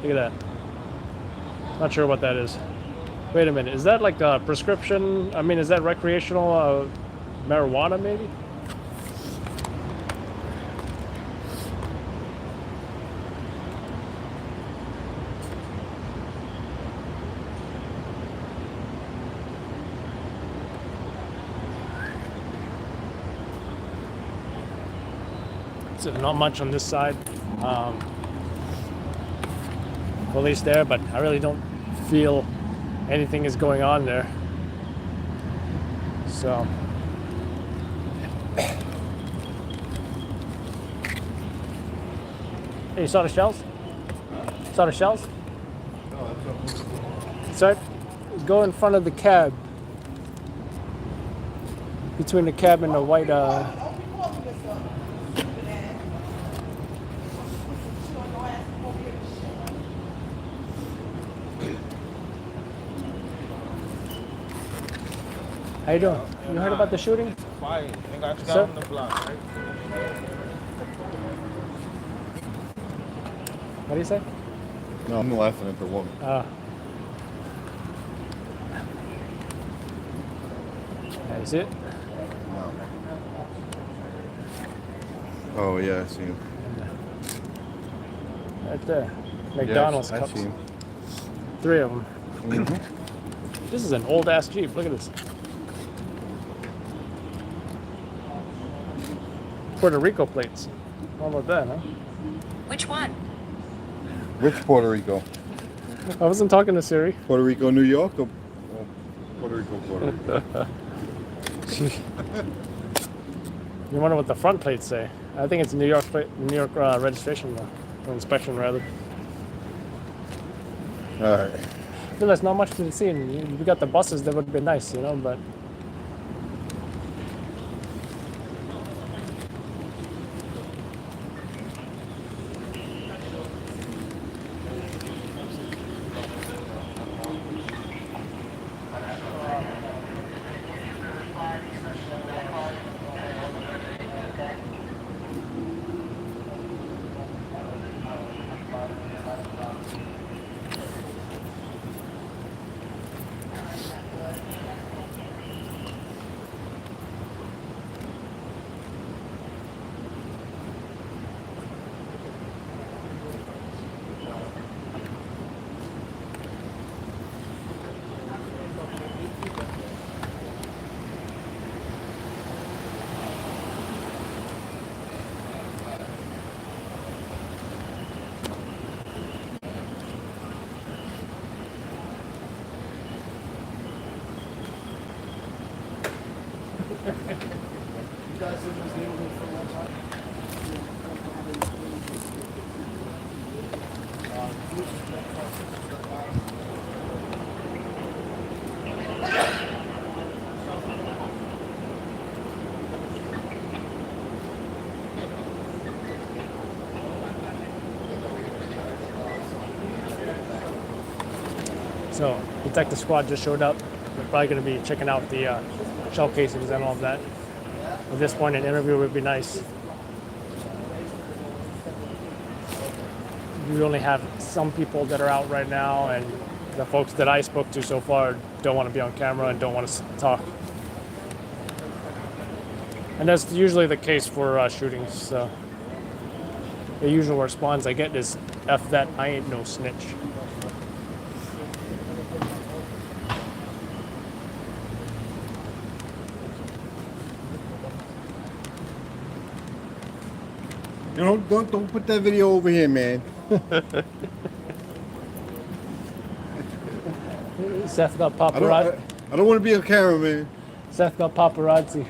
Look at that. Not sure what that is. Wait a minute. Is that like a prescription? I mean, is that recreational marijuana, maybe? So not much on this side. Police there, but I really don't feel anything is going on there. So hey, you saw the shells? Saw the shells? Sorry? Go in front of the cab. Between the cab and the white How you doing? You heard about the shooting?
Quiet. They got you
Sir?
down on the block, right?
What do you say?
No, I'm laughing at the woman.
That is it.
No. Oh yeah, I see him.
Right there. McDonald's
I
cups.
see him.
3 of them.
Mm-hmm.
This is an old ass Jeep. Look at this. Puerto Rico plates. How about that, huh?
Which one?
Which Puerto Rico?
I wasn't talking to Siri.
Puerto Rico, New York, or Puerto Rico, Florida?
You wonder what the front plates say? I think it's New York New York registration or inspection rather.
All right.
There's not much to see. We got the buses that would have been nice, you know, but. So, detective squad just showed up. They're probably going to be checking out the shell casings and all of that. At this point, an interview would be nice. We only have some people that are out right now, and the folks that I spoke to so far don't want to be on camera and don't want to talk. And that's usually the case for shootings. So the usual response I get is, "F that, I ain't no snitch."
You know, don't put that video over here, man.
Seth got paparazzi.
I don't want to be a cameraman.
Seth got paparazzi.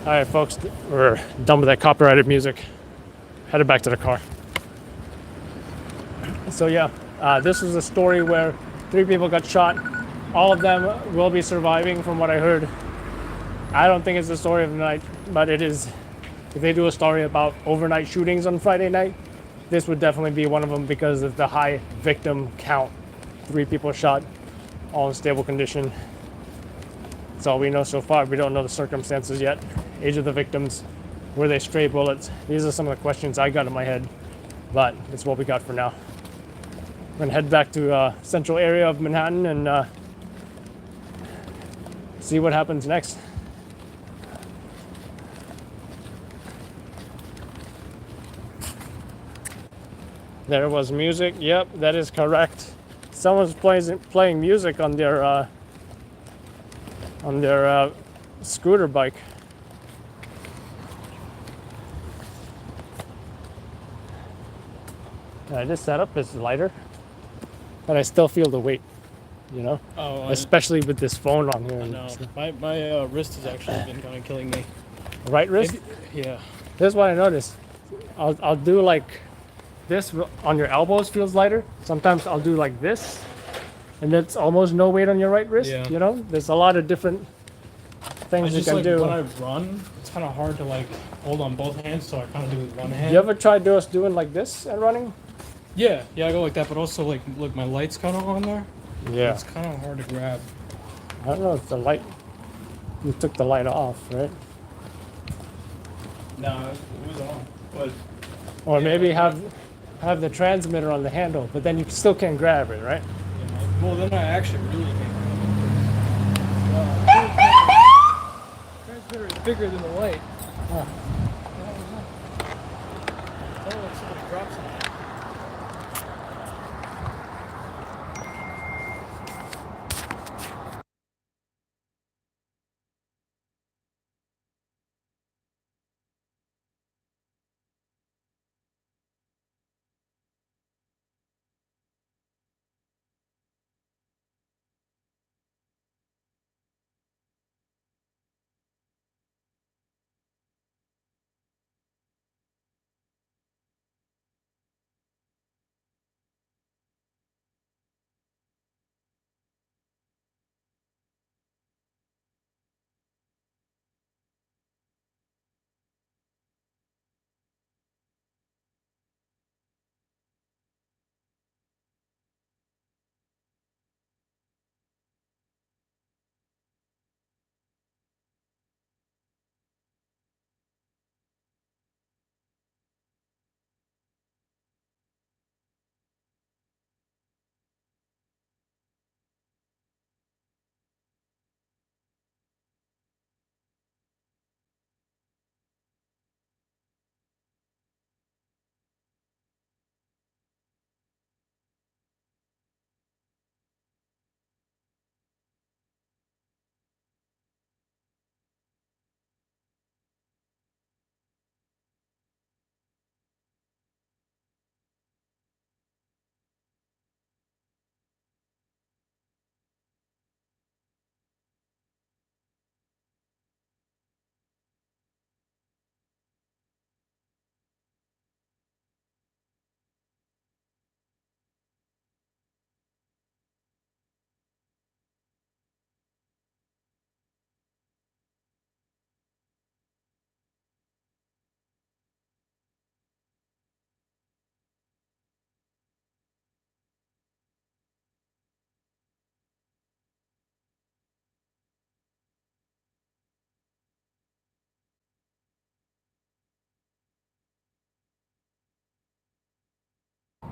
All right, folks, we're done with that copyrighted music. Headed back to the car. So yeah, this was a story where 3 people got shot. All of them will be surviving from what I heard. I don't think it's the story of the night, but it is. If they do a story about overnight shootings on Friday night, this would definitely be one of them because of the high victim count. 3 people shot, all in stable condition. That's all we know so far. We don't know the circumstances yet. Age of the victims, were they stray bullets? These are some of the questions I got in my head, but it's what we got for now. We're gonna head back to central area of Manhattan and see what happens next. There was music. Yep, that is correct. Someone's playing music on their scooter bike. This setup is lighter, but I still feel the weight, you know?
Oh,
especially with this phone on here.
I know. My wrist has actually been kind of killing me.
Right wrist?
Yeah.
Here's what I noticed. I'll do like this on your elbows feels lighter. Sometimes I'll do like this, and it's almost no weight on your right wrist.
Yeah.
You know, there's a lot of different things you can do.
When I run, it's kind of hard to like hold on both hands, so I kind of do it with one hand.
You ever tried doing like this and running?
Yeah, I go like that, but also like look, my light's kind of on there.
Yeah.
It's kind of hard to grab.
I don't know if the light. You took the light off, right?
No, it was on. But
or maybe have the transmitter on the handle, but then you still can't grab it, right?
Yeah, well, then I actually really can't. Transmitter is bigger than the light.
Huh.
Oh, like somebody dropped something.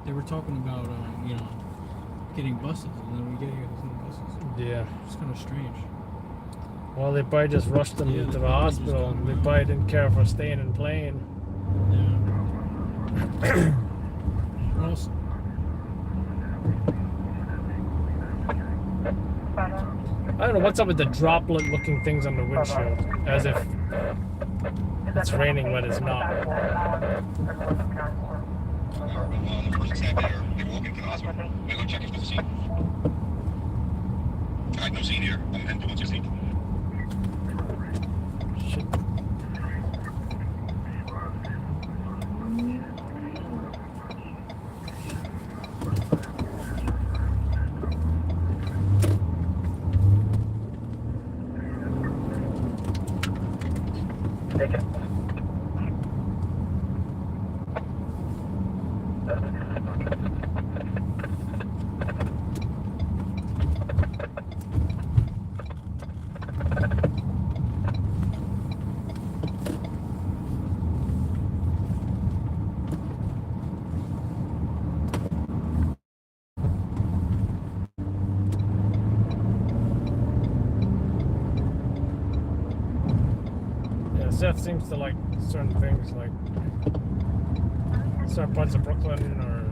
They were talking about, getting buses, and then we get here, there's no buses.
Yeah.
It's kind of strange.
Well, they probably just rushed them to the hospital. They probably didn't care for staying and playing.
Yeah. What else?
I don't know what's up with the droplet-looking things on the windshield, as if it's raining when it's not.
No scene here. I'm heading towards your scene.
Shit. Seth seems to like certain things, like certain parts of Brooklyn, or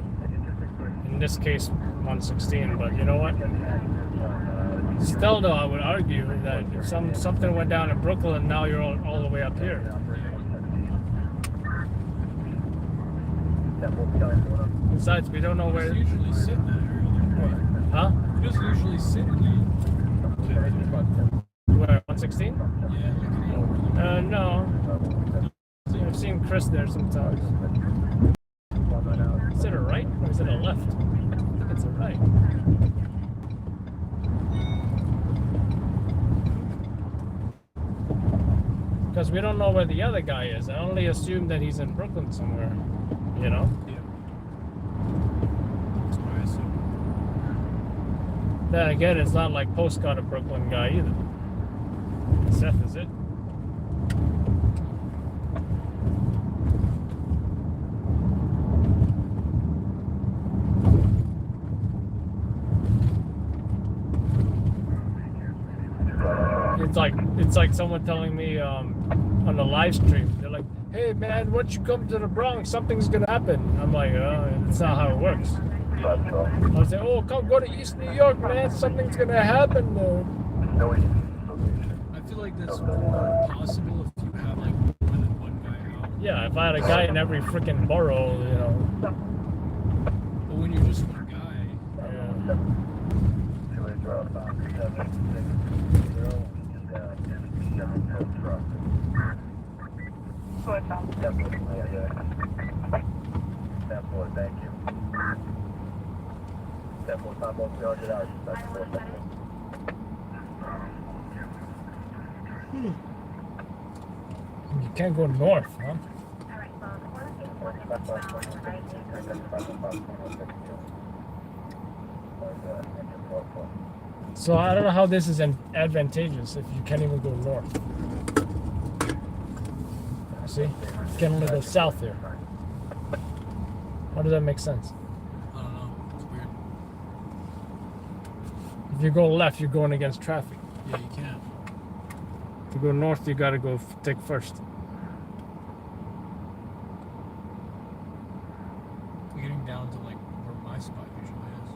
in this case, 116. But you know what? Still, though, I would argue that if something went down in Brooklyn, now you're all the way up here. Besides, we don't know where.
Just usually sit in that area.
Huh?
Just usually sit in that.
Where, 116?
Yeah.
No. I've seen Chris there sometimes. Is it a right or is it a left? I think it's a right. Because we don't know where the other guy is. I only assume that he's in Brooklyn somewhere. You know?
Yeah. That's what I assume.
Then again, it's not like postcard a Brooklyn guy either. Seth, is it? It's like someone telling me on the live stream. They're like, "Hey man, once you come to the Bronx, something's gonna happen." I'm like, "It's not how it works." I was like, "Oh, go to East New York, man. Something's gonna happen."
I feel like that's more possible if you have like more than one guy out.
Yeah, if I had a guy in every freaking borough, you know.
But when you're just one guy,
Yeah.
Thank you. 10-4, time on 300 hours.
You can't go north, huh? So I don't know how this is advantageous if you can't even go north. See? You can only go south here. How does that make sense?
I don't know. It's weird.
If you go left, you're going against traffic.
Yeah, you can.
To go north, you gotta go take first.
We're getting down to like where my spot usually is.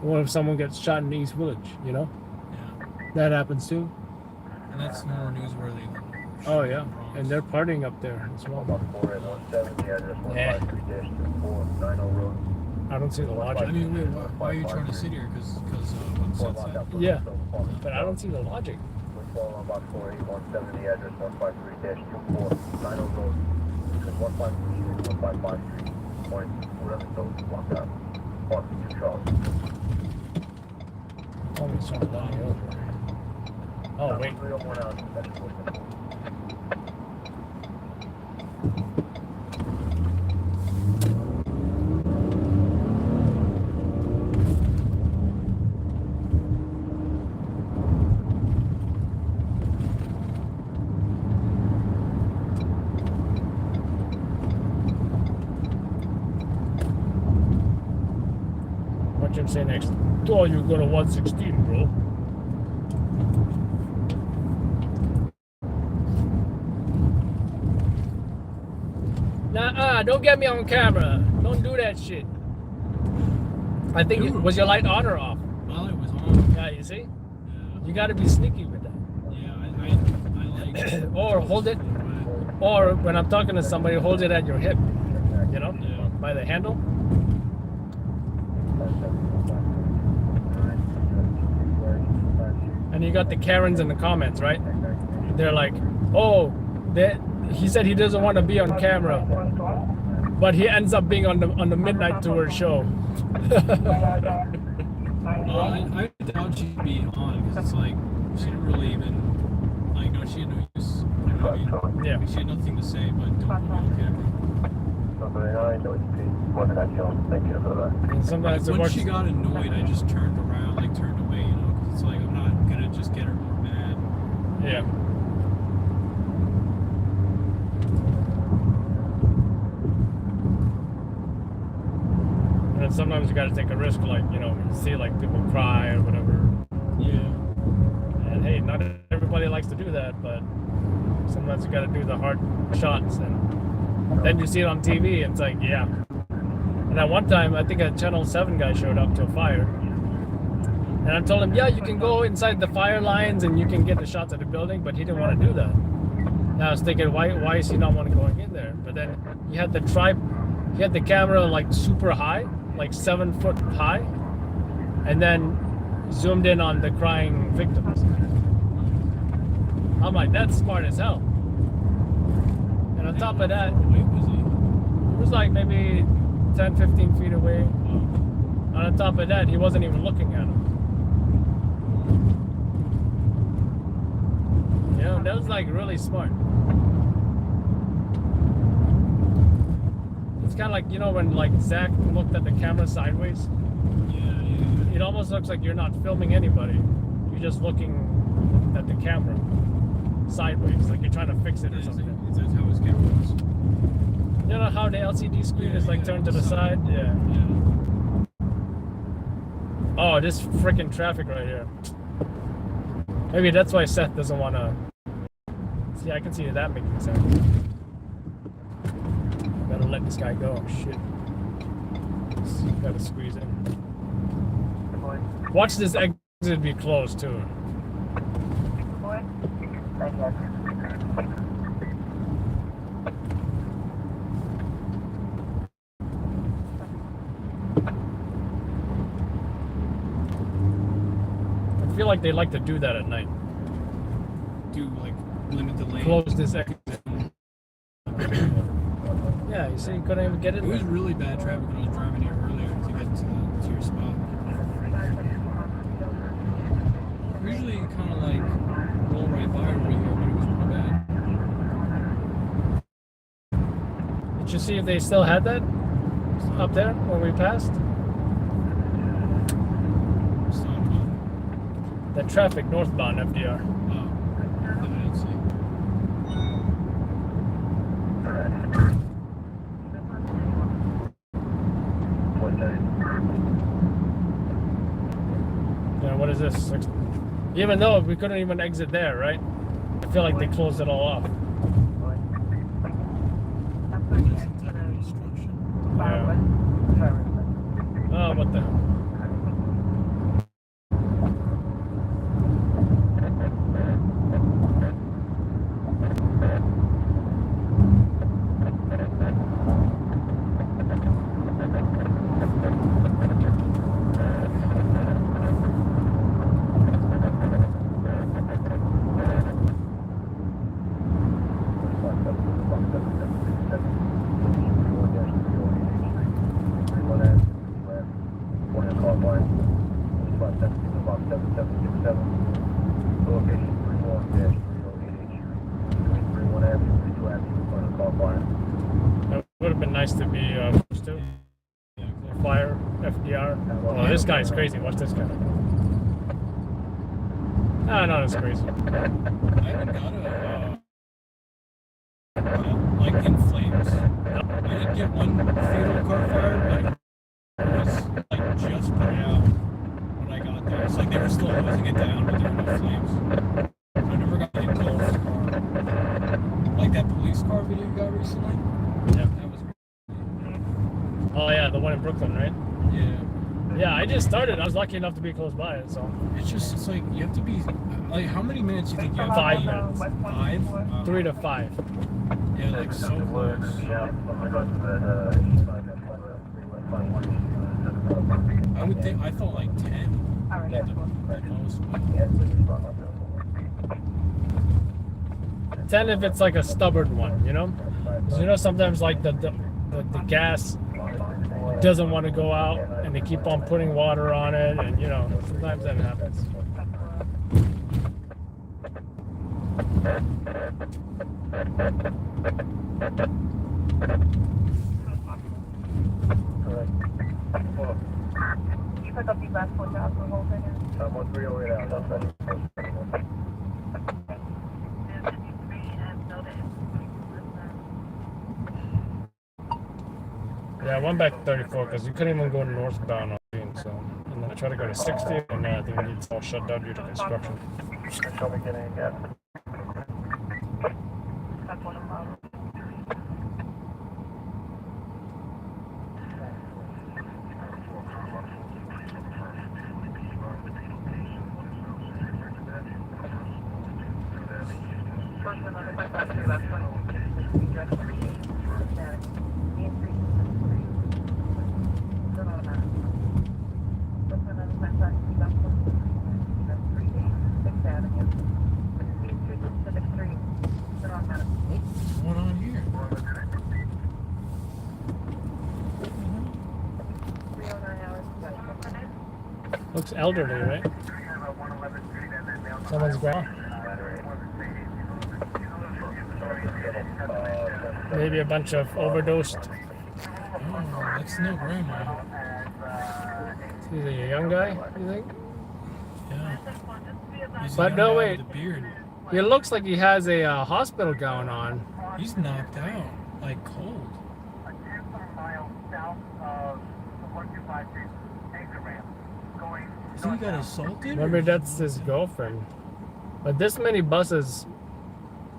What if someone gets shot in the East Village, you know?
Yeah.
That happens too.
And that's more newsworthy than
Oh yeah, and they're partying up there as well. Yeah. I don't see the logic.
I mean, wait, why are you trying to sit here? Because what Sunset?
Yeah, but I don't see the logic. Oh, it's on down the hill. Oh wait. Watch him say next. Oh, you go to 116, bro. Nah, don't get me on camera. Don't do that shit. I think was your light on or off?
My light was on.
Yeah, you see?
Yeah.
You gotta be sneaky with that.
Yeah, I like.
Or hold it. Or when I'm talking to somebody, hold it at your hip. You know?
Yeah.
By the handle. And you got the Karens in the comments, right? They're like, oh, he said he doesn't want to be on camera, but he ends up being on the Midnight Tour show.
I doubt she'd be on because it's like she didn't really even like no, she had no use. You know what I mean?
Yeah.
She had nothing to say, but don't put me on camera.
And sometimes
When she got annoyed, I just turned around, like turned away, you know, because it's like I'm not gonna just get her more mad.
Yeah. And sometimes you gotta take a risk, like, you know, you see like people cry or whatever.
Yeah.
hey, not everybody likes to do that, but sometimes you got to do the hard shots, and then you see it on TV, and it's like, yeah. And at one time, I think a Channel 7 guy showed up to a fire, and I told him, yeah, you can go inside the fire lines and you can get the shots of the building, but he didn't want to do that. And I was thinking, why is he not want to going in there? But then he had the camera like super high, like 7 foot high, and then zoomed in on the crying victims. I'm like, that's smart as hell. And on top of that, it was like maybe 10, 15 feet away. And on top of that, he wasn't even looking at him. You know, that was like really smart. It's kind of like, you know, when like Zach looked at the camera sideways. It almost looks like you're not filming anybody. You're just looking at the camera sideways, like you're trying to fix it or something.
Is that how his camera was?
You know how the LCD screen is like turned to the side? Yeah. Oh, this freaking traffic right here. Maybe that's why Seth doesn't want to. See, I can see that making sense. Better let this guy go. Shit. Gotta squeeze in. Watch this exit be closed too. I feel like they like to do that at night.
Do like limit the lane.
Close this exit. Yeah, you see, you couldn't even get in.
It was really bad traffic when I was driving here earlier to get to your spot. Usually kind of like roll right by over here, but it was really bad.
Did you see if they still had that up there when we passed? That traffic northbound FDR.
Oh, I didn't see.
Yeah, what is this? Even though we couldn't even exit there, right? I feel like they closed it all off. Yeah. Oh, what the hell? To be close to fire FDR. Oh, this guy's crazy. Watch this guy. Ah, no, that's crazy.
I haven't got a like in flames. I did get one fatal car fire, but it was like just put out when I got there. It's like they were still hosing it down, but there were no flames. I never got any calls. Like that police car video you got recently.
Yeah, that was. Oh yeah, the one in Brooklyn, right?
Yeah.
Yeah, I just started. I was lucky enough to be close by it, so.
It's like you have to be like, how many minutes do you think you have?
5 minutes.
5?
3 to 5.
Yeah, like so close. I would think. I thought like 10 at the most.
10 if it's like a stubborn one, you know? Because you know sometimes like the gas doesn't want to go out and they keep on putting water on it, and you know, sometimes that happens.
You pick up the best one job for the whole thing?
1308 out, outside.
Yeah, I went back to 34 because you couldn't even go northbound on Bean, so. And then I tried to go to 60, and I think it's all shut down due to construction.
Show me getting gas.
What's going on here?
Looks elderly, right? Someone's gone. Maybe a bunch of overdosed.
Oh, that's no grandma.
Is he a young guy, you think?
Yeah. He's a
But
young
no,
guy
wait.
with a beard.
He looks like he has a hospital gown on.
He's knocked out, like cold. So he got assaulted?
Maybe
or-
that's his girlfriend. But this many buses,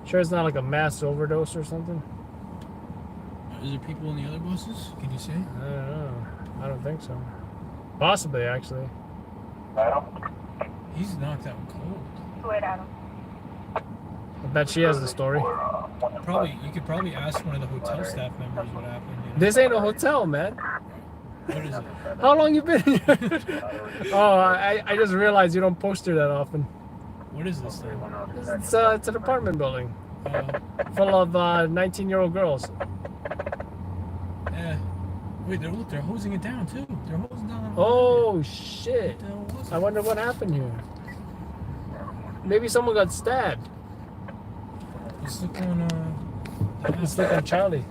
sure it's not like a mass overdose or something?
Is there people in the other buses? Can you see?
I don't know. I don't think so. Possibly, actually.
He's knocked out cold.
Wait, Adam.
I bet she has the story.
Probably, you could probably ask one of the hotel staff members what happened. You know?
This ain't a hotel, man.
What is it?
How long you been here? Oh, I just realized you don't post here that often.
What is this thing?
It's an apartment building. Full of 19-year-old girls.
Yeah. Wait, they're hosing it down too. They're hosing down.
Oh shit! I wonder what happened here. Maybe someone got stabbed.
Let's look on.
Let's look on Charlie.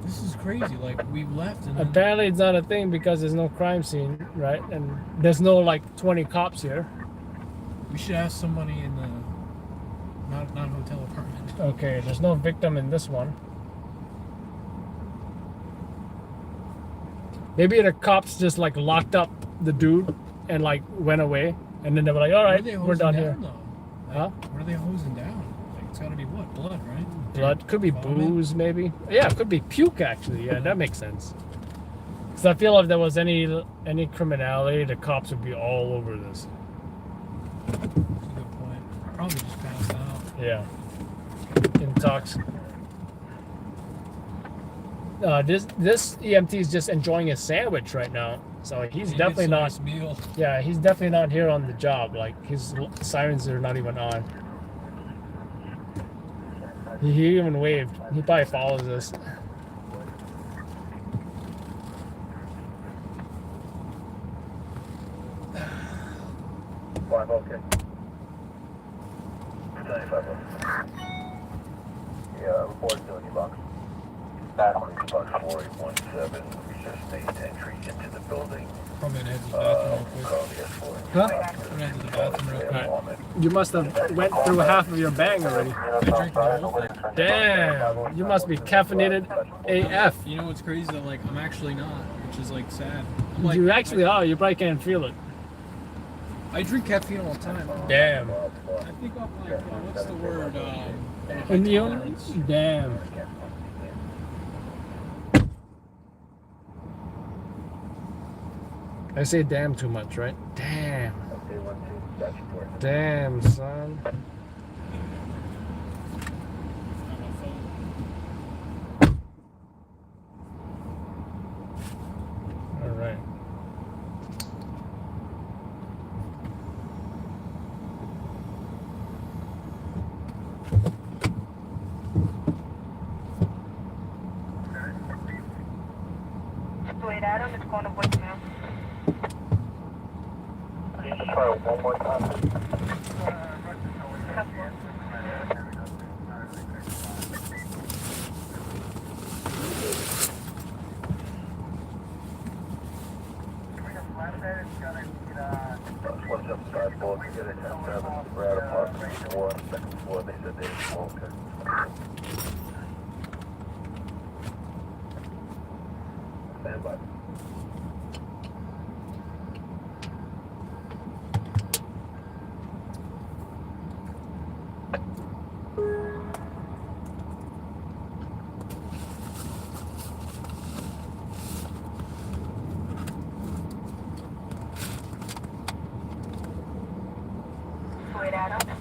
This is crazy. Like we left and then
Apparently it's not a thing because there's no crime scene, right? And there's no like 20 cops here.
we should ask somebody in the not hotel apartment.
Okay, there's no victim in this one. Maybe the cops just like locked up the dude and like went away, and then they were like, "All right, we're done here." Huh?
What are they hosing down? Like it's gotta be what? Blood, right?
Blood, could be booze, maybe. Yeah, it could be puke actually. Yeah, that makes sense. Because I feel if there was any criminality, the cops would be all over this.
That's a good point. Probably just passed out.
Yeah. Intox. This EMT is just enjoying a sandwich right now, so he's
He
definitely
gets a
not.
nice meal.
Yeah, he's definitely not here on the job. Like his sirens are not even on. He even waved. He probably follows us.
Five, okay. 95. Yeah, report to any box. Police box 4817. We just made entry into the building.
Probably gonna head to the bathroom real
Call the escort.
Huh?
I'm gonna head to the bathroom real quick.
You must have went through half of your bang already.
I drank the whole thing.
Damn, you must be caffeinated AF.
You know what's crazy? That like I'm actually not, which is like sad. I'm like,
You actually are. You probably can't feel it.
I drink caffeine all the time.
Damn.
I think I'm like, what's the word?
Immune?
Tolerance.
Damn. I say damn too much, right? Damn. Damn, son. All right.
Wait, Adam, it's going to voicemail.
Can you try one more time? We're at apartment 4 on the second floor. They said they smoked. Stand by.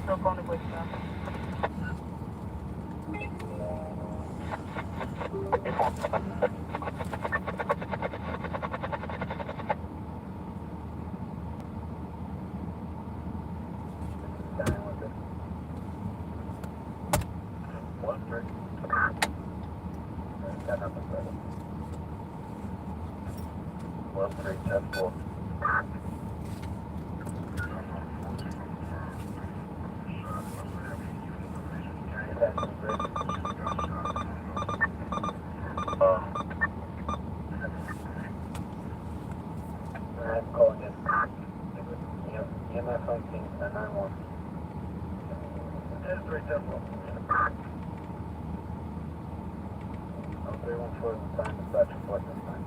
Still going to voicemail.
I'm calling in. EMS on scene, 911. That's 310. I'm 314 is assigned to dispatch report this time.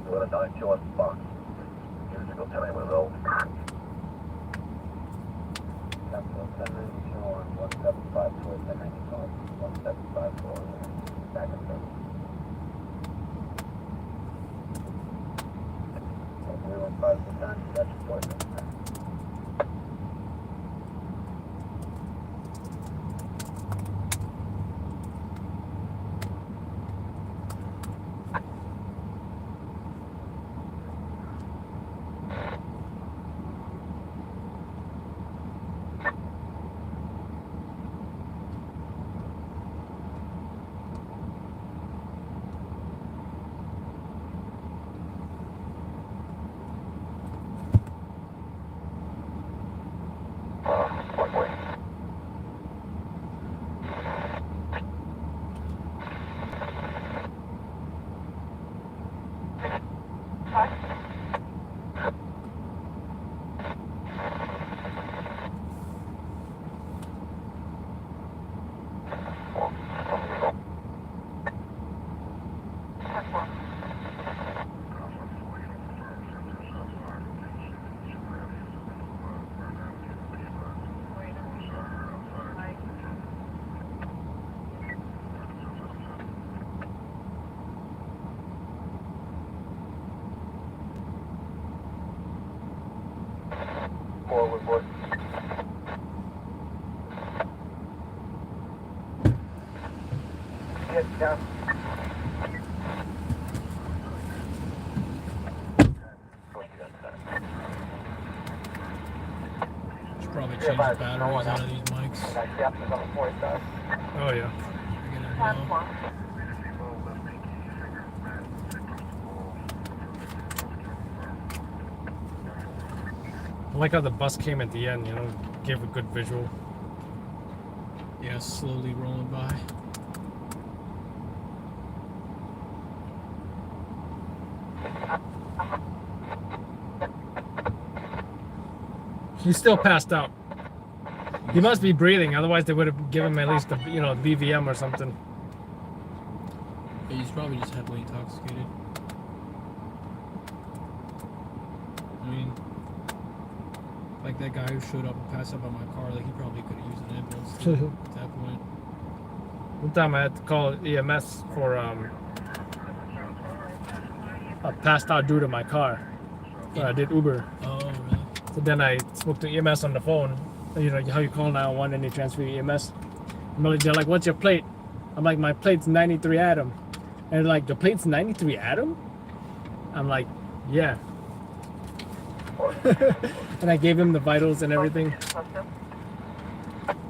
What a 921 box. Here's a go tell me what it is. Capital 1092 1754 1094 1754 back in service. 315 that's report this time. Forward, boy. Get down.
Should probably change the batteries out of these mics.
Oh yeah. I like how the bus came at the end, you know, gave a good visual.
Yeah, slowly rolling by.
He's still passed out. He must be breathing, otherwise they would have given him at least a, you know, BVM or something.
Yeah, he's probably just heavily intoxicated. I mean, like that guy who showed up and passed out by my car, like he probably could have used an ambulance too, at that point.
One time I had to call EMS for a passed out dude in my car. I did Uber.
Oh, really?
So then I spoke to EMS on the phone. You know how you call 911 and they transfer you EMS. They're like, "What's your plate?" I'm like, "My plate's 93 Adam." And they're like, "The plate's 93 Adam?" I'm like, "Yeah." And I gave him the vitals and everything.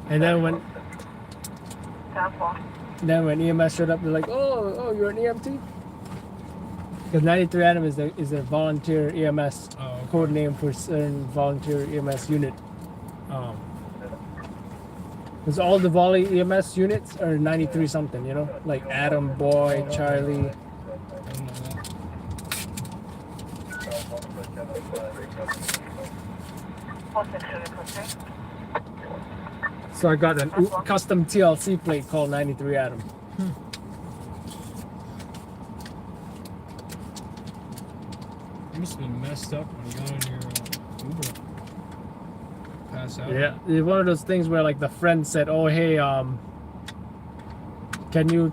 And then when EMS showed up, they're like, "Oh, you're an EMT?" Because 93 Adam is a volunteer EMS code name for certain volunteer EMS unit. Because all the volley EMS units are 93 something, you know, like Adam, Boy, Charlie. So I got a custom TLC plate called 93 Adam.
You must have been messed up when you got in your Uber. Pass out.
Yeah, it's one of those things where like the friend said, "Oh hey, can you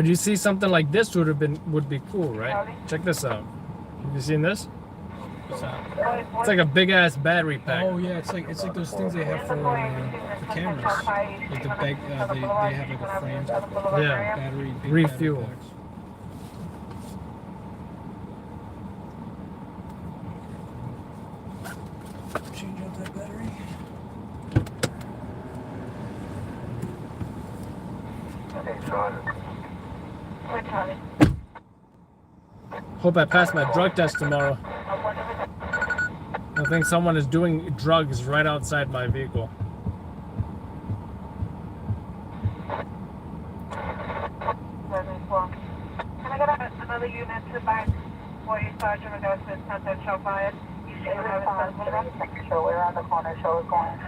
But you see something like this would be cool, right? Check this out. Have you seen this?
What's that?
It's like a big ass battery pack.
Oh yeah, it's like those things they have for cameras. Like the bag, they have like a frame.
Yeah.
Battery. Big
Refuel.
Battery packs. Change out that battery.
Hope I pass my drug test tomorrow. I think someone is doing drugs right outside my vehicle.
Can I get another unit to back for you, Sergeant, regards to Sunset Show Fire? You should have it. Sure, we're on the corner, show is going.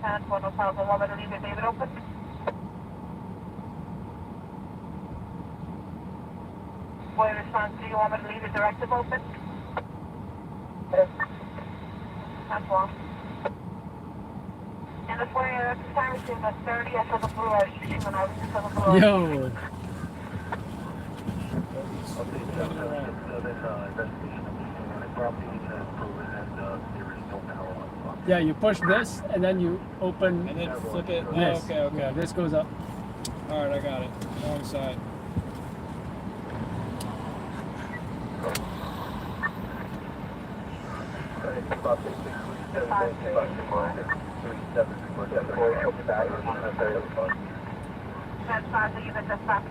10-4, no problem. Want me to leave your David open? Boy response, do you want me to leave your directive open? Yes. 10-4. In the foyer, at this time, receiving a 30 after the blue light, shooting when I was into the blue light.
Yo. Yeah, you push this and then you open
And then flip it. Oh,
this.
okay, okay.
Yeah, this goes up.
All right, I got it. Wrong side.
That's fine, so you get the back.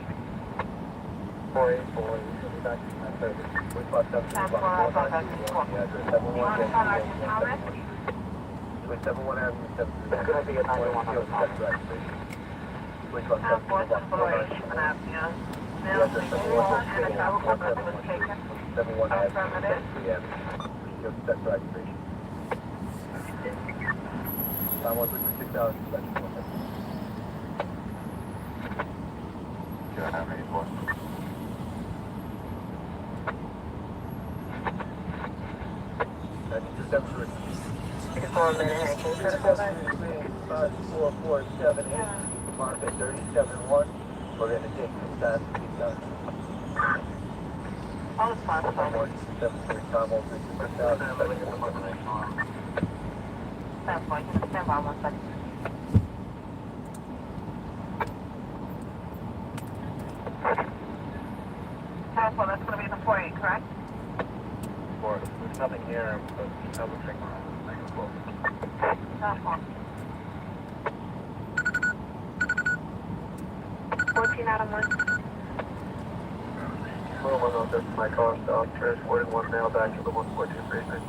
Market 37-1. We're going to take some time to keep done.
All is fine.
73 Tom over 6,000.
Stand by 1 second. Telephone, that's going to be in the foyer, correct?
There's nothing here, but I would think
Telephone. 14 out of 1.
Well, that's my car stop. Transporting one now back to the 142 precinct.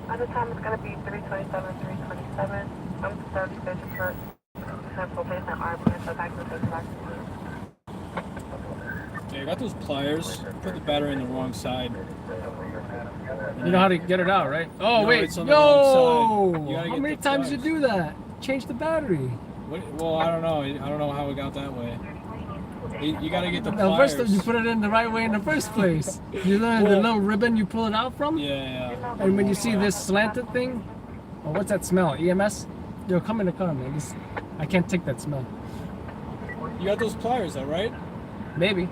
At the time, it's going to be 327, 327. I'm 30 vision for central basement argument, so back to the back.
Okay, I got those pliers. Put the battery in the wrong side.
You know how to get it out, right? Oh,
No,
wait.
it's on the wrong side. You
Yo!
gotta
How
get
many
the
times you
pliers.
do that? Change the battery.
Well, I don't know. I don't know how it got that way. You gotta get the
No, first
pliers.
you put it in the right way in the first place. You know the little ribbon you pull it out from?
Yeah.
And when you see this slanted thing, oh, what's that smell? EMS? Yo, come in the car, man. I can't take that smell.
You got those pliers, though, right?
Maybe.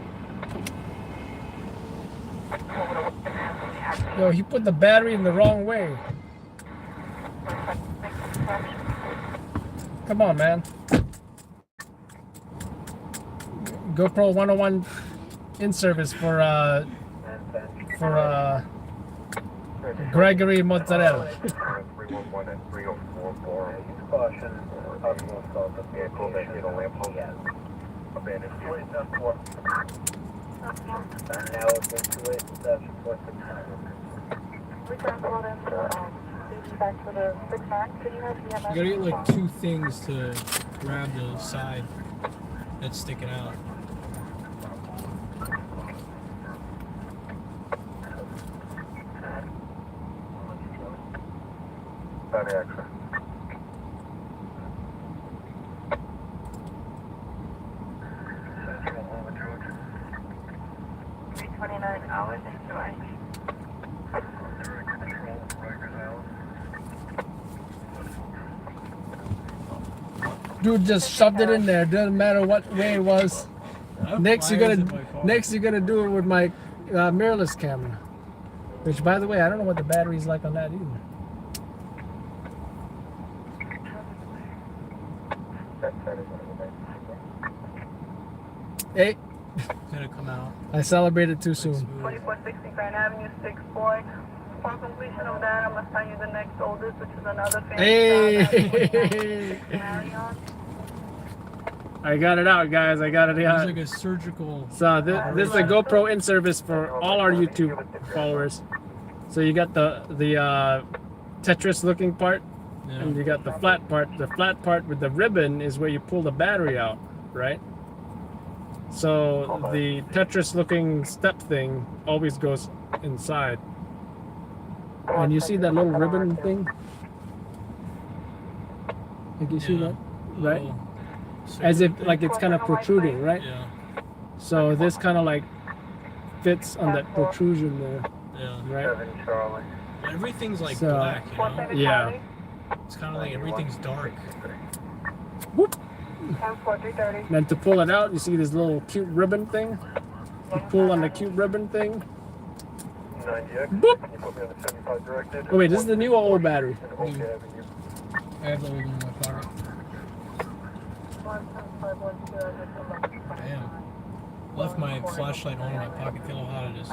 Yo, he put the battery in the wrong way. Come on, man. GoPro 101 in service for Gregory Mozzarella.
311 and 3044. Caution, possible assault of vehicle making a lamppost. Abandoned vehicle. And now it's into it, that's what's the time.
We can go into back to the 6-9. Can you have
You gotta get like two things to grab the side that's sticking out.
Bad extra. Central Overgeorge.
329 hours into right.
Direct control, Rikers Island.
Dude just shoved it in there. Doesn't matter what way it was. Next you're gonna do it with my mirrorless camera. Which, by the way, I don't know what the battery's like on that either. Hey.
It's gonna come out.
I celebrated too soon.
2460 Grand Avenue, 6-4. Upon completion of that, I'm going to assign you the next oldest, which is another family.
Hey! I got it out, guys. I got it out.
It's like a surgical.
So this is a GoPro in service for all our YouTube followers. So you got the Tetris looking part, and you got the flat part. The flat part with the ribbon is where you pull the battery out, right? So the Tetris looking step thing always goes inside. And you see that little ribbon thing? Like you see that? Right? As if like it's kind of protruding, right?
Yeah.
So this kind of like fits on that protrusion there.
Yeah.
Right?
Everything's like
So,
black, you know?
yeah.
It's kind of like everything's dark.
Whoop. Then to pull it out, you see this little cute ribbon thing? You pull on the cute ribbon thing. Boop. Oh wait, this is the new or old battery?
I have the old one in my pocket. Damn. Left my flashlight on in my pocket. Feel how hot it is.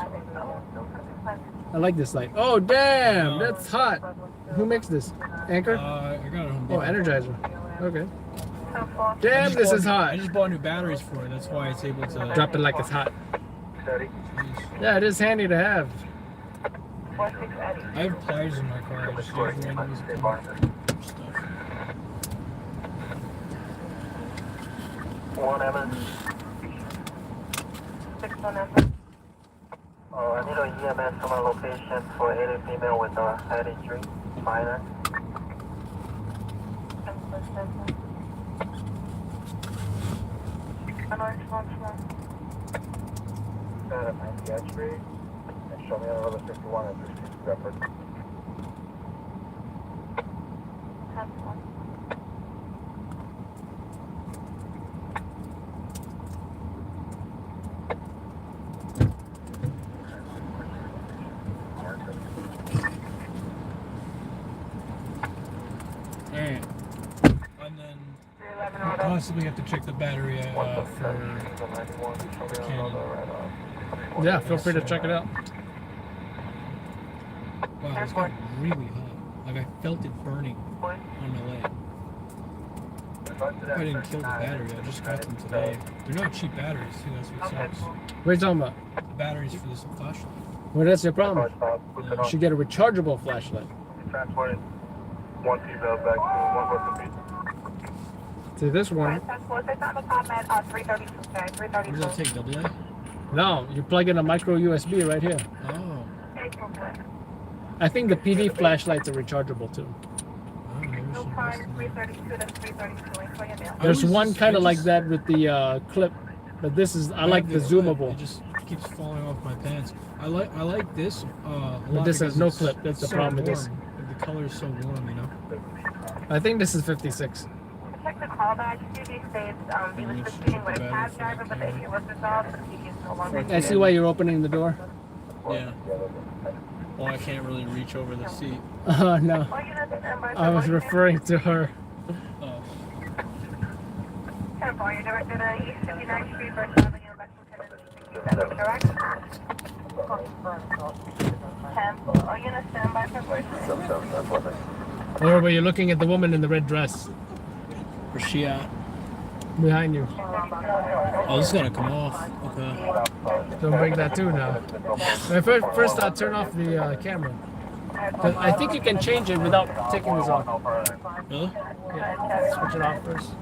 I like this light. Oh damn, that's hot. Who makes this? Anchor?
I got it home.
Oh, Energizer. Okay. Damn, this is hot.
I just bought new batteries for it. That's why it's able to
drop it like it's hot. Yeah, it is handy to have.
I have pliers in my car. I just use random stuff.
One Evans.
6-1 Evans.
I need a EMS from our location for a female with a head injury. Minor. X-ray. And show me another 51 and 56 Shepherd.
Alright. And then I'll possibly have to check the battery for Canon.
Yeah, feel free to check it out.
Wow, this got really hot. Like I felt it burning on my leg. I didn't kill the battery, I just got them today. They're not cheap batteries too, that's what sucks.
What are you talking about?
The batteries for this flashlight.
Well, that's your problem. You should get a rechargeable flashlight.
Transported one female back to one person beach.
See this one?
What does that take, AA?
No, you plug in a micro USB right here.
Oh.
I think the PD flashlights are rechargeable too. There's one kind of like that with the clip, but this is I like the zoomable.
It just keeps falling off my pants. I like this a lot.
But this has
because
no
it's
clip. That's the
so
problem with this.
warm. The color is so warm, you know.
I think this is 56.
Check the callback. Duty states he was proceeding with a cab driver, but the issue was resolved. He is no longer.
I see why you're opening the door.
Yeah. Well, I can't really reach over the seat.
No. I was referring to her.
Oh.
10-4, you're directed to East 59th Street, First Avenue, Lexington, correct? 10-4, are you going to stand by for voice?
Or were you looking at the woman in the red dress?
Where's she at?
Behind you.
Oh, this is gonna come off. Okay.
Don't break that too now. First I'll turn off the camera. But I think you can change it without taking this off.
Really?
Yeah. Switch it off first.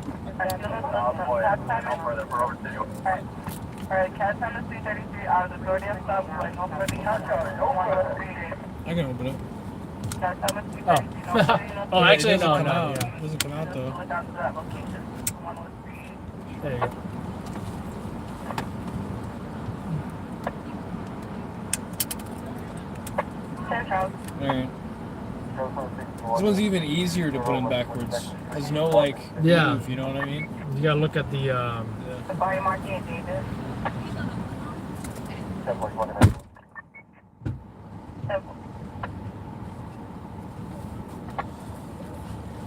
Alright, catch on the 333 out of the authority of stop, like no further
I can open it.
Oh, actually,
it doesn't
no.
come out.
Yeah.
It doesn't come out though.
There you go.
Alright. This one's even easier to put in backwards. There's no like
Yeah.
move, you know what I mean?
You gotta look at the.
Body marking Davis.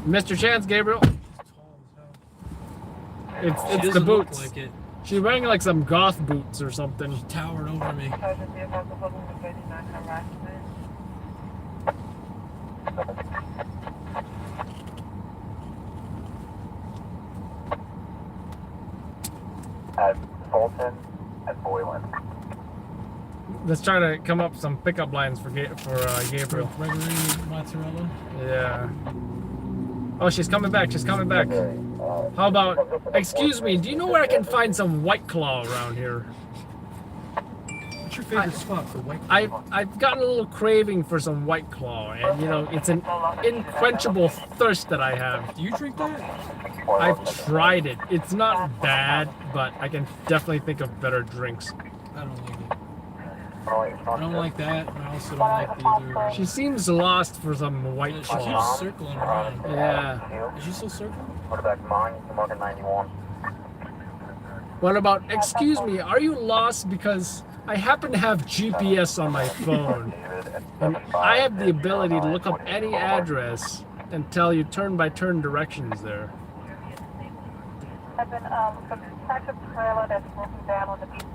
Mr. Chance, Gabriel. It's
She
the
doesn't look
boots.
like it.
She's wearing like some goth boots or something.
She towered over me.
At Fulton, at Boylan.
Let's try to come up with some pickup lines for Gabriel.
Gregory Mozzarella.
Yeah. Oh, she's coming back. She's coming back. How about? Excuse me. Do you know where I can find some White Claw around here?
What's your favorite spot for White Claw?
I've gotten a little craving for some White Claw, and you know it's an unquenchable thirst that I have.
Do you drink that?
I've tried it. It's not bad, but I can definitely think of better drinks.
I don't like it. I don't like that, and I also don't like the other.
She seems lost for some White
She
Claw.
keeps circling around.
Yeah.
Is she still circling?
Quarterback mine, marking 91.
What about? Excuse me. Are you lost? Because I happen to have GPS on my phone, and I have the ability to look up any address and tell you turn-by-turn directions there.
I've been some type of trailer that's broken down on the B2B.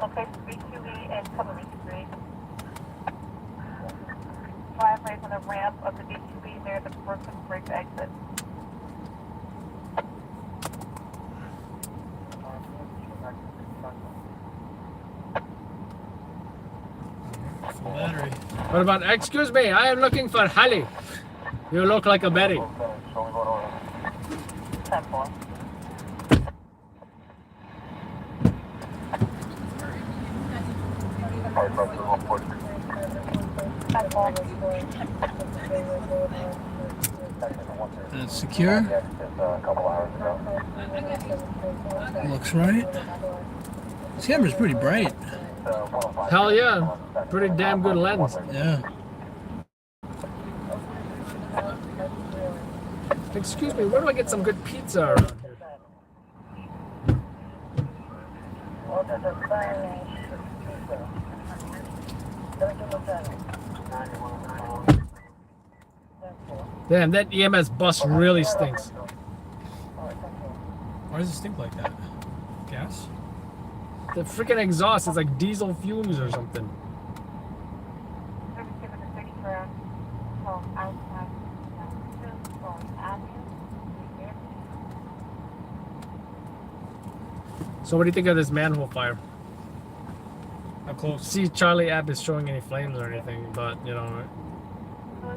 Location B2E and Cumberland Street. Driveways on the ramp of the B2B near the Brooklyn Bridge exit.
Full battery.
What about? Excuse me. I am looking for Hallie. You look like a Betty.
10-4.
That's secure. Looks right. This camera's pretty bright.
Hell yeah. Pretty damn good lens.
Yeah.
Excuse me. Where do I get some good pizza around here? Damn, that EMS bus really stinks.
Why does it stink like that? Gas?
The freaking exhaust is like diesel fumes or something. So what do you think of this manhole fire?
How close?
See, Charlie app is showing any flames or anything, but you know,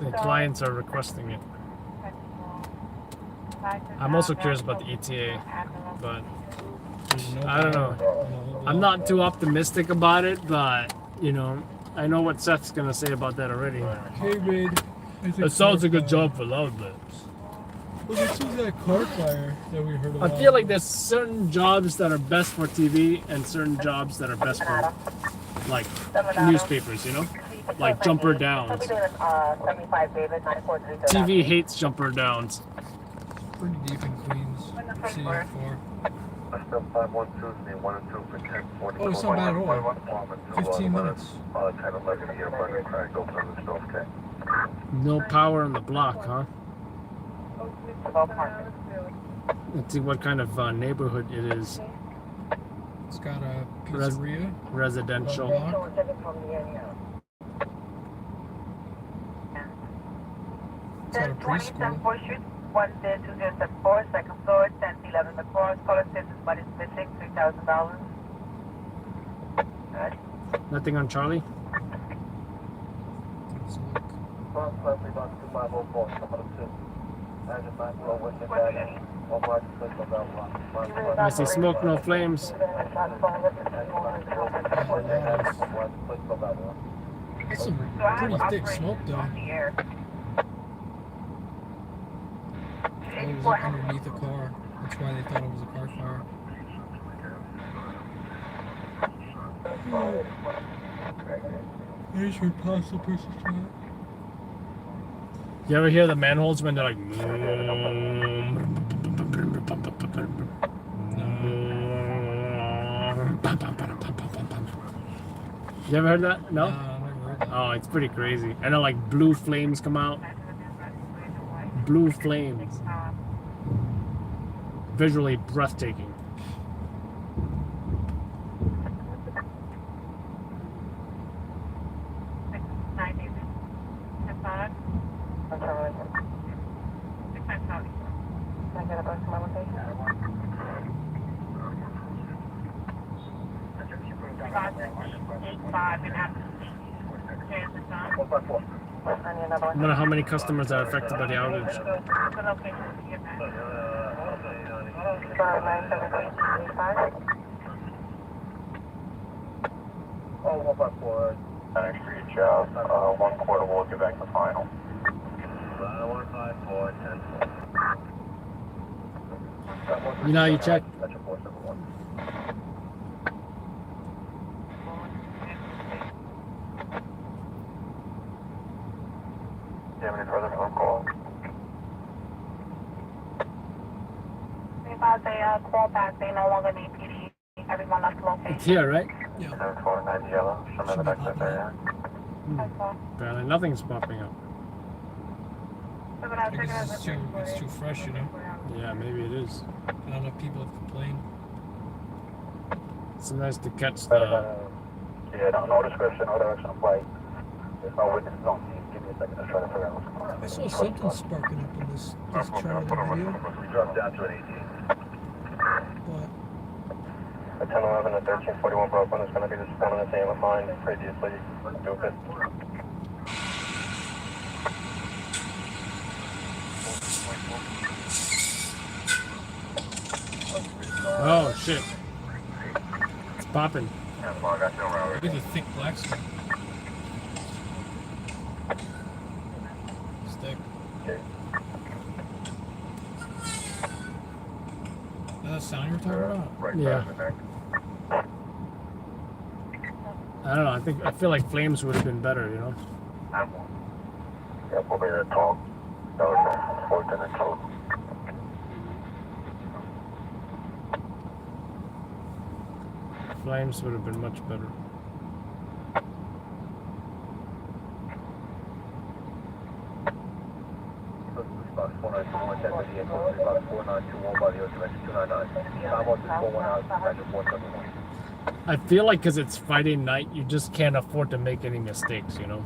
the clients are requesting it. I'm also curious about the ETA, but I don't know. I'm not too optimistic about it, but you know, I know what Seth's gonna say about that already.
Hey, Red.
It sounds a good job for loud lips.
Well, this is that car fire that we heard
I
about.
feel like there's certain jobs that are best for TV and certain jobs that are best for like newspapers, you know? Like jumper downs. TV hates jumper downs.
Pretty deep in Queens. CF4. Oh, it's not bad at all. 15 minutes.
No power on the block, huh? Let's see what kind of neighborhood it is.
It's got a pizzeria.
Residential.
It's got a preschool.
10204, second floor, 1011 McCross, call assistance, but it's missing, $3,000.
Nothing on Charlie? I see smoke, no flames.
That's some pretty thick smoke, though. It was like underneath a car. That's why they thought it was a car fire. There's your parcel person shot.
You ever hear the manholes when they're like? You ever heard that? No? Oh, it's pretty crazy. And then like blue flames come out. Blue flames. Visually breathtaking. No matter how many customers are affected by the outage.
Oh, 154. Next reach out. 1 quarter, we'll get back to final. 154, 10.
You know how you check?
That's your 471. Do you have any further phone calls?
We got a call back. They no longer need PD. Everyone left the location.
It's here, right?
Yeah. 749 yellow. Show me the back of area.
Apparently nothing's popping up.
I guess it's too fresh, you know?
Yeah, maybe it is.
Not enough people have complained.
It's nice to catch the...
Yeah, no description, no direction of flight. There's no witnesses on scene. Give me a second to try to figure out what's going on.
I saw something sparking up in this Charlie video.
We dropped down to an 18.
But
At 1011 and 1341 Brooklyn is going to be the one on the same line previously. Stupid.
Oh, shit. It's popping.
Look at the thick black stuff. Stick. Is that sound you're talking about?
Yeah. I don't know. I feel like flames would have been better, you know?
Yeah, probably a talk. That was 14 and 12.
Flames would have been much better.
Box 492 10 with the info, box 4921 by the ocean, 299. Time on 641 out, Magic 471.
I feel like because it's Friday night, you just can't afford to make any mistakes, you know?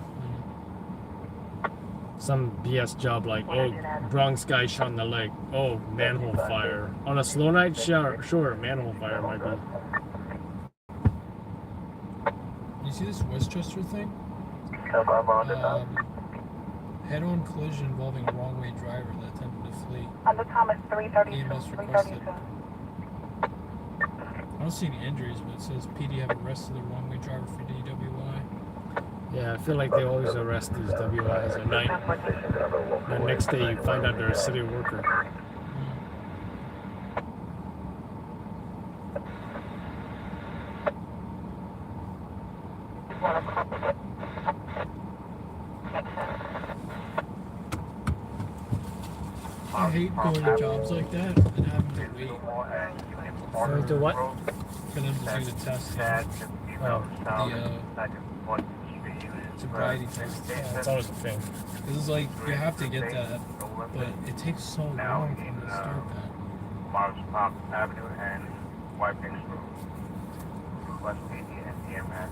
Some BS job like, oh, Bronx guy shot in the leg. Oh, manhole fire. On a slow night, sure, manhole fire might be.
You see this Westchester thing? Head-on collision involving a wrong-way driver that attempted to flee.
On the time it's 3:32.
EMS requested. I don't see any injuries, but it says PD have arrested the wrong-way driver for DWI.
Yeah, I feel like they always arrest these WIs at night. The next day you find out they're a city worker.
I hate going to jobs like that and having to wait.
Going to what?
For them to do the test.
Oh.
The sobriety test.
Yeah, it's always the thing.
This is like, you have to get that, but it takes so long for them to start that.
Mars Pop Avenue and White Pinks Road. West PD and EMS.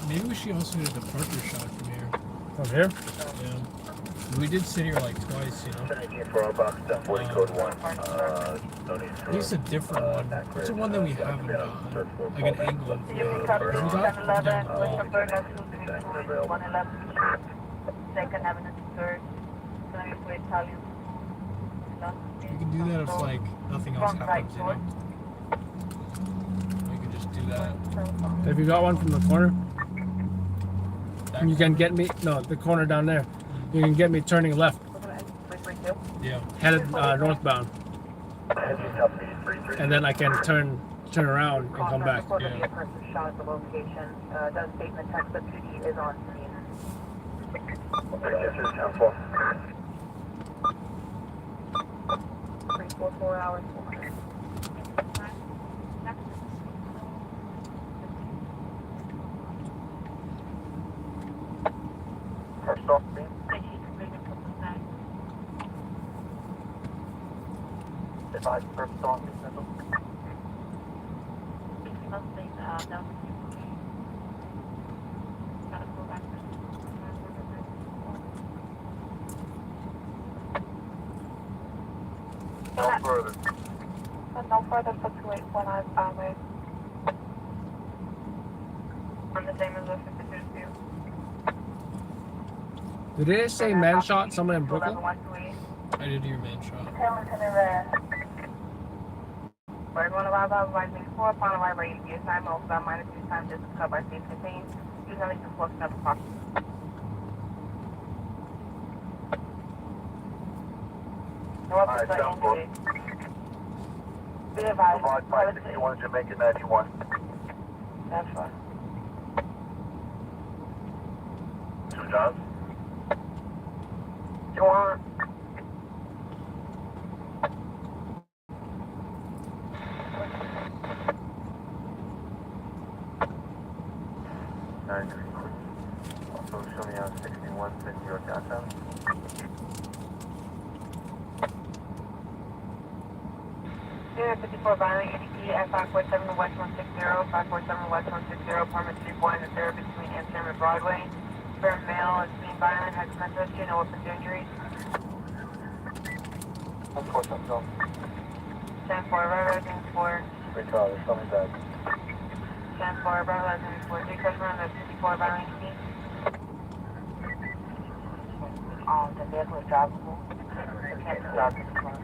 Maybe we should also get a departure shot from here.
From here?
Yeah. We did sit here like twice, you know. At least a different one. What's the one that we haven't gotten? Like an angle of we got down the wall.
Second Avenue, third.
We can do that if like nothing else happens, you know. We can just do that.
Have you got one from the corner? You can get me, no, the corner down there. You can get me turning left.
Yeah.
Headed northbound. and then I can turn around and come back.
Report that the person shot at the location. Does state in the text that PD is on scene.
Okay, yes, it's 10-4.
344 hours, 400.
First off, me. Advise first off, me. No further.
No further for 2849 Highway. I'm the same as the 52 view.
Did they say man shot someone in Brooklyn?
I did hear man shot.
Bird 1 arrival, advising 4 upon arrival, ADP assignment, also minus 2 times distance covered by safe contained. Use only to force another property.
Alright, sound good.
Be advised.
Provide 561 Jamaica 91.
That's fine.
2 Johns.
You want?
Also show me on 6160 downtown.
Yeah, 54 violent ADP at 547 West 160, 547 West 160, apartment 3 in the third between Amsterdam and Broadway. Firm male is being violent, has mental issue, no weapons injuries.
147
10 4, resident for
3 callers, show me back.
10 4, resident for 3 customer on the 54 violent ADP. The vehicle is drivable. Can't stop this one.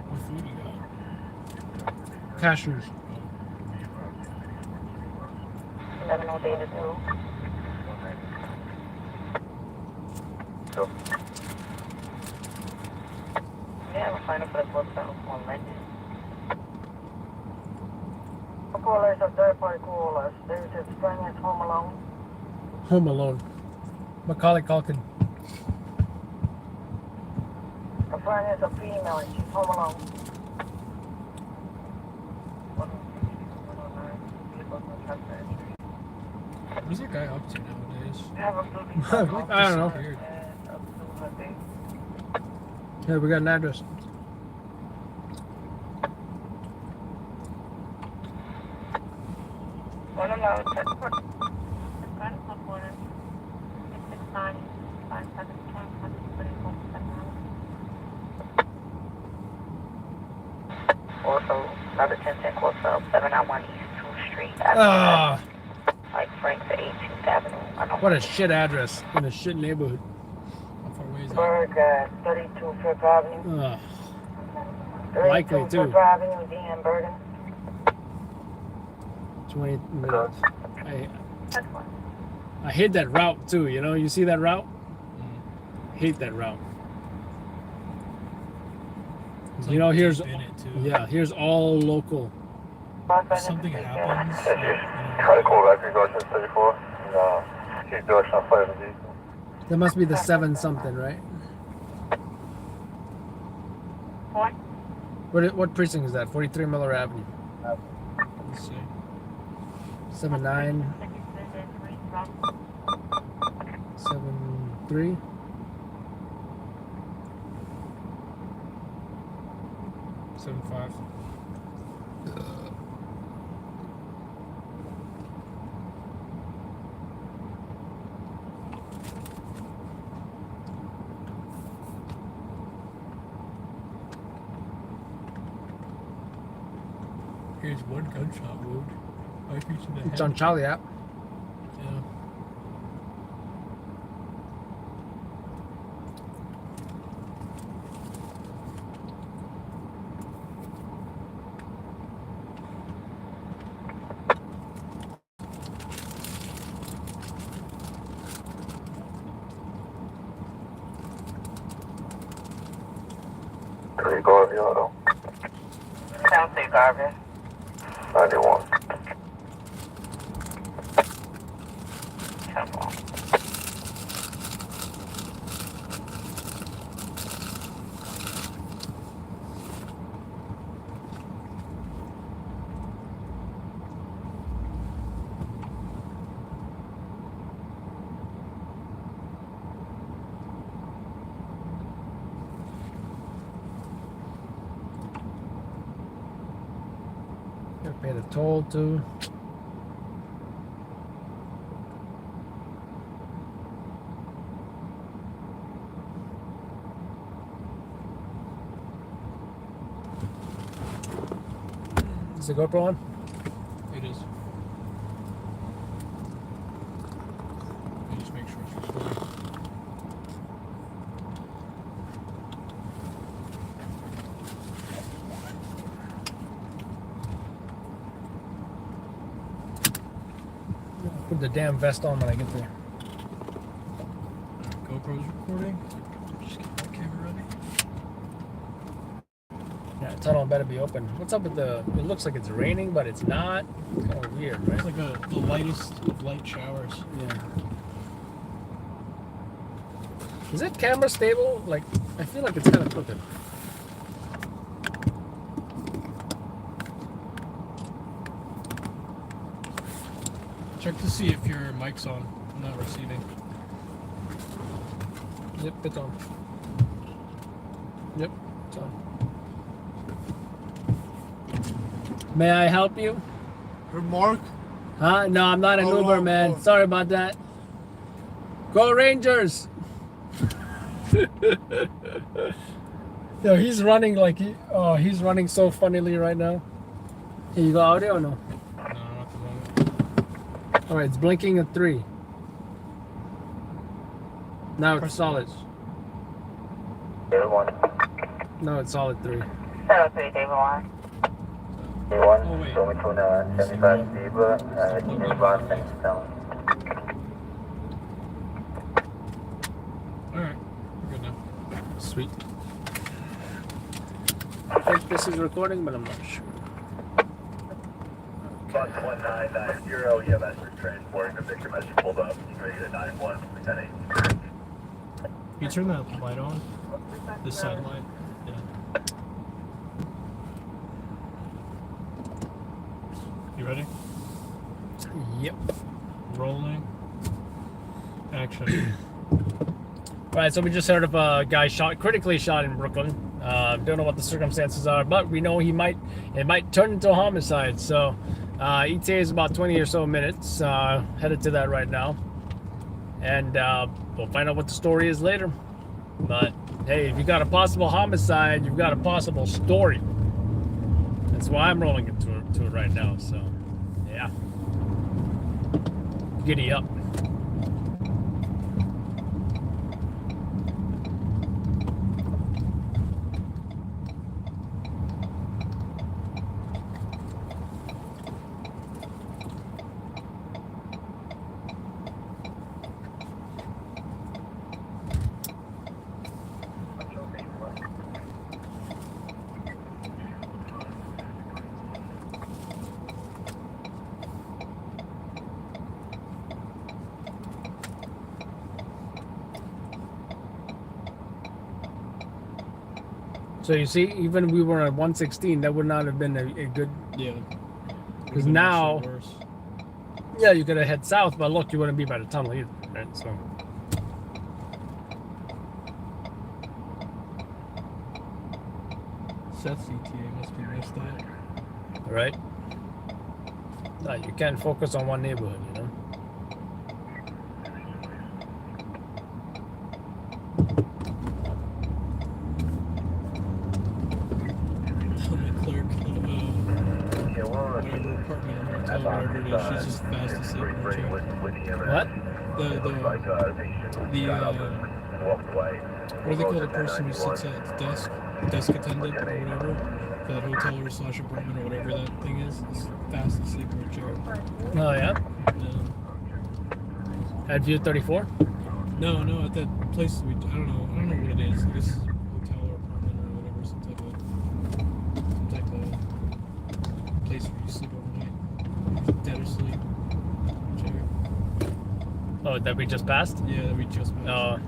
What food you got?
Cashews.
11 data 2.
Go.
Yeah, we're fine for the book down one minute. Callers of third-party callers. There's a finance home alone.
Home Alone. Macaulay Culkin.
The finance a female and she's home alone.
What is that guy up to nowadays?
I don't know.
Weird.
Hey, we got an address.
One alone. Also, another 1010 close up, 791 East 2nd Street.
Ah,
Like Frank to 18th Avenue. I don't
what a shit address in a shit neighborhood.
How far away is that?
Berg, 32 Fifth Avenue.
Ugh.
32
Likely, too.
Fifth Avenue, DM Bergen.
20 minutes. I hate that route too, you know? You see that route? Hate that route.
It's
You know,
like
here's
deep in it, too.
yeah, here's all local.
If something happens, like, you know,
Try to call back regard to 34. And, keep direction on fire of the vehicle.
That must be the 7 something, right?
What?
What precinct is that? 43 Miller Avenue.
let's see.
79 73.
Seven five. Here's one gunshot wound. 5 feet in the head.
It's on Charlie app.
Yeah.
There you go, Aviato.
Sound safe, Garvin.
91.
Gotta pay the toll too. Is the GoPro on?
It is. Let me just make sure it's recording.
Put the damn vest on when I get there.
GoPro's recording. Just get that camera ready.
Yeah, tunnel better be open. What's up with the? It looks like it's raining, but it's not. It's kind of weird, right?
It's like the lightest of light showers.
Yeah. Is it camera stable? Like, I feel like it's kind of crooked.
Check to see if your mic's on, not receiving.
Yep, it's on. Yep, it's on. May I help you?
Mark?
Huh? No, I'm not an Uber, man. Sorry about that. Go Rangers! Yo, he's running like he's running so funnily right now. Here, you go audio or no?
No, not the moment.
Alright, it's blinking at 3. Now it's solid.
David 1.
No, it's solid 3.
703, David 1.
David 1.
Oh, wait.
Show me to 75 Zebra, inbound, thanks, down.
Alright, we're good now.
Sweet. I think this is recording, but I'm not sure.
Bus 1990, EMS for transporting the victim as you pulled up. You can get a 9-1, 10-8.
You turn that light on? The side light? Yeah. You ready?
Yep.
Rolling. Action.
Right, so we just heard of a guy critically shot in Brooklyn. Don't know what the circumstances are, but we know it might turn into a homicide. So ETA is about 20 or so minutes. Headed to that right now, and we'll find out what the story is later. But hey, if you got a possible homicide, you've got a possible story. That's why I'm rolling into it right now. So yeah, giddy up. So you see, even we were at 116, that would not have been a good.
Yeah.
Because now, yeah, you could have head south, but look, you wouldn't be by the tunnel either, right? So.
Seth's ETA must be missed out.
Right? No, you can't focus on one neighborhood, you know?
I'm a clerk. whatever apartment or hotel, whatever it is, she's just fast asleep in her chair.
What?
What do they call the person who sits at the desk attendant or whatever, that hotel or slash apartment or whatever that thing is fast asleep in her chair.
Oh yeah.
Yeah.
At View 34?
No, at that place I don't know what it is. I guess hotel or apartment or whatever, some type of place where you sleep overnight. Dead asleep. Chair.
Oh, that we just passed?
Yeah, that we just passed.
Oh.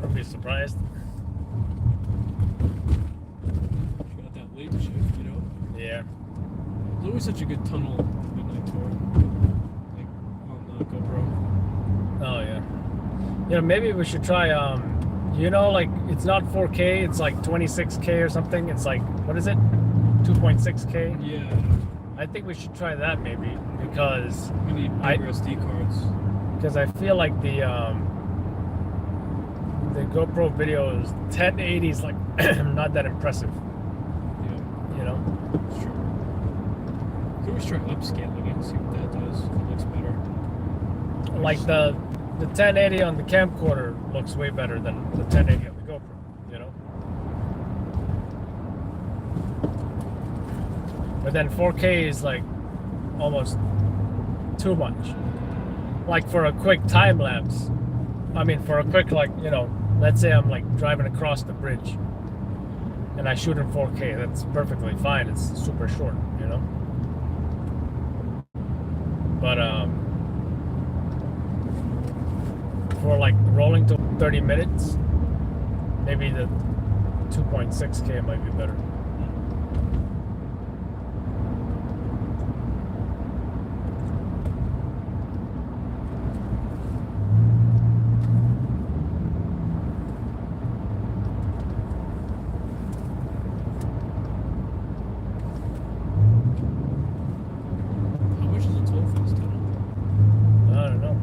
I'd be surprised.
She got that late shift, you know?
Yeah.
It's always such a good tunnel midnight tour. Like on the GoPro.
Oh yeah. You know, maybe we should try you know, like it's not 4K, it's like 26K or something. It's like, what is it? 2.6K?
Yeah.
I think we should try that maybe because
we need bigger SD cards.
Because I feel like the GoPro videos 1080 is like not that impressive.
Yeah.
You know?
It's true. Could always try upscaling it and see what that does, if it looks better.
Like the 1080 on the camcorder looks way better than the 1080 on the GoPro, you know? But then 4K is like almost too much. Like for a quick time lapse. I mean, for a quick, like, you know, let's say I'm like driving across the bridge and I shoot in 4K, that's perfectly fine. It's super short, you know? But, for like rolling to 30 minutes, maybe the 2.6K might be better.
How much is a toll for this tunnel?
I don't know.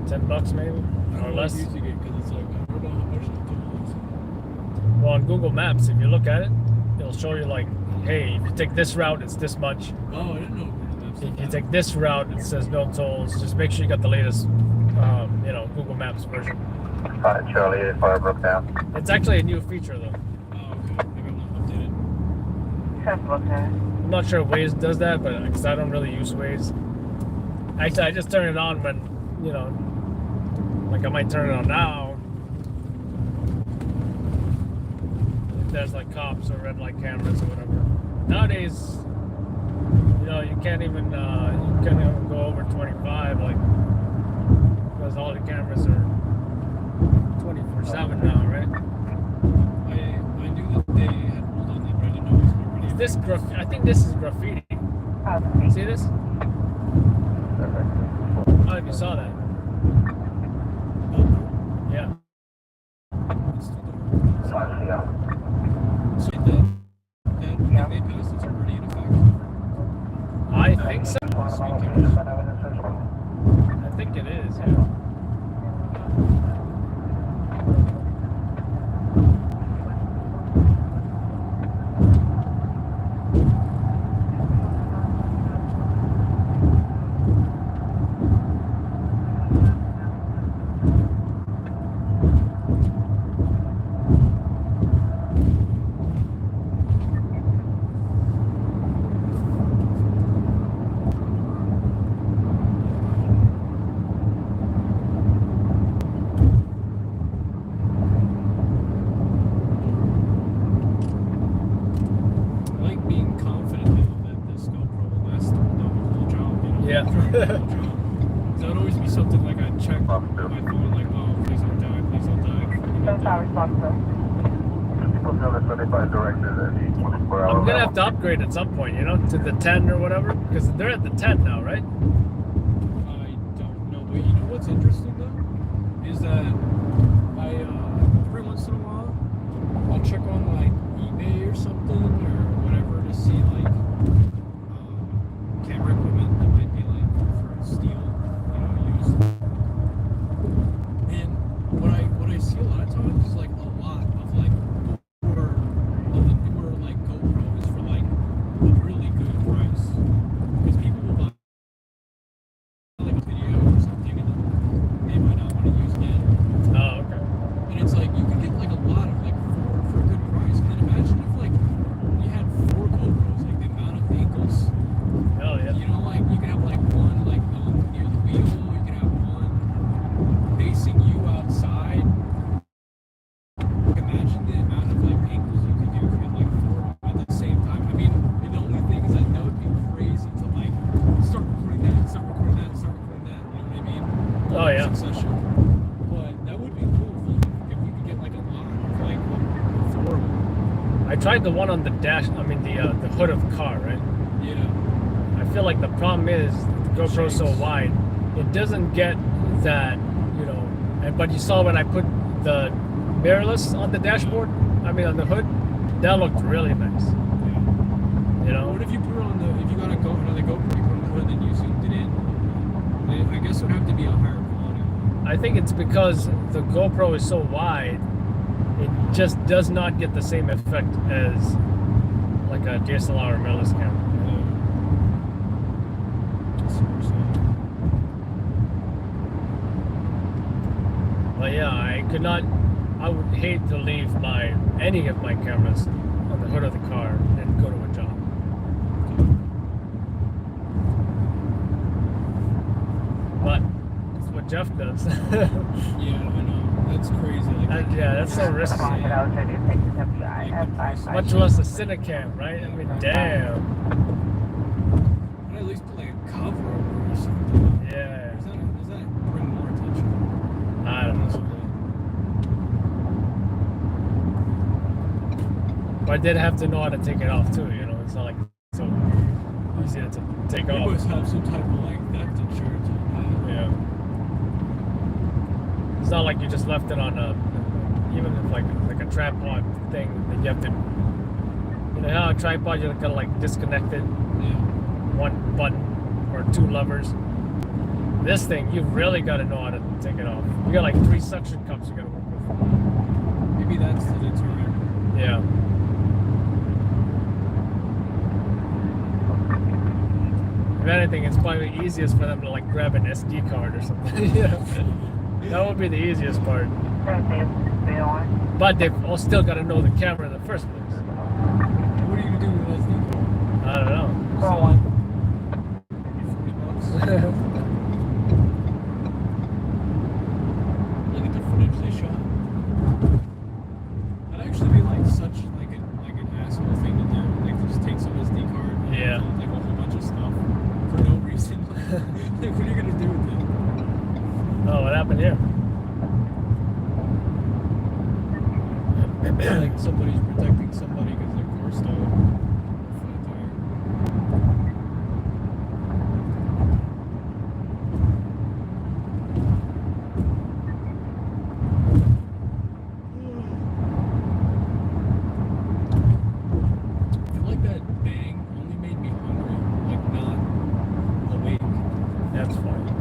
$10 maybe, or less.
Using it because it's like, I don't know how much the toll is.
Well, on Google Maps, if you look at it, it'll show you like, hey, if you take this route, it's this much.
Oh, I didn't know Google Maps.
If you take this route, it says no tolls. Just make sure you got the latest, you know, Google Maps version.
Charlie 85 Brooktown.
It's actually a new feature though.
Oh, okay. Maybe I'm not updated.
I'm not sure Waze does that, but because I don't really use Waze. Actually, I just turn it on when, you know, like I might turn it on now. If there's like cops or red light cameras or whatever. Nowadays, you know, you can't even go over 25, like, because all the cameras are 24/7 now, right?
I knew that they had ruled on that, but I didn't know it was already.
Is this I think this is graffiti. See this? I don't know if you saw that. Yeah.
So that they passed, it's already in effect.
I think so. I think it is, yeah. Yeah.
That would always be something like I'd check my phone, like, oh, please don't die, please don't die.
I'm gonna have to upgrade at some point, you know, to the 10 or whatever, because they're at the 10 now, right?
I don't know, but you know what's interesting though? Is that I, every once in a while, I'll check on like eBay or something or whatever to see like camera equipment that might be like for steel, you know, used. And what I see a lot of times is like a lot of like newer like GoPros for like
I tried the one on the dash. I mean the hood of the car, right?
Yeah.
I feel like the problem is the GoPro's so wide, it doesn't get that, you know. But you saw when I put the mirrorless on the dashboard. I mean on the hood, that looked really nice. You know.
What if you put it on the? If you got another GoPro, you put it on the hood, then you zoomed it in. I guess it would have to be a higher quality.
I think it's because the GoPro is so wide, it just does not get the same effect as like a DSLR or mirrorless camera. But yeah, I would hate to leave any of my cameras on the hood of the car and go to a job. But that's what Jeff does.
Yeah, I know. That's crazy. Like,
yeah, that's so risky. Much less a Cinecam, right? I mean, damn.
I'd at least put like a cover over it or something.
Yeah.
Does that bring more attention?
I don't know. But I did have to know how to take it off too, you know. It's not like it's so easy to take off.
You must have some type of like theft insurance on that.
Yeah. It's not like you just left it on even if like a tripod thing that you have to, you know how a tripod you gotta like disconnect it, one button or two levers. This thing you really gotta know how to take it off. You got like 3 suction cups you gotta work with.
Maybe that's the deterrent.
Yeah. If anything, it's probably the easiest for them to like grab an SD card or something. Yeah. That would be the easiest part. But they've all still got to know the camera in the first place.
What are you gonna do with an SD card?
I don't know.
Look at the footage they shot. That'd actually be like such like an asshole thing to do. Like to just take some SD card. And
Yeah.
like a whole bunch of stuff for no reason. Like, what are you gonna do with it?
Oh, what happened here?
Like somebody's protecting somebody because their car stole. I feel like that bang only made me hungry, like not awake.
That's funny.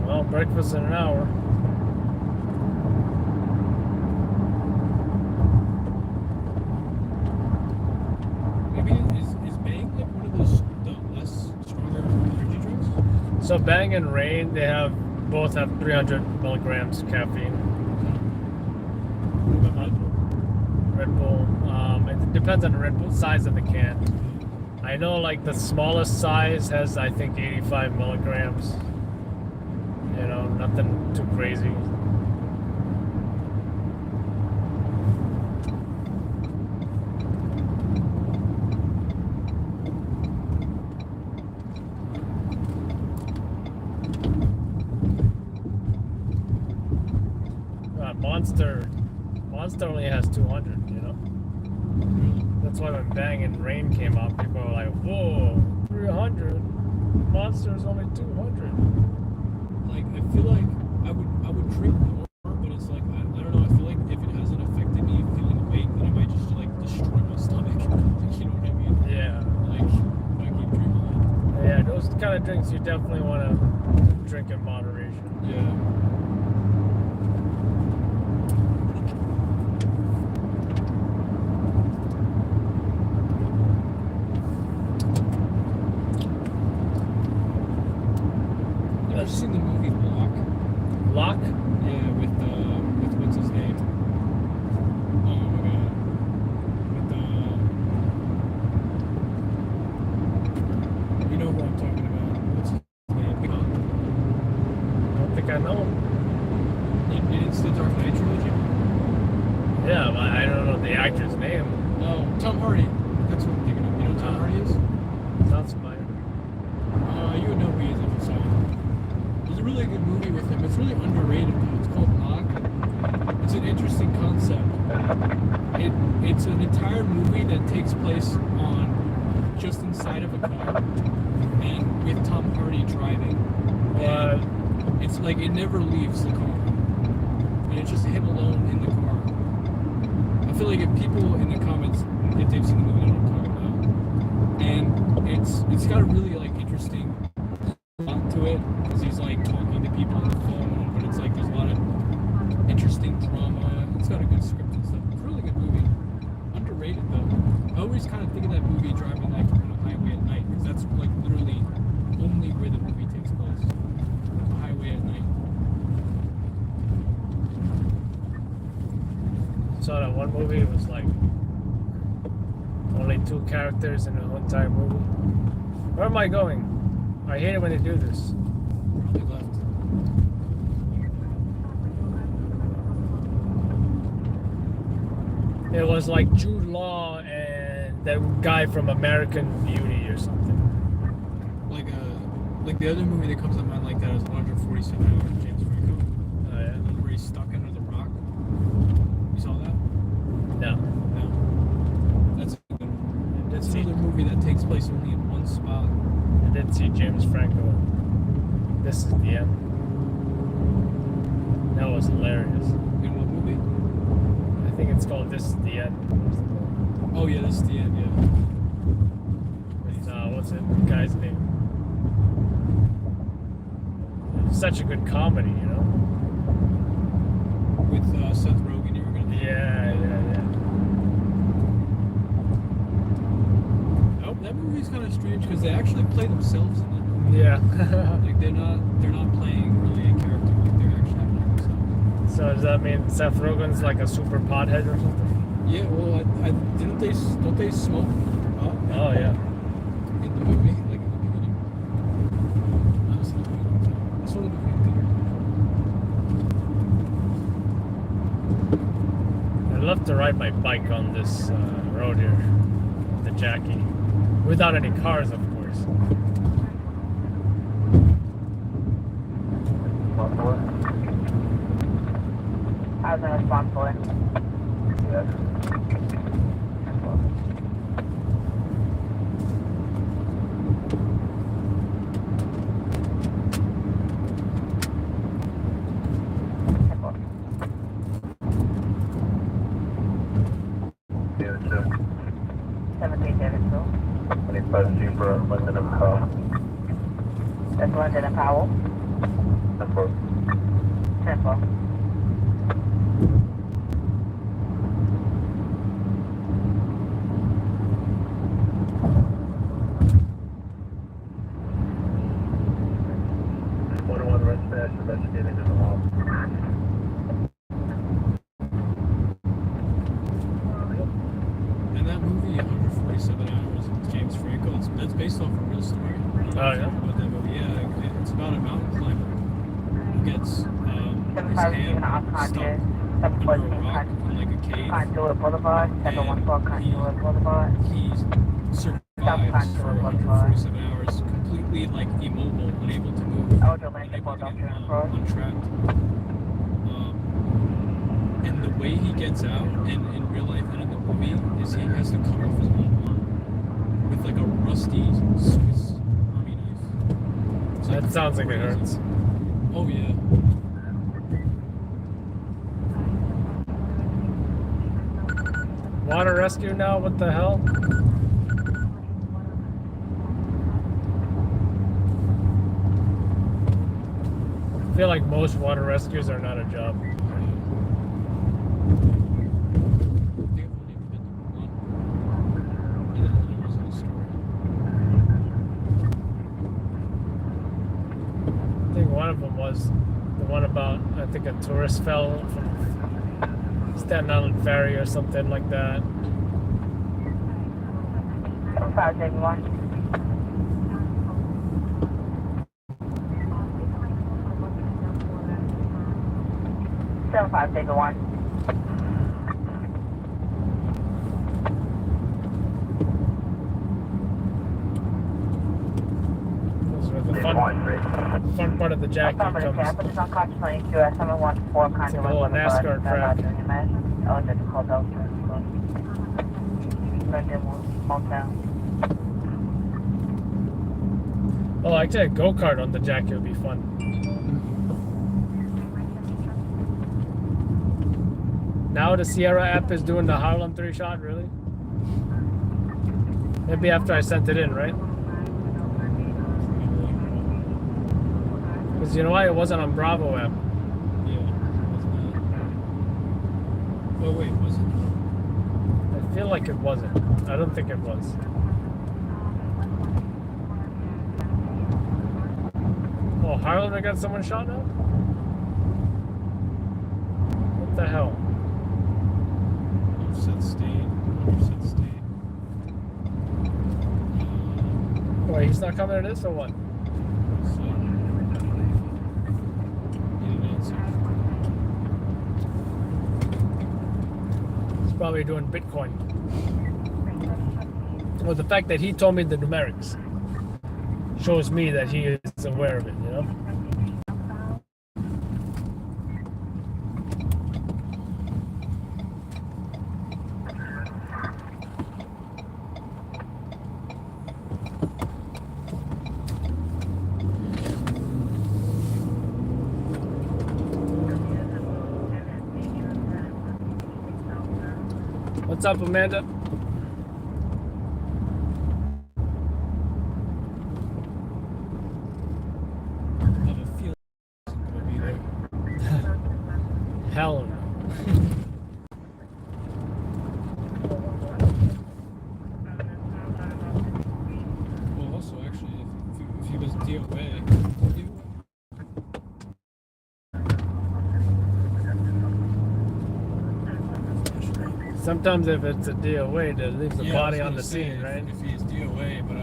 Well, breakfast in an hour.
Maybe is Bang like one of those the less stronger energy drinks?
So Bang and Rain, both have 300 milligrams caffeine. Red Bull. It depends on the Red Bull size of the can. I know like the smallest size has I think 85 milligrams. You know, nothing too crazy. Monster only has 200, you know? That's why when Bang and Rain came out, people were like, whoa, 300? Monster is only 200.
Like, I feel like I would drink more, but it's like, I don't know, I feel like if it hasn't affected me feeling awake, then it might just like destroy my stomach. Like, you know what I mean?
Yeah.
Like, if I keep drinking it.
Yeah, those kind of drinks you definitely want to drink in moderation.
Yeah. I've seen the movie Block.
Block?
Yeah, with what's his name? Oh my god. With you know who I'm talking about? What's his name?
I don't think I know him.
It's the Dark Knight trilogy?
Yeah, but I don't know the actor's name.
No, Tom Hardy. That's what I'm thinking of. You know who Tom Hardy is?
Sounds familiar.
You would know who he is if you saw him. He's a really really good movie with him. It's really underrated though. It's called Knock. It's an interesting concept. It's an entire movie that takes place on just inside of a car and with Tom Hardy driving. And it's like it never leaves the car. And it's just him alone in the car. I feel like if people in the comments, if they've seen the movie, know what I'm talking about. And it's got a really like interesting plot to it because he's like talking to people on the phone, but it's like there's a lot of interesting drama. It's got a good script and stuff. It's a really good movie. Underrated though. I always kind of think of that movie driving like on a highway at night because that's like literally only where the movie takes place. A highway at night.
Saw that one movie. It was like only 2 characters in the whole entire movie. Where am I going? I hate it when they do this.
Probably left.
It was like Jude Law and that guy from American Beauty or something.
Like the other movie that comes to mind like that is 147 Hours, James Franco.
Oh yeah.
Where he's stuck under the rock. You saw that?
No.
No. That's another movie that takes place only in one spot.
I did see James Franco. This is the end. That was hilarious.
In what movie?
I think it's called This Is the End.
Oh yeah, this is the end, yeah.
With, what's the guy's name? Such a good comedy, you know?
With Seth Rogen, you were gonna.
Yeah.
Oh, that movie's kind of strange because they actually play themselves in that movie.
Yeah.
Like they're not playing really a character. Like they're actually playing themselves.
So does that mean Seth Rogen's like a super pothead or something?
Yeah. Well, don't they smoke?
Oh yeah.
In the movie, like in the beginning. Honestly, I saw the movie in theater.
I'd love to ride my bike on this road here, the Jackie, without any cars, of course.
I was in response for it.
London and Powell.
That's London and Powell.
10-4.
10-4.
Red Smash investigating in the hall.
And that movie, 147 Hours, with James Franco, that's based off a real story.
Oh yeah.
About that movie. Yeah, it's about a mountain climber who gets his hand stuck under a rock in like a cave. He survives for 147 hours, completely like immobile, unable to move, unable to get untrapped. And the way he gets out, and in real life and in the movie, is he has to cut off his own arm with like a rusty Swiss Army knife. It's
That sounds like it hurts.
Oh yeah.
Water rescue now? What the hell? I feel like most water rescues are not a job. I think one of them was the one about, I think a tourist fell from Staten Island Ferry or something like that.
581. Seven five, take a one.
Those were the fun. front part of the jacket comes.
Affirmative, Japanese on Cox 22, S714,
It's like a little NASCAR track.
Eligible to call Delta. Motel.
Oh, actually a go-kart on the jacket would be fun. Now the Sierra app is doing the Harlem 3 shot, really? Maybe after I sent it in, right? Because you know why? It wasn't on Bravo app.
Yeah, it was not. Oh wait, was it?
I feel like it wasn't. I don't think it was. Oh, Harlem, I got someone shot now? What the hell?
Offset state. Offset state.
Wait, he's not coming to this or what?
So, he didn't answer.
He's probably doing Bitcoin. Well, the fact that he told me the numerics shows me that he is aware of it, you know? What's up, Amanda? Hell no.
Well, also, actually, if he was DOA,
Sometimes if it's a DOA, they leave the
yeah,
body
I
on the
was gonna say,
scene, right?
If he's DOA, but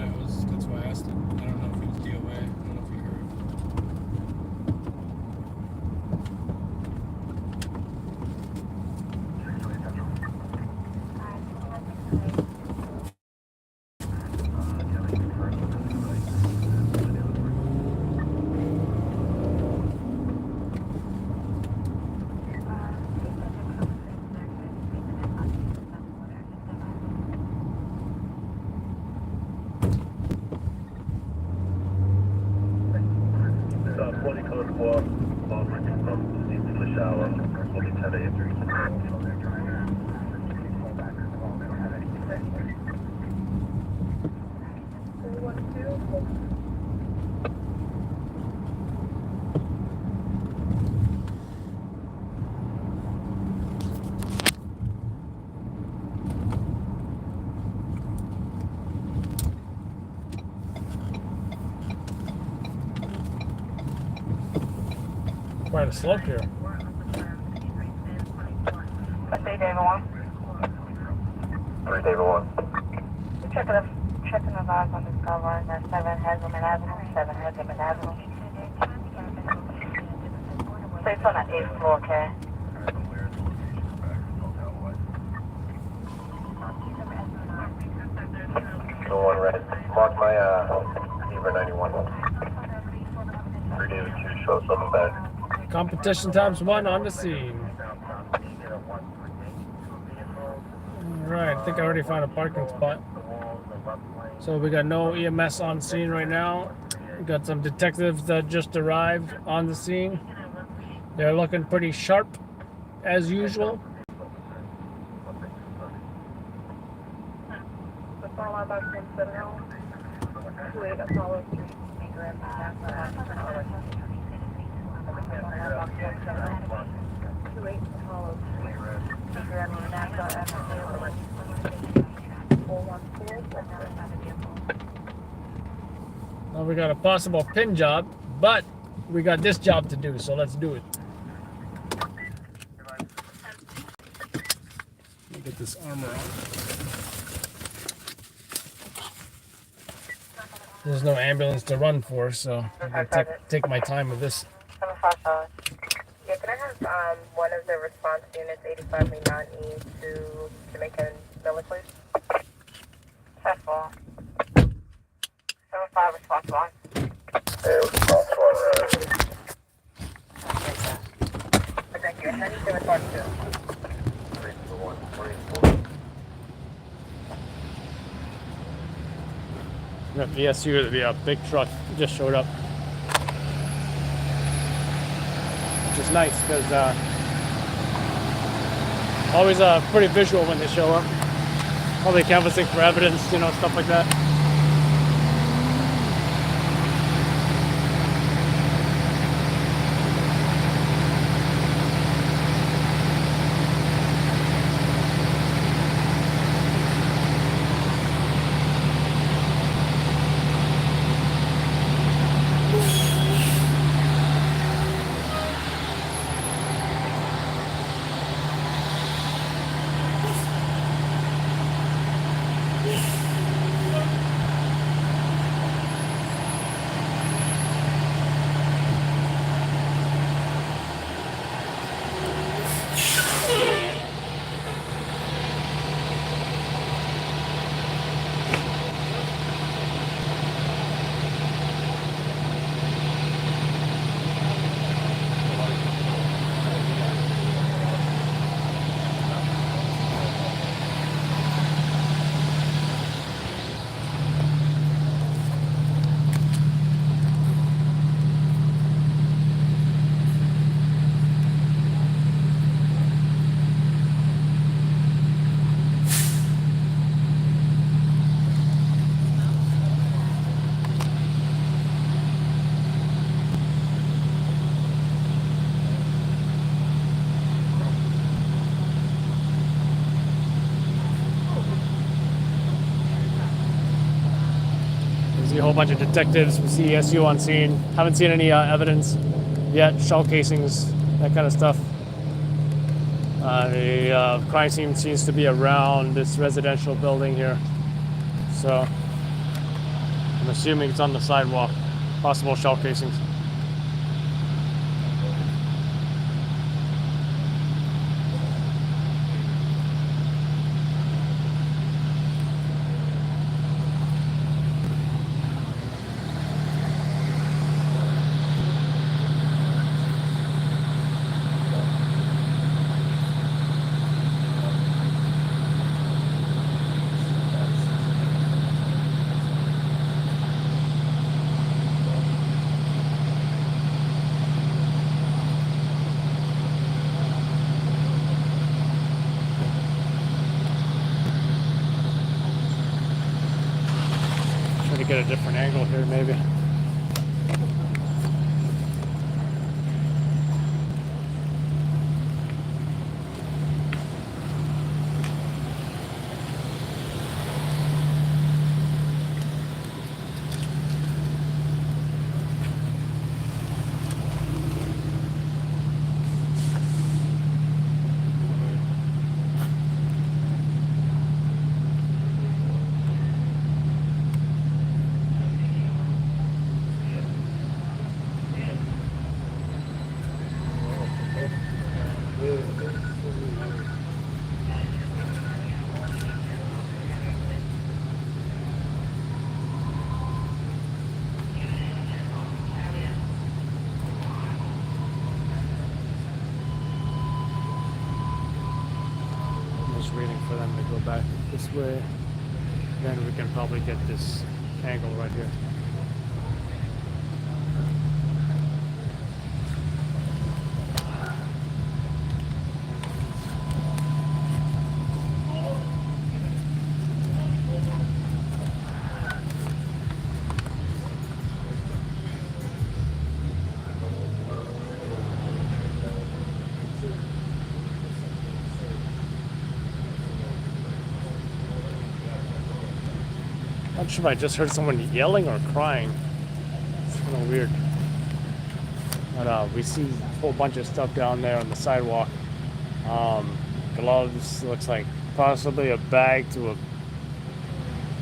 that's why I asked him. I don't know if he was DOA. I don't know if he heard.
Quite a slope here.
What's day, David 1?
3 David 1.
Checking the vibes on Discover and 7 Hazelman Avenue. 7 Hazelman Avenue. So it's on the 8th floor, okay?
The one red. Mark my Beaver 91. 3 David 2 shows on the bed.
Competition ×1 on the scene. Alright, I think I already found a parking spot. So we got no EMS on scene right now. We got some detectives that just arrived on the scene. They're looking pretty sharp as usual. Now we got a possible pin job, but we got this job to do, so let's do it. Let me get this armor on. There's no ambulance to run for, so I'm gonna take my time with this.
Yeah, can I have one of the response units, 85 Milan-E, to Jamaican Miller, please? 10-4. 75 response 1.
Hey, response 1.
Thank you. And then you can respond to.
The VSU, the big truck just showed up, which is nice because always pretty visual when they show up. Probably canvassing for evidence, you know, stuff like that. See a whole bunch of detectives from CSU on scene. Haven't seen any evidence yet, shell casings, that kind of stuff. The crime scene seems to be around this residential building here. So I'm assuming it's on the sidewalk. Possible shell casings. Get a different angle here, maybe. Waiting for them to go back this way, then we can probably get this angle right here. I'm not sure if I just heard someone yelling or crying. It's kind of weird. But we see a whole bunch of stuff down there on the sidewalk. Gloves, looks like possibly a bag to a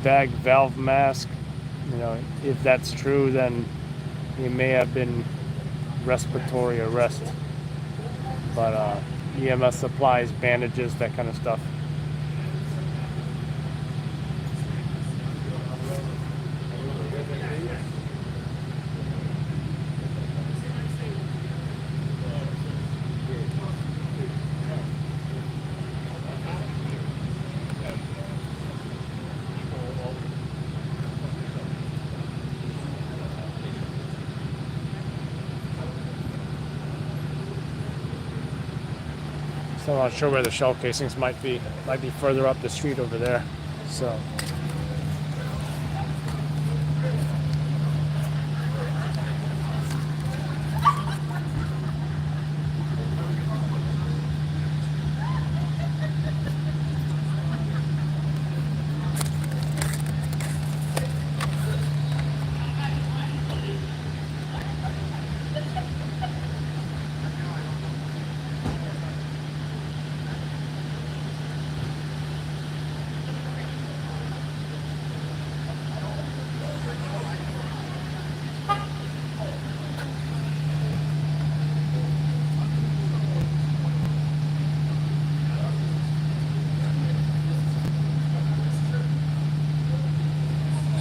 bag valve mask. You know, if that's true, then he may have been respiratory arrest. But EMS supplies, bandages, that kind of stuff. So I'm not sure where the shell casings might be. Might be further up the street over there. So.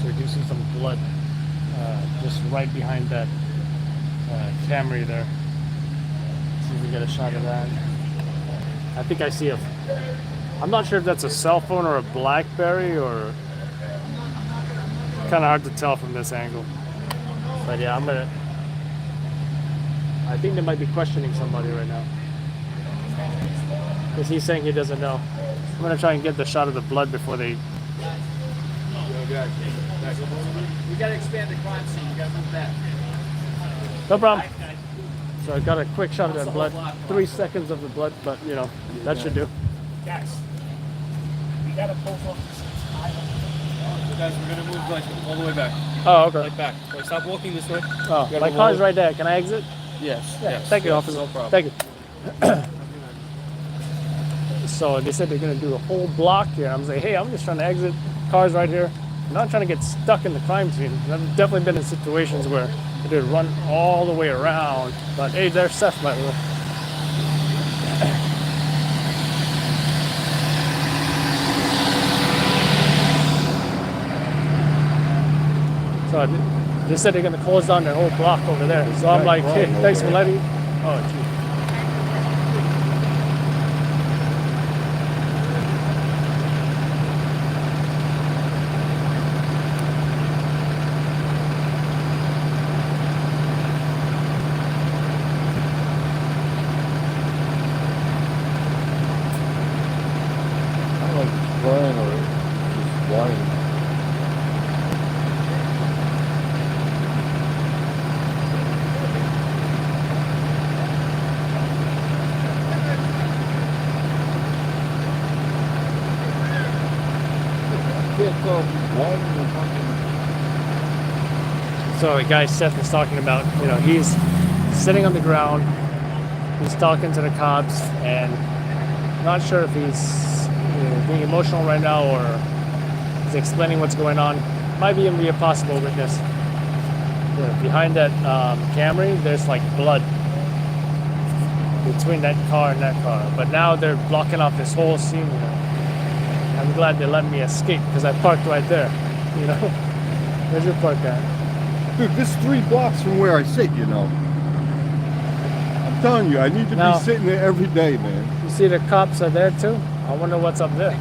So we do see some blood just right behind that Camry there. See if we get a shot of that. I think I see I'm not sure if that's a cell phone or a BlackBerry or kind of hard to tell from this angle. But yeah, I think they might be questioning somebody right now. Because he's saying he doesn't know. I'm gonna try and get the shot of the blood before they.
We gotta expand the crime scene. You gotta move back.
No problem. So I got a quick shot of that blood. 3 seconds of the blood, but you know, that should do.
Guys, we gotta pull off this island.
Guys, we're gonna move like all the way back.
Oh, okay.
Like back. Like stop walking this way.
Oh,
You
my
gotta
car's
roll.
right there. Can I exit?
Yes.
Yeah.
Yes.
Thank you,
yes,
officer.
No problem.
Thank you. So they said they're gonna do a whole block here. I'm saying, hey, I'm just trying to exit. Car's right here. I'm not trying to get stuck in the crime scene. I've definitely been in situations where I did run all the way around. But hey, there's Seth, by the way. So they said they're gonna close down that whole block over there. So I'm like, hey, thanks for letting. Oh, gee.
Flying or just flying.
So the guy Seth was talking about, you know, he's sitting on the ground, he's talking to the cops, and not sure if he's being emotional right now or he's explaining what's going on. Might even be a possible witness. Behind that Camry, there's like blood between that car and that car. But now they're blocking off this whole scene. You know? I'm glad they let me escape because I parked right there. You know, where's your park at?
Dude, this is 3 blocks from where I sit, you know. I'm telling you, I need to
Now,
be sitting there every day, man.
You see the cops are there too? I wonder what's up there.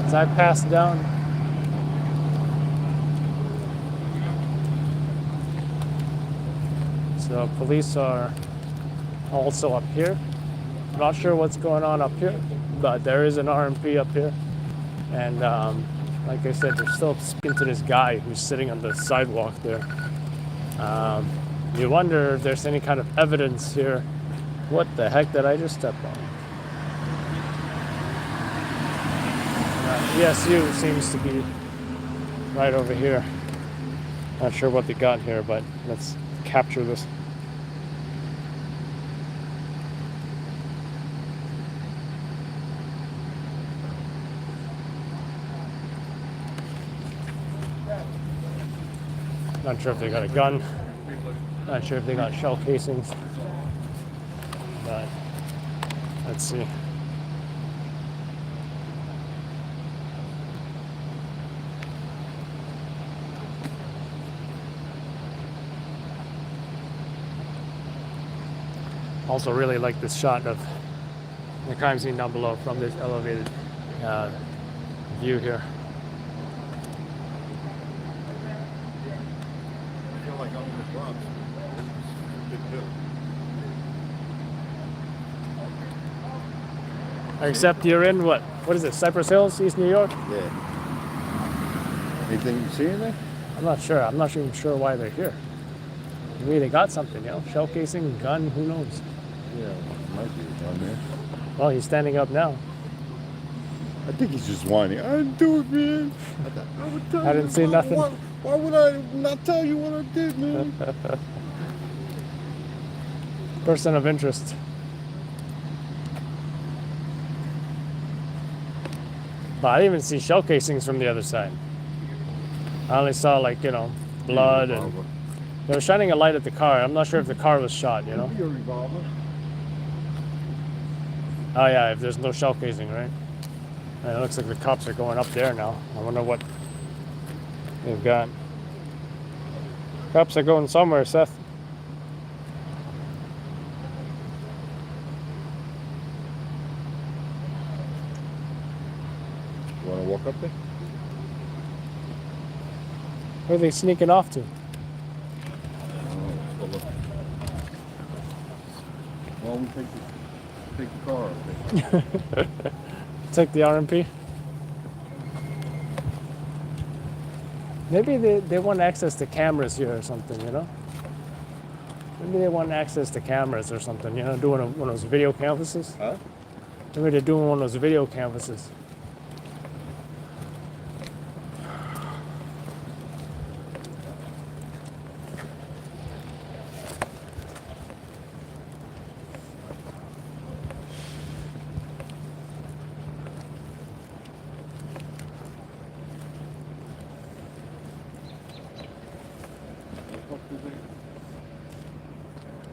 As I pass down. So police are also up here. Not sure what's going on up here, but there is an RMP up here. And like I said, they're still speaking to this guy who's sitting on the sidewalk there. You wonder if there's any kind of evidence here. What the heck did I just step on? ESU seems to be right over here. Not sure what they got here, but let's capture this. Not sure if they got a gun. Not sure if they got shell casings. But let's see. Also really like this shot of the crime scene down below from this elevated view here.
I feel like I'm in the Bronx. Big deal.
Except you're in what? What is it? Cypress Hills, East New York?
Yeah. Anything you see in there?
I'm not sure. I'm not even sure why they're here. Maybe they got something, you know? Shell casing, gun, who knows?
Yeah, might be down there.
Well, he's standing up now.
I think he's just whining. I didn't do it, man. I would tell
I didn't see nothing.
Why would I not tell you what I did, man?
Person of interest. But I didn't even see shell casings from the other side. I only saw, like, you know, blood and they were shining a light at the car. I'm not sure if the car was shot, you know?
Your revolver.
Oh yeah, if there's no shell casing, right? And it looks like the cops are going up there now. I wonder what they've got. Cops are going somewhere, Seth.
You want to walk up there?
Where are they sneaking off to?
Well, we take the car up there.
Take the RMP. Maybe they want access to cameras here or something, you know? Maybe they want access to cameras or something, you know, doing one of those video canvases.
Huh?
Maybe they're doing one of those video canvases.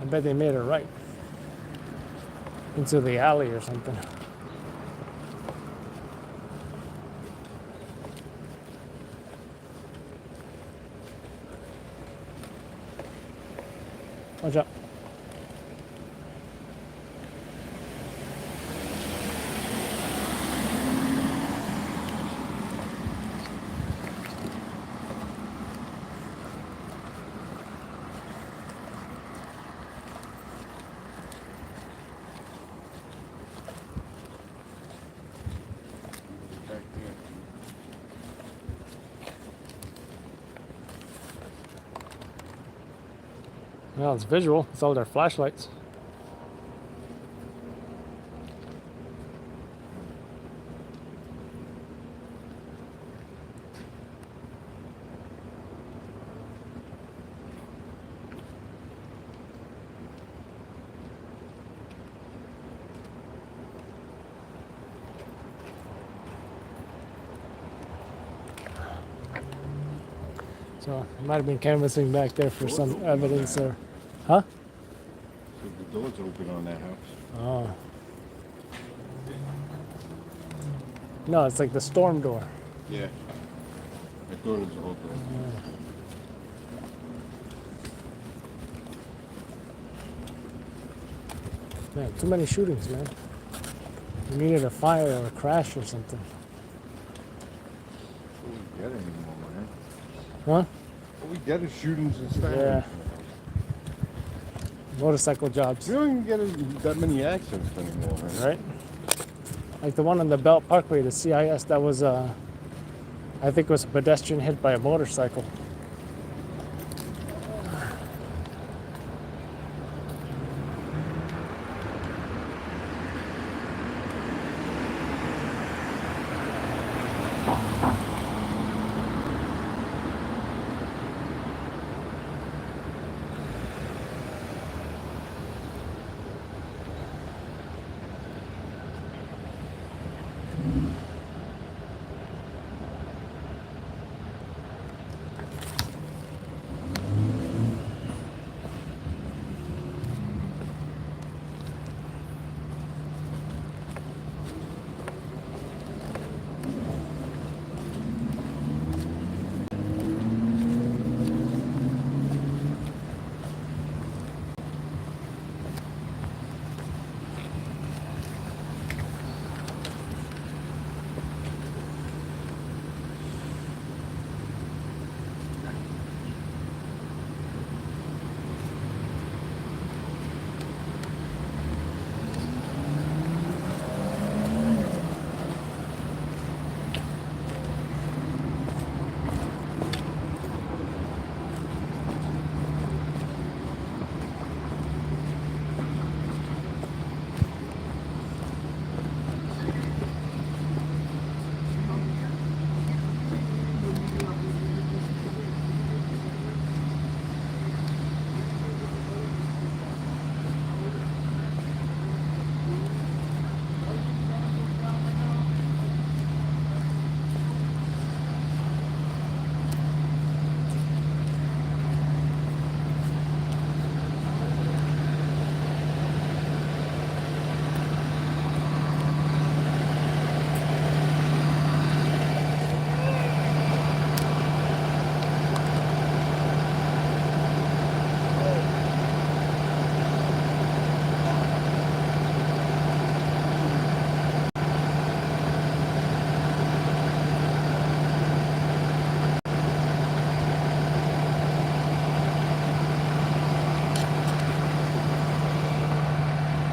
I bet they made it right into the alley or something. Watch out. Well, it's visual. It's all their flashlights. So it might have been canvassing back there for some evidence there. Huh?
So the door's open on that house.
Oh. No, it's like the storm door.
Yeah. I thought it was open.
Man, too many shootings, man. We needed a fire or a crash or something.
What we get anymore, man?
Huh?
What we get is shootings and stuff.
Yeah. Motorcycle jobs.
You don't even get that many accidents anymore, man.
Right? Like the one on the Belt Parkway, the CIS, that was, I think it was a pedestrian hit by a motorcycle.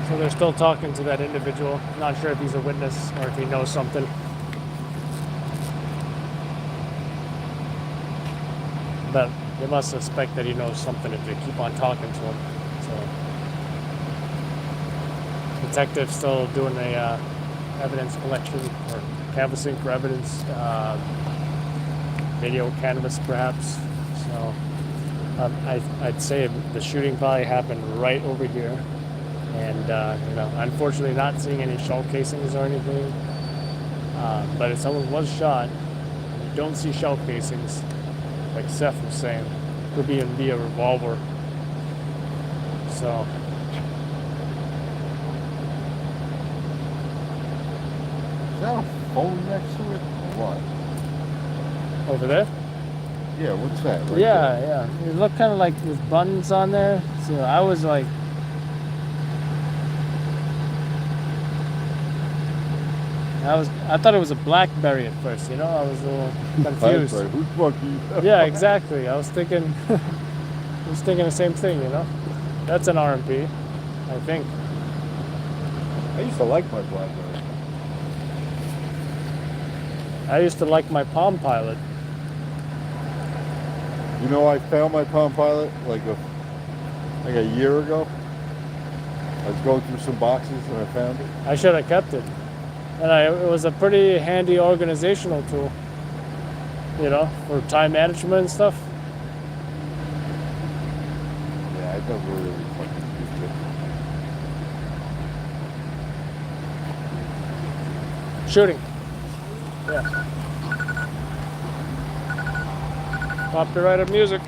So they're still talking to that individual. Not sure if he's a witness or if he knows something. But they must suspect that he knows something if they keep on talking to him. So detective's still doing a evidence collection or canvassing for evidence, video canvas perhaps. So I'd say the shooting probably happened right over here. And, you know, unfortunately not seeing any shell casings or anything. But if someone was shot, and you don't see shell casings, like Seth was saying, could be a revolver. So.
Is that a phone next to it or what?
Over there?
Yeah, what's that? Right
Yeah,
there?
yeah. It looked kind of like with buttons on there. So I was like, I thought it was a BlackBerry at first, you know? I was a little confused.
BlackBerry, who's monkey?
Yeah, exactly. I was thinking the same thing, you know? That's an RMP, I think.
I used to like my BlackBerry.
I used to like my Palm Pilot.
You know, I found my Palm Pilot like a year ago. I was going through some boxes and I found it.
I should have kept it. And it was a pretty handy organizational tool, you know, for time management and stuff.
Yeah, I never really fucking used it.
Shooting. Yeah. Copyrighted music.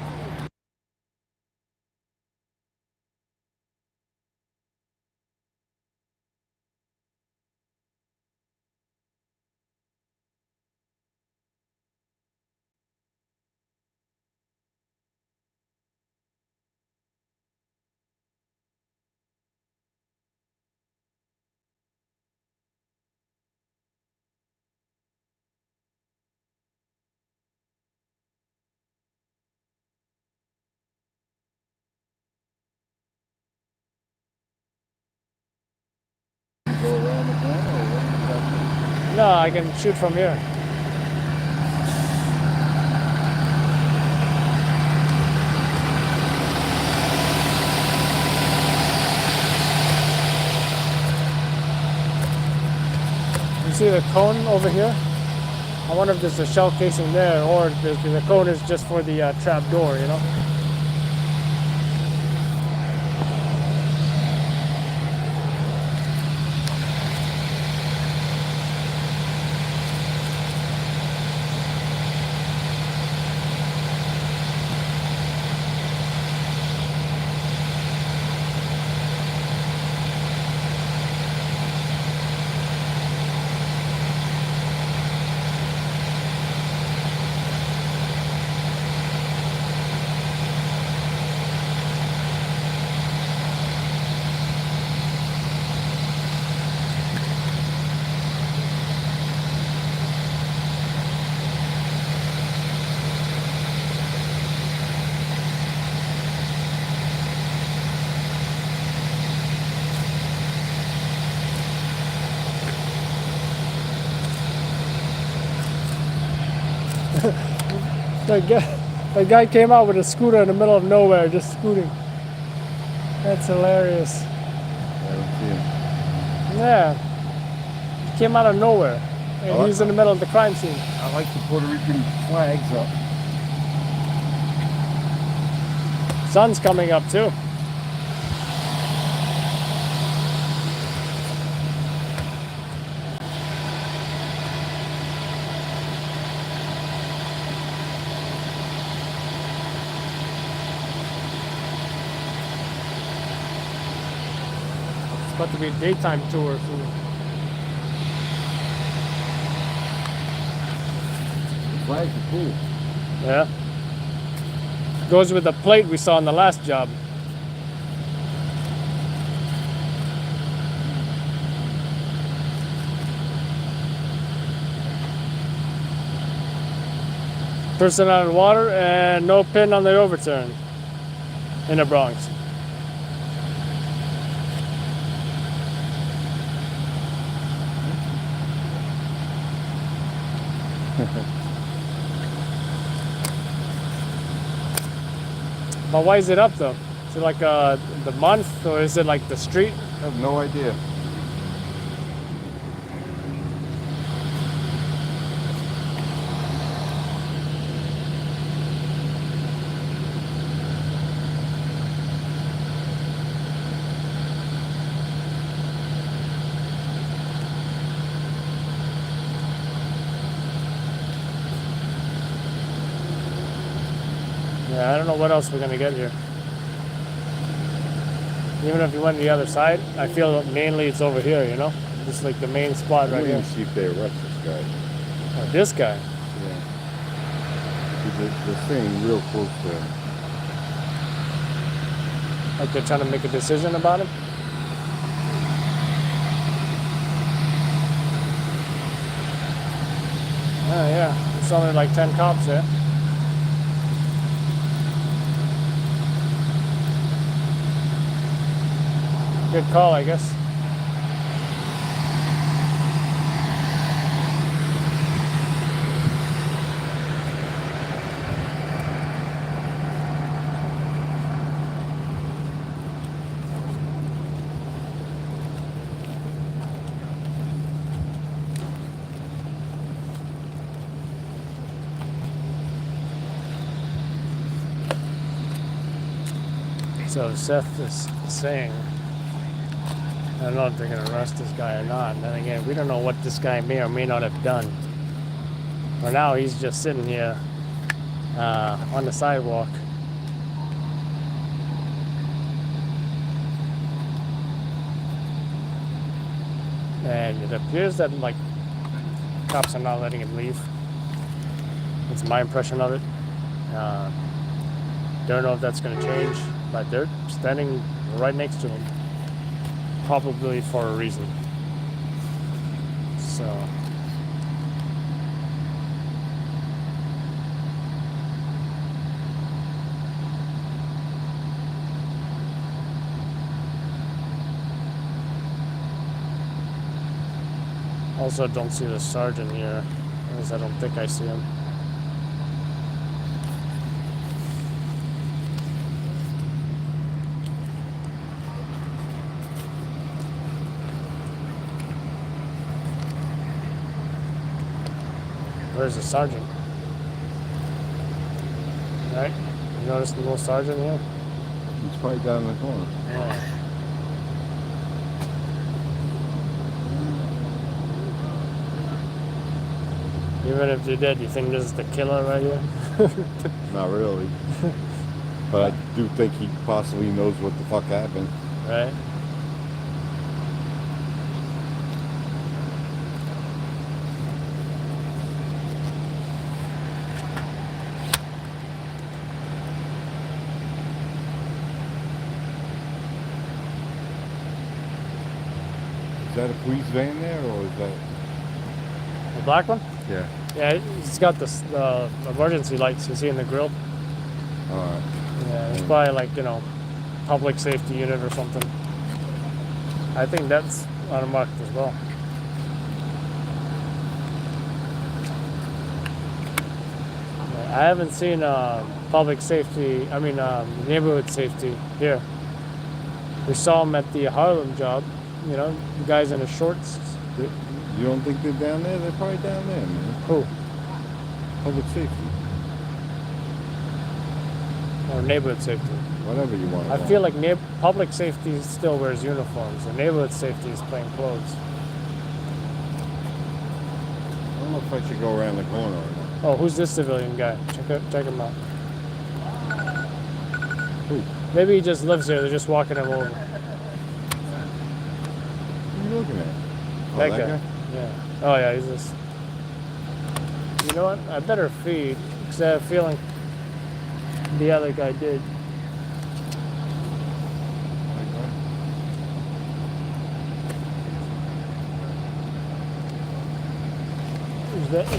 Go around the corner or what do you have to do?
No, I can shoot from here. You see the cone over here? I wonder if there's a shell casing there or if the cone is just for the trap door, you know? That guy came out with a scooter in the middle of nowhere, just scooting. That's hilarious.
I don't see him.
Yeah. He came out of nowhere. And he's in the middle of the crime scene.
I like the Puerto Rican flags up.
Sun's coming up too. It's about to be a daytime tour soon.
The flags are cool.
Yeah. Goes with the plate we saw in the last job. Person out of water and no pin on the overturn in the Bronx. But why is it up though? Is it like the month or is it like the street?
I have no idea.
Yeah, I don't know what else we're gonna get here. Even if you went to the other side, I feel mainly it's over here, you know? This is like the main spot right here.
See if they arrest this guy.
Oh, this guy?
Yeah. They're staying real close to him.
Like they're trying to make a decision about him? Oh yeah, there's only like 10 cops there. Good call, I guess. So Seth is saying, I don't know if they're going to arrest this guy or not. And then again, we don't know what this guy may or may not have done. For now, he's just sitting here on the sidewalk. And it appears that, like, cops are not letting him leave. It's my impression of it. Don't know if that's going to change, but they're standing right next to him. Probably for a reason. So also don't see the sergeant here, because I don't think I see him. Where's the sergeant? Right? You notice the little sergeant here?
He's probably down in the corner.
Yeah. Even if you're dead, you think this is the killer right here?
Not really. But I do think he possibly knows what the fuck happened.
Right?
Is that a police van there, or is that...
The black one?
Yeah.
Yeah, it's got the emergency lights. You see in the grill?
Alright.
Yeah, it's probably like, you know, public safety unit or something. I think that's unmarked as well. I haven't seen public safety, neighborhood safety here. We saw them at the Harlem job, you know, the guys in the shorts.
You don't think they're down there? They're probably down there, man.
Who?
Public safety.
Or neighborhood safety.
Whatever you want.
I feel like public safety still wears uniforms, and neighborhood safety is plain clothes.
I don't know if I should go around the corner or not.
Oh, who's this civilian guy? Check him out.
Who?
Maybe he just lives here. They're just walking him over.
What are you looking at? Oh,
That guy? Yeah. Oh, yeah, he's just... You know what? I better feed, because I have a feeling the other guy did.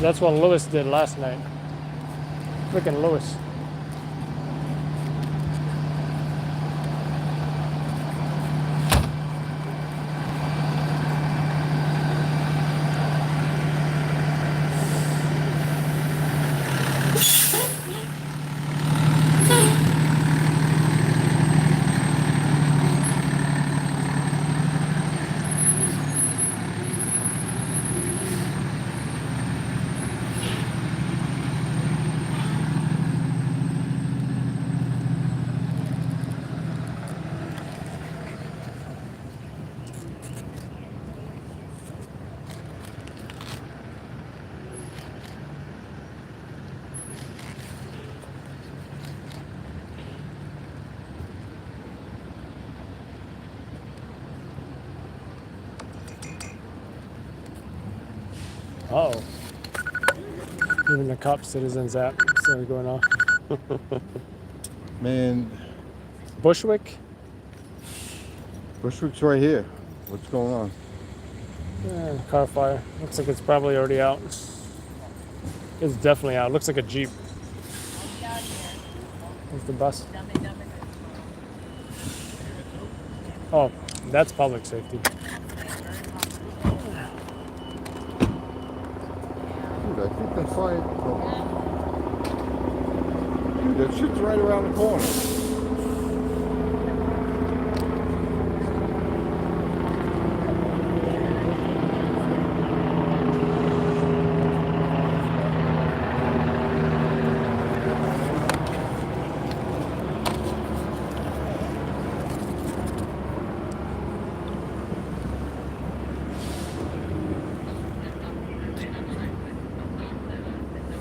That's what Lewis did last night. Freaking Lewis. Uh-oh. Even the cop citizens app started going off.
Man,
Bushwick?
Bushwick's right here. What's going on?
Yeah, car fire. Looks like it's probably already out. It's definitely out. Looks like a Jeep. There's the bus. Oh, that's public safety.
Dude, I think they fired. Dude, that shit's right around the corner.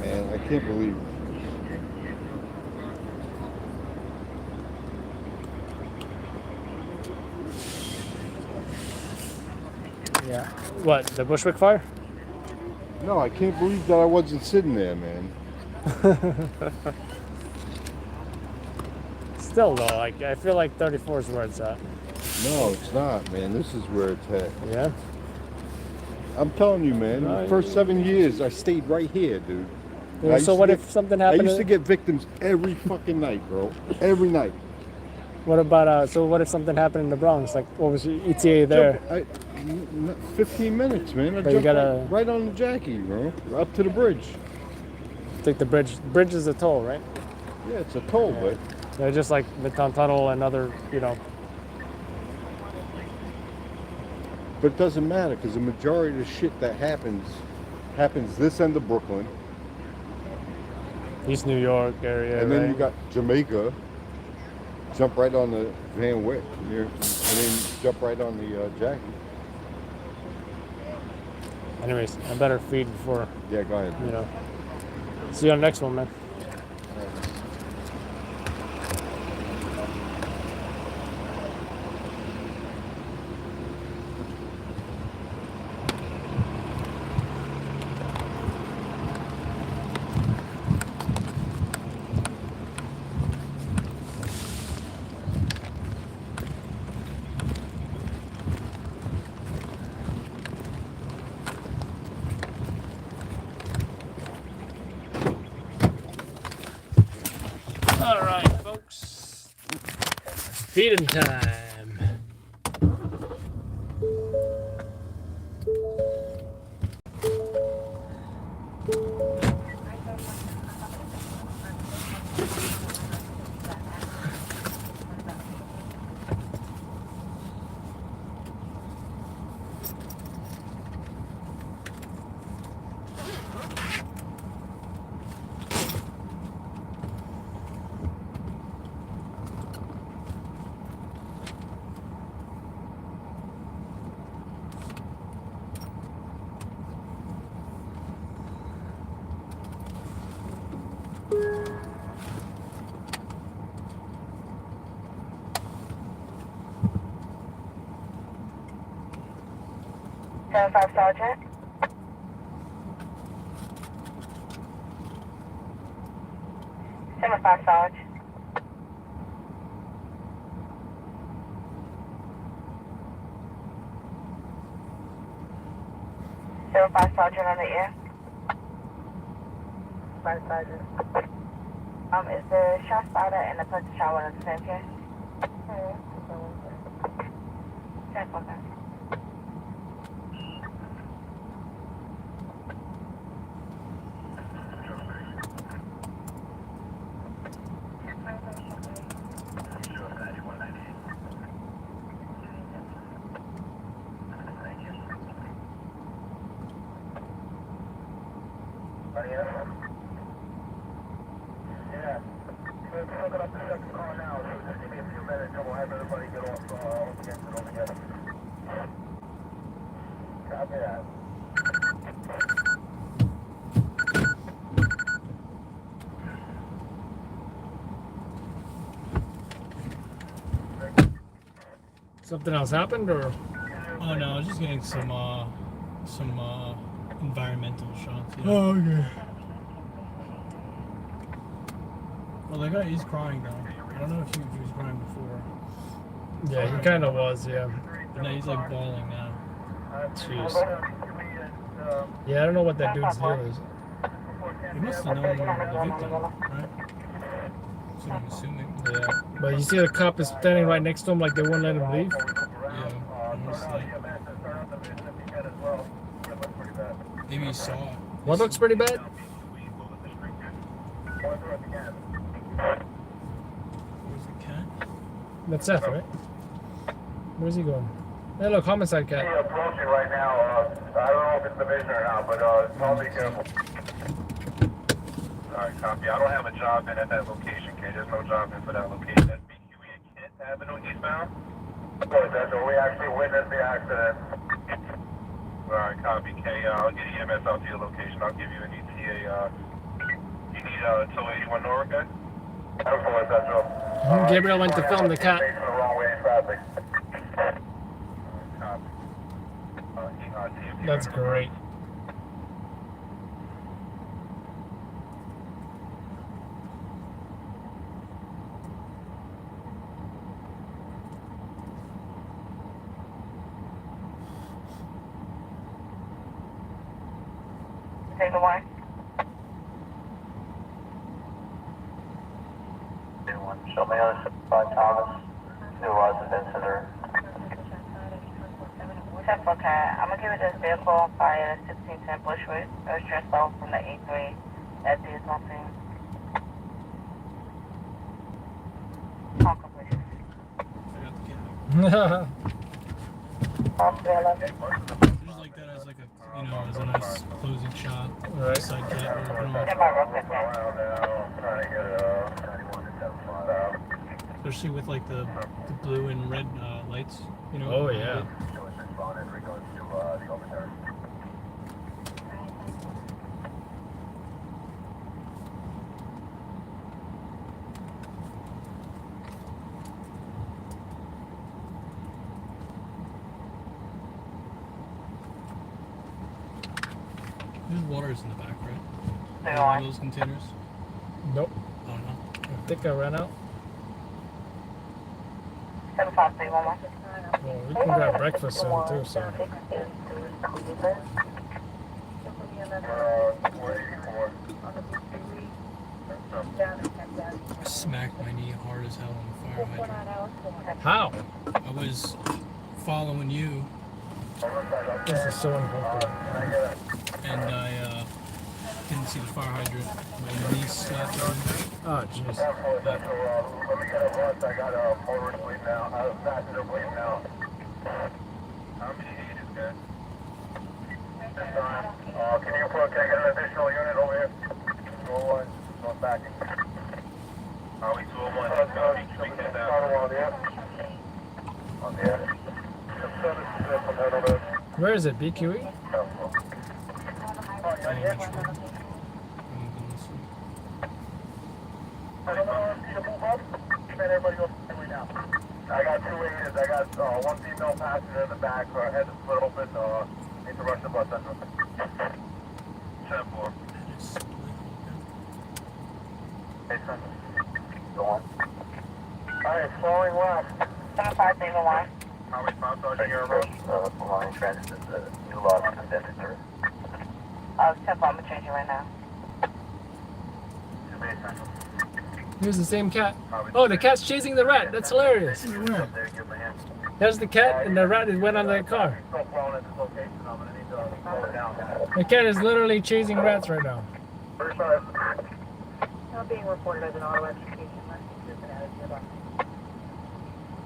Man, I can't believe it.
Yeah. What, the Bushwick fire?
No, I can't believe that I wasn't sitting there, man.
Still though, like I feel like 34 is where it's at.
No, it's not, man. This is where it's at.
Yeah?
I'm telling you, man. The first 7 years, I stayed right here, dude.
Yeah, so what if something happened?
I used to get victims every fucking night, bro. Every night.
What about so what if something happened in the Bronx? Like what was your ETA there?
15 minutes, man. I
But you
jumped
gotta-
right on the Jackie, bro. Up to the bridge.
Take the bridge. Bridge is a toll, right?
Yeah, it's a toll, but
They're just like the Tunnel and other, you know.
But it doesn't matter because the majority of the shit that happens this end of Brooklyn.
East New York area,
And then
right?
you got Jamaica. Jump right on the Van Wyck. And then jump right on the Jackie.
Anyways, I better feed before.
Yeah, go ahead.
You know. See you on the next one, man. All right, folks. Feeding time.
Five Sergeant. Five Sarge. Five Sergeant on the air. 5 Sergeant. Is the shot spotter and the person shower on the same case? Check, okay.
Yeah. We're hooking up the second car now, so just give me a few minutes and we'll have everybody get off the exit over together. Copy that.
Something else happened, or?
Oh no, I was just getting some environmental shots. Yeah.
Oh, okay.
Well, the guy is crying now. I don't know if he was crying before.
Yeah, he kind of was, yeah.
But now he's like bawling now.
Jeez. Yeah, I don't know what that dude's deal is.
He must have known the victim, right? So I'm assuming.
Yeah. But you see the cop is standing right next to him like they won't let him leave?
Yeah, honestly. Maybe he saw it.
What looks pretty bad?
Where's the cat?
That's Seth, right? Where's he going? Hey, look, homicide cat.
He's approaching right now. I don't know if it's the vision or not, but tell me careful. Alright, copy. I don't have a job in at that location, K. There's no job in for that location. That's BQE and Kent Avenue eastbound. Good, that's what we actually witnessed the accident. Alright, copy, K. I'll get EMS out to your location. I'll give you an ETA. You need a 281 North, guy? Excellent, that's all.
Gabriel went to film the cat.
Facing the wrong way in traffic.
That's great.
Take the one.
Show me on 65 Thomas. New residents in there.
Okay, I'm gonna give it this vehicle by 1610 Bushwick. It was dressed off from the A3. That did something. Talk complete.
Just like that as like a, you know, as a nice closing shot.
Right.
Side cat. Especially with like the blue and red lights, you know.
Oh, yeah.
There's waters in the back, right?
There
One of those containers.
Nope.
Oh no.
I think I ran out.
75311.
Well, we can grab breakfast soon too, so.
I smacked my knee hard as hell on the fire hydrant.
How?
I was following you,
This is so uncomfortable.
and I didn't see the fire hydrant. My knee slapped on.
Oh, jeez.
Let me get a bus. I got a motorist bleeding now. I have a passenger bleeding now. How many agents, guys? This time. Can I get an additional unit over here? 201. Going back. Highway 201. Let's go. Be down. On the edge.
Where is it? BQE?
I got 2 agents. I got one female passenger in the back. Her head is split open. Need to rush the bus. 10-4. Go on. Alright, flowing left.
75311.
Highway 5 Sergeant Yarrow.
Line transit is a new loss condenser.
Oh, 10-4, I'm gonna change it right now.
Here's the same cat. Oh, the cat's chasing the rat. That's hilarious. There's the cat, and the rat went on the car. The cat is literally chasing rats right now.
Not being reported as an auto execution.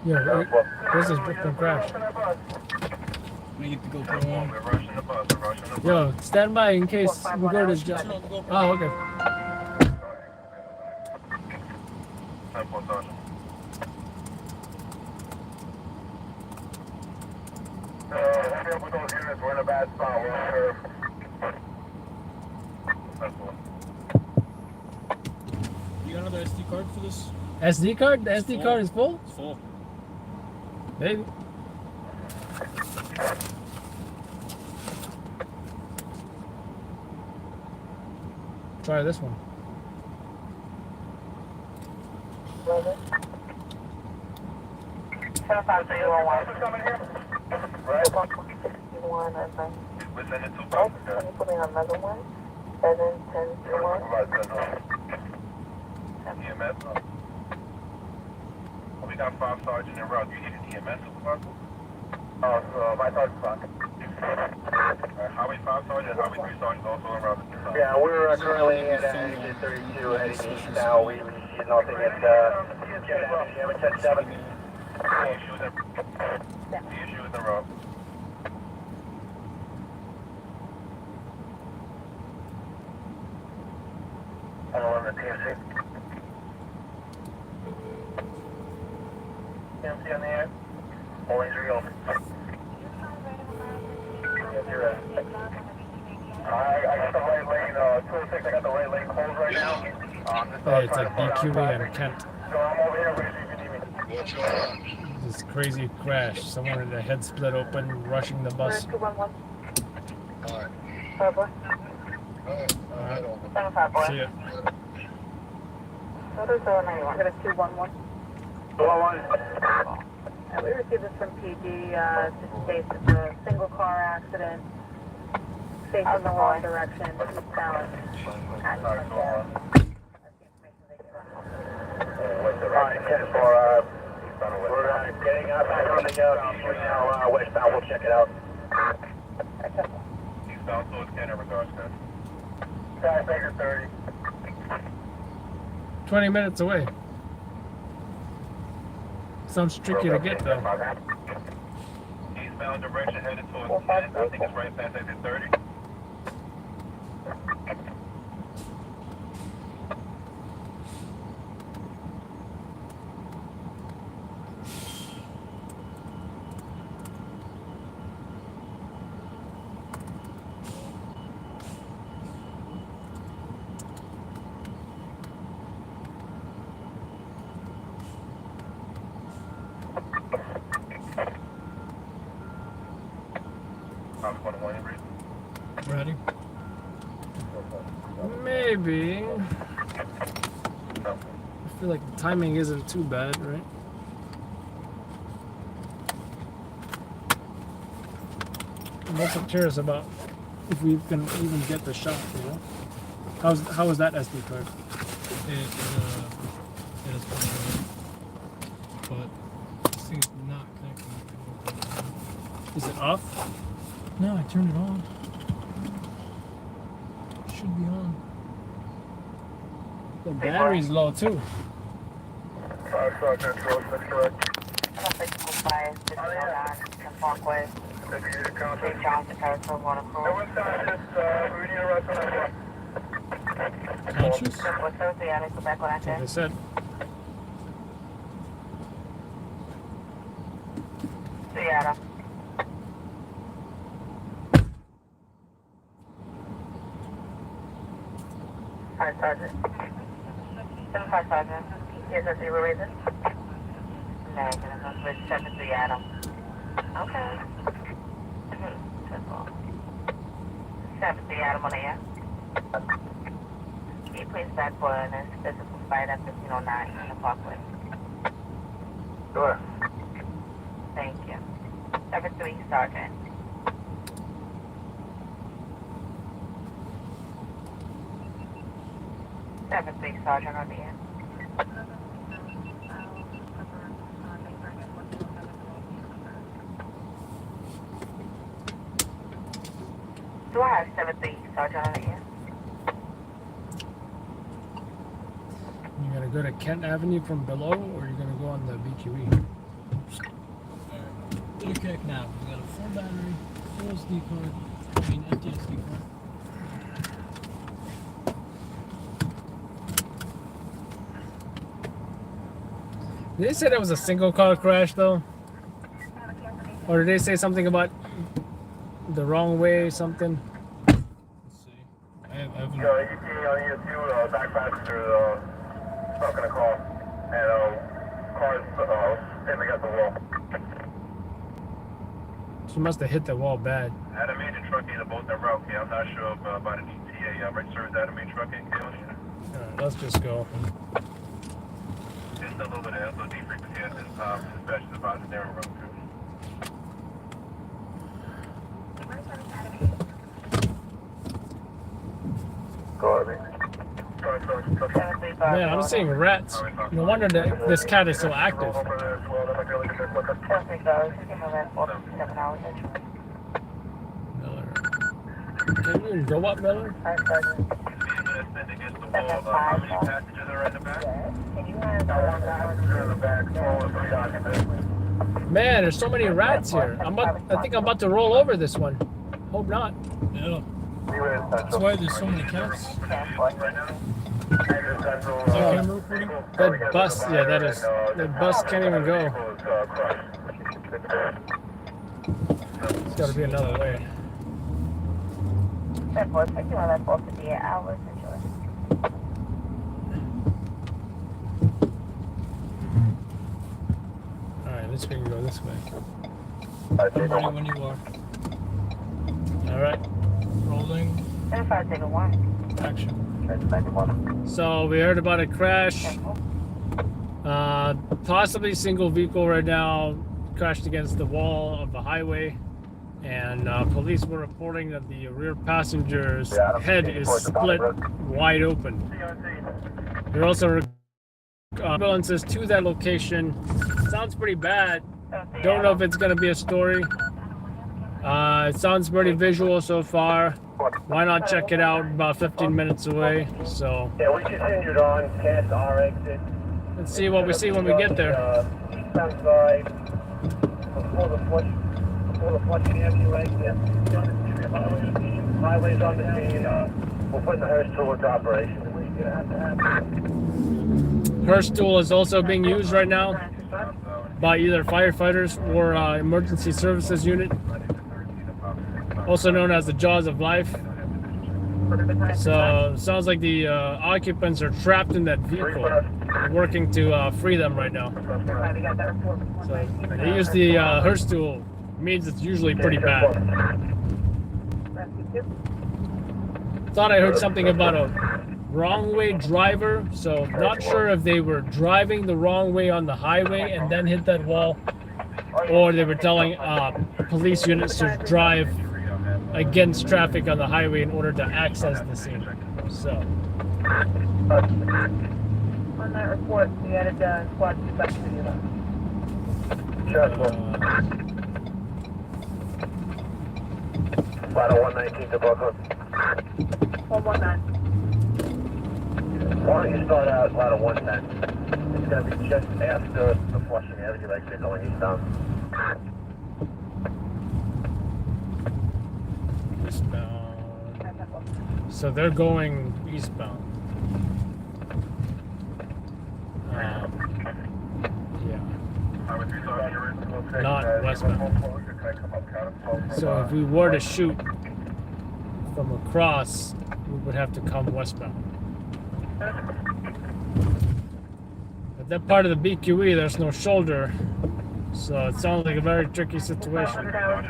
Yeah, where's this victim crash?
I get to go for one.
Yo, stand by in case we go to jail. Oh, okay.
With those units, we're in a bad spot. We're
You got another SD card for this?
SD card? The SD card is full?
It's full.
Maybe. Try this one.
Brother. 75011. Right. 161 and then.
Within the two
Oh, can you put me on another one? 71021.
EMS. We got 5 sergeant en route. You need an EMS supervisor? My sergeant's on. Highway 5 sergeant, Highway 3 sergeant also en route.
Yeah, we're currently at exit 32 heading east now. We received nothing at Habitat 7.
The issue is en route.
On the TMC.
TMC on the air.
All injury open.
Yes, you're right.
I got the right lane, 206, I got the right lane closed right now.
Hey, it's like BQE and Kent.
So I'm over here with you if you need me.
This crazy crash. Someone had their head split open, rushing the bus.
211.
Alright.
5 boy.
Alright.
75 boy.
See ya.
What is 091? It is 211.
211.
We received this from PG, just states it's a single car accident, facing the wrong direction, eastbound.
Alright, 10 for, we're getting back on the street now, westbound, we'll check it out.
Eastbound towards Canada, regards, guys.
Guys, Baker 30.
20 minutes away. Sounds tricky to get though.
Eastbound direction headed towards Canada. I think it's right past exit 30.
Ready? Maybe. I feel like the timing isn't too bad, right? I'm also curious about if we can even get the shot, you know? How is that SD card?
It is fine, but this thing's not connecting.
Is it off?
No, I turned it on. It should be on.
The battery's low too.
Sergeant, that's correct.
Parkway. St. John's and Harrisville, Waterford.
Conscious?
What's Thursday? I need to go back on that
Like I
day.
said.
Seattle. Hi, Sergeant. 75 Sergeant. Yes, that's your reason? Negative. I'm with 7 Seattle. Okay. 7 Seattle on air. Can you please back for this physical fight at 1509 on the Parkway?
Sure.
Thank you. 7-3 Sergeant. Sergeant on the end. Do I have 7-3 Sergeant on the end?
You gonna go to Kent Avenue from below, or you gonna go on the BQE?
Okay, now we got a full battery, full SD card, I mean empty SD card.
Did they say that was a single car crash though? Or did they say something about the wrong way, something?
Let's see. I haven't.
You see on ESU, back passenger stuck in a car, and car's standing against the wall.
She must have hit the wall bad.
Had a major truck either both en route. Yeah, I'm not sure about an ETA register with that main trucking dealership.
Alright, let's just go.
Just a little bit of SOD frequency at this time. Dispatch is about to narrow road crew.
Man, I'm seeing rats. No wonder that this cat is so active. Miller. Can you go up, Miller? Man, there's so many rats here. I think I'm about to roll over this one. Hope not.
Yeah. That's why there's so many cats.
That bus, yeah, that is. That bus can't even go. There's got to be another way. Alright, let's we can go this way.
I'm ready when you are.
Alright.
Rolling.
Action. So we heard about a crash. Possibly single vehicle right now crashed against the wall of the highway. And police were reporting that the rear passenger's head is split wide open. There are also ambulances to that location. Sounds pretty bad. Don't know if it's going to be a story. It sounds pretty visual so far. Why not check it out? About 15 minutes away. So
Yeah, we continued on past our exit.
let's see what we see when we get there.
Eastbound side, before the Flushing Avenue exit. Highways on the scene. We're putting the Hearst tool into operation.
Hearst tool is also being used right now by either firefighters or emergency services unit, also known as the Jaws of Life. So sounds like the occupants are trapped in that vehicle, working to free them right now. So they use the Hearst tool. Means it's usually pretty bad. Thought I heard something about a wrong way driver, so not sure if they were driving the wrong way on the highway and then hit that wall, or they were telling police units to drive against traffic on the highway in order to access the scene. So
On that report, we added squad 2 back to you.
Ladder 119 to Brooklyn.
119.
Why don't you start out ladder 110? It's going to be just after the Flushing Avenue exit going eastbound.
eastbound. So they're going eastbound. Yeah. Not westbound. So if we were to shoot from across, we would have to come westbound. At that part of the BQE, there's no shoulder, so it sounds like a very tricky situation.
We got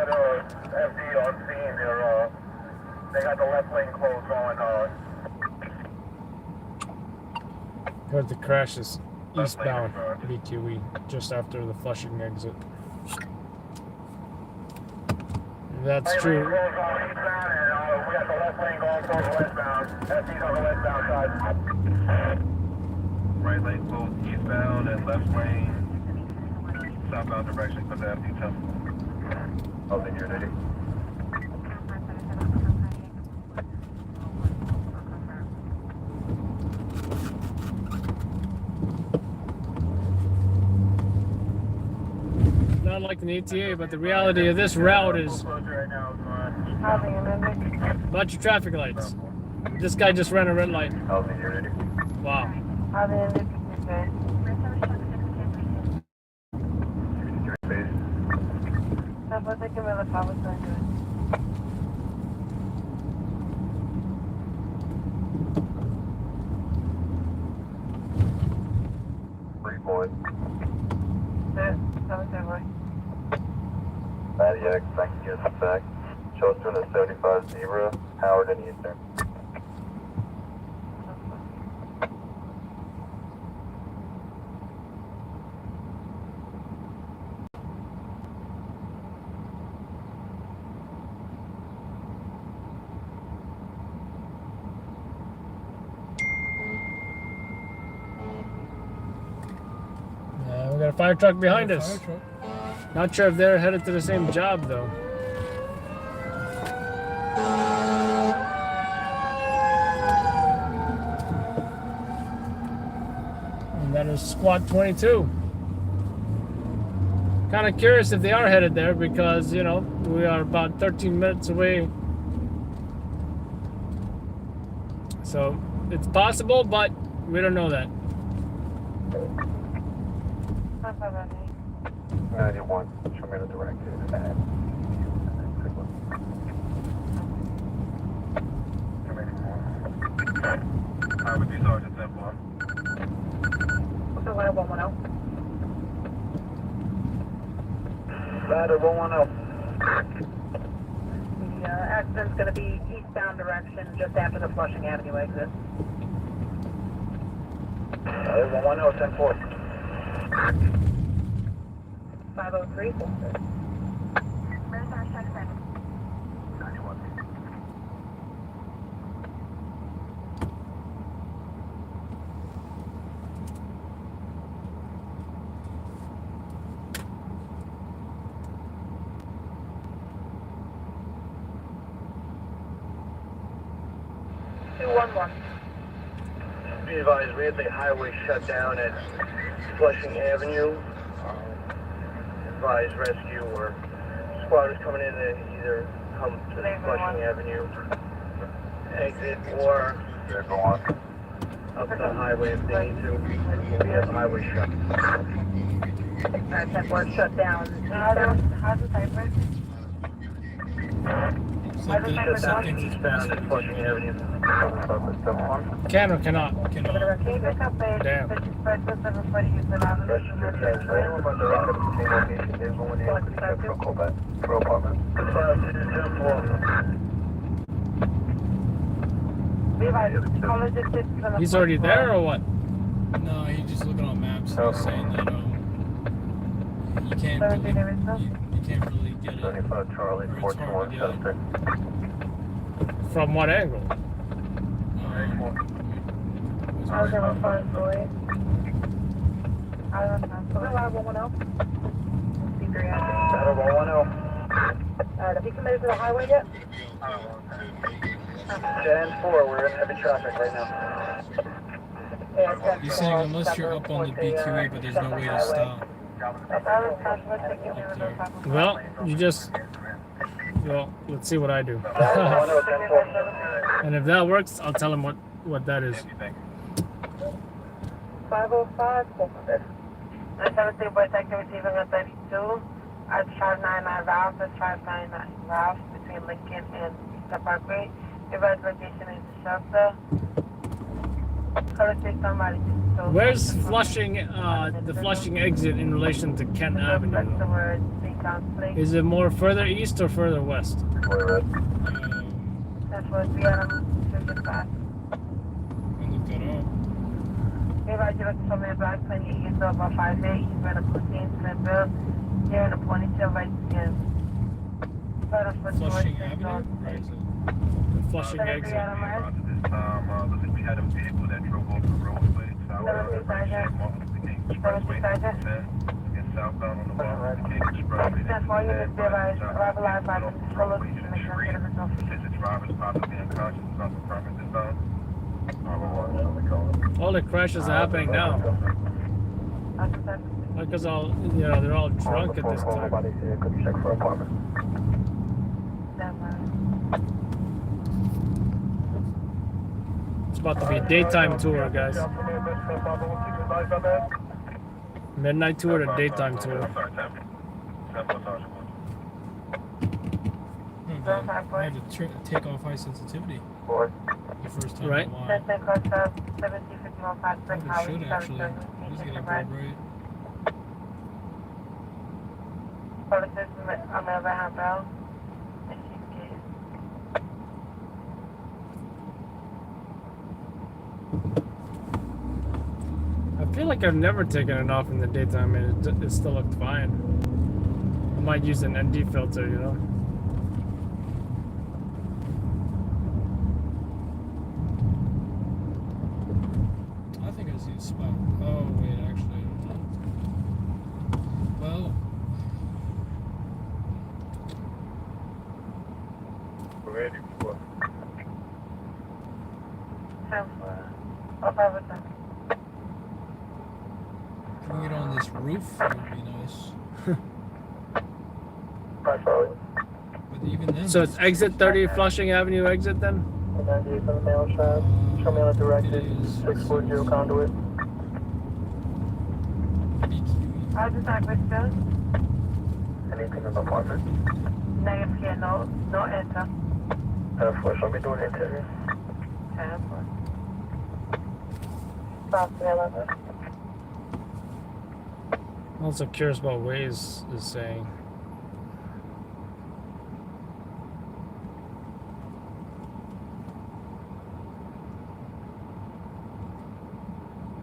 FD on scene. They got the left lane closed on.
Heard the crash is eastbound BQE, just after the Flushing exit. If that's true.
We got the left lane going towards westbound. FD's on the westbound side. Right lane closed eastbound and left lane southbound direction for the FD temple. Over here, Nitty.
Not like an ETA, but the reality of this route is a bunch of traffic lights. This guy just ran a red light. Wow.
Adiac, thank you, back. Show us 275 Zebra, Howard and Eastern.
We got a fire truck behind us.
Fire truck.
Not sure if they're headed to the same job though. And that is Squad 22. Kind of curious if they are headed there because, you know, we are about 13 minutes away. So it's possible, but we don't know that.
91, show me the directive. Alright, with you, Sergeant 10-4.
What's the line 110?
Ladder 110.
The accident's going to be eastbound direction just after the Flushing Avenue exit.
110, 10-4.
503.
Be advised, we have the highway shut down at Flushing Avenue. Advise rescue or squad is coming in and either come to the Flushing Avenue exit or up the highway if they need to. We have the highway shut.
Alright, 10-4 shut down. How's the type?
Something eastbound at Flushing Avenue.
Can or cannot?
Damn.
He's already there or what?
No, he's just looking on maps and he's saying that you can't really, you can't really get it.
35 Charlie, 421
From what angle?
I was in a fun boy. I don't know. So we have 110.
Ladder 110.
Have you committed to the highway yet?
10-4, we're in heavy traffic right now.
He's saying unless you're up on the BQE, but there's no way to stop.
Well, you just... Well, let's see what I do. And if that works, I'll tell him what that is.
505. I tell the boy sector receiving a 32. I tried 99 Ralph. I tried 99 Ralph between Lincoln and Eastern Parkway. Your guys' location is the shelter. Somebody.
Where's Flushing, the Flushing exit in relation to Kent Avenue? Is it more further east or further west?
That's what we are shooting fast. If I just from the black 20 east of 58, he's going to put in Smithville. Here in the ponytail right again.
Flushing Avenue? Where is it?
The Flushing exit.
looks like we had a vehicle that drove off the roadway. Southbound on the west,
that's why you just realize driver live by the controller to make sure that there's no
the driver's possibly unconscious or something from it this time.
All the crashes are happening now. Because all, you know, they're all drunk at this time. It's about to be a daytime tour, guys. Midnight tour to daytime tour.
I had to take off high sensitivity. The first time
Right.
in a while. Probably should actually. I was getting bored, right?
Politician, I'm never have out.
I feel like I've never taken it off in the daytime and it still looked fine. I might use an ND filter, you know?
I think I see a spot. Oh, wait, actually, I don't. Well,
Ready for
can we get on this roof? That would be nice. But even then.
So it's exit 30 Flushing Avenue exit then?
98 from the mail shop. Show me on the directed 640 conduit.
How's the service still?
Anything in the apartment?
Negative, yeah, no enter.
10-4, shall we do an interior?
10-4. Stop the 11.
I'm also curious about what Waze is saying.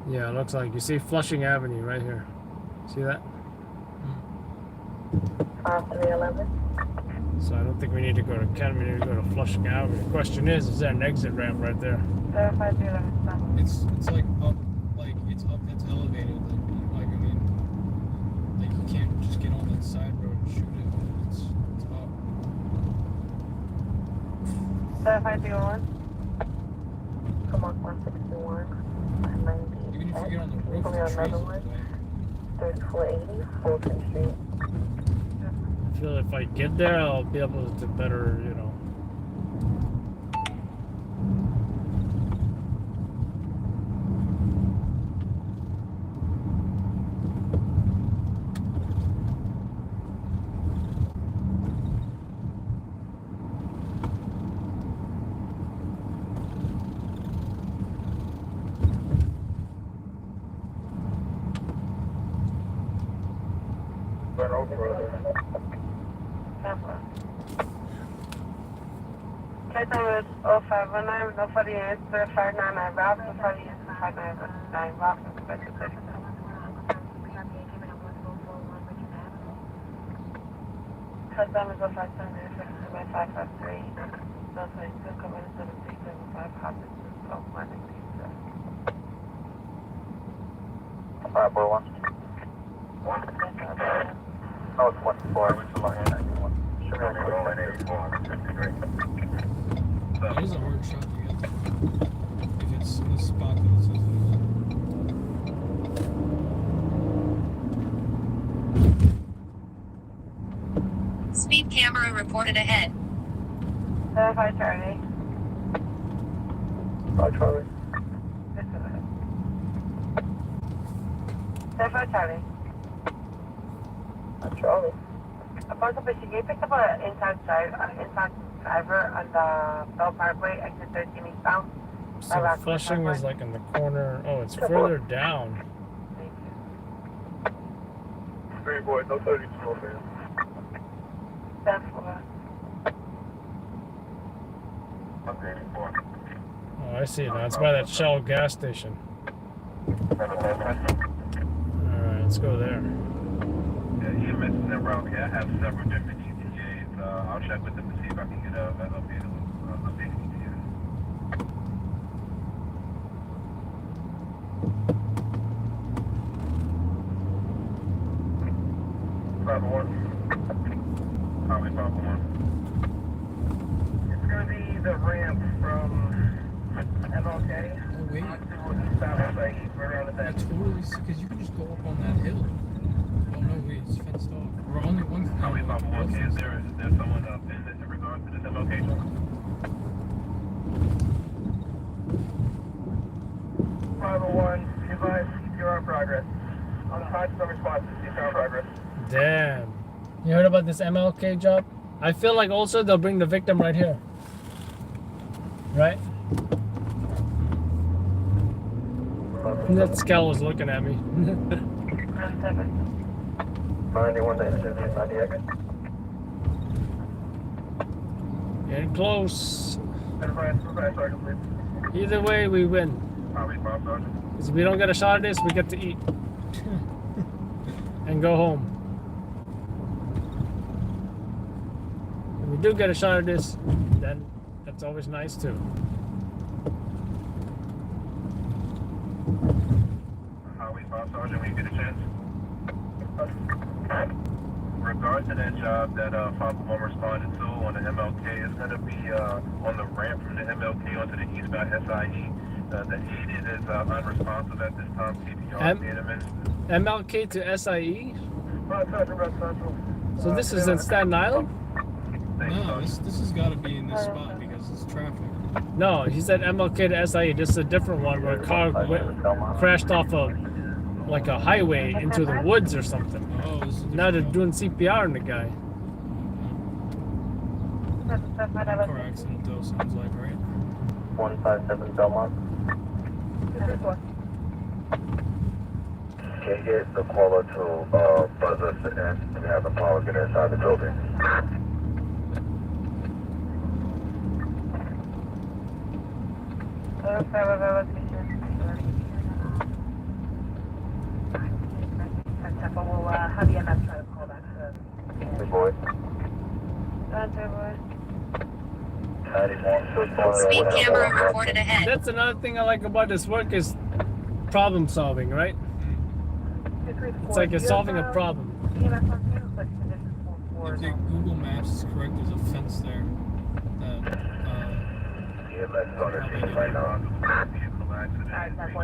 Yeah, it looks like you see Flushing Avenue right here. See that?
311.
So I don't think we need to go to Ken, we need to go to Flushing Avenue. The question is there an exit ramp right there?
Verify 311.
It's like up, like it's up, it's elevated. Like I mean, like you can't just get on that side road and shoot it. It's up.
Verify 301. Come on, 161. 90.
Even if you get on the roof,
Come
the
here,
trees
another
are
one.
away.
3480, Fulton Street.
I feel if I get there, I'll be able to better, you know.
Run over further.
Category 0519, no for the answer, 599 Ralph, no for the answer, 599 Ralph, special 30. Customer is 0573, no 22, coming to the 375, Hopkins, so 187.
541. No, it's 1-4. I went to line 91. Should be on 53.
That is a hard shot to get. If it's in the spot that it says it is.
Speed camera reported ahead.
Verify Charlie.
Charlie.
Verify Charlie.
Charlie.
Upon completion, you picked up an inside driver on the Bell Parkway, exit 13 eastbound.
So Flushing is like in the corner. Oh, it's further down.
Thank you.
3 boy, no 32 no fan.
10-4.
Oh, I see now. It's by that Shell gas station. Alright, let's go there.
Yeah, EMS in that route. Yeah, I have several different ETAs. I'll check with them to see if I can get an updated ETA. Highway 501.
It's going to be the ramp from MLK.
Oh, wait.
South Lake, right around the
I
bend.
totally see, because you can just go up on that hill. Oh, no, wait, it's fenced off. We're only one thing.
Highway 501. Is there someone up in regards to this location?
501, advise you're on progress. On the hot summer spots, you're on progress.
Damn. You heard about this MLK job? I feel like also they'll bring the victim right here. Right? That scowl was looking at me.
91 to interview 98.
Getting close. Either way, we win. Because if we don't get a shot at this, we get to eat. And go home. If we do get a shot at this, then that's always nice too.
Sergeant, when you get a chance. Regard to that job that 511 responded to on the MLK, it's going to be on the ramp from the MLK onto the eastbound SIE. The aid is unresponsive at this time.
MLK to SIE? So this is in Staten Island?
No, this has got to be in this spot because it's traffic.
No, he said MLK to SIE. This is a different one where a car crashed off like a highway into the woods or something.
Oh, this is
now they're doing CPR on the guy.
car accident though, sounds like, right?
157 Belmont. Can you get the caller to buzz us in and have the power get inside the building?
We'll have EMS try to call back to
Hey, boy.
Speed camera
reported ahead.
That's another thing I like about this work is problem solving, right? It's like you're solving a problem.
If the Google Maps is correct, there's a fence there that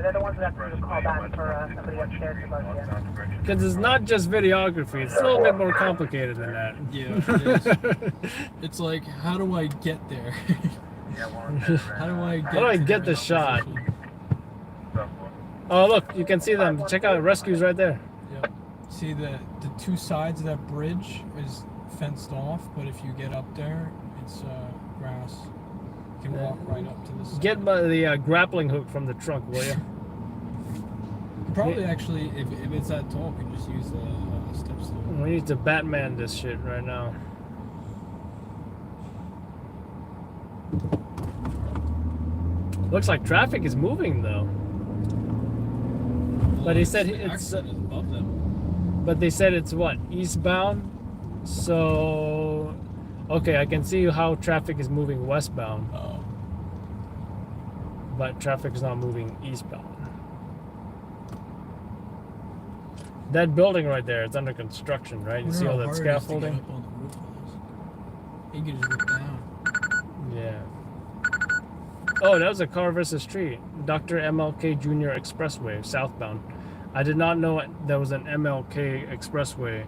they're the ones who have to call back for somebody upstairs to bug you.
Because it's not just videography, it's a little bit more complicated than that.
Yeah, it is. It's like, how do I get there? How do I get
the shot? Oh look, you can see them. Check out the rescues right there.
Yep. See the two sides of that bridge is fenced off, but if you get up there, it's grass. You can walk right up to the side.
Get the grappling hook from the trunk, will you?
Probably actually, if it's that tall, you can just use the step stool.
We need to Batman this shit right now. Looks like traffic is moving though. But he said it's
above them.
But they said it's what, eastbound? So okay, I can see how traffic is moving westbound.
Oh.
But traffic is not moving eastbound. That building right there, it's under construction, right? You see all that scaffolding?
You can just look down.
Yeah. Oh, that was a car versus tree. Dr. MLK Jr. Expressway, southbound. I did not know there was an MLK Expressway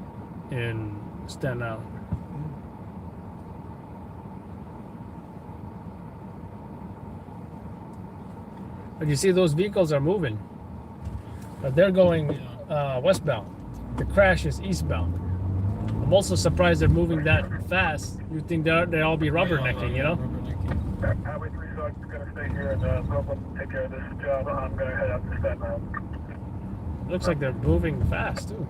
in Staten Island. But you see, those vehicles are moving. But they're going westbound. The crash is eastbound. I'm also surprised they're moving that fast. You'd think they'd all be rubbernecking, you know?
Highway 3 Sergeant's going to stay here and Brooklyn take care of this job. I'm going to head out to Staten Island.
Looks like they're moving fast, too.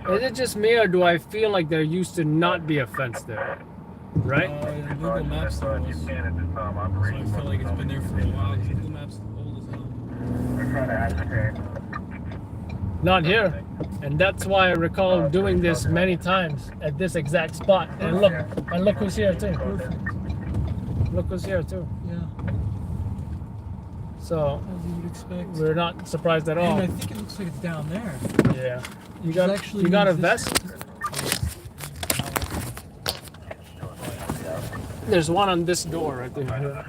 Is it just me, or do I feel like there used to not be a fence there? Right?
Google Maps there was. So I feel like it's been there for a while. Google Maps is old as hell.
Not here. And that's why I recall doing this many times at this exact spot. And look who's here too. Look who's here too.
Yeah.
So
as you would expect.
We're not surprised at all.
And I think it looks like it's down there.
Yeah. You got a vest? There's one on this door right there.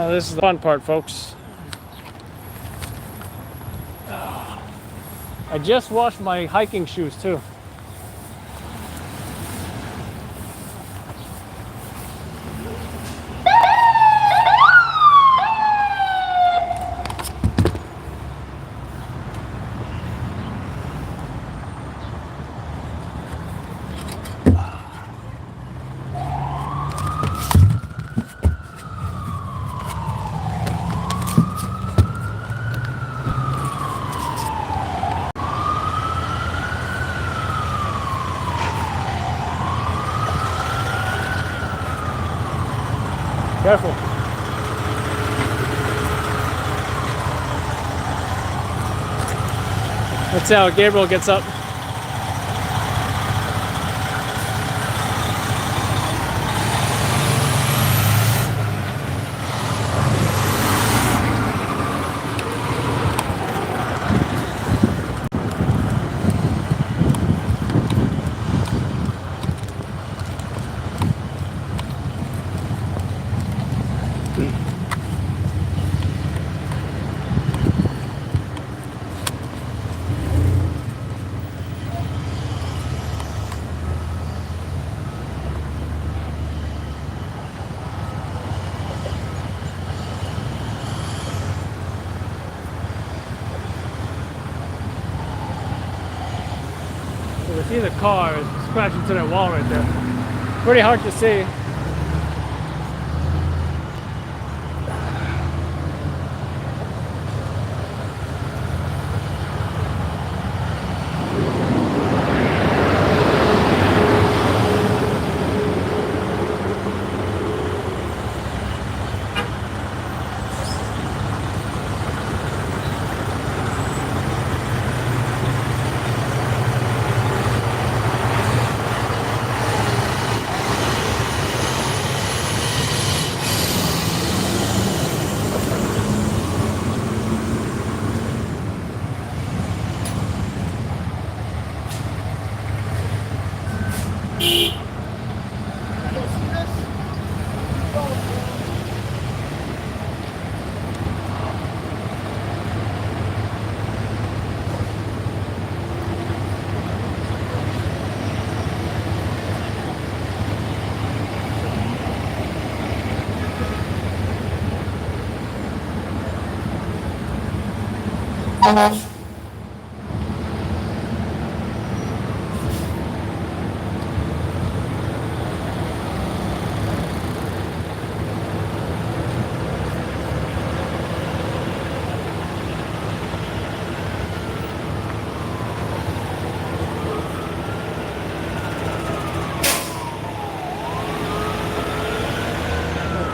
Now this is the fun part, folks. I just washed my hiking shoes too. Careful. Let's see how Gabriel gets up. You see the car is scratching to that wall right there. Pretty hard to see.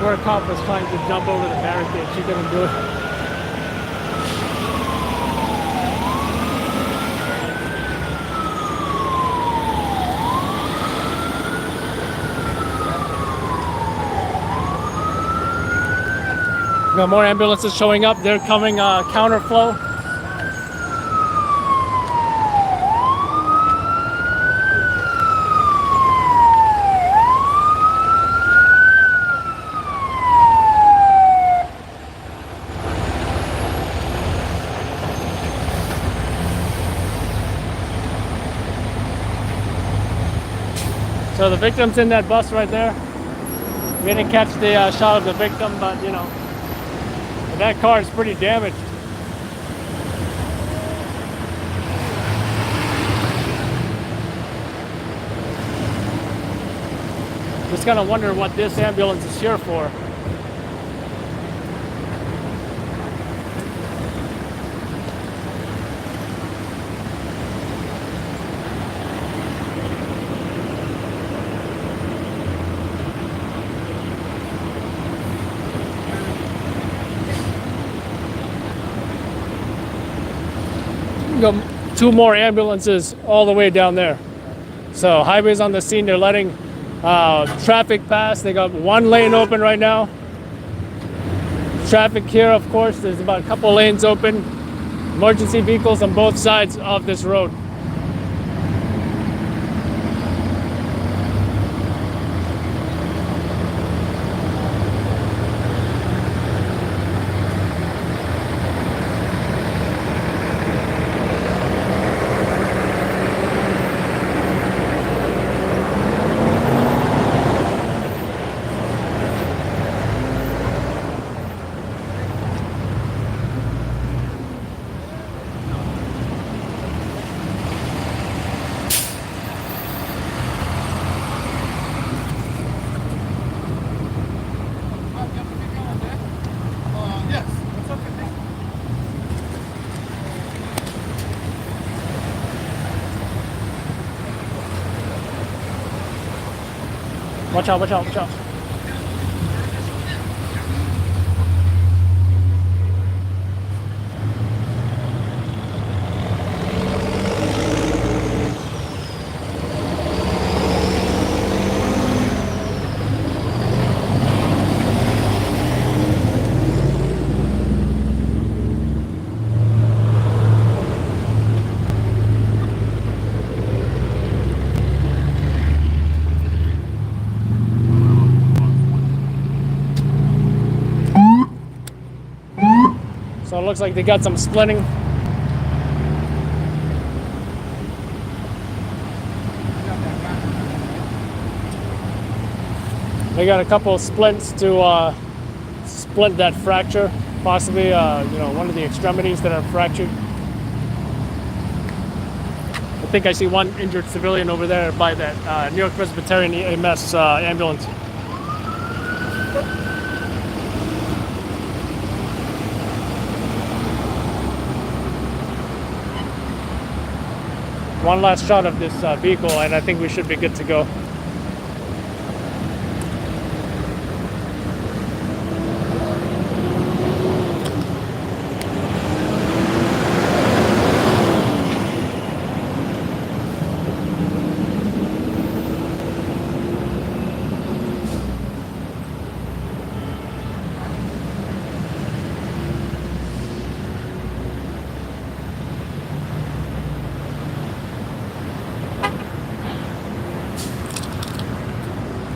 Poor cop was trying to jump over the barricade. She couldn't do it. Got more ambulances showing up. They're coming counterflow. So the victim's in that bus right there. We didn't catch the shot of the victim, but you know, that car is pretty damaged. Just kind of wonder what this ambulance is here for. Got 2 more ambulances all the way down there. So highway's on the scene. They're letting traffic pass. They got 1 lane open right now. Traffic here, of course, there's about a couple lanes open. Emergency vehicles on both sides of this road. Watch out, watch out, watch out. So it looks like they got some splitting. They got a couple of splints to split that fracture, possibly you know, one of the extremities that are fractured. I think I see one injured civilian over there by that New York Presbyterian EMS ambulance. One last shot of this vehicle, and I think we should be good to go.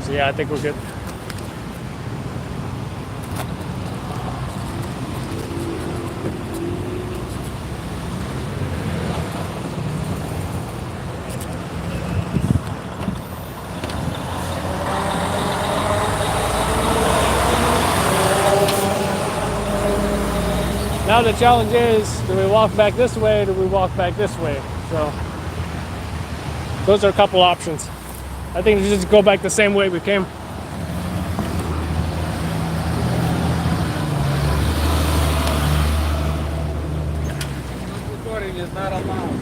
So yeah, I think we're good. Now the challenge is, do we walk back this way or do we walk back this way? So those are a couple options. I think we just go back the same way we came.
Recording is not allowed.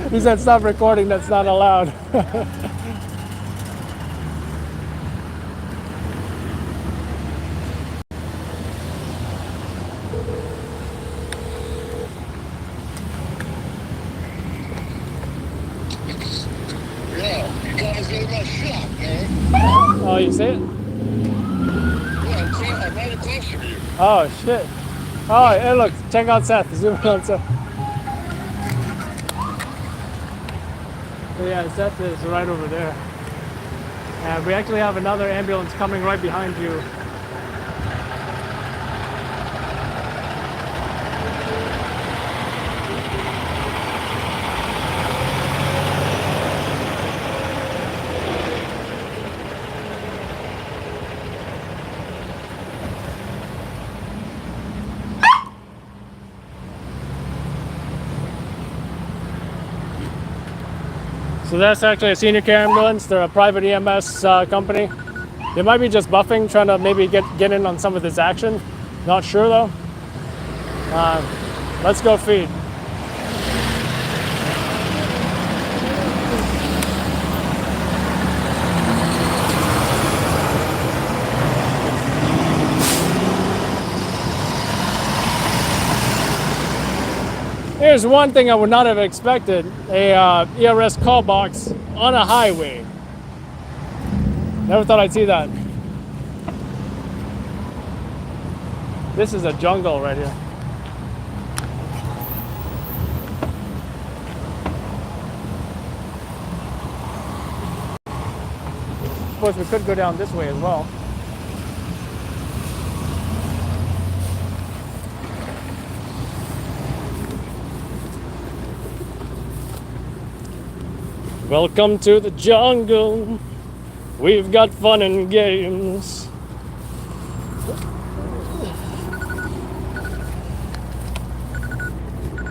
He said stop recording, that's not allowed. Oh, you see it?
Yeah, I'm right across from you.
Oh, shit. Oh, hey, look, check out Seth. Zoom in on Seth. So yeah, Seth is right over there. And we actually have another ambulance coming right behind you. So that's actually a senior care ambulance. They're a private EMS company. They might be just buffing, trying to maybe get in on some of this action. Not sure though. Let's go feed. Here's one thing I would not have expected, a ERS call box on a highway. Never thought I'd see that. This is a jungle right here. Of course, we could go down this way as well. Welcome to the jungle. We've got fun and games.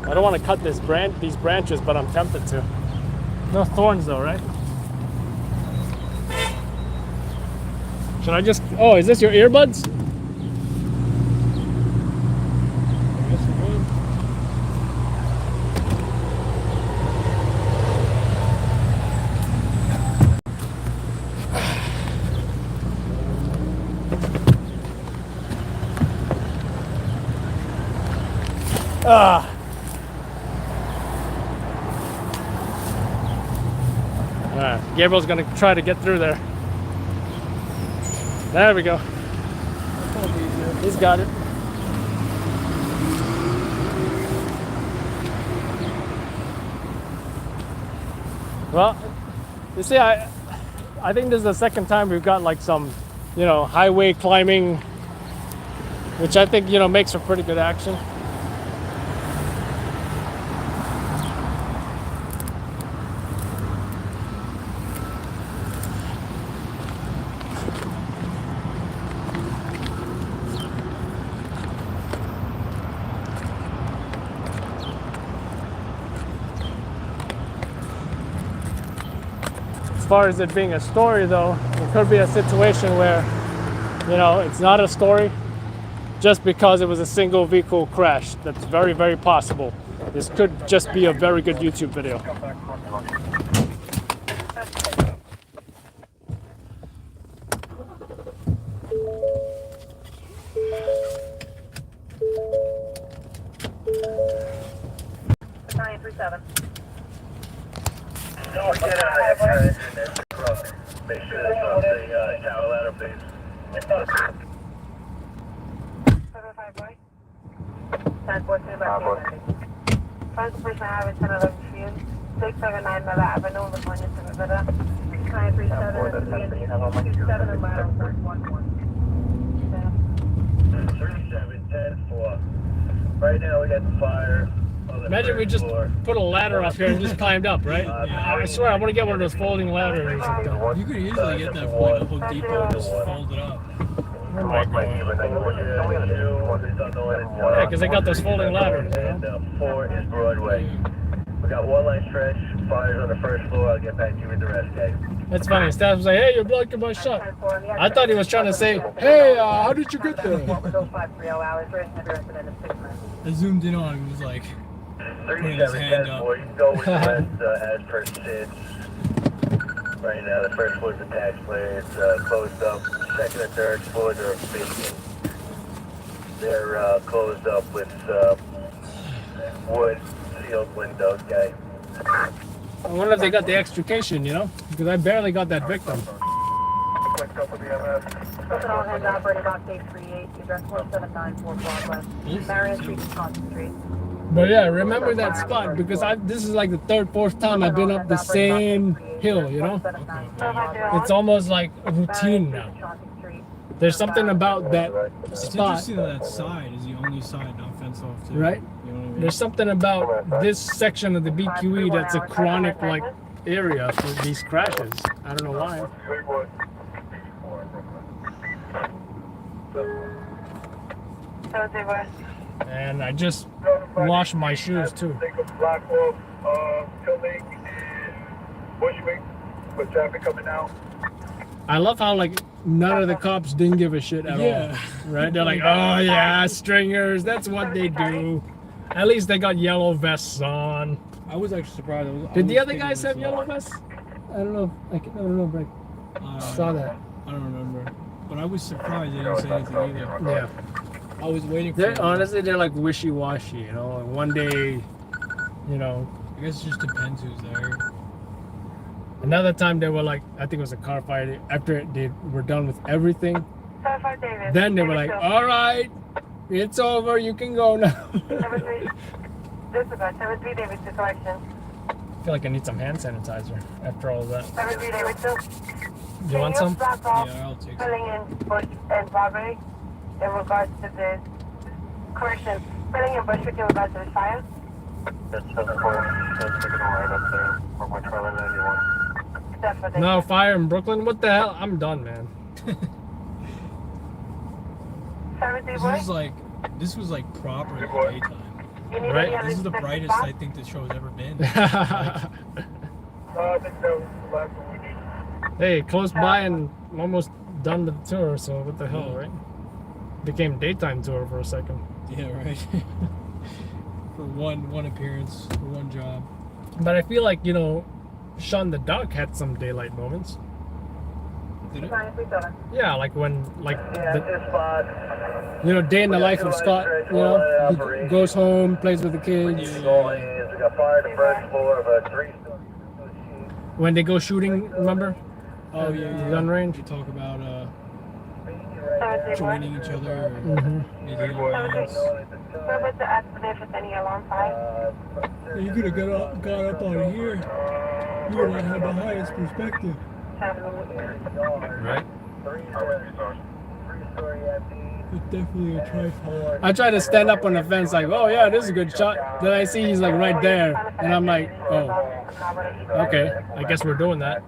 I don't want to cut these branches, but I'm tempted to. No thorns though, right? Should I just... Oh, is this your earbuds? Alright, Gabriel's gonna try to get through there. There we go. He's got it. Well, you see, I think this is the second time we've got like some, you know, highway climbing, which I think, you know, makes for pretty good action. As far as it being a story though, it could be a situation where, you know, it's not a story just because it was a single vehicle crash. That's very, very possible. This could just be a very good YouTube video.
Don't get out of here. Make sure that's on the tower ladder, please.
10-14 by 1st person I have is 1011 Field, 679 Miller Avenue, Livonia, Nevada. 937 and Mile
3710 for. Right now we got the fire.
Imagine we just put a ladder up here and just climbed up, right? I swear, I want to get one of those folding ladders.
You could easily get that from like a Home Depot and just fold it up.
Oh my God. Yeah, because they got those folding ladders. You know?
4 is Broadway. We got one line stretch, fires on the first floor. I'll get back to you with the rest, guys.
That's funny. Staff was like, hey, you're blocking my shot. I thought he was trying to say, hey, how did you get there?
I zoomed in on him, he was like putting his hand up.
You go with the rest as per SIDS. Right now, the first floor is a tax play. It's closed up. Second and third floors are vacant. They're closed up with wood sealed windows, guys.
I wonder if they got the extrication, you know? Because I barely got that victim. But yeah, remember that spot because this is like the third, fourth time I've been up the same hill, you know? It's almost like a routine now. There's something about that
It's
spot.
interesting that that side is the only side not fenced off too.
Right?
You know what I mean?
There's something about this section of the BQE that's a chronic like area for these crashes. I don't know why. And I just washed my shoes too.
With traffic coming out.
I love how like none of the cops didn't give a shit at all. Right? They're like, oh yeah, stringers, that's what they do. At least they got yellow vests on.
I was actually surprised.
Did the other guys have yellow vests? I don't know. I don't know, but I saw that.
I don't remember. But I was surprised they didn't say anything either.
Yeah.
I was waiting for
Honestly, they're like wishy-washy, you know? Like one day, you know.
I guess it just depends who's there.
Another time they were like, I think it was a car fire. After they were done with everything, then they were like, all right, it's over. You can go now. I feel like I need some hand sanitizer after all of that. You want some?
Yeah, I'll take some.
Filling in Bush and Barbary in regards to this correction. Filling in Bushwick in regards to the fire.
That's 7-4. That's taking a ride up there for my trailer 91.
No fire in Brooklyn? What the hell? I'm done, man.
This was like proper daytime.
Right?
This is the brightest I think the show's ever been.
I think that was the last one we needed.
Hey, close by and almost done the tour, so what the hell, right? Became daytime tour for a second.
Yeah, right. For one appearance, for one job.
But I feel like, you know, Sean the Duck had some daylight moments.
Did it?
Yeah, like when, like, day in the life of Scott, he goes home, plays with the kids. When they go shooting, remember?
Oh
At
yeah,
gun range.
We talk about joining each other, or making alliance.
Remember to activate with any alarm sign.
You could have got up on here. You would have had the highest perspective.
Right.
It's definitely a tripod.
I try to stand up on the fence like, oh yeah, this is a good shot. Then I see he's like right there, and I'm like, oh, okay, I guess we're doing that.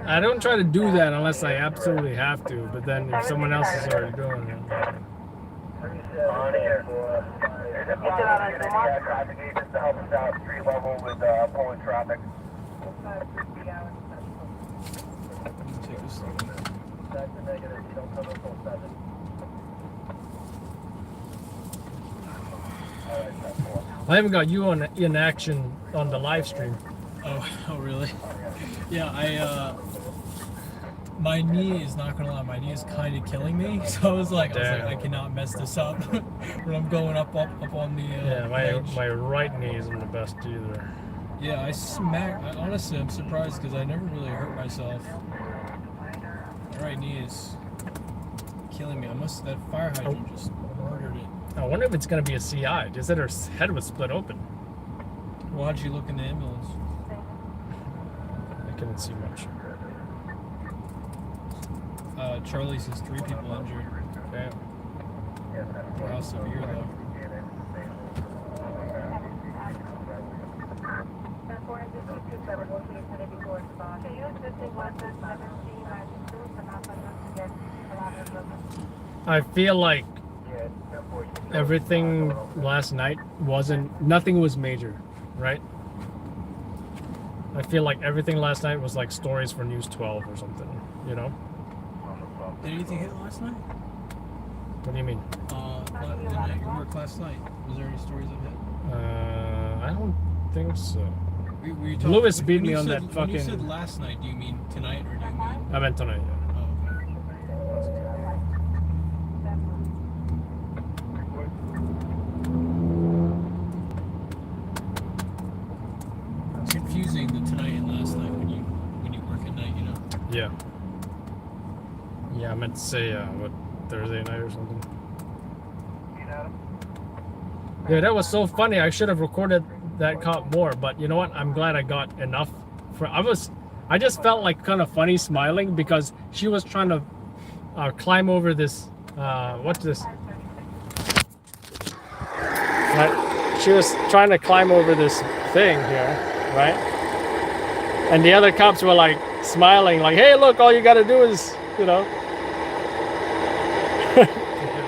I don't try to do that unless I absolutely have to, but then if someone else is already doing it.
Take a slow.
I haven't got you in action on the live stream.
Oh really? Yeah, my knee is not gonna lie, my knee is kind of killing me. So I was like, I cannot mess this up when I'm going up on the.
Yeah, my right knee isn't the best either.
Yeah, honestly, I'm surprised because I never really hurt myself. My right knee is killing me. That fire hydrant just murdered it.
I wonder if it's gonna be a CI. Just that her head was split open.
Well, how'd you look in the ambulance?
I couldn't see much.
Charlie says 3 people injured.
Okay.
For how severe though?
I feel like everything last night nothing was major, right? I feel like everything last night was like stories for News 12 or something,
Did anything hit last night?
What do you mean?
The night you worked last night. Was there any stories that hit?
I don't think so.
We
Lewis beat me on that fucking...
When you said last night, do you mean tonight or do you mean...
I meant tonight, yeah.
It's confusing the tonight and last night when you work at night,
Yeah. Yeah, I meant to say, Thursday night or something. Yeah, that was so funny. I should have recorded that cop more, but you know what? I'm glad I got enough. I just felt like kind of funny smiling because she was trying to climb over this, what's this? Right? She was trying to climb over this thing here, right? And the other cops were like smiling, like, hey, look, all you gotta do is,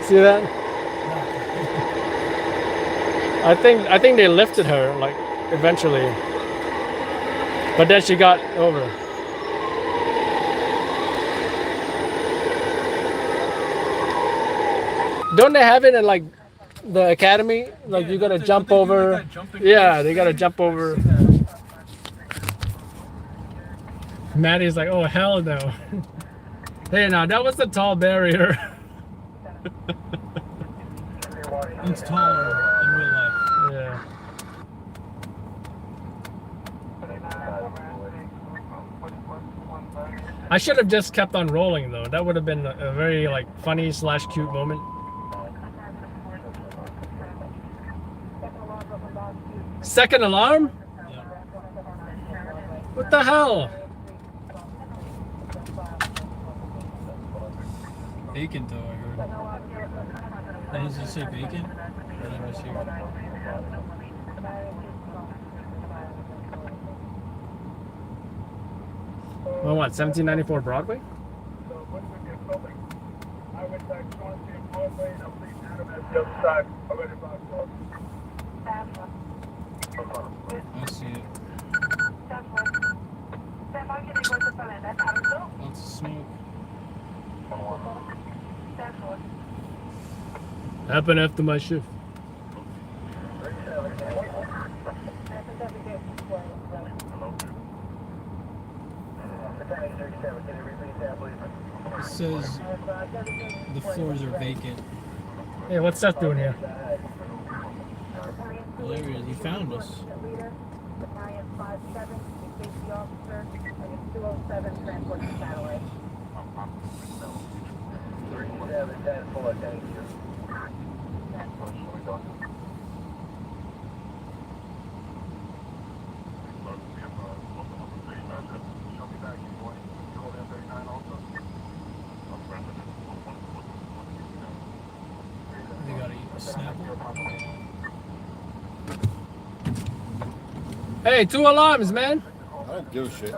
see that? I think they lifted her, like, eventually. But then she got over. Don't they have it in, like, the academy? Like, you gotta jump over. Yeah, they gotta jump over. Maddie's like, oh, hell no. Hey, now, that was a tall barrier.
It's taller in real life.
Yeah. I should have just kept on rolling though. That would have been a very like funny / cute moment. Second alarm?
Yeah.
What the hell?
Bacon though, I heard. And does it say bacon? Or did I mishear?
Well, what, 1794 Broadway?
I see it. Lots of smoke.
Happened after my shift.
It says the floors are vacant.
Hey, what's Seth doing here?
Well, there he is. He found us. They gotta eat a Snapple.
Hey, 2 alarms, man.
I don't give a shit.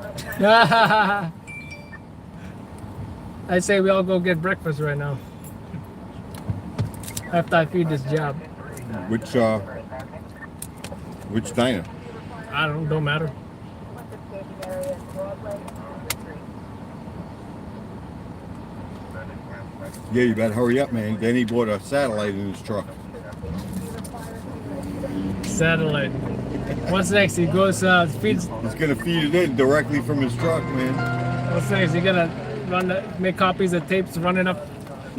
I say we all go get breakfast right now. After I feed this job.
Which diner?
I don't matter.
Yeah, you better hurry up, man. Then he bought a satellite in his truck.
Satellite. What's next? He goes feeds.
He's gonna feed it in directly from his truck, man.
What's next? You gonna make copies of tapes, run it up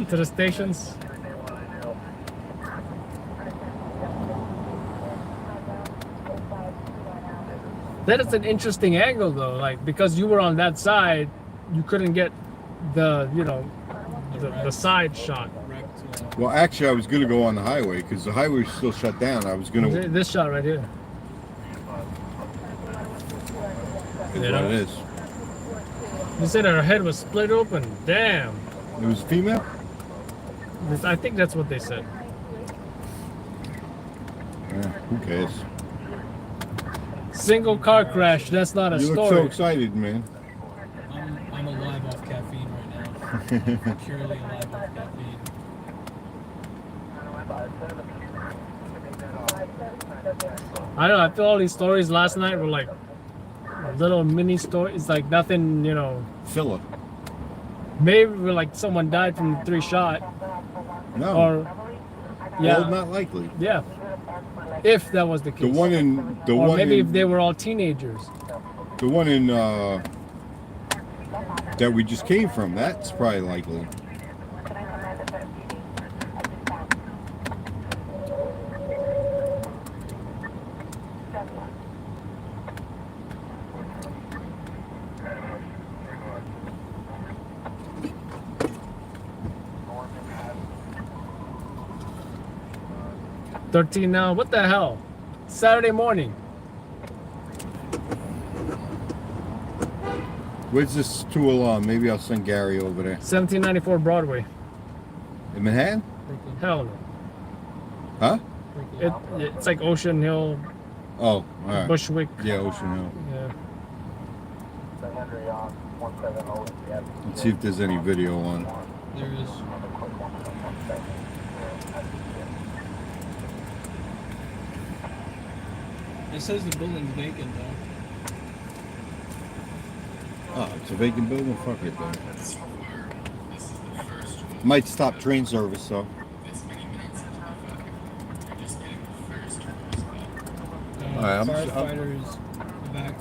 to the stations. That is an interesting angle, though. Like, because you were on that side, you couldn't get the, you know, the side shot.
Well, actually, I was gonna go on the highway because the highway was still shut down. I was gonna.
This shot right here.
Is what it is.
You said her head was split open. Damn.
It was female?
I think that's what they said.
Yeah, who cares?
Single car crash. That's not a
You
story.
look so excited, man.
I'm alive off caffeine right now. Purely alive off caffeine.
I don't know. I feel all these stories last night were like little mini stories. Like nothing, you know.
Filler.
Maybe like someone died from the 3 shot.
No.
Or yeah.
Well, not likely.
Yeah. If that was the case.
The one in the
or
one
maybe
in,
if they were all teenagers.
The one in that we just came from, that's probably likely.
$13 now. What the hell? Saturday morning.
Where's this 2 alarm? Maybe I'll send Gary over there.
1794 Broadway.
In Manhattan?
Hell no.
Huh?
It's like Ocean Hill.
Oh, all right.
Bushwick.
Yeah, Ocean Hill.
Yeah.
Let's see if there's any video on it.
There is. It says the building's vacant though.
Oh, it's a vacant building? Fuck it, then. Might stop train service, though. Alright,
Firefighters,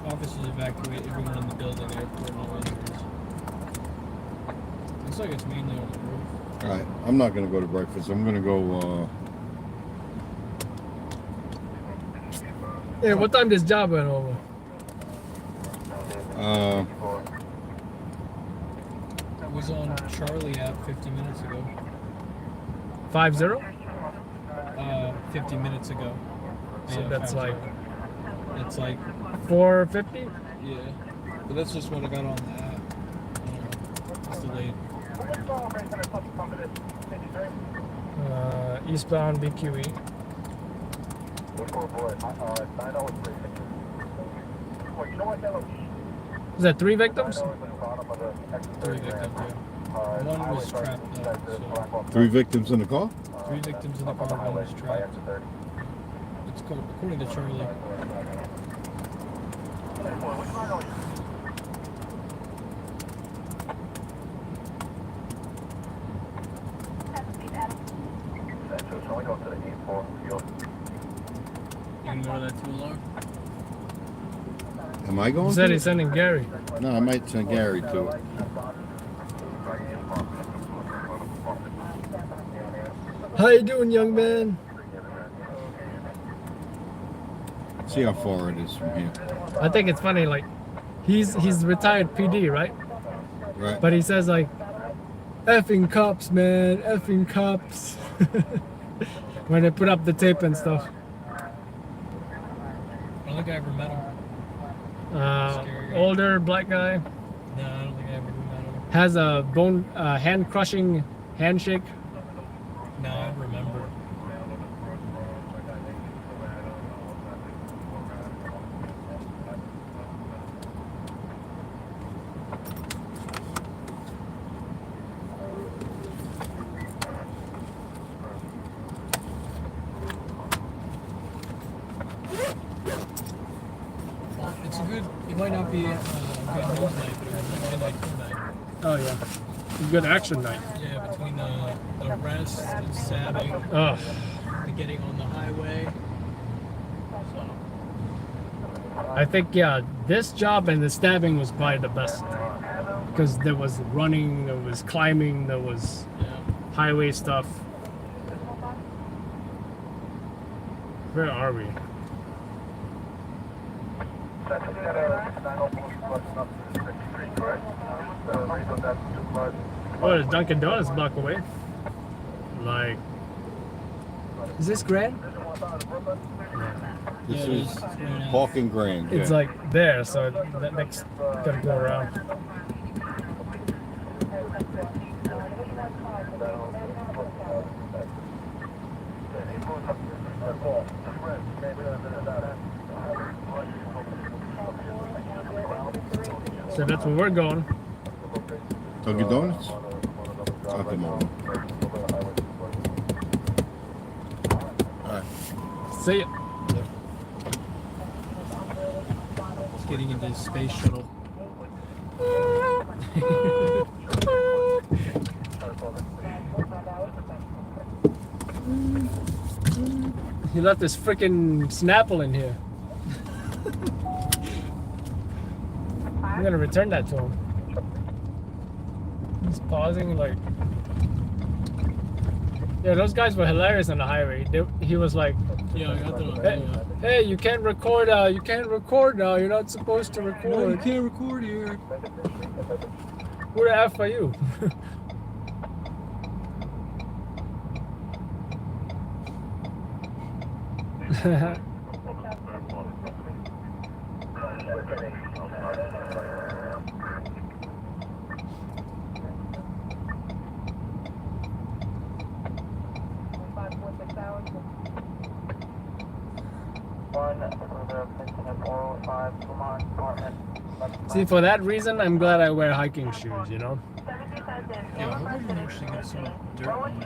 officers evacuate everyone in the building. Airport, no injuries. Looks like it's mainly on the roof.
Alright, I'm not gonna go to breakfast. I'm gonna go,
Hey, what time this job went over?
It was on Charlie app 50 minutes ago.
50?
50 minutes ago.
So
Yeah,
that's
50.
like.
It's like
450?
Yeah, but that's just what I got on the app. It's delayed.
Eastbound BQE. Is that 3 victims?
3 victims, yeah. One was trapped though, so
3 victims in the car?
3 victims in the car, one was trapped. It's according to Charlie. You can go to that 2 alarm?
Am Am I going
He said
to?
he's sending Gary.
No, I might send Gary to it.
How you doing, young man?
See how far it is from here.
I think it's funny, like, he's retired PD, right?
Right.
But he says like, effing cops, man, effing cops. When they put up the tape and stuff.
I don't think I ever met him.
Older black guy.
No, I don't think I ever met him.
Has a hand crushing handshake.
No, I remember. It's a good. It might not be a good news night, but it was a midnight night.
Oh yeah, a good action night.
Yeah, between the arrest, the stabbing,
Ugh.
the getting on the highway. So,
I think yeah, this job and the stabbing was probably the best because there was running, there was climbing, there was highway stuff. Where are we? Oh, there's Dunkin' Donuts a block away. Like, is this Grand?
This is Hawking Grand.
It's
yeah.
like there, so that makes gotta go around. So that's where we're going.
Dunkin' Donuts? At the moment. Alright.
See ya.
it's getting into the space shuttle.
He left his freaking Snapple in here. I'm gonna return that to him. He's pausing like. Yeah, those guys were hilarious on the highway. He was like,
Yeah, I got that on video.
hey, you can't record. You can't record now. You're not supposed to record.
No, you can't record here.
Who the F are you? See, for that reason, I'm glad I wear hiking shoes, you know?
Yeah, I hope I can actually get some dirt on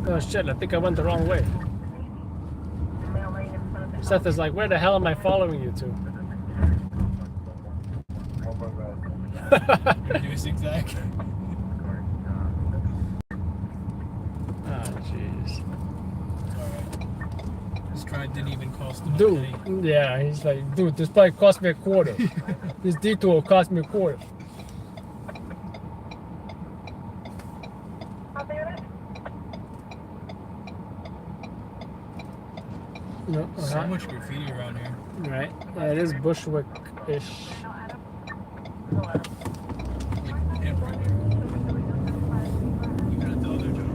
Oh shit, I think I went the wrong way. Seth is like, where the hell am I following you to?
Do a zigzag.
Ah, jeez.
This ride didn't even cost him a
Dude,
penny.
yeah, he's like, dude, this probably cost me a quarter. This detour cost me a quarter. No,
So much graffiti around here.
Right? Yeah, it is Bushwick-ish.
Like everywhere. Even at the other job.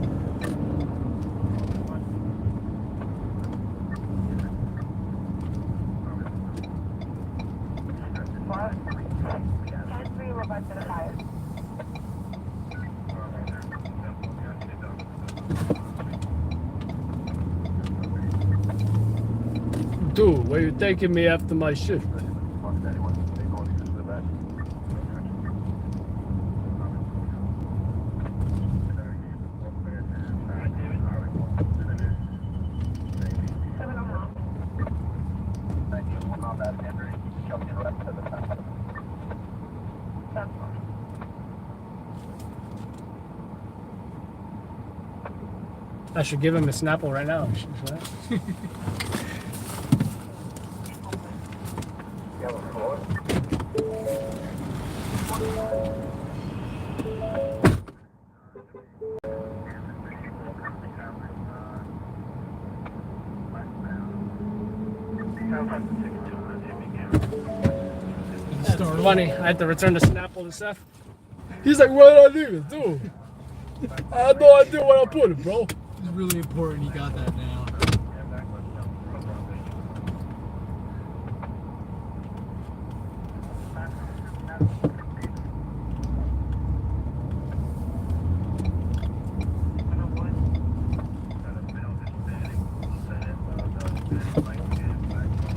Dude, where you taking me after my shift? I should give him a Snapple right now. That's funny. I had to return the Snapple to Seth. He's like, what did I leave it, dude? I had no idea where I put it, bro.
It's really important he got that now.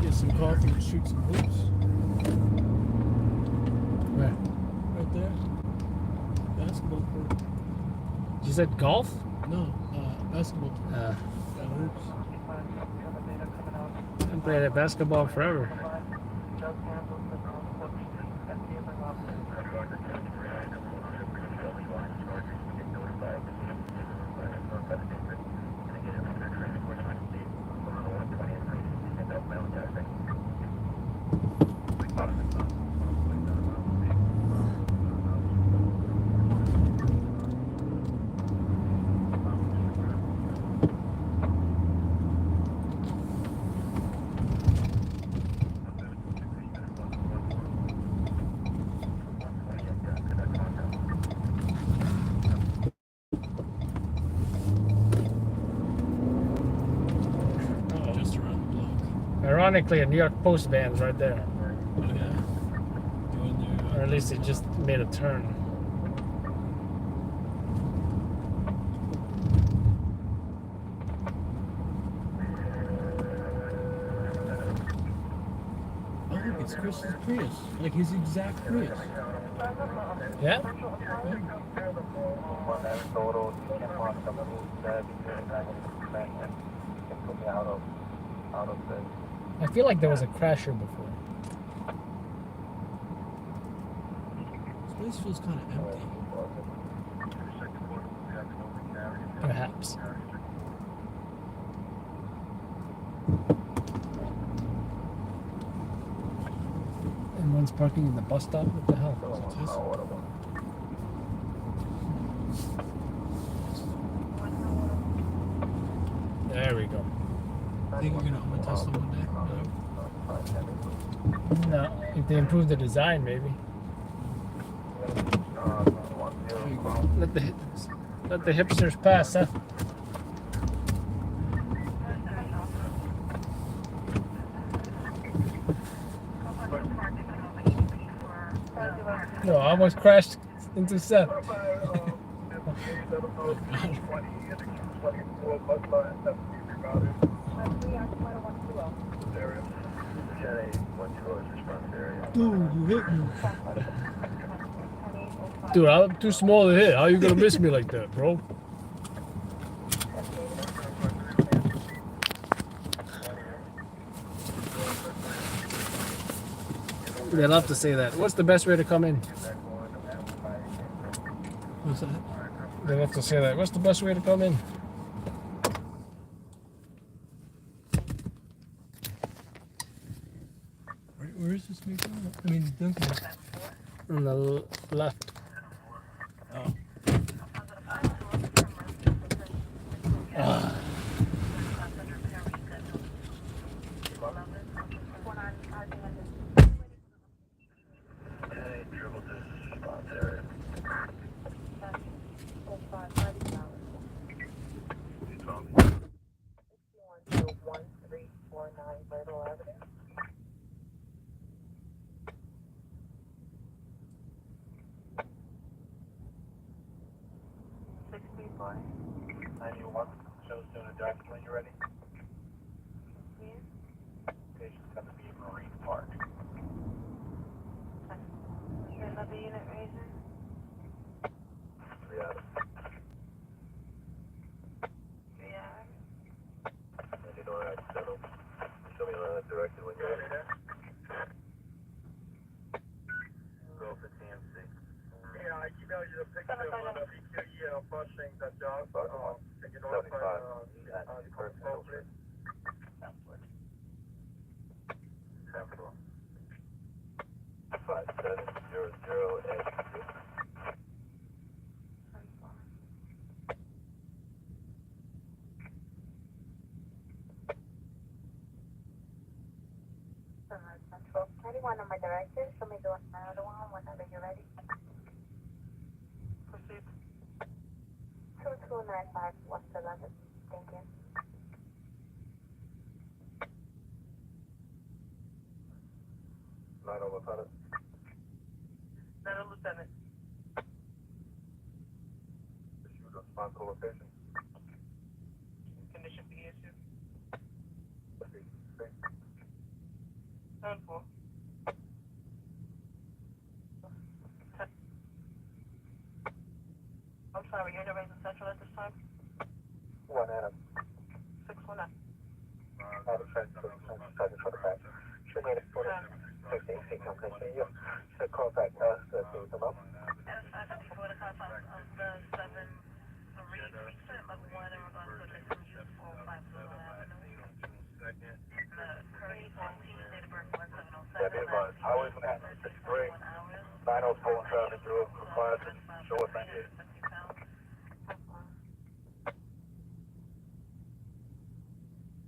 Get some coffee and shoot some hoops.
Where?
Right there. Basketball court.
You said golf?
No, basketball. Hoops.
I've played at basketball forever.
Just around the block.
Ironically, a New York Post van's right there.
Oh, yeah. Going there.
Or at least it just made a turn.
Oh, look, it's Chris's Prius. Like his exact Prius.
Yeah? I feel like there was a crash here before.
This place feels kind of empty.
Perhaps. And one's parking in the bus stop? What the hell? There we go.
Think you're gonna own Tesla one day?
No, if they improve the design, maybe. Let the hipsters pass, huh? No, I almost crashed into Seth.
Dude, you hit me.
Dude, I'm too small to hit. How you gonna miss me like that, bro? They love to say that. What's the best way to come in?
What's that?
They love to say that. What's the best way to come in?
Where is this McDonald's? I mean, Dunkin'.
On the left.
Oh.
When you're ready. Station's going to be Marine Park.
Another unit raising.
Yeah.
Yeah.
And you know where I settle. Show me the direction when you're ready there. Go for TMC. Yeah, I emailed you the picture of the BQE busing that job. And you know,
one of my directions. Show me the another one whenever you're ready.
Proceed.
2295 West 11. Thank you.
Nine over pilot.
Lieutenant.
Issued response to location.
Condition be issued.
Proceed.
10-4. I'm sorry, you're in the Raven Central at this time?
1 Adam.
619.
Out of transit for the back. Should need a 15 feet come continue. Should call back us to come up.
Before the contact of the 7-3 precinct level 1 in regards to missing youth 450 Avenue. Curry 14, date of birth 1707.
Yeah, be advised. Highway 63, 904 traffic through required to show us 98.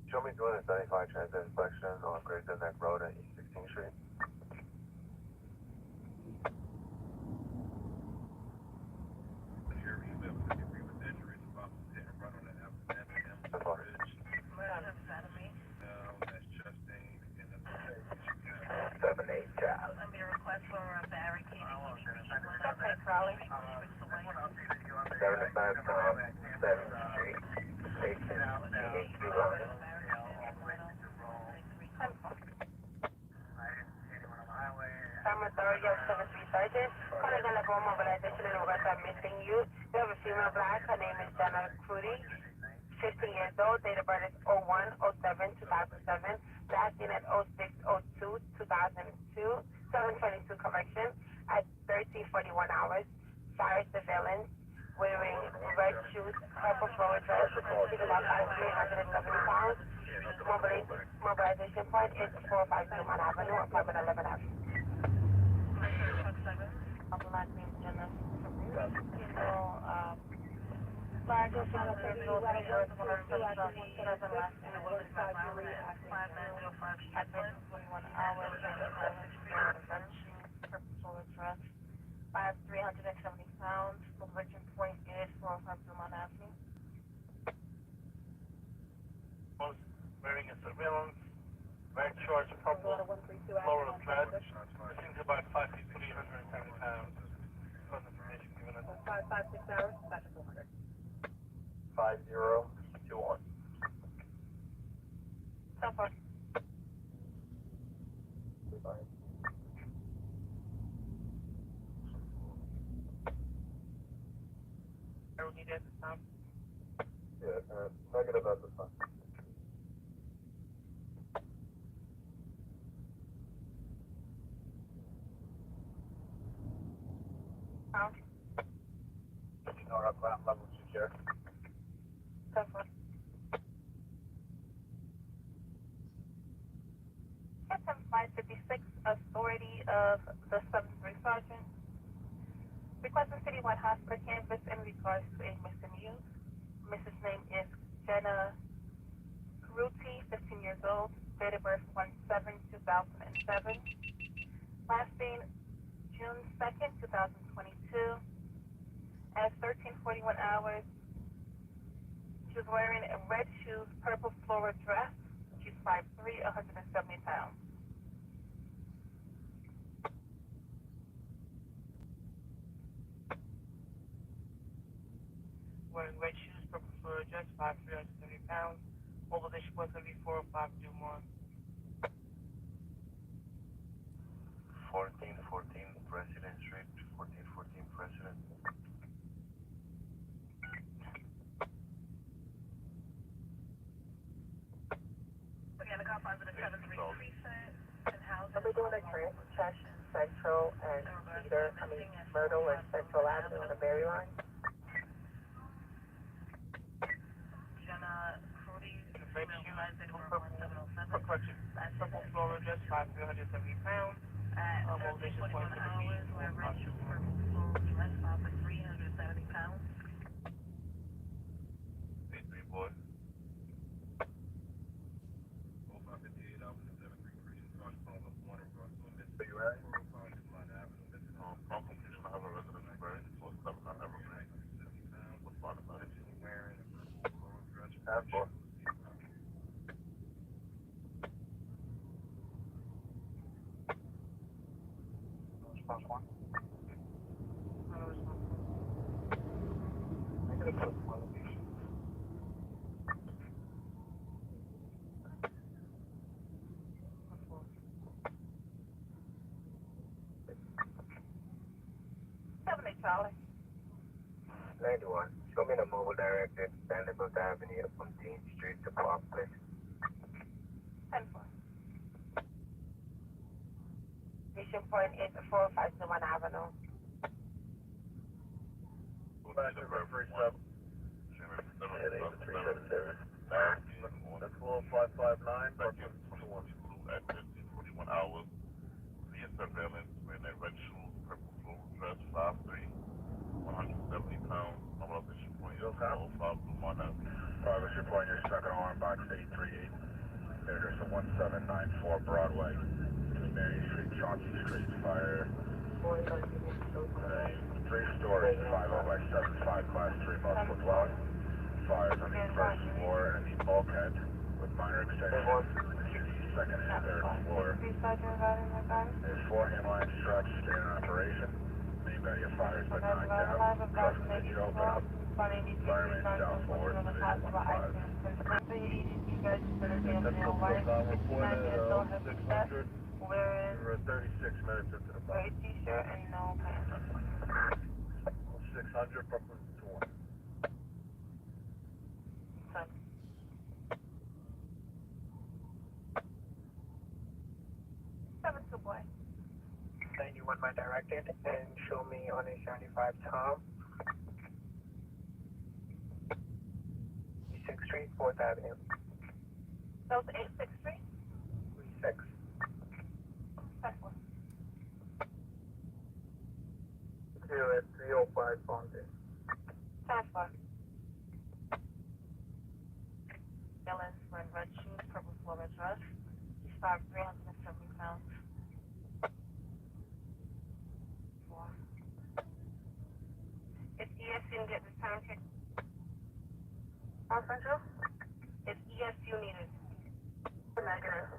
Show me doing a 75 transit inspection on Great Neck Road at East 16th Street.
I'm going to request for a barricade.
Okay, Crowley.
75 7th Street, station, EHB line.
I'm authority of 7-3 Sergeant. Calling on the phone mobilization in regards to missing youth. We have a female black. Her name is Jenna Crudy. 15 years old. Date of birth is 01/07/2007. Last seen at 06/02/2002. 722 correction at 13:41 hours. Fire surveillance. Wearing red shoes, purple flower dress. She's about 370 pounds. Mobilization point is 452 Man Avenue, apartment 11 Avenue. Black name Jenna. Flag is on the third floor, last name is at 21 hours, purposeful address. 370 pounds. Mobilization point is 452 Man Avenue.
Wearing a surveillance, red shorts, purple, floral dress. Seems about 5 feet, 370 pounds. From the information given us.
556 hours, back to 400.
5021.
So far.
Goodbye.
I don't need it this time.
Yeah, negative at this time.
Pound.
You know our ground level secure.
So far. Captain 556, authority of the 7-3 Sergeant. Requesting citywide hospital campus in regards to a missing youth. Mrs. name is Jenna Ruti, 15 years old, date of birth 1/7/2007. Last seen June 2nd, 2022. At 13:41 hours, she was wearing a red shoes, purple floral dress. She's 5'3", 170 pounds.
Wearing red shoes, purple floral dress, 5'3", 170 pounds. Mobilization point going to be 405 more.
1414 President Street, 1414 President.
Again, the cop positive 7-3 precinct and housing.
I'll be doing a train check Central and Myrtle and Central Avenue on the Berry line.
Jenna Crudy, female black, date of birth 1707.
Correction. Purple floral dress, 5'3", 170 pounds. Mobilization point going to be
Wear red shoes, purple floral dress, 5'3", 170 pounds.
8-3 boy. 0558 Alpha 73 Precinct, Sergeant Paul, 1 in regards to a missing
10-4. Response 1. Negative 1.
Charlie.
91. Show me the mobile directed Vanderbilt Avenue from Dean Street to Park Place.
10-4. Mission point is 451 Avenue.
That's 559. Back in 21 at 15:41 hours. Via surveillance, wearing a red shoes, purple floral dress, 5'3", 170 pounds. Normal issue point is 05 Blue Mountain.
Private issue point, your second alarm box 838. Address of 1794 Broadway. Mary Street, Chauncey Street, fire. 3 stories, 50 by 75, class 3, multiple dwelling. Fires on the first floor and the bulkhead with minor extensions. 62nd and 3rd floor. There's 4 inline struts still in operation. Main body of fire has been knocked down. Customers should open up. Fireman down forward.
You guys better be on the white.
600.
Wearing
We're 36 minutes into the
gray t-shirt and no pants.
600 Brooklyn to 1.
7-2 boy.
91 my directed and show me on a 75 Tom. 6th Street, 4th Avenue.
That was 8th Street?
36. Here at 305 Fontaine.
10-4. Dylan wearing red shoes, purple floral dress. He's 5'3", 170 pounds. 4. If ESU get the time check. Central? If ESU needed. Negative.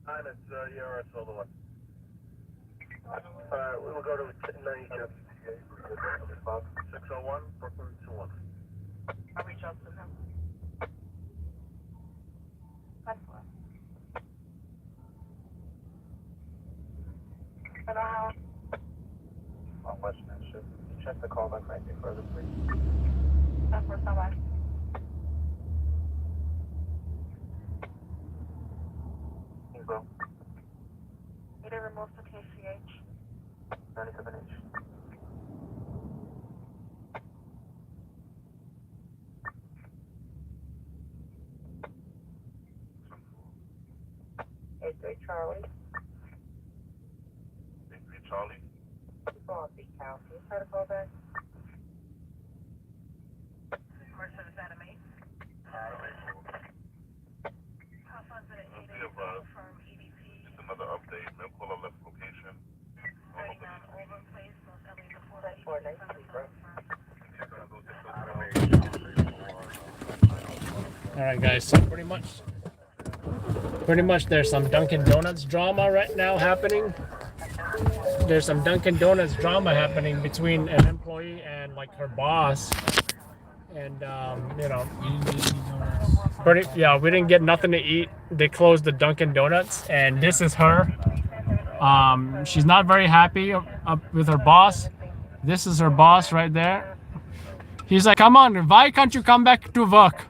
9, it's ERS all the way. We will go to 92. 601 Brooklyn to 1.
I'll reach out to him. 10-4. I don't know.
On Western Ship. Check the call back 90 further, please.
10-4, somebody.
Bro.
Need a remote for KCH.
97H.
Charlie.
8-3 Charlie.
Coffee County. Try to call back. Mercedes Anime.
Just another update. Mail caller left location.
All right, guys. So pretty much, there's some Dunkin' Donuts drama right now happening. There's some Dunkin' Donuts drama happening between an employee and like her boss, and you know, we didn't get nothing to eat. They closed the Dunkin' Donuts, and this is her. She's not very happy with her boss. This is her boss right there. He's like, come on, why can't you come back to work?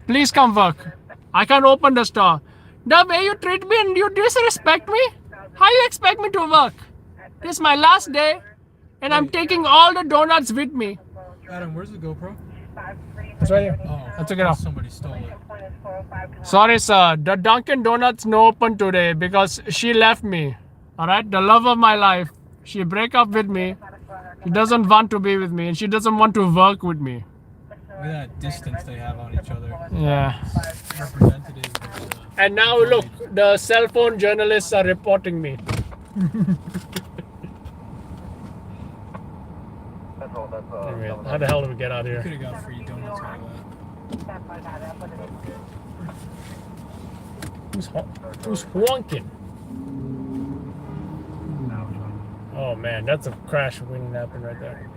Please come work. I can't open the store. The way you treat me and you disrespect me, how you expect me to work? This is my last day, and I'm taking all the donuts with me.
Adam, where's the GoPro?
It's right here.
Oh,
I took it off.
Somebody stole it.
Sorry, sir. The Dunkin' Donuts no open today because she left me. All right, the love of my life. She break up with me. She doesn't want to be with me, and she doesn't want to work with me.
Look at that distance they have on each other.
Yeah.
Representative.
And now look, the cell phone journalists are reporting me.
That's all. That's
Anyway, how the hell do we get out of
You
here?
could have got free donuts out of
Who's honking? Oh man, that's a crash waiting to happen right there.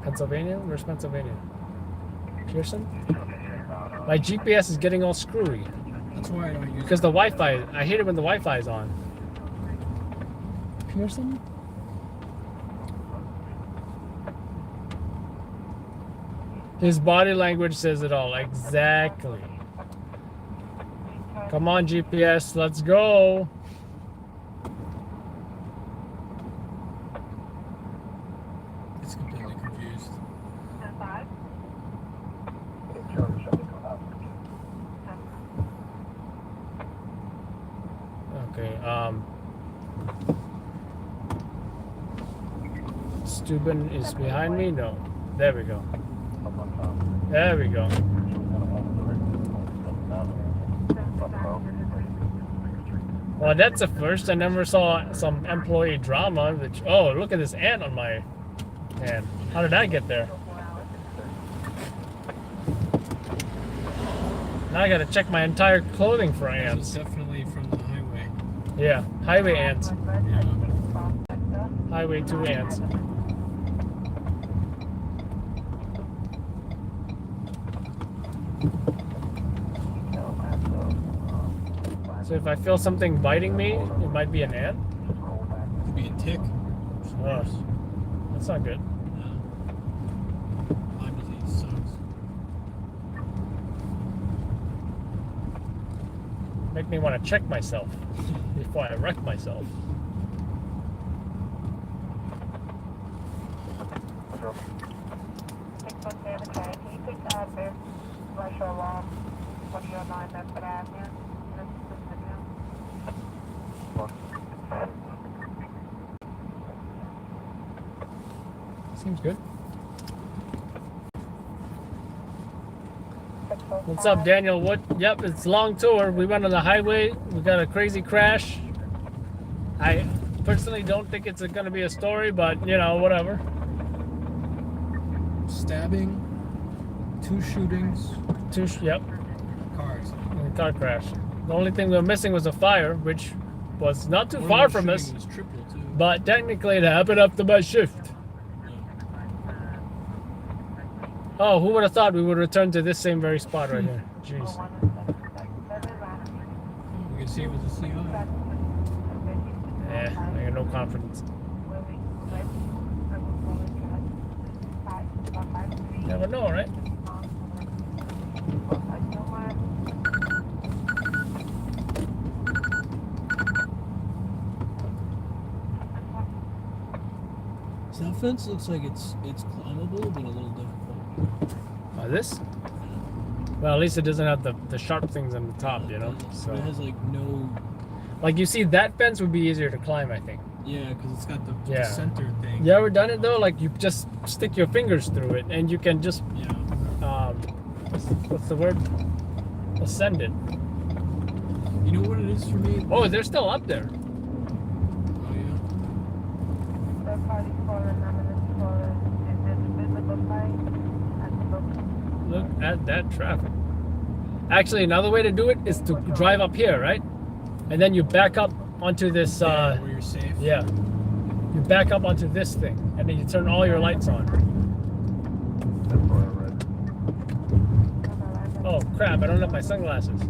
Pennsylvania? Where's Pennsylvania? Pearson? My GPS is getting all screwy.
That's why I don't use
Because the Wi-Fi, I hate it when the Wi-Fi is on.
Pearson?
His body language says it all. Exactly. Come on, GPS, let's go.
It's completely confused.
Okay, Steuben is behind me? No. There we go. There we go. Well, that's a first. I never saw some employee drama. Which, oh, look at this ant on my hand. How did I get there? Now I gotta check my entire clothing for
This
ants.
is definitely from the highway.
Yeah, highway ants.
Yeah.
Highway 2 ants. So if I feel something biting me, it might be an ant.
Could be a tick.
Oh, that's not good.
Lyme disease sucks.
Make me want to check myself before I wreck myself. Seems good. What's up, Daniel? What? Yep, it's a long tour. We went on the highway. We got a crazy crash. I personally don't think it's going to be a story, but you know, whatever.
Stabbing, 2 shootings,
Yep,
cars.
and a car crash. The only thing we were missing was a fire, which was not too
One
far
of the
from us.
shooting was triple too.
But technically, it happened after my shift. Oh, who would have thought we would return to this same very spot right here? Jeez.
You can see it with the CI.
I got no confidence. Never know, right?
So that fence looks like it's climbable, but a little difficult.
This? Well, at least it doesn't have the sharp things on the top, you know? So
It has like no.
like you see, that fence would be easier to climb, I think.
Yeah, because it's got the
Yeah.
center thing.
You ever done it though? Like you just stick your fingers through it and you can just what's the word? Ascend it.
You know what it is for me?
Oh, they're still up there.
Oh yeah.
Look at that traffic. Actually, another way to do it is to drive up here, right? And then you back up onto this.
Where you're safe.
Yeah. You back up onto this thing, and then you turn all your lights on. Oh crap! I don't have my sunglasses.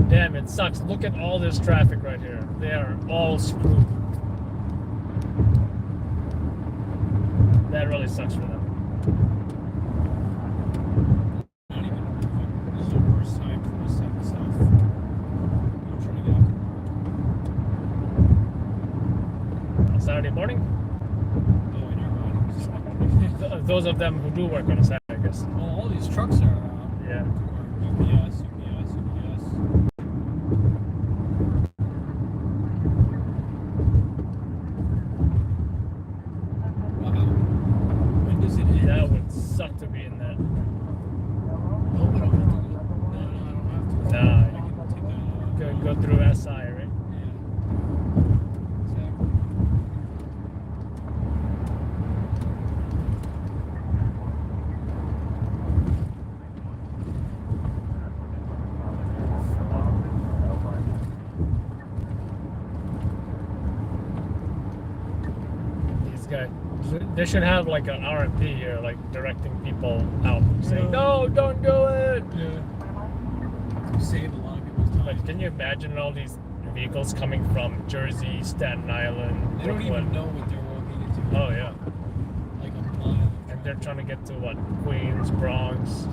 Damn, it sucks. Look at all this traffic right here. They are all screwed. That really sucks for them.
Not even. This is the worst time for this type of stuff. I'm trying to get out.
Saturday morning?
Oh, wait, never mind.
Those of them who do work on a Saturday, I guess.
Well, all these trucks are
Yeah.
UPS.
go through SI, right? These guys, they should have like an RMP here, like directing people out, saying, "No, don't do it."
Yeah. Save a lot of people's time.
Like, can you imagine all these vehicles coming from Jersey, Staten Island,
They don't
Brooklyn?
even know what they're walking into.
Oh yeah.
Like a mile.
And they're trying to get to what? Queens, Bronx.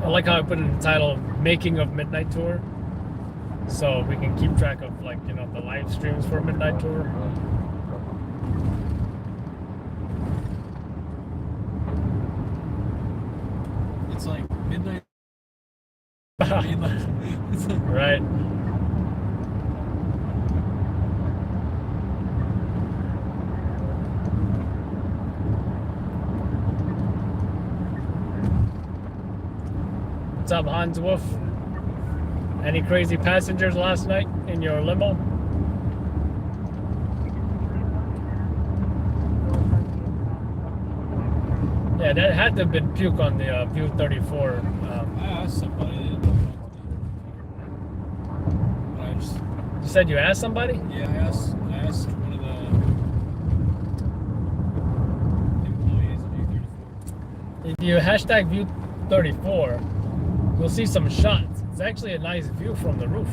I like how I put in the title "Making of Midnight Tour," so we can keep track of, like, you know, the live streams for Midnight Tour.
It's like midnight. It's like,
Right. What's up, Hans Wolf? Any crazy passengers last night in your limo? Yeah, that had to have been puke on the View 34.
I asked somebody. They didn't know what to do. But I just.
You said you asked somebody?
Yeah, I asked one of the employees of U34.
If you hashtag View 34, you'll see some shots. It's actually a nice view from the roof.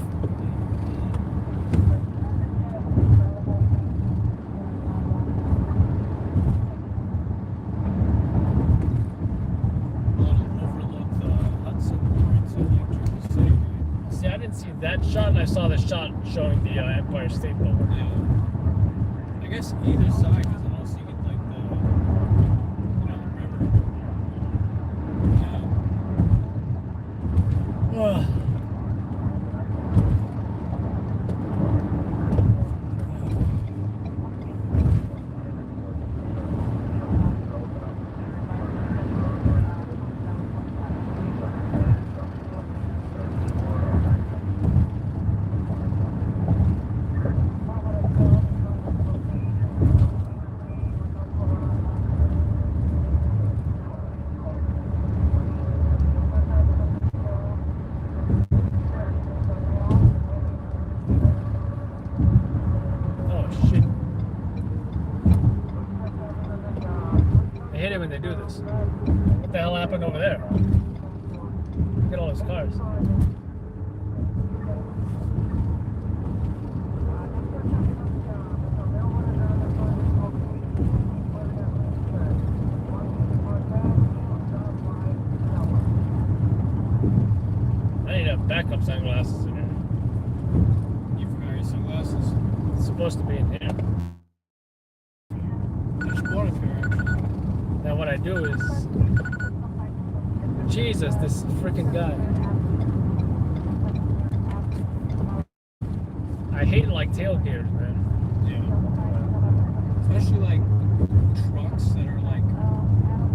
See, I didn't see that shot. I saw the shot showing the Empire State Building.
Yeah. I guess either side, because then also you get like the, you know, the river.
Ugh. Oh shit. They hit it when they do this. What the hell happened over there? Look at all those cars. I need to have backup sunglasses in here.
You forgot your sunglasses?
It's supposed to be in here.
I just bought a pair, actually.
Now what I do is, Jesus, this freaking guy. I hate like tailgaters, man.
Yeah. Especially like trucks that are like,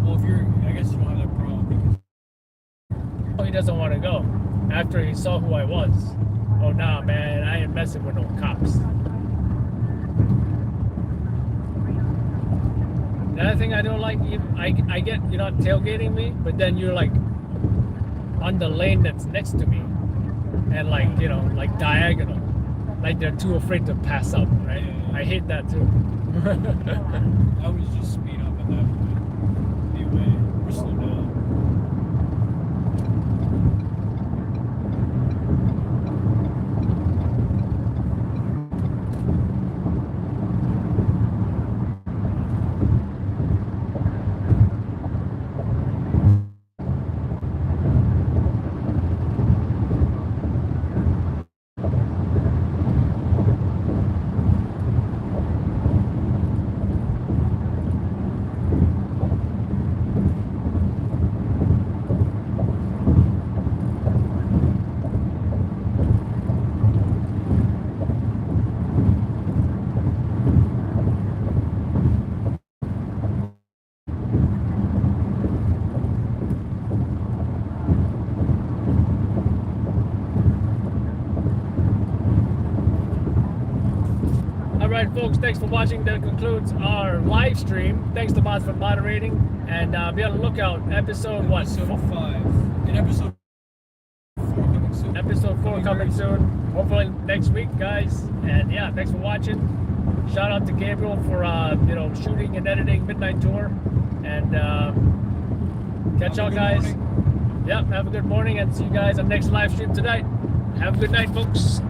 well, if you're, I guess you don't have that problem because
He doesn't want to go. After he saw who I was. Oh nah, man, I ain't messing with no cops. The other thing I don't like, I get you're not tailgating me, but then you're like on the lane that's next to me, and like, you know, like diagonal, like they're too afraid to pass up, right? I hate that too.
I would just speed up at that point. Be away or slow down.
right, folks. Thanks for watching. That concludes our live stream. Thanks to Mods for moderating. And be on the lookout. Episode what?
Episode 5. And episode 4 coming soon.
Episode 4 coming soon. Hopefully next week, guys. And yeah, thanks for watching. Shout out to Gabriel for shooting and editing Midnight Tour. And catch y'all guys. Yep, have a good morning and see you guys on the next live stream tonight. Have a good night, folks.